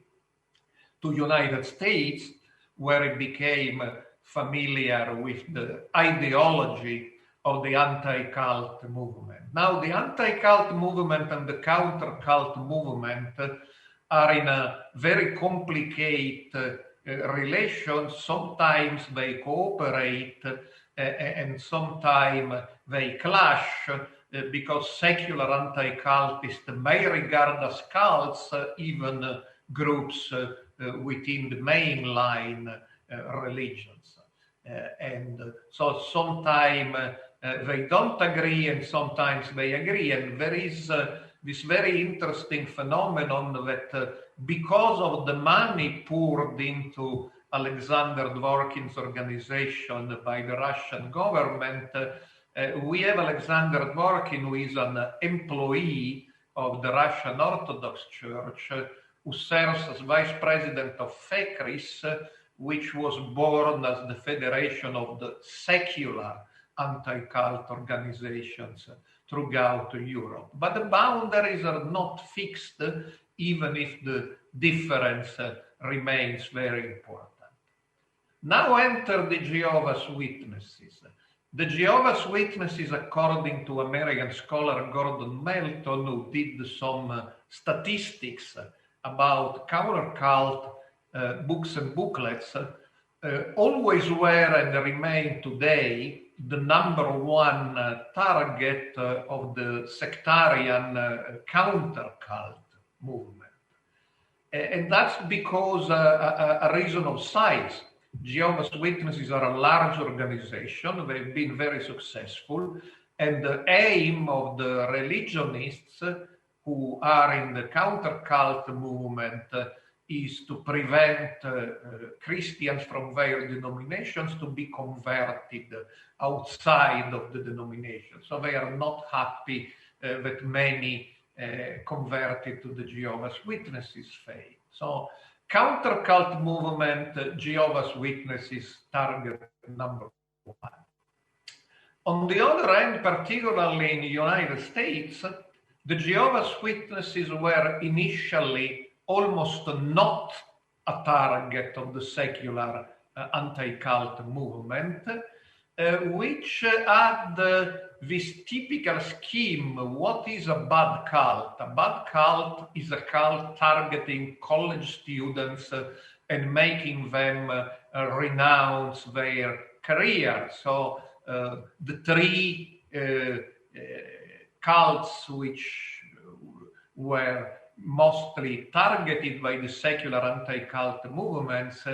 R: to United States, where he became familiar with the ideology of the anti-cult movement. Now, the anti-cult movement and the counter-cult movement are in a very complicated relations. Sometimes they cooperate and sometimes they clash because secular anti-cultists may regard as cults even groups within the mainline religions. And so sometimes they don't agree and sometimes they agree. And there is this very interesting phenomenon that because of the money poured into Alexander Dworkin's organization by the Russian government, we have Alexander Dworkin, who is an employee of the Russian Orthodox Church, who serves as vice president of FECRIS, which was born as the Federation of the Secular Anti-Cult Organizations throughout Europe. But the boundaries are not fixed, even if the difference remains very important. Now enter the Jehovah's Witnesses. The Jehovah's Witnesses, according to American scholar Gordon Melton, who did some statistics about counter-cult books and booklets, always were and remain today the number one target of the sectarian counter-cult movement. And that's because a reason of size. Jehovah's Witnesses are a large organization. They've been very successful. And the aim of the religionists who are in the counter-cult movement is to prevent Christians from their denominations to be converted outside of the denomination. So they are not happy that many converted to the Jehovah's Witnesses faith. So counter-cult movement, Jehovah's Witnesses target number one. On the other hand, particularly in the United States, the Jehovah's Witnesses were initially almost not a target of the secular anti-cult movement, which had this typical scheme. What is a bad cult? A bad cult is a cult targeting college students and making them renounce their career. So the three cults which were mostly targeted by the secular anti-cult movements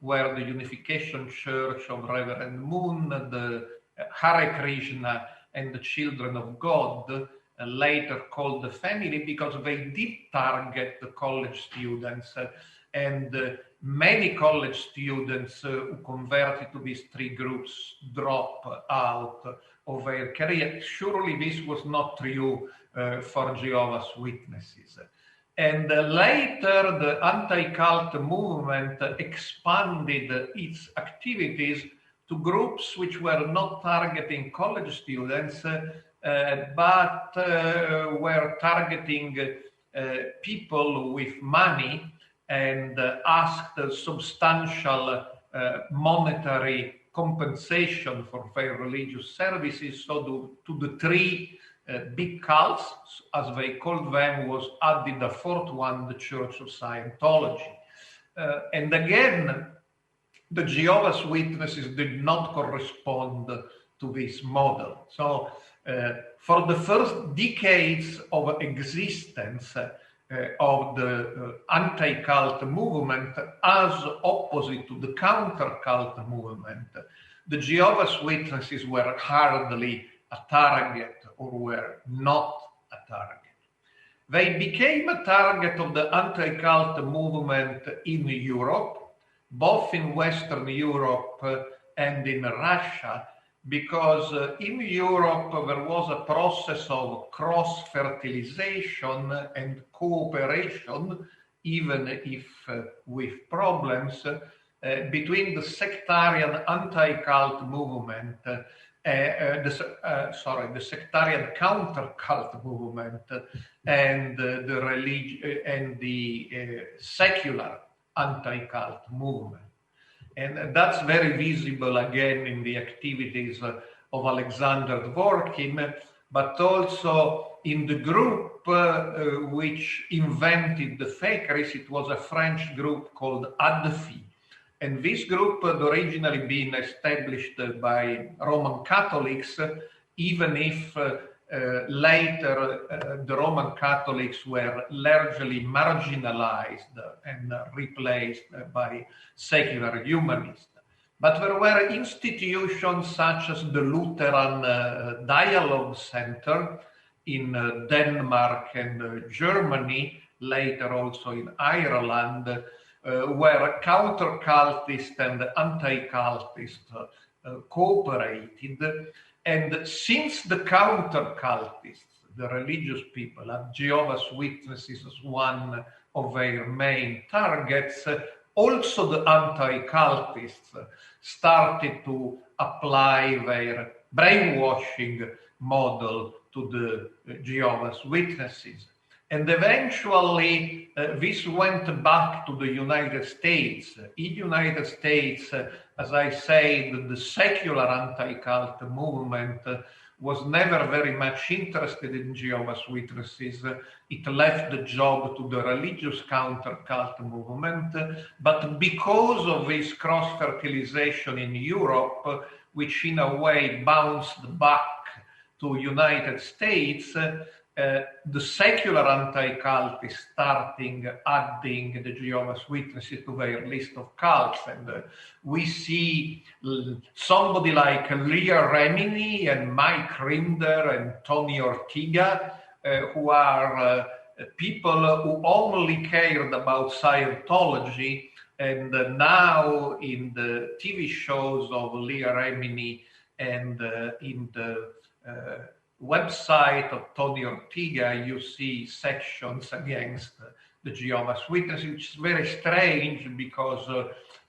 R: were the Unification Church of Reverend Moon, the Hare Krishna, and the Children of God, later called the Family, because they did target the college students. And many college students who converted to these three groups drop out of their career. Surely this was not true for Jehovah's Witnesses. And later, the anti-cult movement expanded its activities to groups which were not targeting college students, but were targeting people with money and asked substantial monetary compensation for their religious services. So to the three big cults, as they called them, was added a fourth one, the Church of Scientology. And again, the Jehovah's Witnesses did not correspond to this model. So for the first decades of existence of the anti-cult movement, as opposite to the counter-cult movement, the Jehovah's Witnesses were hardly a target or were not a target. They became a target of the anti-cult movement in Europe, both in Western Europe and in Russia, because in Europe there was a process of cross-fertilization and cooperation, even if with problems, between the sectarian anti-cult movement the sectarian counter-cult movement and the secular anti-cult movement. And that's very visible again in the activities of Alexander Dworkin, but also in the group which invented the FECRIS. It was a French group called ADFI. And this group had originally been established by Roman Catholics, even if later the Roman Catholics were largely marginalized and replaced by secular humanists. But there were institutions such as the Lutheran Dialogue Center in Denmark and Germany, later also in Ireland, where counter-cultists and anti-cultists cooperated. And since the counter-cultists, the religious people, have Jehovah's Witnesses as one of their main targets, also the anti-cultists started to apply their brainwashing model to the Jehovah's Witnesses. And eventually, this went back to the United States. In the United States, as I said, the secular anti-cult movement was never very much interested in Jehovah's Witnesses. It left the job to the religious counter-cult movement. But because of this cross-fertilization in Europe, which in a way bounced back to United States, the secular anti-cult is starting adding the Jehovah's Witnesses to their list of cults. And we see somebody like Leah Remini and Mike Rinder and Tony Ortega, who are people who only cared about Scientology. And now in the TV shows of Leah Remini and in the website of Tony Ortega, you see sections against the Jehovah's Witnesses, which is very strange because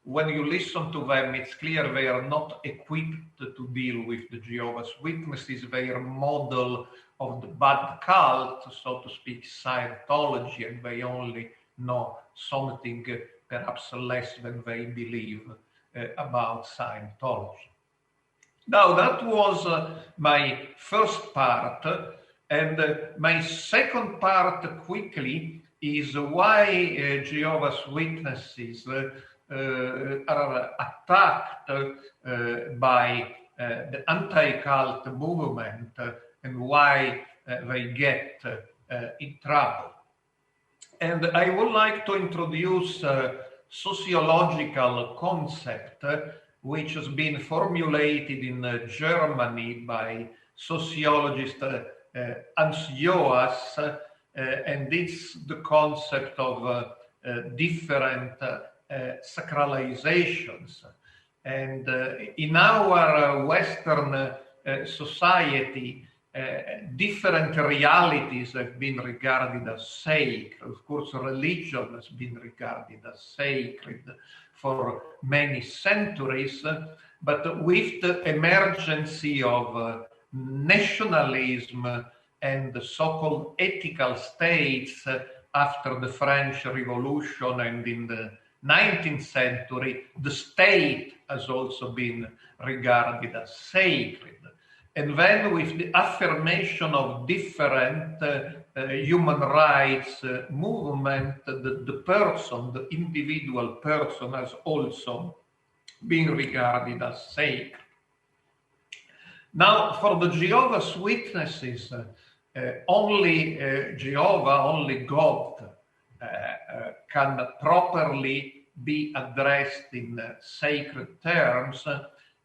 R: when you listen to them, it's clear they are not equipped to deal with the Jehovah's Witnesses. Their model of the bad cult, so to speak, Scientology, and they only know something perhaps less than they believe about Scientology. Now, that was my first part, and my second part quickly is why Jehovah's Witnesses are attacked by the anti-cult movement and why they get in trouble. And I would like to introduce a sociological concept which has been formulated in Germany by sociologist Hans Joas, and it's the concept of different sacralizations. And in our Western society, different realities have been regarded as sacred. Of course, religion has been regarded as sacred for many centuries, but with the emergence of nationalism and the so-called ethical states after the French Revolution and in the 19th century, the state has also been regarded as sacred. And then with the affirmation of different human rights movement, the person, the individual person has also been regarded as sacred. Now, for the Jehovah's Witnesses, only Jehovah, only God can properly be addressed in sacred terms,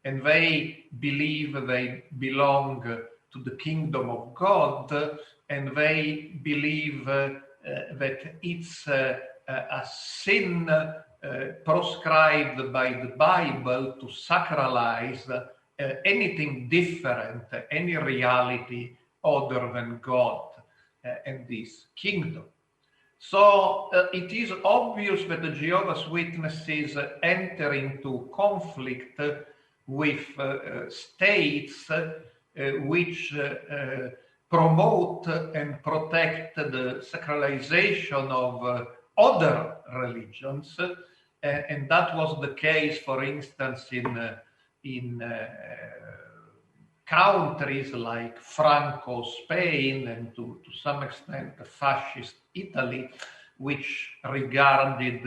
R: and they believe they belong to the kingdom of God, and they believe that it's a sin proscribed by the Bible to sacralize anything different, any reality other than God and this kingdom. So it is obvious that the Jehovah's Witnesses enter into conflict with states which promote and protect the sacralization of other religions, and that was the case, for instance, in countries like Franco Spain and to some extent fascist Italy, which regarded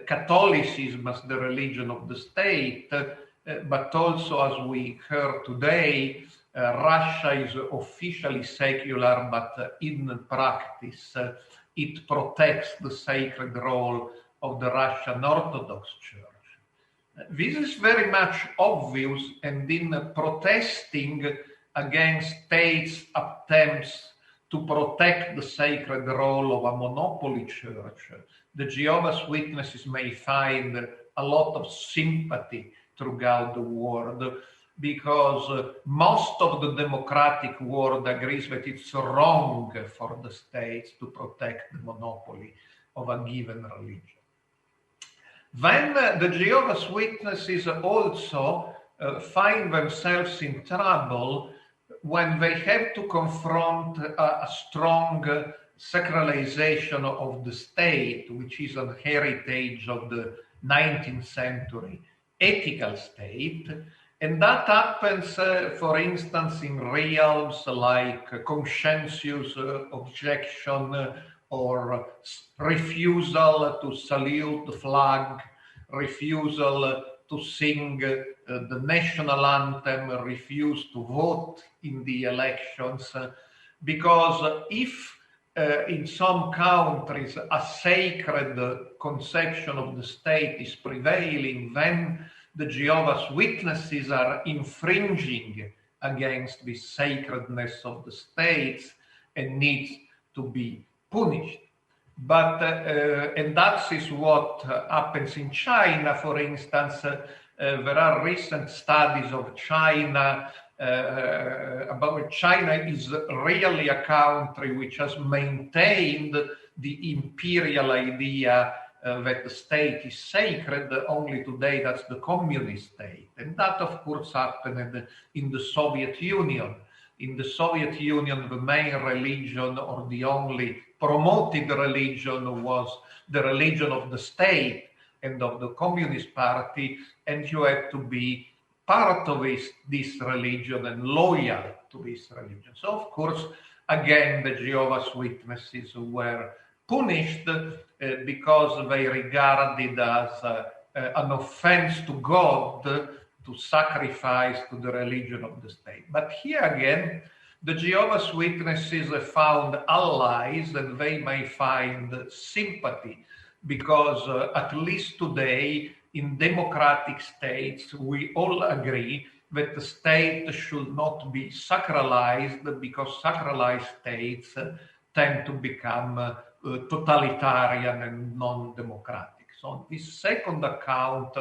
R: Catholicism as the religion of the state, but also, as we heard today, Russia is officially secular, but in practice it protects the sacred role of the Russian Orthodox Church. This is very much obvious, and in protesting against states' attempts to protect the sacred role of a monopoly church, the Jehovah's Witnesses may find a lot of sympathy throughout the world, because most of the democratic world agrees that it's wrong for the states to protect the monopoly of a given religion. Then the Jehovah's Witnesses also find themselves in trouble when they have to confront a strong sacralization of the state, which is a heritage of the 19th century ethical state. And that happens, for instance, in realms like conscientious objection or refusal to salute the flag, refusal to sing the national anthem, refuse to vote in the elections. Because if in some countries a sacred conception of the state is prevailing, then the Jehovah's Witnesses are infringing against the sacredness of the states and needs to be punished. But, and that is what happens in China, for instance. There are recent studies of China about China is really a country which has maintained the imperial idea that the state is sacred. Only today that's the communist state. And that, of course, happened in the Soviet Union. In the Soviet Union, the main religion, or the only promoted religion, was the religion of the state and of the Communist Party, and you had to be part of this religion and loyal to this religion. So, of course, again, the Jehovah's Witnesses were punished because they regarded as an offense to God to sacrifice to the religion of the state. But here again, the Jehovah's Witnesses found allies, and they may find sympathy, because at least today, in democratic states, we all agree that the state should not be sacralized, because sacralized states tend to become totalitarian and non-democratic. So on this second account,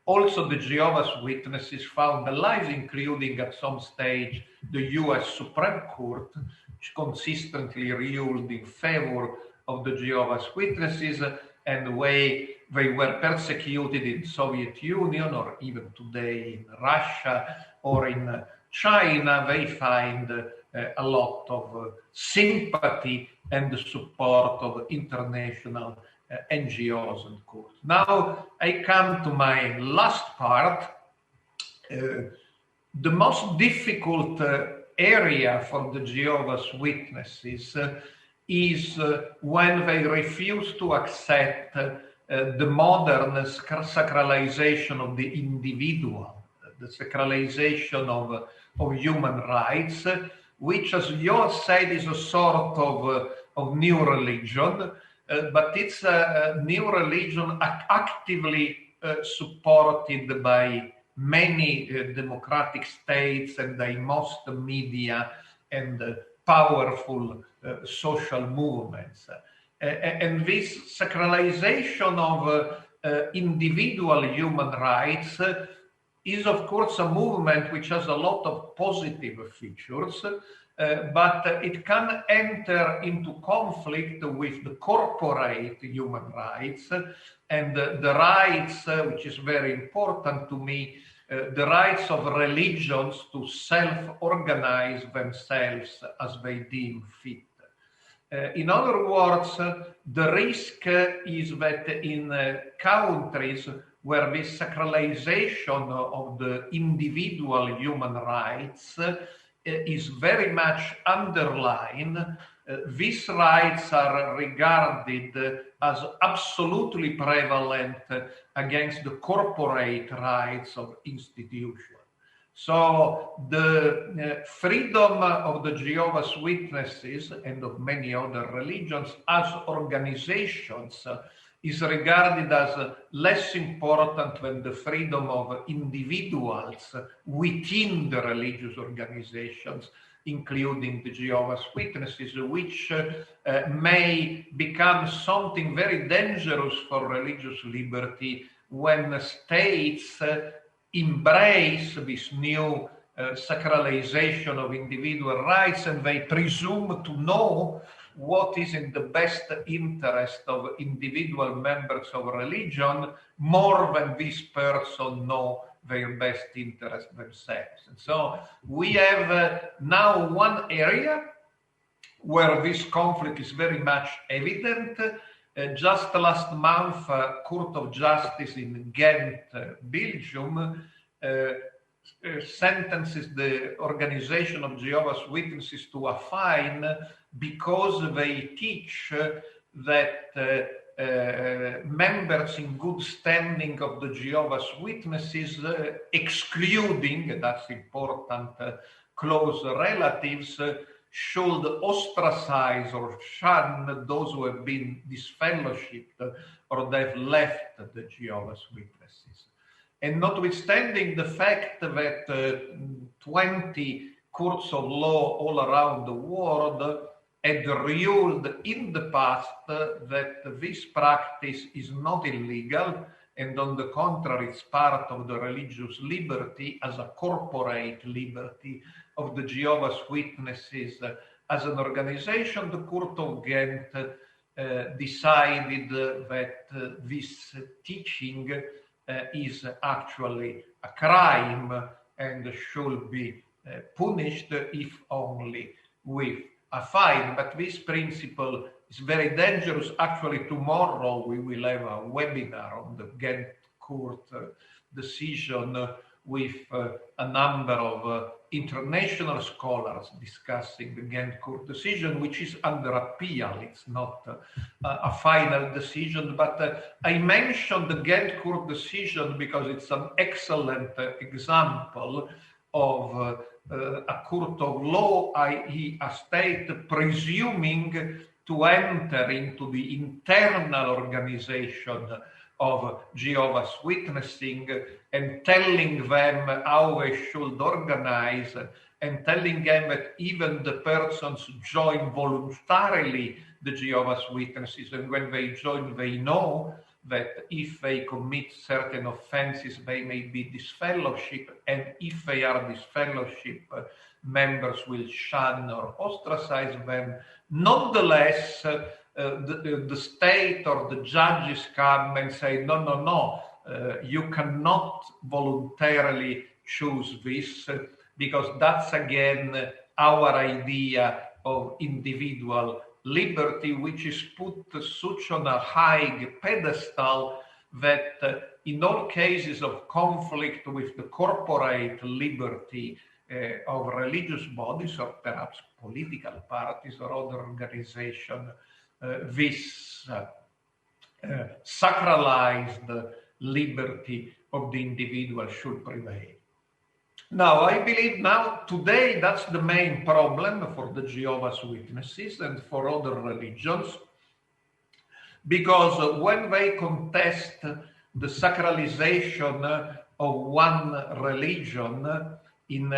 R: also the Jehovah's Witnesses found allies, including at some stage the US Supreme Court, which consistently ruled in favor of the Jehovah's Witnesses, and the way they were persecuted in Soviet Union, or even today in Russia or in China, they find a lot of sympathy and the support of international NGOs and courts. Now I come to my last part. The most difficult area for the Jehovah's Witnesses is when they refuse to accept the modern sacralization of the individual, the sacralization of human rights, which, as yours said, is a sort of new religion, but it's a new religion actively supported by many democratic states and by most media and powerful social movements. And this sacralization of individual human rights is, of course, a movement which has a lot of positive features, but it can enter into conflict with the corporate human rights and the rights, which is very important to me, the rights of religions to self-organize themselves as they deem fit. In other words, the risk is that in countries where this sacralization of the individual human rights is very much underlined, these rights are regarded as absolutely prevalent against the corporate rights of institutions. So the freedom of the Jehovah's Witnesses and of many other religions as organizations is regarded as less important than the freedom of individuals within the religious organizations, including the Jehovah's Witnesses, which may become something very dangerous for religious liberty when states embrace this new sacralization of individual rights, and they presume to know what is in the best interest of individual members of religion more than this person know their best interest themselves. And so we have now one area where this conflict is very much evident. Just last month, Court of Justice in Ghent, Belgium, sentences the Organization of Jehovah's Witnesses to a fine because they teach that members in good standing of the Jehovah's Witnesses, excluding, that's important, close relatives, should ostracize or shun those who have been disfellowshipped or they've left the Jehovah's Witnesses. And notwithstanding the fact that 20 courts of law all around the world had ruled in the past that this practice is not illegal, and on the contrary, it's part of the religious liberty as a corporate liberty of the Jehovah's Witnesses as an organization, the Court of Ghent decided that this teaching is actually a crime and should be punished, if only with a fine. But this principle is very dangerous. Actually, tomorrow we will have a webinar on the Ghent Court decision with a number of international scholars discussing the Ghent Court decision, which is under appeal. It's not a final decision, but I mentioned the Ghent Court decision because it's an excellent example of a court of law, i.e. a state presuming to enter into the internal organization of Jehovah's Witnessing and telling them how they should organize, and telling them that even the persons join voluntarily the Jehovah's Witnesses, and when they join, they know that if they commit certain offenses, they may be disfellowship, and if they are disfellowship, members will shun or ostracize them. Nonetheless, the state or the judges come and say, no, you cannot voluntarily choose this, because that's again our idea of individual liberty, which is put such on a high pedestal that in all cases of conflict with the corporate liberty of religious bodies or perhaps political parties or other organizations, this sacralized liberty of the individual should prevail. Now, I believe today, that's the main problem for the Jehovah's Witnesses and for other religions, because when they contest the sacralization of one religion in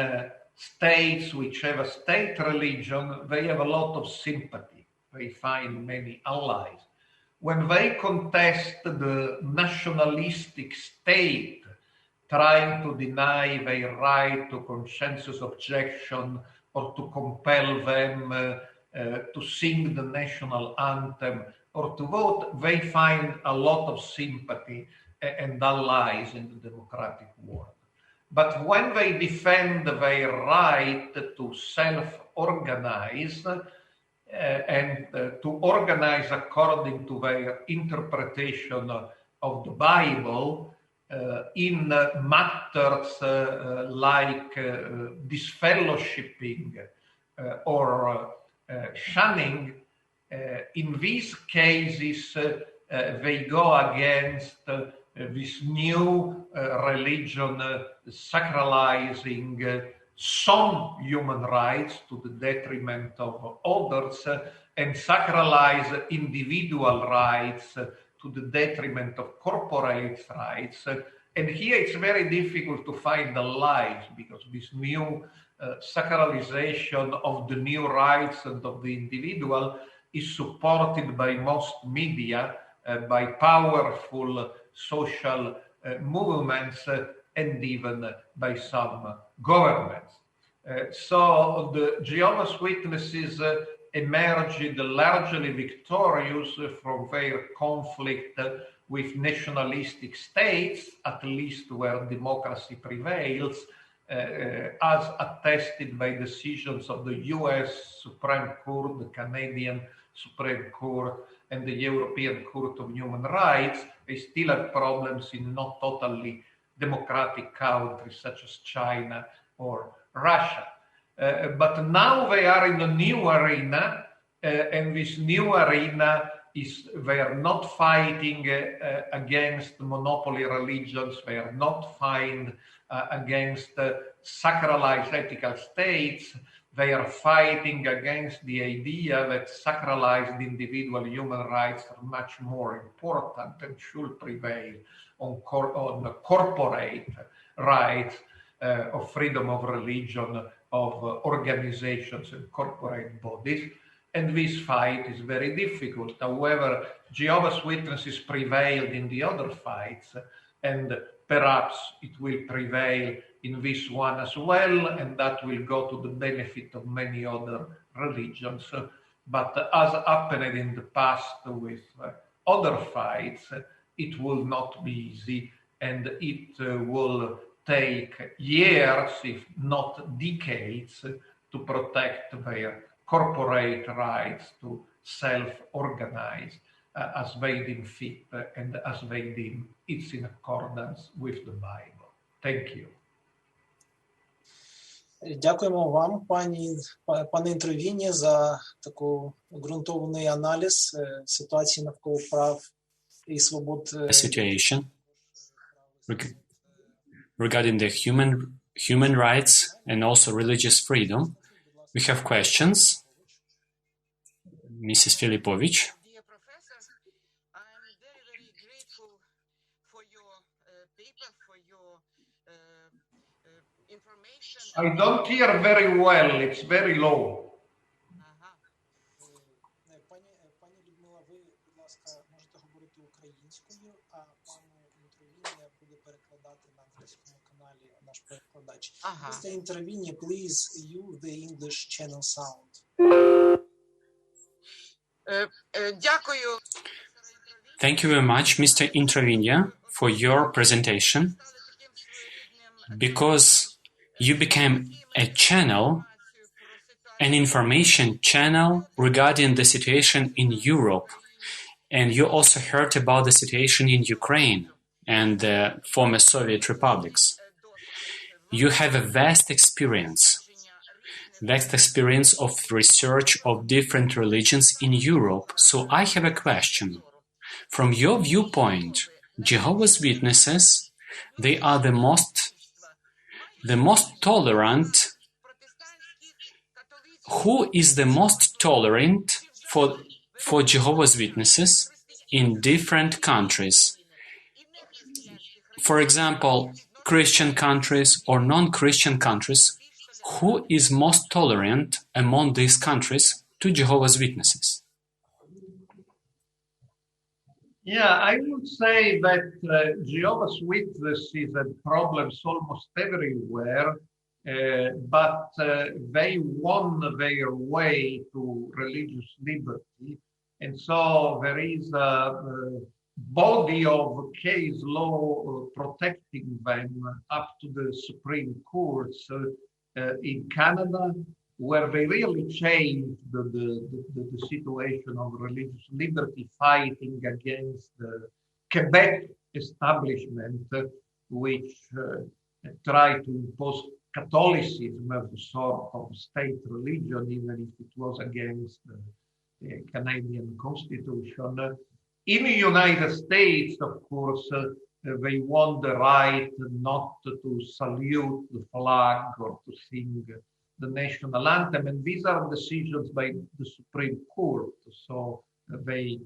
R: states which have a state religion, they have a lot of sympathy. They find many allies. When they contest the nationalistic state trying to deny their right to consensus objection or to compel them to sing the national anthem or to vote, they find a lot of sympathy and allies in the democratic world. But when they defend their right to self-organize and to organize according to their interpretation of the Bible, in matters like disfellowshipping or shunning, in these cases, they go against this new religion sacralizing some human rights to the detriment of others and sacralize individual rights to the detriment of corporate rights. And here it's very difficult to find the lines because this new sacralization of the new rights and of the individual is supported by most media, by powerful social movements, and even by some governments. So the Jehovah's Witnesses emerged largely victorious from their conflict with nationalistic states, at least where democracy prevails, as attested by decisions of the US Supreme Court, the Canadian Supreme Court, and the European Court of Human Rights. They still have problems in not totally democratic countries such as China or Russia. But now they are in a new arena, and this new arena is they are not fighting against monopoly religions, they are not fighting against sacralized ethical states, they are fighting against the idea that sacralized individual human rights are much more important and should prevail on corporate rights of freedom of religion, of organizations and corporate bodies. And this fight is very difficult. However, Jehovah's Witnesses prevailed in the other fights, and perhaps it will prevail in this one as well, and that will go to the benefit of many other religions. But as happened in the past with other fights, it will not be easy, and it will take years, if not decades, to protect their corporate rights to self-organize as they deem fit and as they deem it's in accordance with the Bible. Thank you.
G: Дякуємо вам, пане Інтровіні, за такий ґрунтовний аналіз ситуації навколо прав і свобод.
S: Situation regarding the human rights and also religious freedom. We have questions. Mrs. Filipovich.
L: Dear Professor, I'm very grateful for your paper, for your information.
R: I don't hear very well, it's very low.
G: Пані Людмила, ви, будь ласка, можете говорити українською, а пану Інтровіні буде перекладати на англійському каналі наш перекладач. Mr. Intervini, please use the English channel sound.
L: Дякую.
S: Thank you very much, Mr. Introvinia, for your presentation, because you became a channel, an information channel regarding the situation in Europe, and you also heard about the situation in Ukraine and the former Soviet republics. You have a vast experience of research of different religions in Europe. So I have a question. From your viewpoint, Jehovah's Witnesses, they are the most tolerant. Who is the most tolerant for Jehovah's Witnesses in different countries? For example, Christian countries or non-Christian countries, who is most tolerant among these countries to Jehovah's Witnesses?
R: Yeah, I would say that Jehovah's Witnesses have problems almost everywhere, but they won their way to religious liberty. And so there is a body of case law protecting them up to the Supreme Courts in Canada, where they really changed the situation of religious liberty, fighting against the Quebec establishment, which try to impose Catholicism as a sort of state religion, even if it was against the Canadian Constitution. In the United States, of course, they want the right not to salute the flag or to sing the national anthem, and these are decisions by the Supreme Court, so they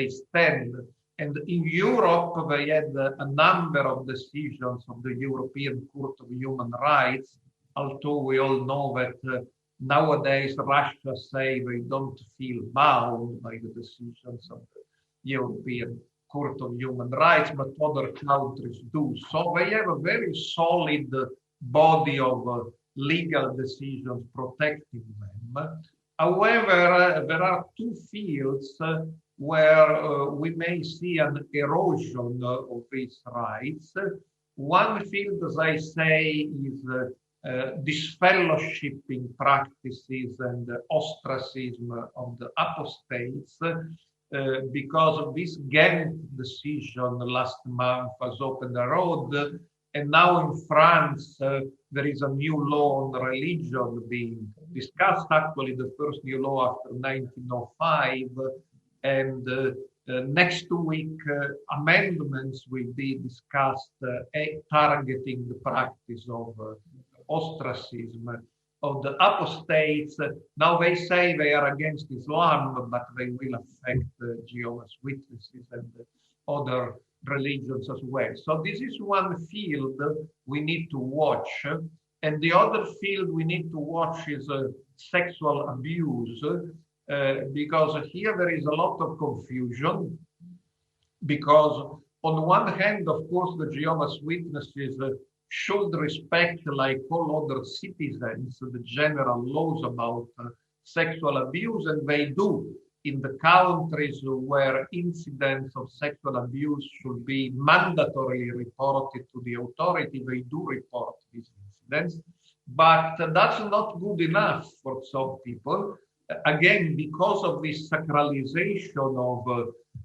R: stand. And in Europe, they had a number of decisions of the European Court of Human Rights, although we all know that nowadays Russia say they don't feel bound by the decisions of the European Court of Human Rights, but other countries do. So they have a very solid body of legal decisions protecting them. However, there are two fields where we may see an erosion of these rights. One field, as I say, is disfellowshipping practices and ostracism of the apostates, because of this Ghent decision last month has opened the road, and now in France there is a new law on religion being discussed, actually the first new law after 1905, and next week amendments will be discussed targeting the practice of ostracism of the apostates. Now they say they are against Islam, but they will affect Jehovah's Witnesses and other religions as well. So this is one field we need to watch. And the other field we need to watch is sexual abuse, because here there is a lot of confusion, because on one hand, of course, the Jehovah's Witnesses should respect, like all other citizens, the general laws about sexual abuse, and they do. In the countries where incidents of sexual abuse should be mandatorily reported to the authority, they do report these incidents. But that's not good enough for some people. Again, because of this sacralization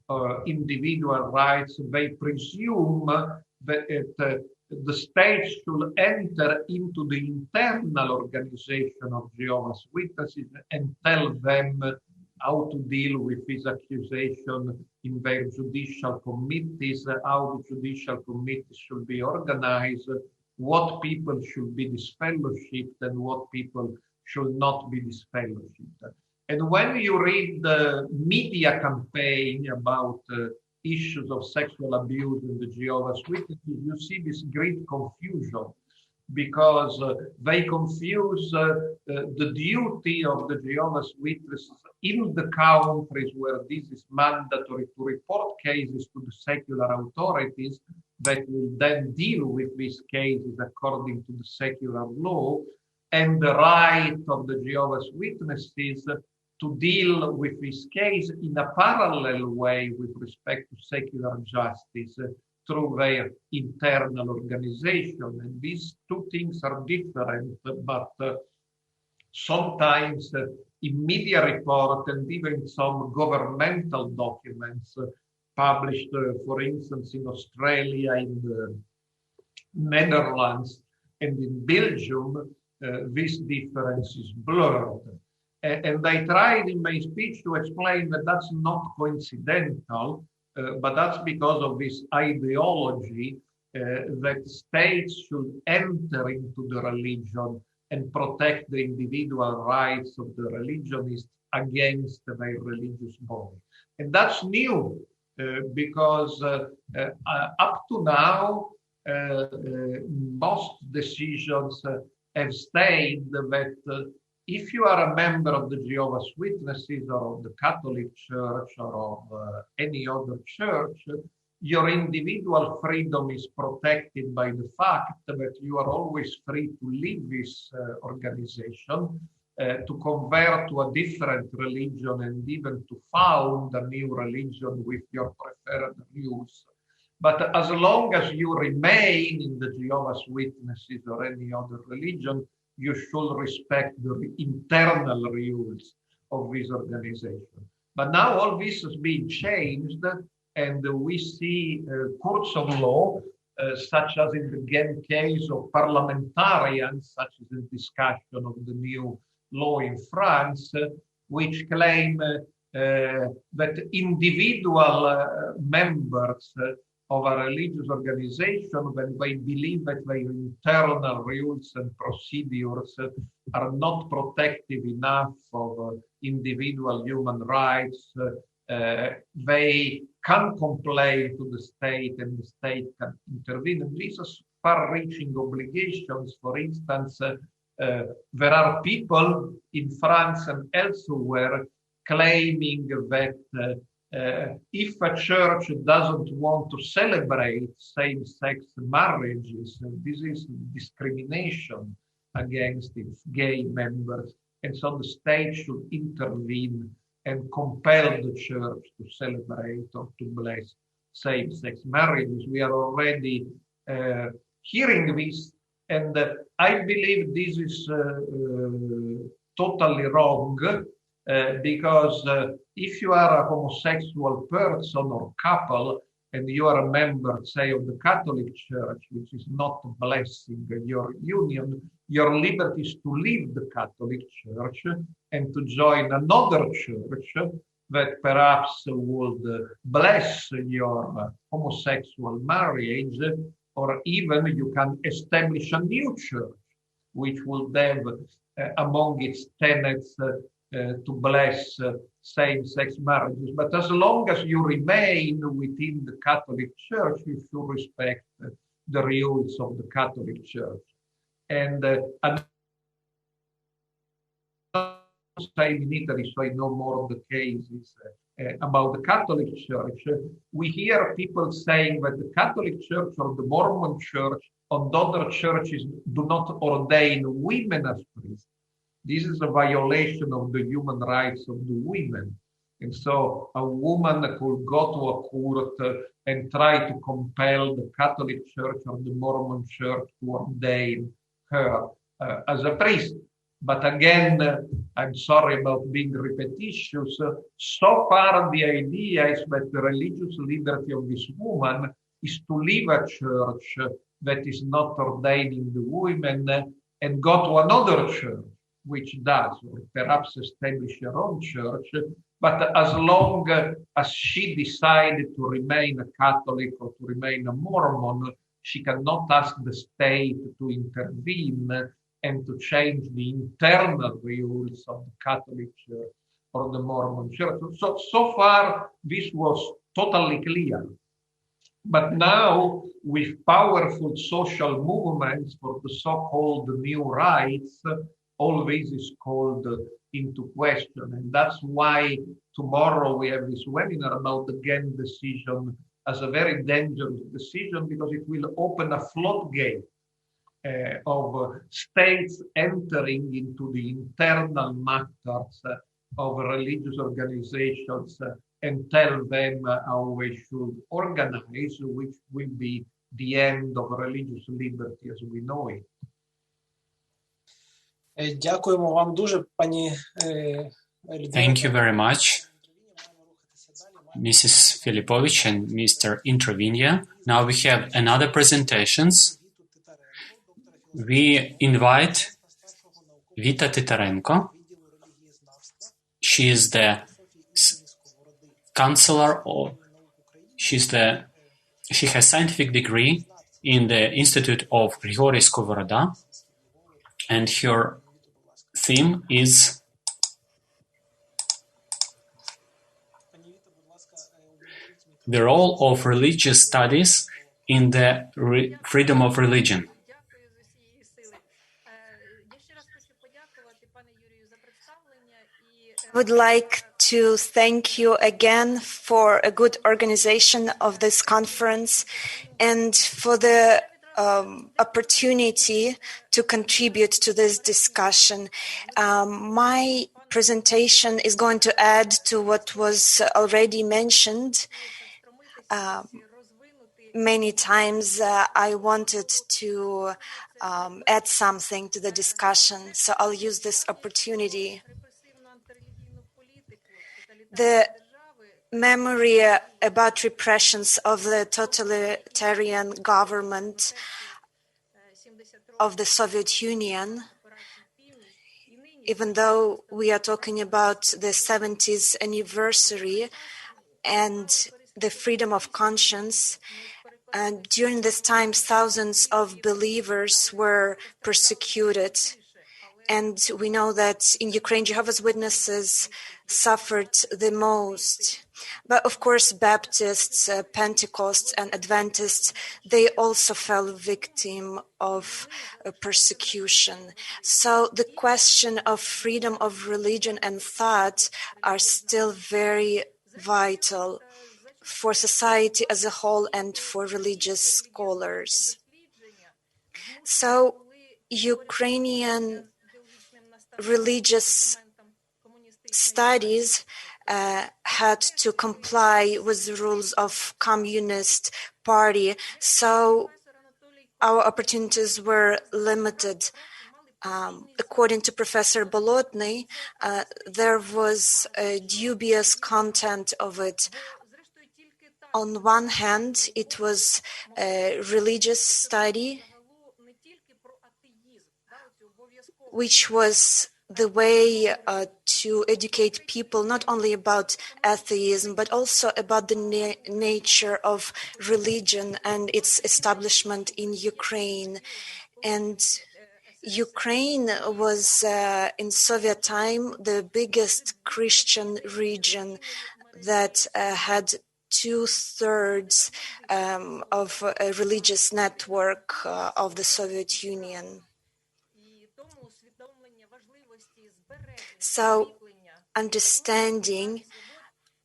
R: of individual rights, they presume that the state should enter into the internal organization of Jehovah's Witnesses and tell them how to deal with this accusation in their judicial committees, how the judicial committees should be organized, what people should be disfellowshipped and what people should not be disfellowshipped. And when you read the media campaign about issues of sexual abuse in the Jehovah's Witnesses, you see this great confusion, because they confuse the duty of the Jehovah's Witnesses in the countries where this is mandatory to report cases to the secular authorities that will then deal with these cases according to the secular law, and the right of the Jehovah's Witnesses to deal with this case in a parallel way with respect to secular justice through their internal organization. And these two things are different, but sometimes in media report and even some governmental documents published, for instance, in Australia, in the Netherlands, and in Belgium, this difference is blurred. And I tried in my speech to explain that that's not coincidental, but that's because of this ideology that states should enter into the religion and protect the individual rights of the religionists against their religious body. And that's new, because up to now, most decisions have stated that if you are a member of the Jehovah's Witnesses or of the Catholic Church or of any other church, your individual freedom is protected by the fact that you are always free to leave this organization, to convert to a different religion, and even to found a new religion with your preferred views. But as long as you remain in the Jehovah's Witnesses or any other religion, you should respect the internal rules of this organization. But now all this has been changed, and we see courts of law such as in the case of parliamentarians, such as the discussion of the new law in France, which claim that individual members of a religious organization, when they believe that their internal rules and procedures are not protective enough of individual human rights, they can complain to the state and the state can intervene. And these are far-reaching obligations. For instance, there are people in France and elsewhere claiming that if a church doesn't want to celebrate same-sex marriages, this is discrimination against its gay members, and so the state should intervene and compel the church to celebrate or to bless same-sex marriages. We are already hearing this, and I believe this is totally wrong, because if you are a homosexual person or couple and you are a member, say, of the Catholic Church, which is not blessing your union, your liberty is to leave the Catholic Church and to join another church that perhaps would bless your homosexual marriage, or even you can establish a new church which will have among its tenets to bless same-sex marriages. But as long as you remain within the Catholic Church, you should respect the rules of the Catholic Church. And in Italy, so I know more of the cases about the Catholic Church. We hear people saying that the Catholic Church or the Mormon Church and other churches do not ordain women as priests. This is a violation of the human rights of the women. And so a woman could go to a court and try to compel the Catholic Church or the Mormon Church to ordain her as a priest. But again, I'm sorry about being repetitious. So far, the idea is that the religious liberty of this woman is to leave a church that is not ordaining the women and go to another church which does, or perhaps establish her own church. But as long as she decided to remain a Catholic or to remain a Mormon, she cannot ask the state to intervene and to change the internal rules of the Catholic Church or the Mormon Church. So far, this was totally clear. But now, with powerful social movements for the so-called new rights, all this is called into question. And that's why tomorrow we have this webinar about the Ghent decision as a very dangerous decision, because it will open a floodgate of states entering into the internal matters of religious organizations and tell them how they should organize, which will be the end of religious liberty as we know it.
G: Дякуємо вам дуже, пані
S: Thank you very much, Mrs. Filipovich and Mr. Introvinia. Now we have another presentations. We invite Vita Titarenko. She is the counselor, or she has scientific degree in the Institute of Grigory Skovoroda, and her theme is the role of religious studies in the freedom of religion.
M: I would like to thank you again for a good organization of this conference and for the opportunity to contribute to this discussion. My presentation is going to add to what was already mentioned. Many times I wanted to add something to the discussion, so I'll use this opportunity. The memory about repressions of the totalitarian government of the Soviet Union, even though we are talking about the 70th anniversary and the freedom of conscience. During this time, thousands of believers were persecuted. And we know that in Ukraine, Jehovah's Witnesses suffered the most. But of course, Baptists, Pentecosts, and Adventists, they also fell victim of persecution. So the question of freedom of religion and thought are still very vital for society as a whole and for religious scholars. So Ukrainian religious studies had to comply with the rules of Communist Party, so our opportunities were limited. According to Professor Bolotny, there was a dubious content of it. On one hand, it was a religious study, which was the way to educate people not only about atheism, but also about the nature of religion and its establishment in Ukraine. And Ukraine was, in Soviet time, the biggest Christian region that had 2/3 of a religious network of the Soviet Union. So, understanding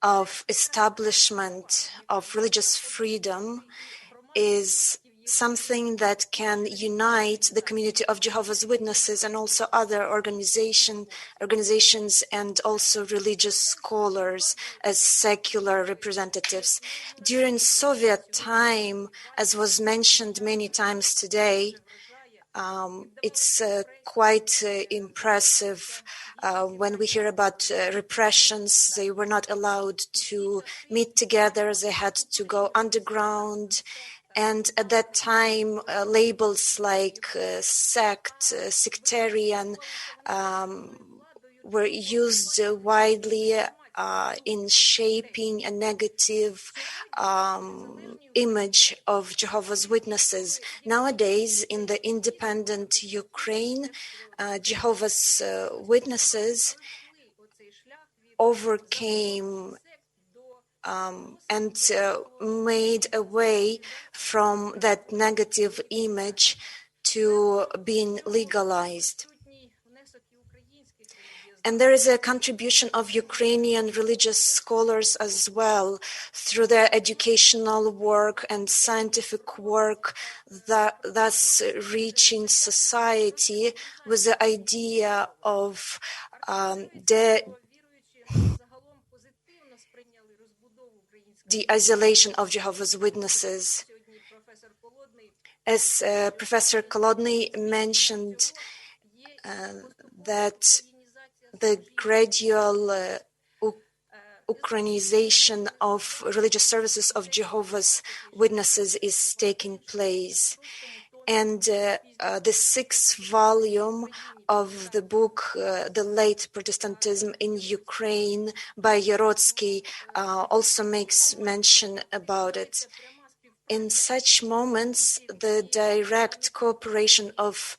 M: of establishment of religious freedom is something that can unite the community of Jehovah's Witnesses and also other organizations and also religious scholars as secular representatives. During Soviet time, as was mentioned many times today, it's quite impressive when we hear about repressions. They were not allowed to meet together. They had to go underground. And at that time, labels like sect, sectarian were used widely in shaping a negative image of Jehovah's Witnesses. Nowadays, in the independent Ukraine, Jehovah's Witnesses overcame and made a way from that negative image to being legalized. And there is a contribution of Ukrainian religious scholars as well through their educational work and scientific work, thus reaching society with the idea of the isolation of Jehovah's Witnesses. As Professor Kolodny mentioned, that the gradual Ukrainization of religious services of Jehovah's Witnesses is taking place. And the 6th volume of the book, The Late Protestantism in Ukraine by Yarotsky, also makes mention about it. In such moments, the direct cooperation of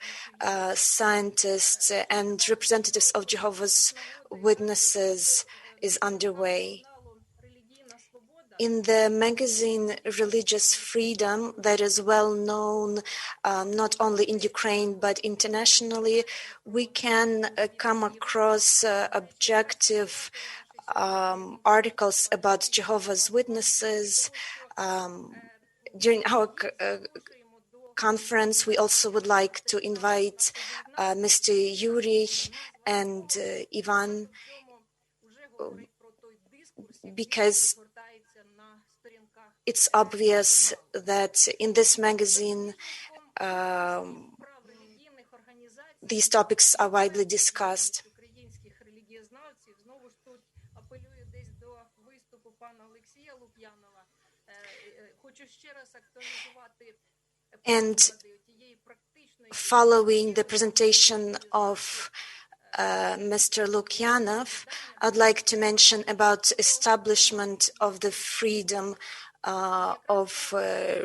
M: scientists and representatives of Jehovah's Witnesses is underway. In the magazine Religious Freedom, that is well known not only in Ukraine but internationally, we can come across objective articles about Jehovah's Witnesses. During our conference, we also would like to invite Mr. Yuri and Ivan, because it's obvious that in this magazine these topics are widely discussed. And following the presentation of Mr. Lukyanov, I'd like to mention about establishment of the freedom of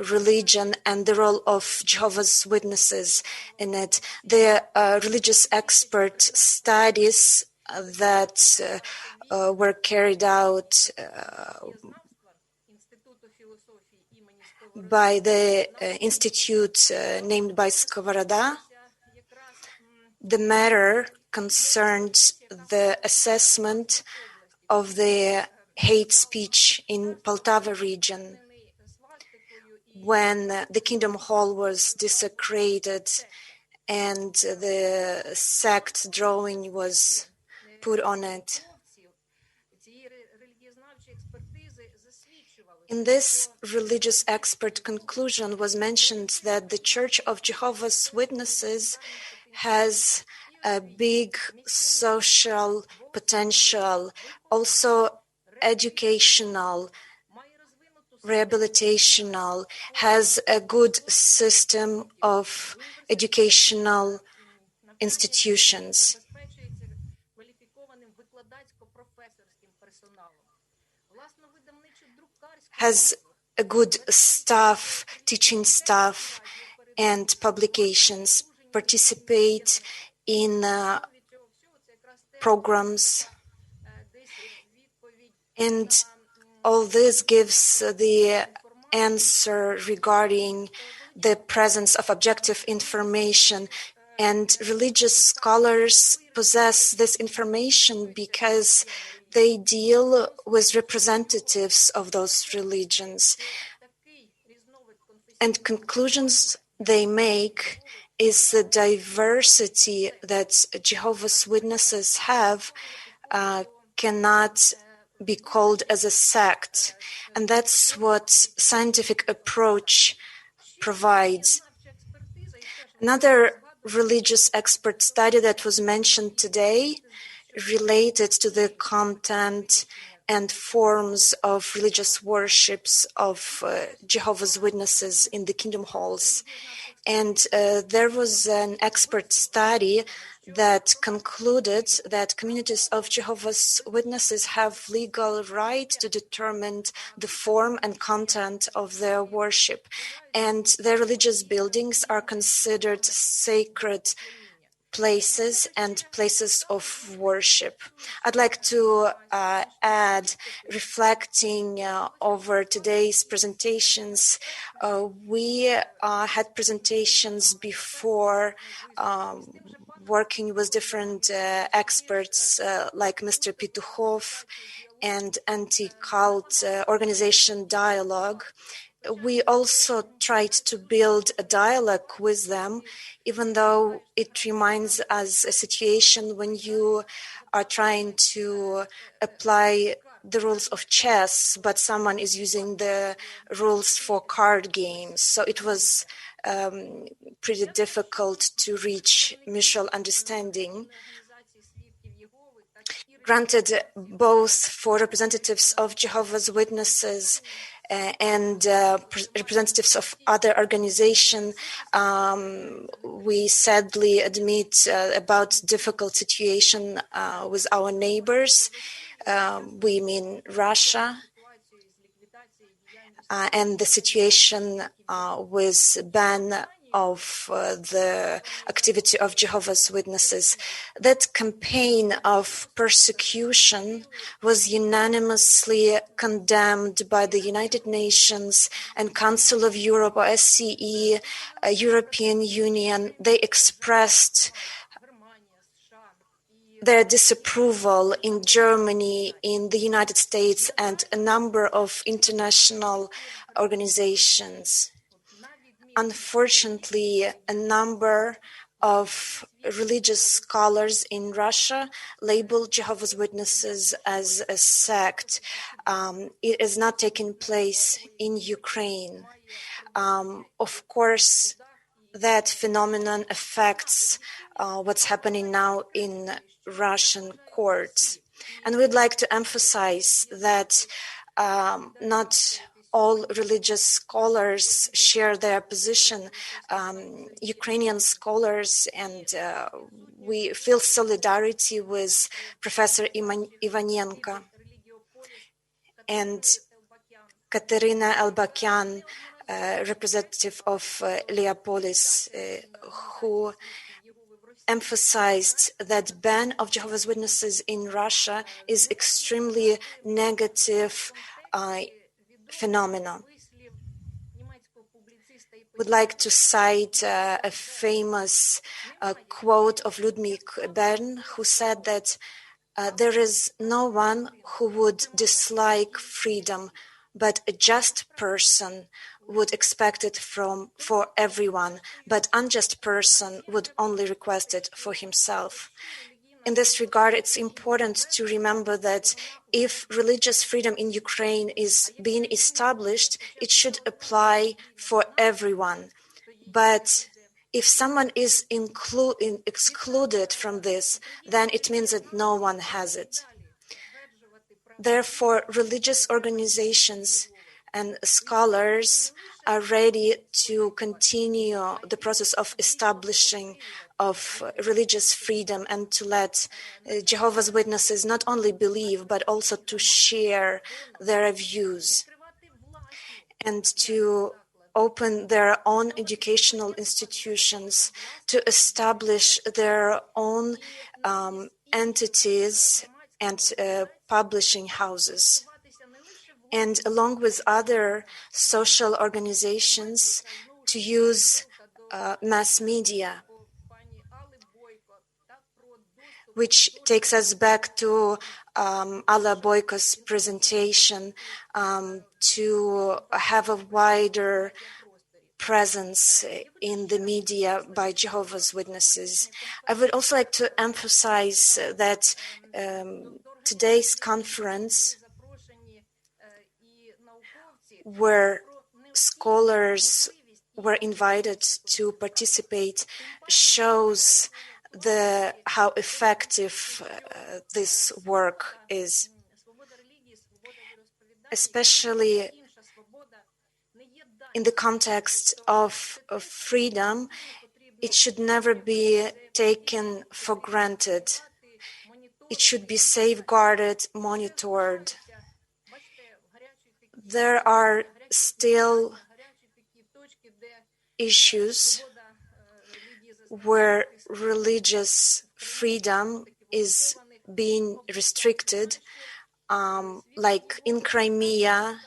M: religion and the role of Jehovah's Witnesses in it. The religious expert studies that were carried out by the institute named by Skovoroda. The matter concerned the assessment of the hate speech in Poltava region when the Kingdom Hall was desecrated and the sect drawing was put on it. In this religious expert conclusion was mentioned that the Church of Jehovah's Witnesses has a big social potential, also educational, rehabilitational, has a good system of educational institutions, has a good staff, teaching staff, and publications, participate in programs, and all this gives the answer regarding the presence of objective information, and religious scholars possess this information because they deal with representatives of those religions. And conclusions they make is the diversity that Jehovah's Witnesses have cannot be called as a sect. And that's what scientific approach provides. Another religious expert study that was mentioned today related to the content and forms of religious worships of Jehovah's Witnesses in the Kingdom Halls. And there was an expert study that concluded that communities of Jehovah's Witnesses have legal right to determine the form and content of their worship, and their religious buildings are considered sacred places and places of worship. I'd like to add, reflecting over today's presentations, we had presentations before working with different experts like Mr. Petukhov and anti-cult organization Dialogue. We also tried to build a dialogue with them, even though it reminds us a situation when you are trying to apply the rules of chess, but someone is using the rules for card games. So it was pretty difficult to reach mutual understanding. Granted, both for representatives of Jehovah's Witnesses and representatives of other organizations, we sadly admit about difficult situation with our neighbors. We mean Russia, and the situation with ban of the activity of Jehovah's Witnesses. That campaign of persecution was unanimously condemned by the United Nations and Council of Europe, OSCE, European Union. They expressed their disapproval in Germany, in the United States, and a number of international organizations. Unfortunately, a number of religious scholars in Russia label Jehovah's Witnesses as a sect. It is not taking place in Ukraine. Of course, that phenomenon affects what's happening now in Russian courts. And we'd like to emphasize that not all religious scholars share their position. Ukrainian scholars, and we feel solidarity with Professor Ivanenko and Katerina Elbakyan, representative of Leopolis, who emphasized that ban of Jehovah's Witnesses in Russia is extremely negative phenomenon. Would like to cite a famous quote of Ludwig Bern, who said that there is no one who would dislike freedom, but a just person would expect it for everyone, but unjust person would only request it for himself. In this regard, it's important to remember that if religious freedom in Ukraine is being established, it should apply for everyone. But if someone is excluded from this, then it means that no one has it. Therefore, religious organizations and scholars are ready to continue the process of establishing of religious freedom and to let Jehovah's Witnesses not only believe but also to share their views and to open their own educational institutions, to establish their own entities and publishing houses. And along with other social organizations, to use mass media, which takes us back to Alla Boyko's presentation, to have a wider presence in the media by Jehovah's Witnesses. I would also like to emphasize that today's conference, where scholars were invited to participate, shows how effective this work is, especially in the context of freedom. It should never be taken for granted. It should be safeguarded, monitored. There are still issues where religious freedom is being restricted, like in Crimea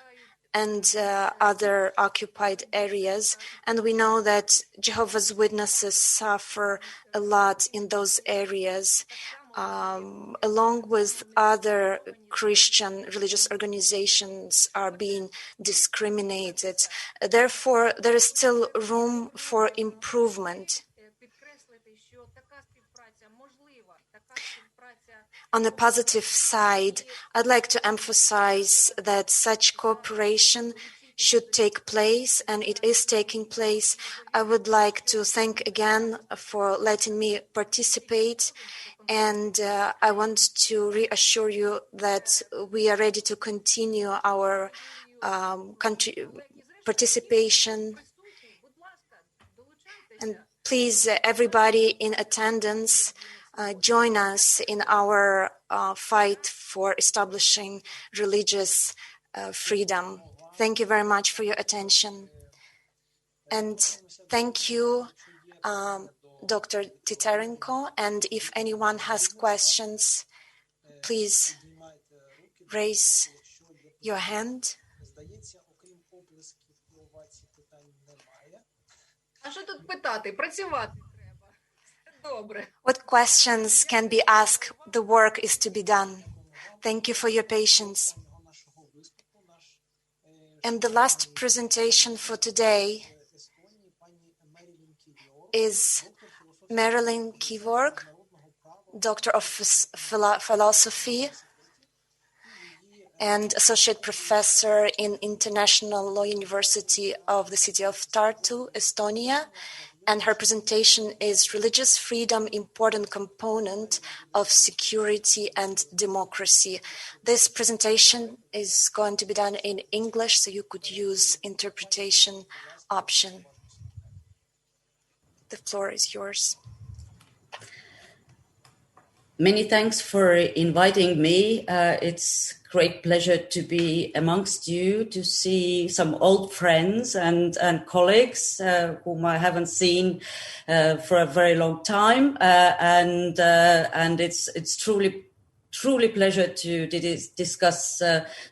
M: and other occupied areas. And we know that Jehovah's Witnesses suffer a lot in those areas, along with other Christian religious organizations are being discriminated. Therefore, there is still room for improvement. On the positive side, I'd like to emphasize that such cooperation should take place, and it is taking place. I would like to thank again for letting me participate, and I want to reassure you that we are ready to continue our participation. And please, everybody in attendance, join us in our fight for establishing religious freedom. Thank you very much for your attention. And thank you, Dr. Titarenko. And if anyone has questions, please raise your hand. What questions can be asked? The work is to be done. Thank you for your patience. And the last presentation for today is Marilyn Kevork, Doctor of Philosophy and Associate Professor in International Law University of the city of Tartu, Estonia. and her presentation is Religious Freedom, Important Component of Security and Democracy. This presentation is going to be done in English, so you could use interpretation option. The floor is yours.
T: Many thanks for inviting me. It's great pleasure to be amongst you, to see some old friends and colleagues whom I haven't seen for a very long time, and it's truly pleasure to discuss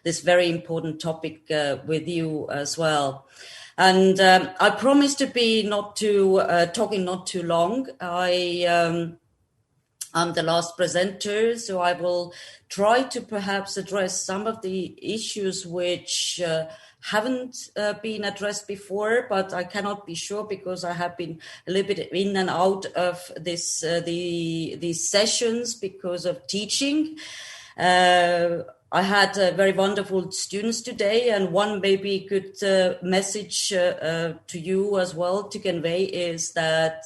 T: this very important topic with you as well. And I promise to be talking not too long. I'm the last presenter, so I will try to perhaps address some of the issues which haven't been addressed before, but I cannot be sure because I have been a little bit in and out of these sessions because of teaching. I had very wonderful students today, and one maybe good message to you as well to convey is that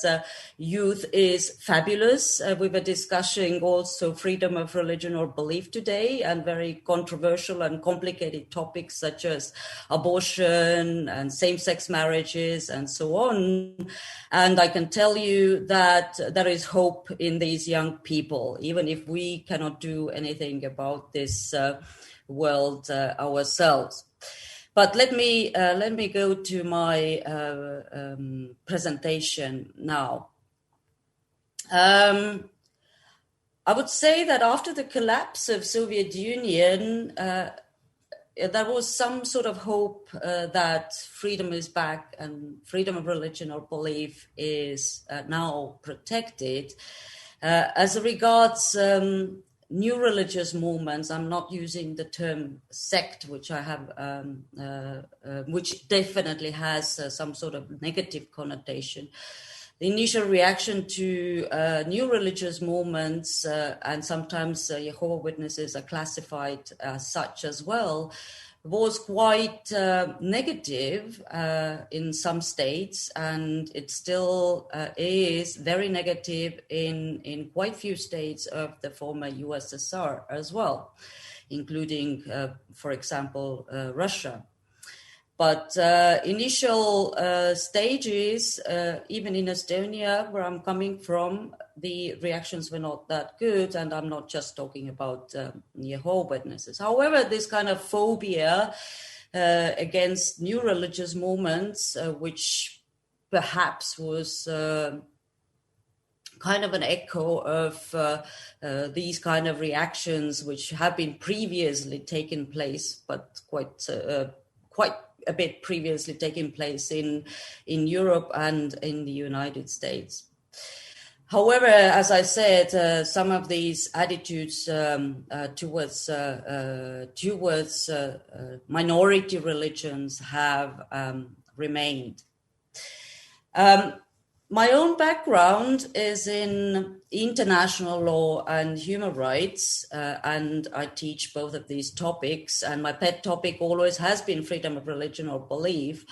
T: youth is fabulous. We were discussing also freedom of religion or belief today, and very controversial and complicated topics such as abortion and same-sex marriages and so on. And I can tell you that there is hope in these young people, even if we cannot do anything about this world ourselves. But let me go to my presentation now. I would say that after the collapse of Soviet Union, there was some sort of hope that freedom is back and freedom of religion or belief is now protected. As regards new religious movements, I'm not using the term sect, which I have, which definitely has some sort of negative connotation. The initial reaction to new religious movements, and sometimes Jehovah Witnesses are classified as such as well, was quite negative in some states, and it still is very negative in quite few states of the former USSR as well, including, for example, Russia. But initial stages, even in Estonia, where I'm coming from, the reactions were not that good. And I'm not just talking about Jehovah Witnesses. However, this kind of phobia against new religious movements, which perhaps was kind of an echo of these kind of reactions, which have been previously taken place, but quite a bit previously taken place in Europe and in the United States. However, as I said, some of these attitudes towards minority religions have remained. My own background is in international law and human rights, and I teach both of these topics. And my pet topic always has been freedom of religion or belief.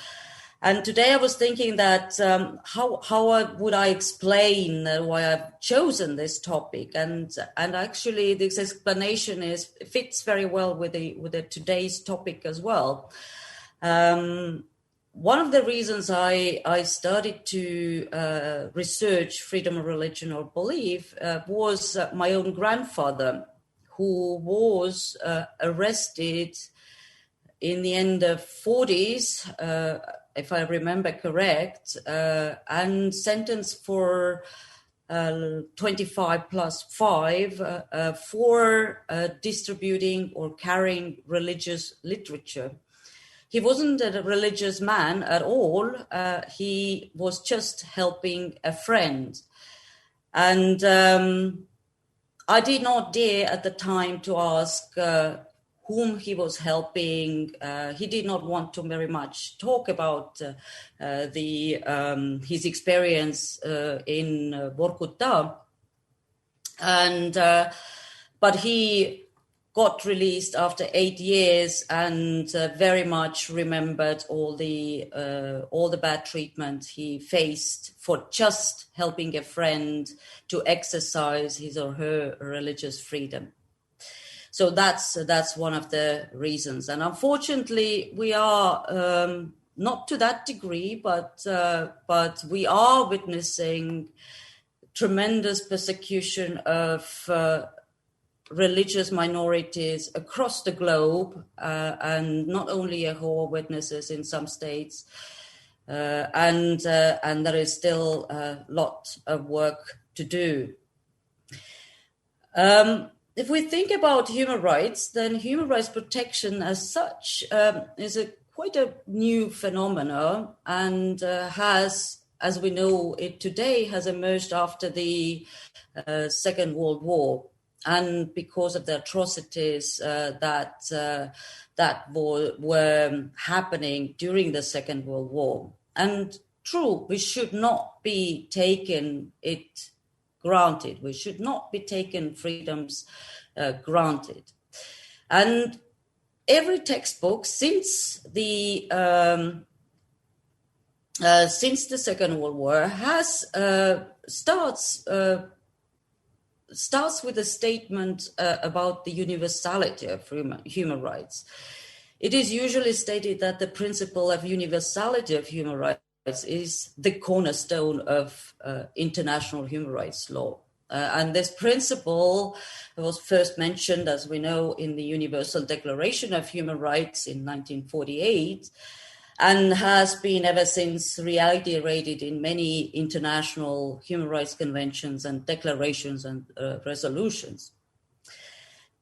T: And today I was thinking that how would I explain why I've chosen this topic? And actually, this explanation fits very well with the today's topic as well. One of the reasons I started to research freedom of religion or belief was my own grandfather, who was arrested in the end of 40s, if I remember correct, and sentenced for 25 plus 5 for distributing or carrying religious literature. He wasn't a religious man at all. He was just helping a friend. And I did not dare at the time to ask whom he was helping. He did not want to very much talk about his experience in Vorkuta. But he got released after 8 years and very much remembered all the bad treatment he faced for just helping a friend to exercise his or her religious freedom. So that's one of the reasons. And unfortunately, we are not to that degree, but we are witnessing tremendous persecution of religious minorities across the globe, and not only Jehovah Witnesses in some states, and there is still a lot of work to do. If we think about human rights, then human rights protection as such is quite a new phenomenon, and has, as we know it today, has emerged after the Second World War, and because of the atrocities that were happening during the Second World War. And true, we should not be taken it granted. We should not be taken freedoms granted. And every textbook since the Second World War has starts with a statement about the universality of human rights. It is usually stated that the principle of universality of human rights is the cornerstone of international human rights law. And this principle was first mentioned, as we know, in the Universal Declaration of Human Rights in 1948, and has been ever since reiterated in many international human rights conventions and declarations and resolutions.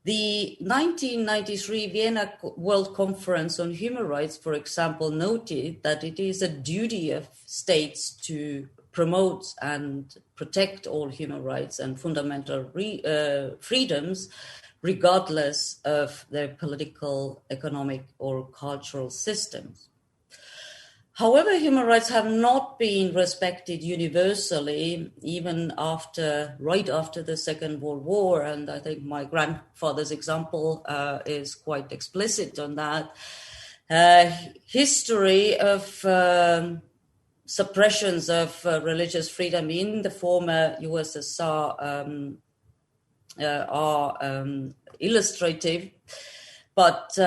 T: The 1993 Vienna World Conference on Human Rights, for example, noted that it is a duty of states to promote and protect all human rights and fundamental freedoms, regardless of their political, economic, or cultural systems. However, human rights have not been respected universally, even right after the Second World War, and I think my grandfather's example is quite explicit on that. History of suppressions of religious freedom in the former USSR are illustrative, but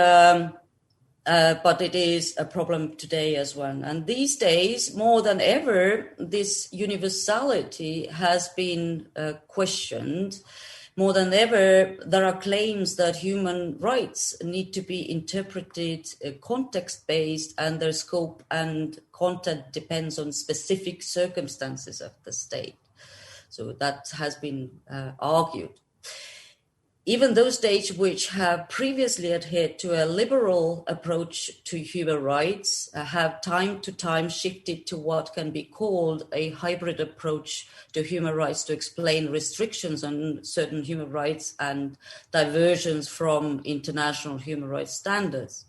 T: it is a problem today as well. And these days, more than ever, this universality has been questioned. More than ever, there are claims that human rights need to be interpreted context-based, and their scope and content depends on specific circumstances of the state. So that has been argued. Even those states which have previously adhered to a liberal approach to human rights have time to time shifted to what can be called a hybrid approach to human rights to explain restrictions on certain human rights and diversions from international human rights standards,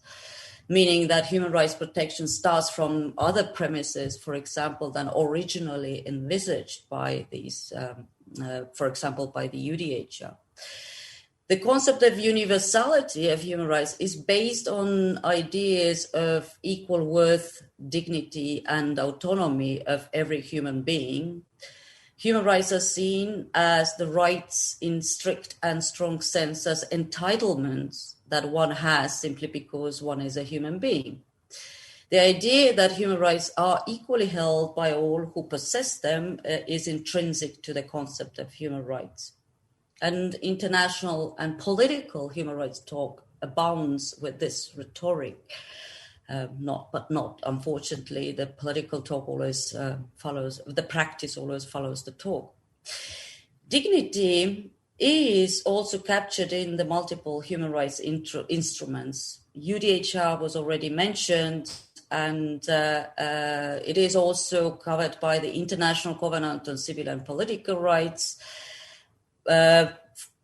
T: meaning that human rights protection starts from other premises, for example, than originally envisaged by these, for example, by the UDHR. The concept of universality of human rights is based on ideas of equal worth, dignity, and autonomy of every human being. Human rights are seen as the rights in strict and strong sense as entitlements that one has simply because one is a human being. The idea that human rights are equally held by all who possess them is intrinsic to the concept of human rights. And international and political human rights talk abounds with this rhetoric. Unfortunately, the political talk always follows, the practice always follows the talk. Dignity is also captured in the multiple human rights instruments. UDHR was already mentioned, and it is also covered by the International Covenant on Civil and Political Rights.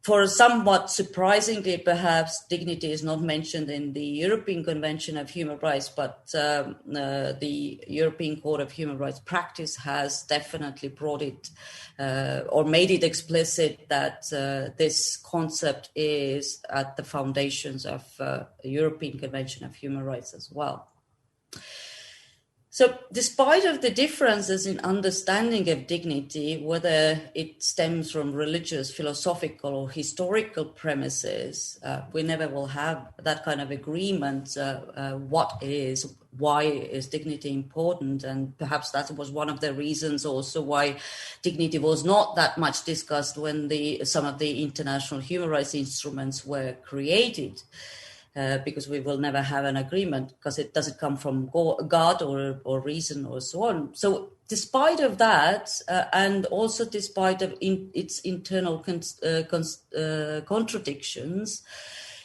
T: for somewhat surprisingly, perhaps, dignity is not mentioned in the European Convention of Human Rights, but the European Court of Human Rights practice has definitely brought it or made it explicit that this concept is at the foundations of the European Convention of Human Rights as well. So despite of the differences in understanding of dignity, whether it stems from religious, philosophical or historical premises, we never will have that kind of agreement, why is dignity important? And perhaps that was one of the reasons also why dignity was not that much discussed when some of the international human rights instruments were created. Because we will never have an agreement because it doesn't come from God or reason or so on. So despite of that, and also despite of its internal contradictions,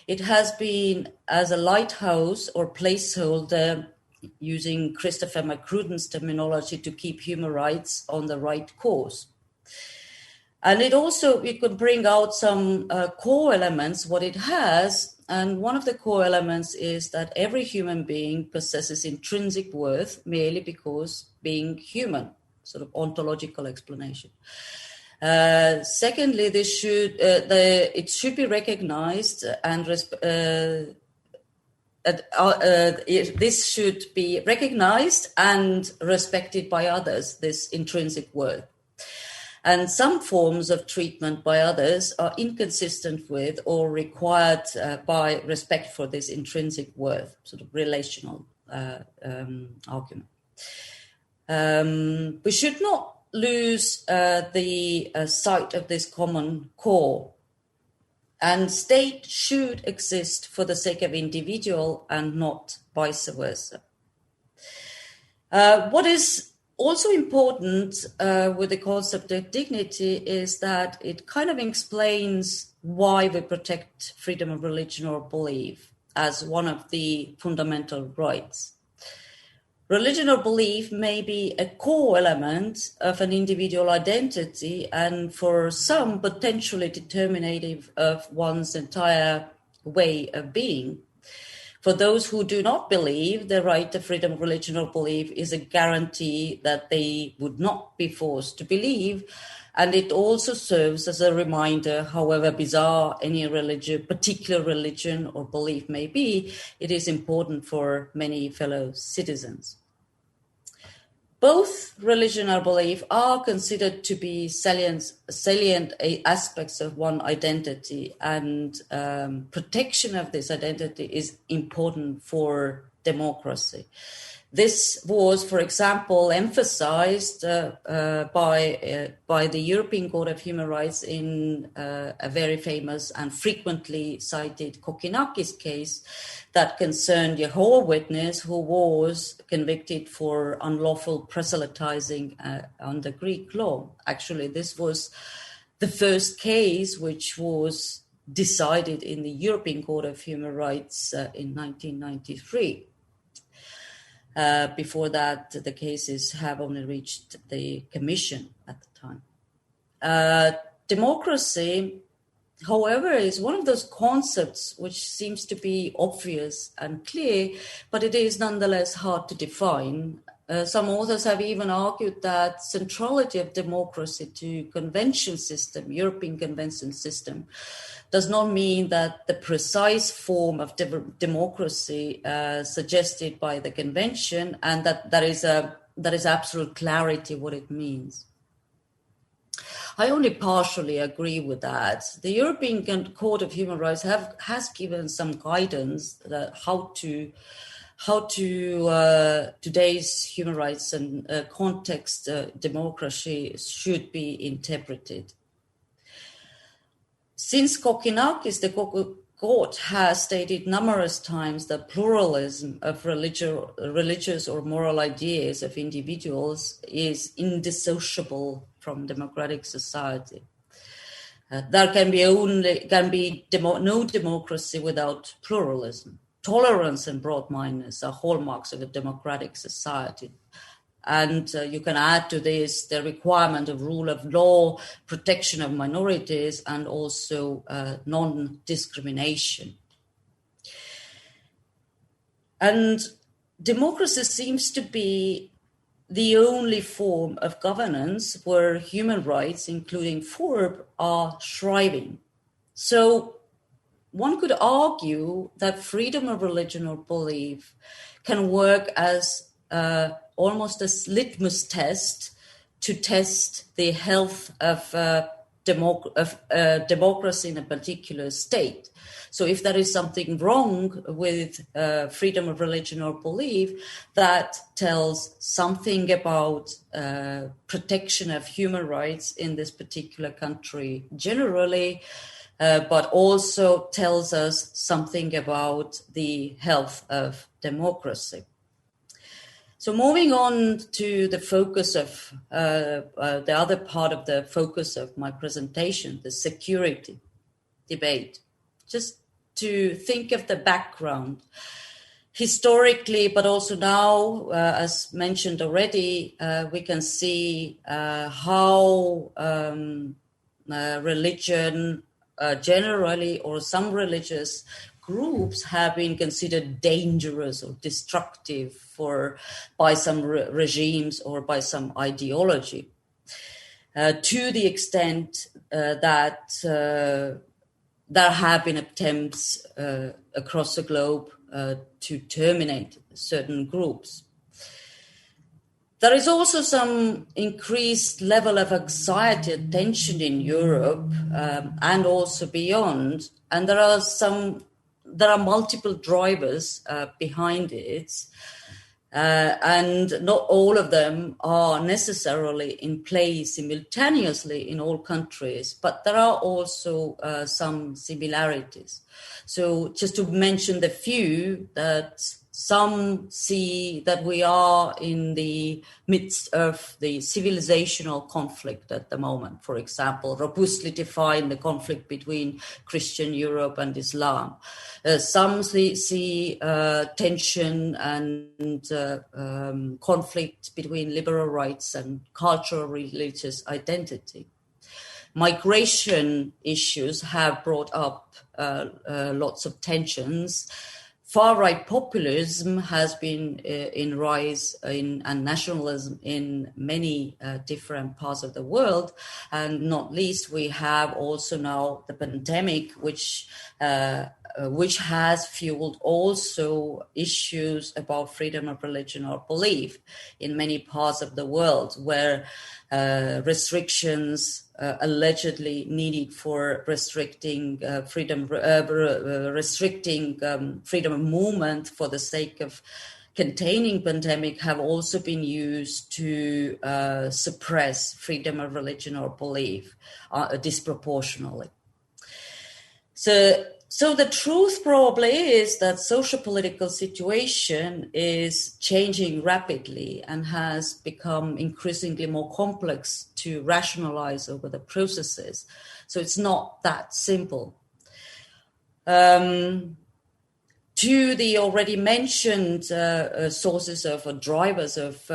T: it has been as a lighthouse or placeholder, using Christopher McCruden's terminology, to keep human rights on the right course. And it could bring out some core elements, what it has. And one of the core elements is that every human being possesses intrinsic worth merely because being human, sort of ontological explanation. Secondly, this should be recognized and this should be recognized and respected by others, this intrinsic worth. And some forms of treatment by others are inconsistent with or required by respect for this intrinsic worth, sort of relational argument. We should not lose the sight of this common core. And state should exist for the sake of individual and not vice versa. What is also important with the concept of dignity is that it kind of explains why we protect freedom of religion or belief as one of the fundamental rights. Religion or belief may be a core element of an individual identity and for some potentially determinative of one's entire way of being. For those who do not believe, the right to freedom of religion or belief is a guarantee that they would not be forced to believe. And it also serves as a reminder, however bizarre any particular religion or belief may be, it is important for many fellow citizens. Both religion or belief are considered to be salient aspects of one identity, and protection of this identity is important for democracy. This was, for example, emphasized by the European Court of Human Rights in a very famous and frequently cited Kokkinakis case that concerned Jehovah Witness who was convicted for unlawful proselytizing under Greek law. Actually, this was the first case which was decided in the European Court of Human Rights in 1993. Before that, the cases have only reached the Commission at the time. Democracy, however, is one of those concepts which seems to be obvious and clear, but it is nonetheless hard to define. Some authors have even argued that centrality of democracy to convention system, European convention system, does not mean that the precise form of democracy suggested by the convention and that is absolute clarity what it means. I only partially agree with that. The European Court of Human Rights has given some guidance that how today's human rights and context democracy should be interpreted. Since Kokkinakis, the court has stated numerous times that pluralism of religious or moral ideas of individuals is indissociable from democratic society. There can be no democracy without pluralism. Tolerance and broad-mindedness are hallmarks of a democratic society. And you can add to this the requirement of rule of law, protection of minorities, and also non-discrimination. And democracy seems to be the only form of governance where human rights, including FORB, are thriving. So one could argue that freedom of religion or belief can work as almost a litmus test to test the health of democracy in a particular state. So if there is something wrong with freedom of religion or belief, that tells something about protection of human rights in this particular country generally, but also tells us something about the health of democracy. So moving on to the focus of the other part of the focus of my presentation, the security debate, just to think of the background. Historically, but also now, as mentioned already, we can see how religion generally, or some religious groups, have been considered dangerous or destructive by some regimes or by some ideology, to the extent that there have been attempts across the globe to terminate certain groups. There is also some increased level of anxiety and tension in Europe and also beyond, and there are multiple drivers behind it, and not all of them are necessarily in place simultaneously in all countries, but there are also some similarities. So just to mention the few, that some see that we are in the midst of the civilizational conflict at the moment, for example, robustly define the conflict between Christian Europe and Islam. Some see tension and conflict between liberal rights and cultural religious identity. Migration issues have brought up lots of tensions. Far-right populism has been in rise and nationalism in many different parts of the world. And not least, we have also now the pandemic, which has fueled also issues about freedom of religion or belief in many parts of the world, where restrictions allegedly needed for restricting freedom of movement for the sake of containing pandemic have also been used to suppress freedom of religion or belief disproportionately. So the truth probably is that socio-political situation is changing rapidly and has become increasingly more complex to rationalize over the processes. So it's not that simple. To the already mentioned sources of drivers of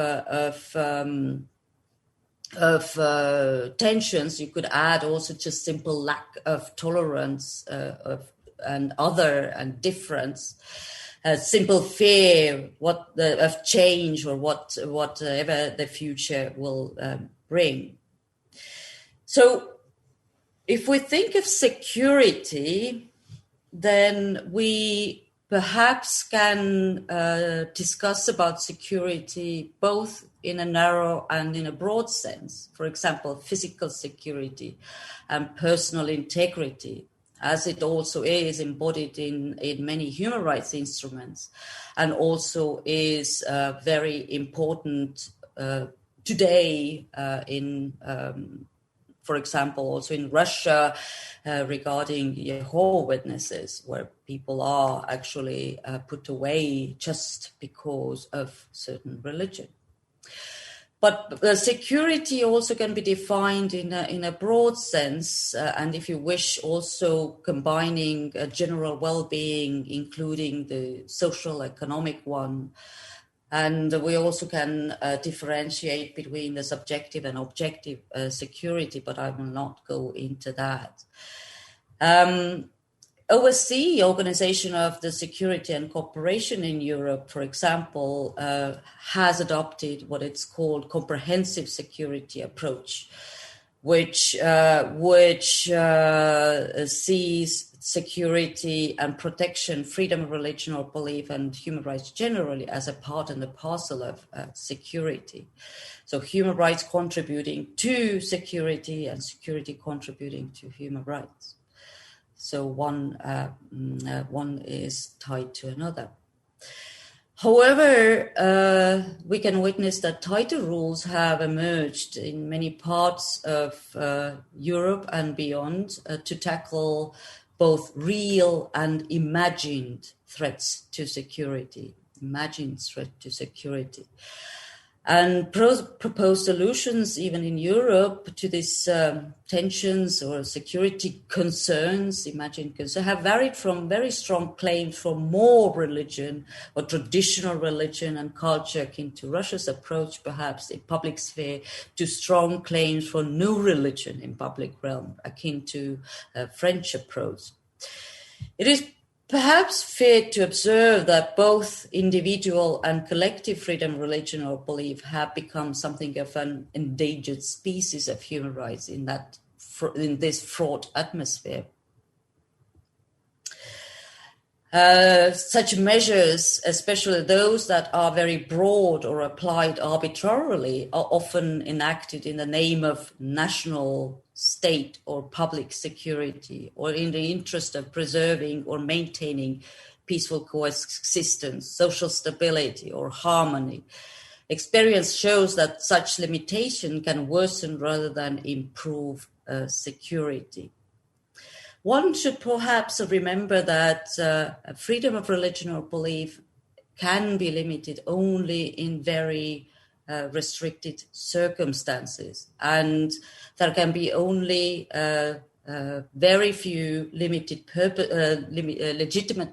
T: tensions, you could add also just simple lack of tolerance and difference, simple fear of change or whatever the future will bring. So if we think of security, then we perhaps can discuss about security both in a narrow and in a broad sense. For example, physical security and personal integrity, as it also is embodied in many human rights instruments, and also is very important today for example, also in Russia regarding Jehovah Witnesses, where people are actually put away just because of certain religion. But security also can be defined in a broad sense, and if you wish, also combining general well-being, including the social, economic one, And we also can differentiate between the subjective and objective security, but I will not go into that. OSCE, Organization of the Security and Cooperation in Europe, for example, has adopted what it's called comprehensive security approach, which sees security and protection, freedom of religion or belief, and human rights generally as a part and a parcel of security. So human rights contributing to security and security contributing to human rights. So one is tied to another. However, we can witness that tighter rules have emerged in many parts of Europe and beyond to tackle both real and imagined threats to security, And proposed solutions, even in Europe, to these tensions or security concerns, imagined concerns, have varied from very strong claims for more religion or traditional religion and culture, akin to Russia's approach, perhaps in public sphere, to strong claims for no religion in public realm, akin to French approach. It is perhaps fair to observe that both individual and collective freedom of religion or belief have become something of an endangered species of human rights in this fraught atmosphere. Such measures, especially those that are very broad or applied arbitrarily, are often enacted in the name of national state or public security, or in the interest of preserving or maintaining peaceful coexistence, social stability, or harmony. Experience shows that such limitation can worsen rather than improve security. One should perhaps remember that freedom of religion or belief can be limited only in very restricted circumstances, and there can be only very few legitimate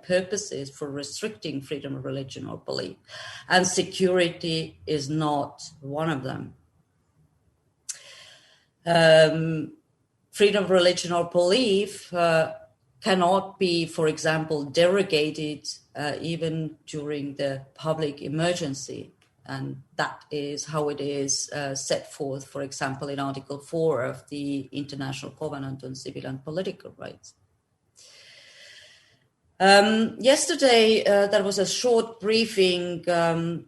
T: purposes for restricting freedom of religion or belief, and security is not one of them. Freedom of religion or belief cannot be, for example, derogated even during the public emergency. And that is how it is set forth, for example, in Article 4 of the International Covenant on Civil and Political Rights. Yesterday, there was a short briefing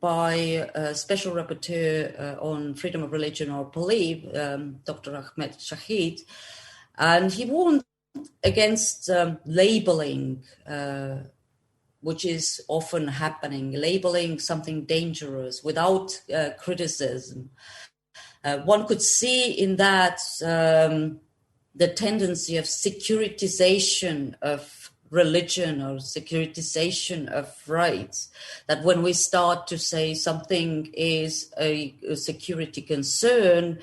T: by Special Rapporteur on Freedom of Religion or Belief, Dr. Ahmed Shahid, and he warned against labeling, which is often happening, labeling something dangerous without criticism. One could see in that the tendency of securitization of religion or securitization of rights, that when we start to say something is a security concern,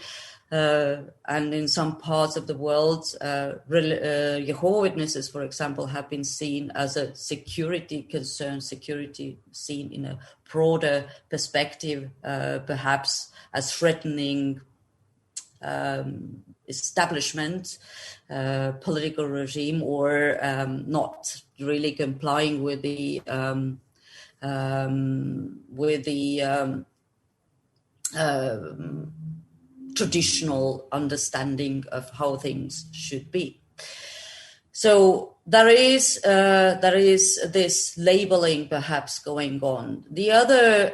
T: and in some parts of the world, Jehovah Witnesses, for example, have been seen as a security concern, security seen in a broader perspective, perhaps as threatening establishment, political regime, or not really complying with the traditional understanding of how things should be. So there is this labeling perhaps going on. The other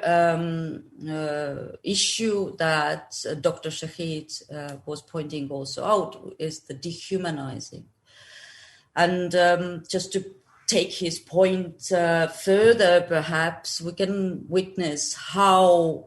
T: issue that Dr. Shahid was pointing also out is the dehumanizing. And just to take his point further, perhaps we can witness how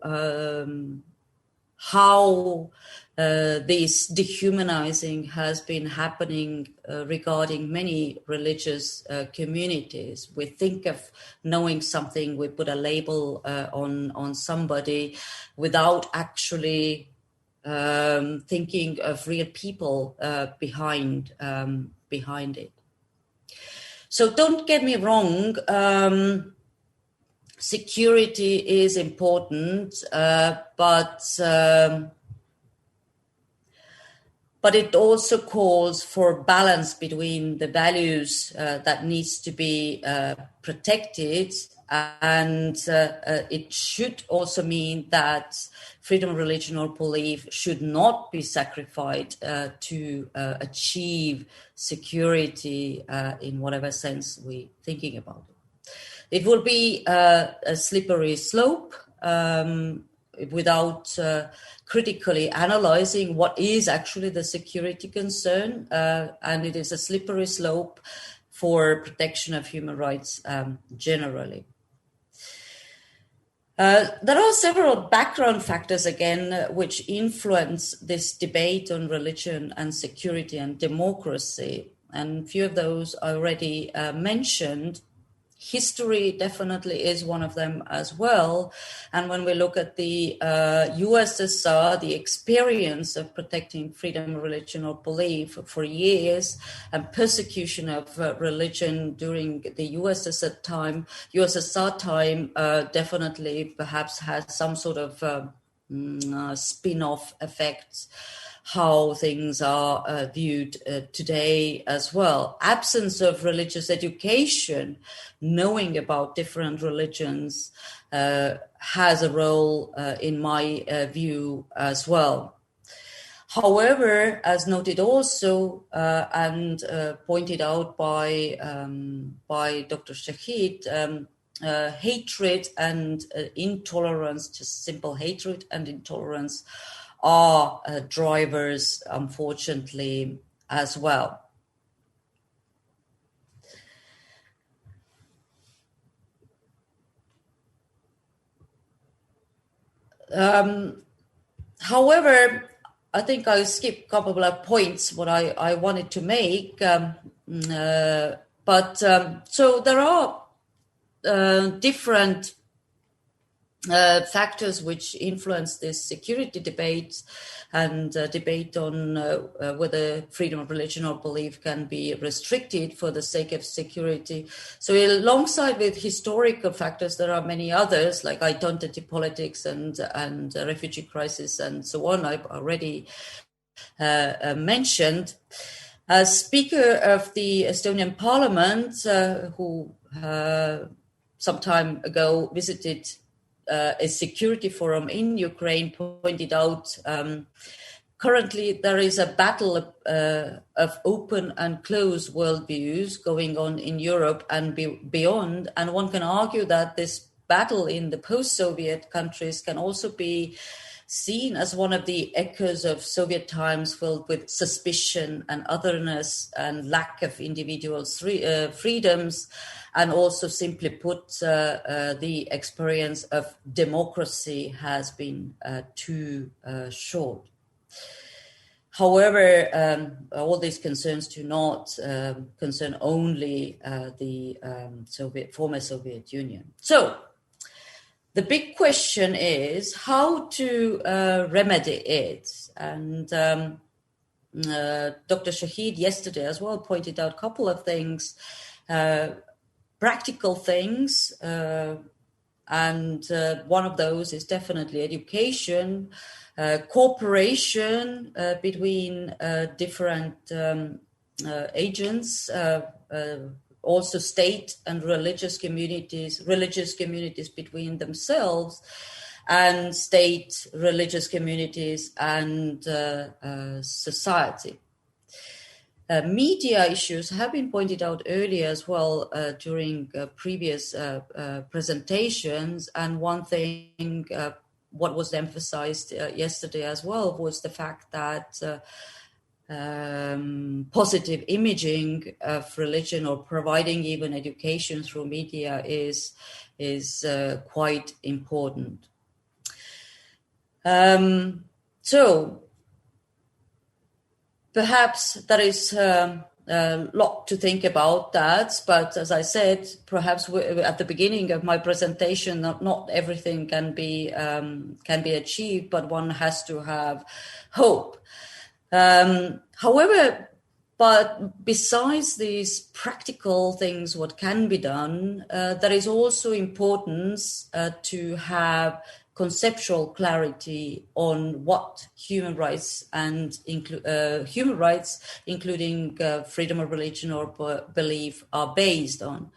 T: this dehumanizing has been happening regarding many religious communities. We think of knowing something, we put a label on somebody without actually thinking of real people behind it. So don't get me wrong, security is important, but it also calls for balance between the values that needs to be protected, and it should also mean that freedom of religion or belief should not be sacrificed to achieve security in whatever sense we're thinking about it. It will be a slippery slope without critically analyzing what is actually the security concern, and it is a slippery slope for protection of human rights generally. There are several background factors, again, which influence this debate on religion and security and democracy, and a few of those I already mentioned. History definitely is one of them as well. And when we look at the USSR, the experience of protecting freedom of religion or belief for years and persecution of religion during the USSR time definitely perhaps has some sort of spin-off effects, how things are viewed today as well. Absence of religious education, knowing about different religions, has a role in my view as well. However, as noted also and pointed out by Dr. Shahid, hatred and intolerance, just simple hatred and intolerance, are drivers, unfortunately, as well. However, I think I skipped a couple of points what I wanted to make, so there are different factors which influence this security debate and debate on whether freedom of religion or belief can be restricted for the sake of security. So alongside with historical factors, there are many others like identity politics and refugee crisis and so on. I've already mentioned. As Speaker of the Estonian Parliament, who some time ago visited a security forum in Ukraine, pointed out currently there is a battle of open and closed worldviews going on in Europe and beyond, and one can argue that this battle in the post-Soviet countries can also be seen as one of the echoes of Soviet times filled with suspicion and otherness and lack of individual freedoms, and also simply put, the experience of democracy has been too short. However, all these concerns do not concern only the former Soviet Union. So, the big question is how to remedy it. And Dr. Shahid yesterday as well pointed out a couple of things, practical things, and one of those is definitely education, cooperation between different agents, also state and religious communities between themselves, and state, religious communities, and society. Media issues have been pointed out earlier as well during previous presentations, and one thing what was emphasized yesterday as well was the fact that positive imaging of religion or providing even education through media is quite important. So perhaps there is a lot to think about that, but as I said, perhaps at the beginning of my presentation, not everything can be achieved, but one has to have hope. However, But besides these practical things, what can be done, there is also importance to have conceptual clarity on what human rights and human rights, including freedom of religion or belief, are based on.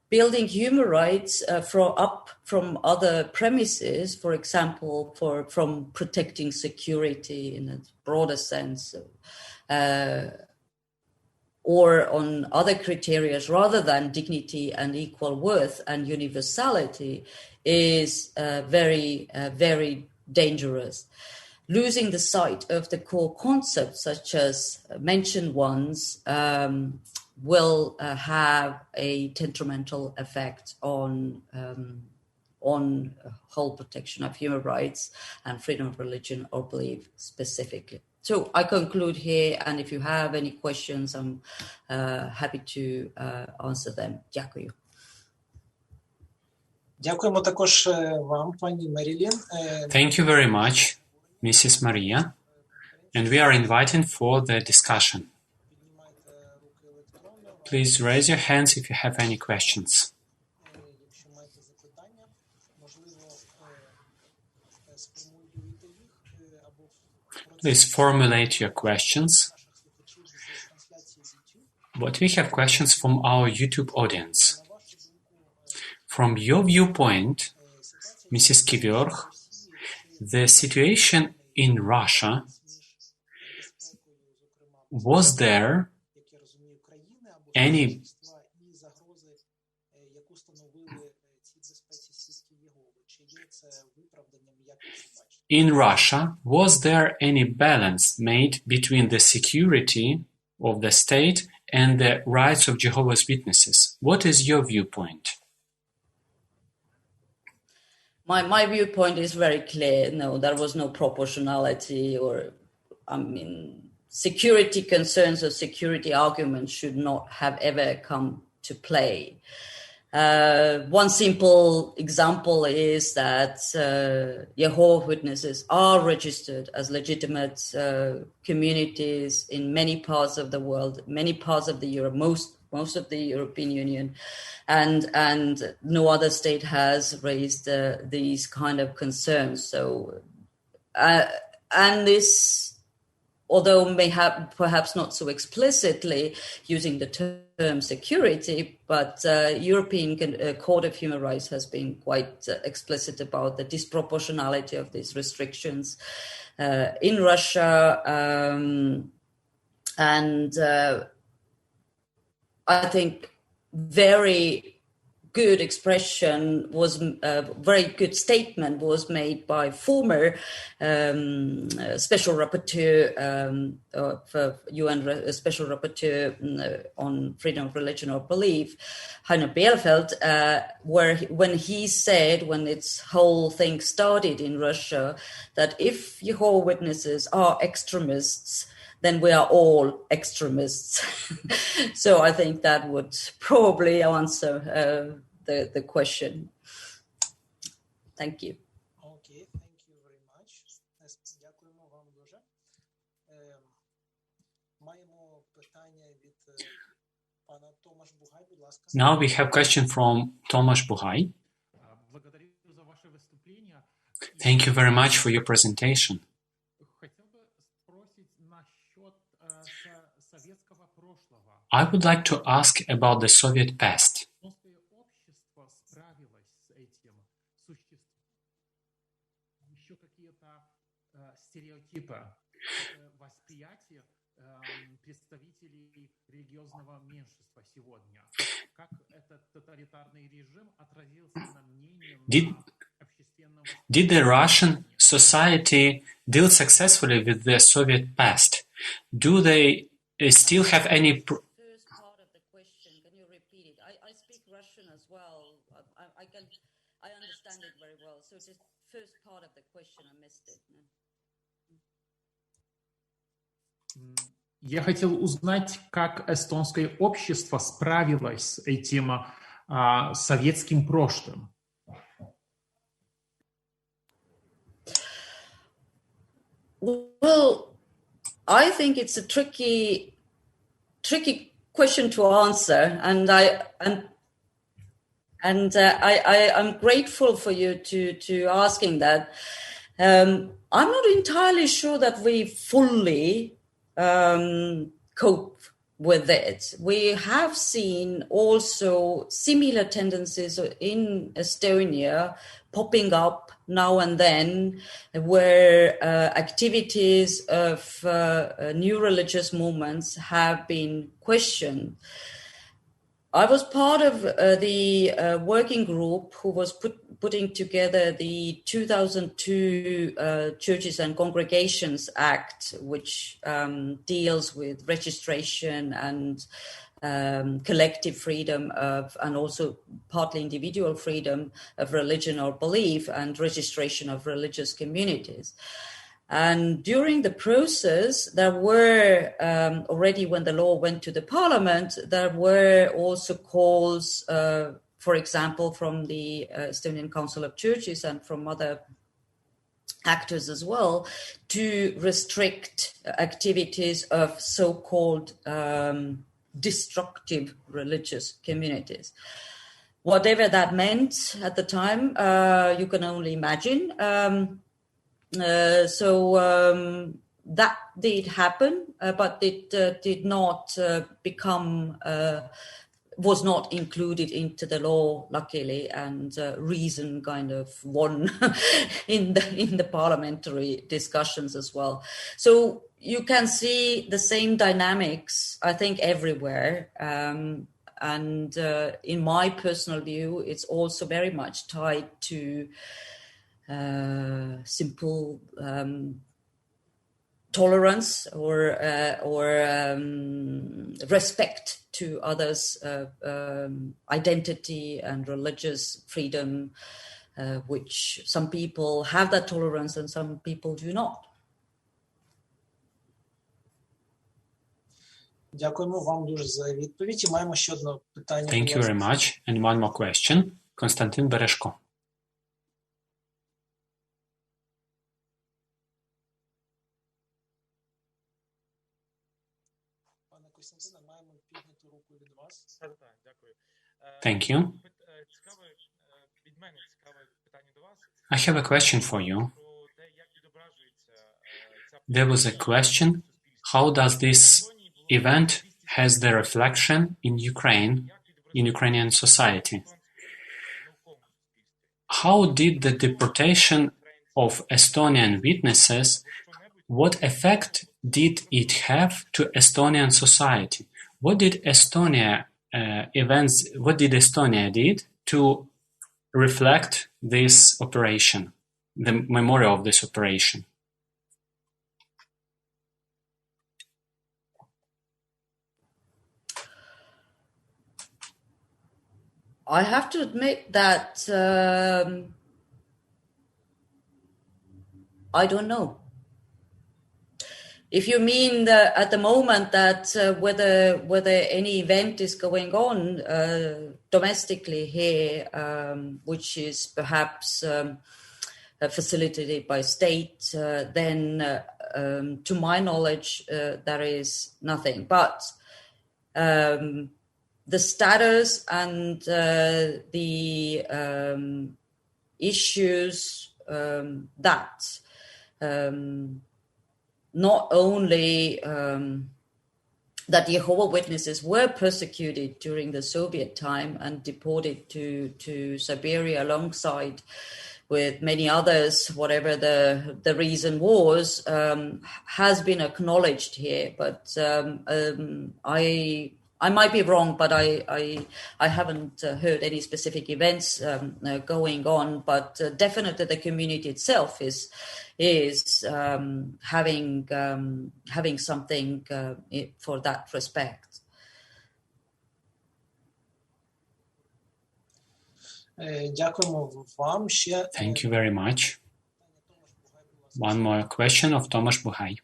T: Building human rights from other premises, for example, from protecting security in a broader sense, or on other criteria rather than dignity and equal worth and universality, is very, very dangerous. Losing the sight of the core concepts, such as mentioned ones, will have a detrimental effect on whole protection of human rights and freedom of religion or belief specifically. So I conclude here, and if you have any questions, I'm happy to answer them. Дякую.
G: Дякуємо також вам, пані Марілін.
S: Thank you very much, Mrs. Maria. And we are inviting for the discussion. Please raise your hands if you have any questions. Please formulate your questions. But we have questions from our YouTube audience. From your viewpoint, Mrs. Kiviorg, the situation in Russia, was there any balance made between the security of the state and the rights of Jehovah's Witnesses? What is your viewpoint?
T: My viewpoint is very clear. No, there was no proportionality, or, security concerns or security arguments should not have ever come to play. One simple example is that Jehovah's Witnesses are registered as legitimate communities in many parts of the world, many parts of the Europe, most of the European Union, and no other state has raised these kind of concerns. So, and this, although may have perhaps not so explicitly using the term security, but European Court of Human Rights has been quite explicit about the disproportionality of these restrictions in Russia, and I think very good expression was very good statement was made by former special rapporteur for UN special rapporteur on freedom of religion or belief, Heiner Bielefeld, when he said, when its whole thing started in Russia, that if Jehovah's Witnesses are extremists, then we are all extremists. So I think that would probably answer the question. Thank you.
G: Okay, thank you very much. Дякуємо вам дуже. Маємо питання від пана Томаш Бугай, будь ласка.
S: Now we have question from Tomasz Buhaj. Thank you very much for your presentation. I would like to ask about the Soviet past. Did the Russian society deal successfully with the Soviet past? Do they still have any...
T: First part of the question, can you repeat it? I speak Russian as well. I understand it very well. So the first part of the question, I missed it.
U: Я хотел узнать, как эстонское общество справилось с этим советским прошлым.
T: Well, I think it's a tricky question to answer, and I'm grateful for you to asking that. I'm not entirely sure that we fully cope with it. We have seen also similar tendencies in Estonia popping up now and then, where activities of new religious movements have been questioned. I was part of the working group who was putting together the 2002 Churches and Congregations Act, which deals with registration and collective freedom of, and also partly individual freedom of religion or belief, and registration of religious communities. And during the process, there were, already when the law went to the parliament, there were also calls, for example, from the Estonian Council of Churches and from other actors as well, to restrict activities of so-called destructive religious communities. Whatever that meant at the time, you can only imagine. That did happen, but it did not become, was not included into the law, luckily, and reason kind of won in the parliamentary discussions as well. So you can see the same dynamics, I think, everywhere. And in my personal view, it's also very much tied to simple tolerance or respect to others' identity and religious freedom, which some people have that tolerance and some people do not.
G: Дякуємо вам дуже за відповідь. І маємо ще одне питання.
S: Thank you very much. And one more question. Konstantin Bereshko. Thank you. I have a question for you. There was a question, how does this event has the reflection in Ukraine, in Ukrainian society? How did the deportation of Estonian witnesses, what effect did it have to Estonian society? What did Estonia did to reflect this operation, the memorial of this operation?
T: I have to admit that I don't know. If you mean at the moment that whether any event is going on domestically here, which is perhaps facilitated by state, then to my knowledge there is nothing. But the status and the issues that not only that Jehovah Witnesses were persecuted during the Soviet time and deported to Siberia alongside with many others, whatever the reason was, has been acknowledged here. But I might be wrong, but I haven't heard any specific events going on. But definitely the community itself is having something for that respect.
S: Thank you very much. One more question of Tomasz Buhaj.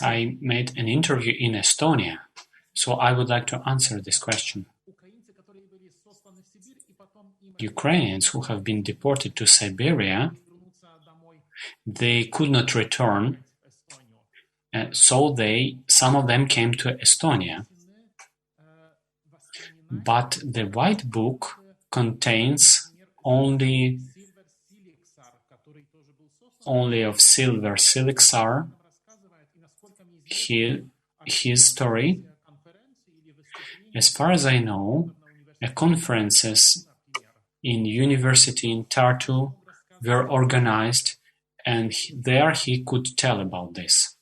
S: I made an interview in Estonia, so I would like to answer this question. Ukrainians who have been deported to Siberia, they could not return, so some of them came to Estonia. But the White Book contains only of Silver Siliksar, his story. As far as I know, conferences in university in Tartu were organized, and there he could tell about this.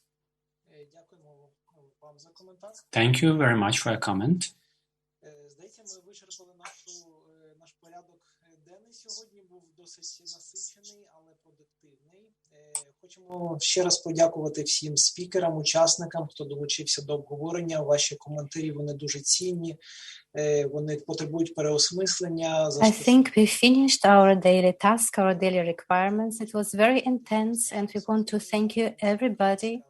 S: Thank you very much for your comment.
G: Хочемо ще раз подякувати всім спікерам, учасникам, хто долучився до обговорення. Ваші коментарі, вони дуже цінні, вони потребують переосмислення.
D: I think we finished our daily task, our daily requirements. It was very intense, and we want to thank you, everybody,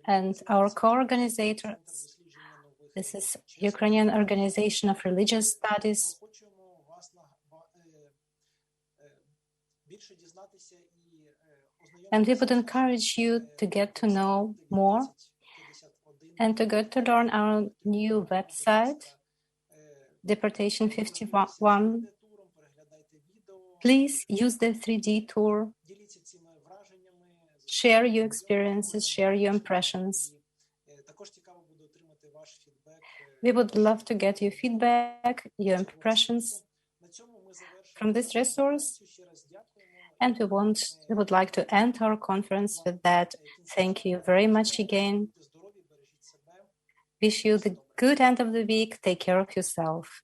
D: and our co-organizators. This is Ukrainian Organization of Religious Studies. And we would encourage you to get to know more and to get to learn our new website, Deportation 51. Please use the 3D tour. Share your experiences, share your impressions. We would love to get your feedback, your impressions from this resource. And we would like to end our conference with that. Thank you very much again. Wish you the good end of the week. Take care of yourself.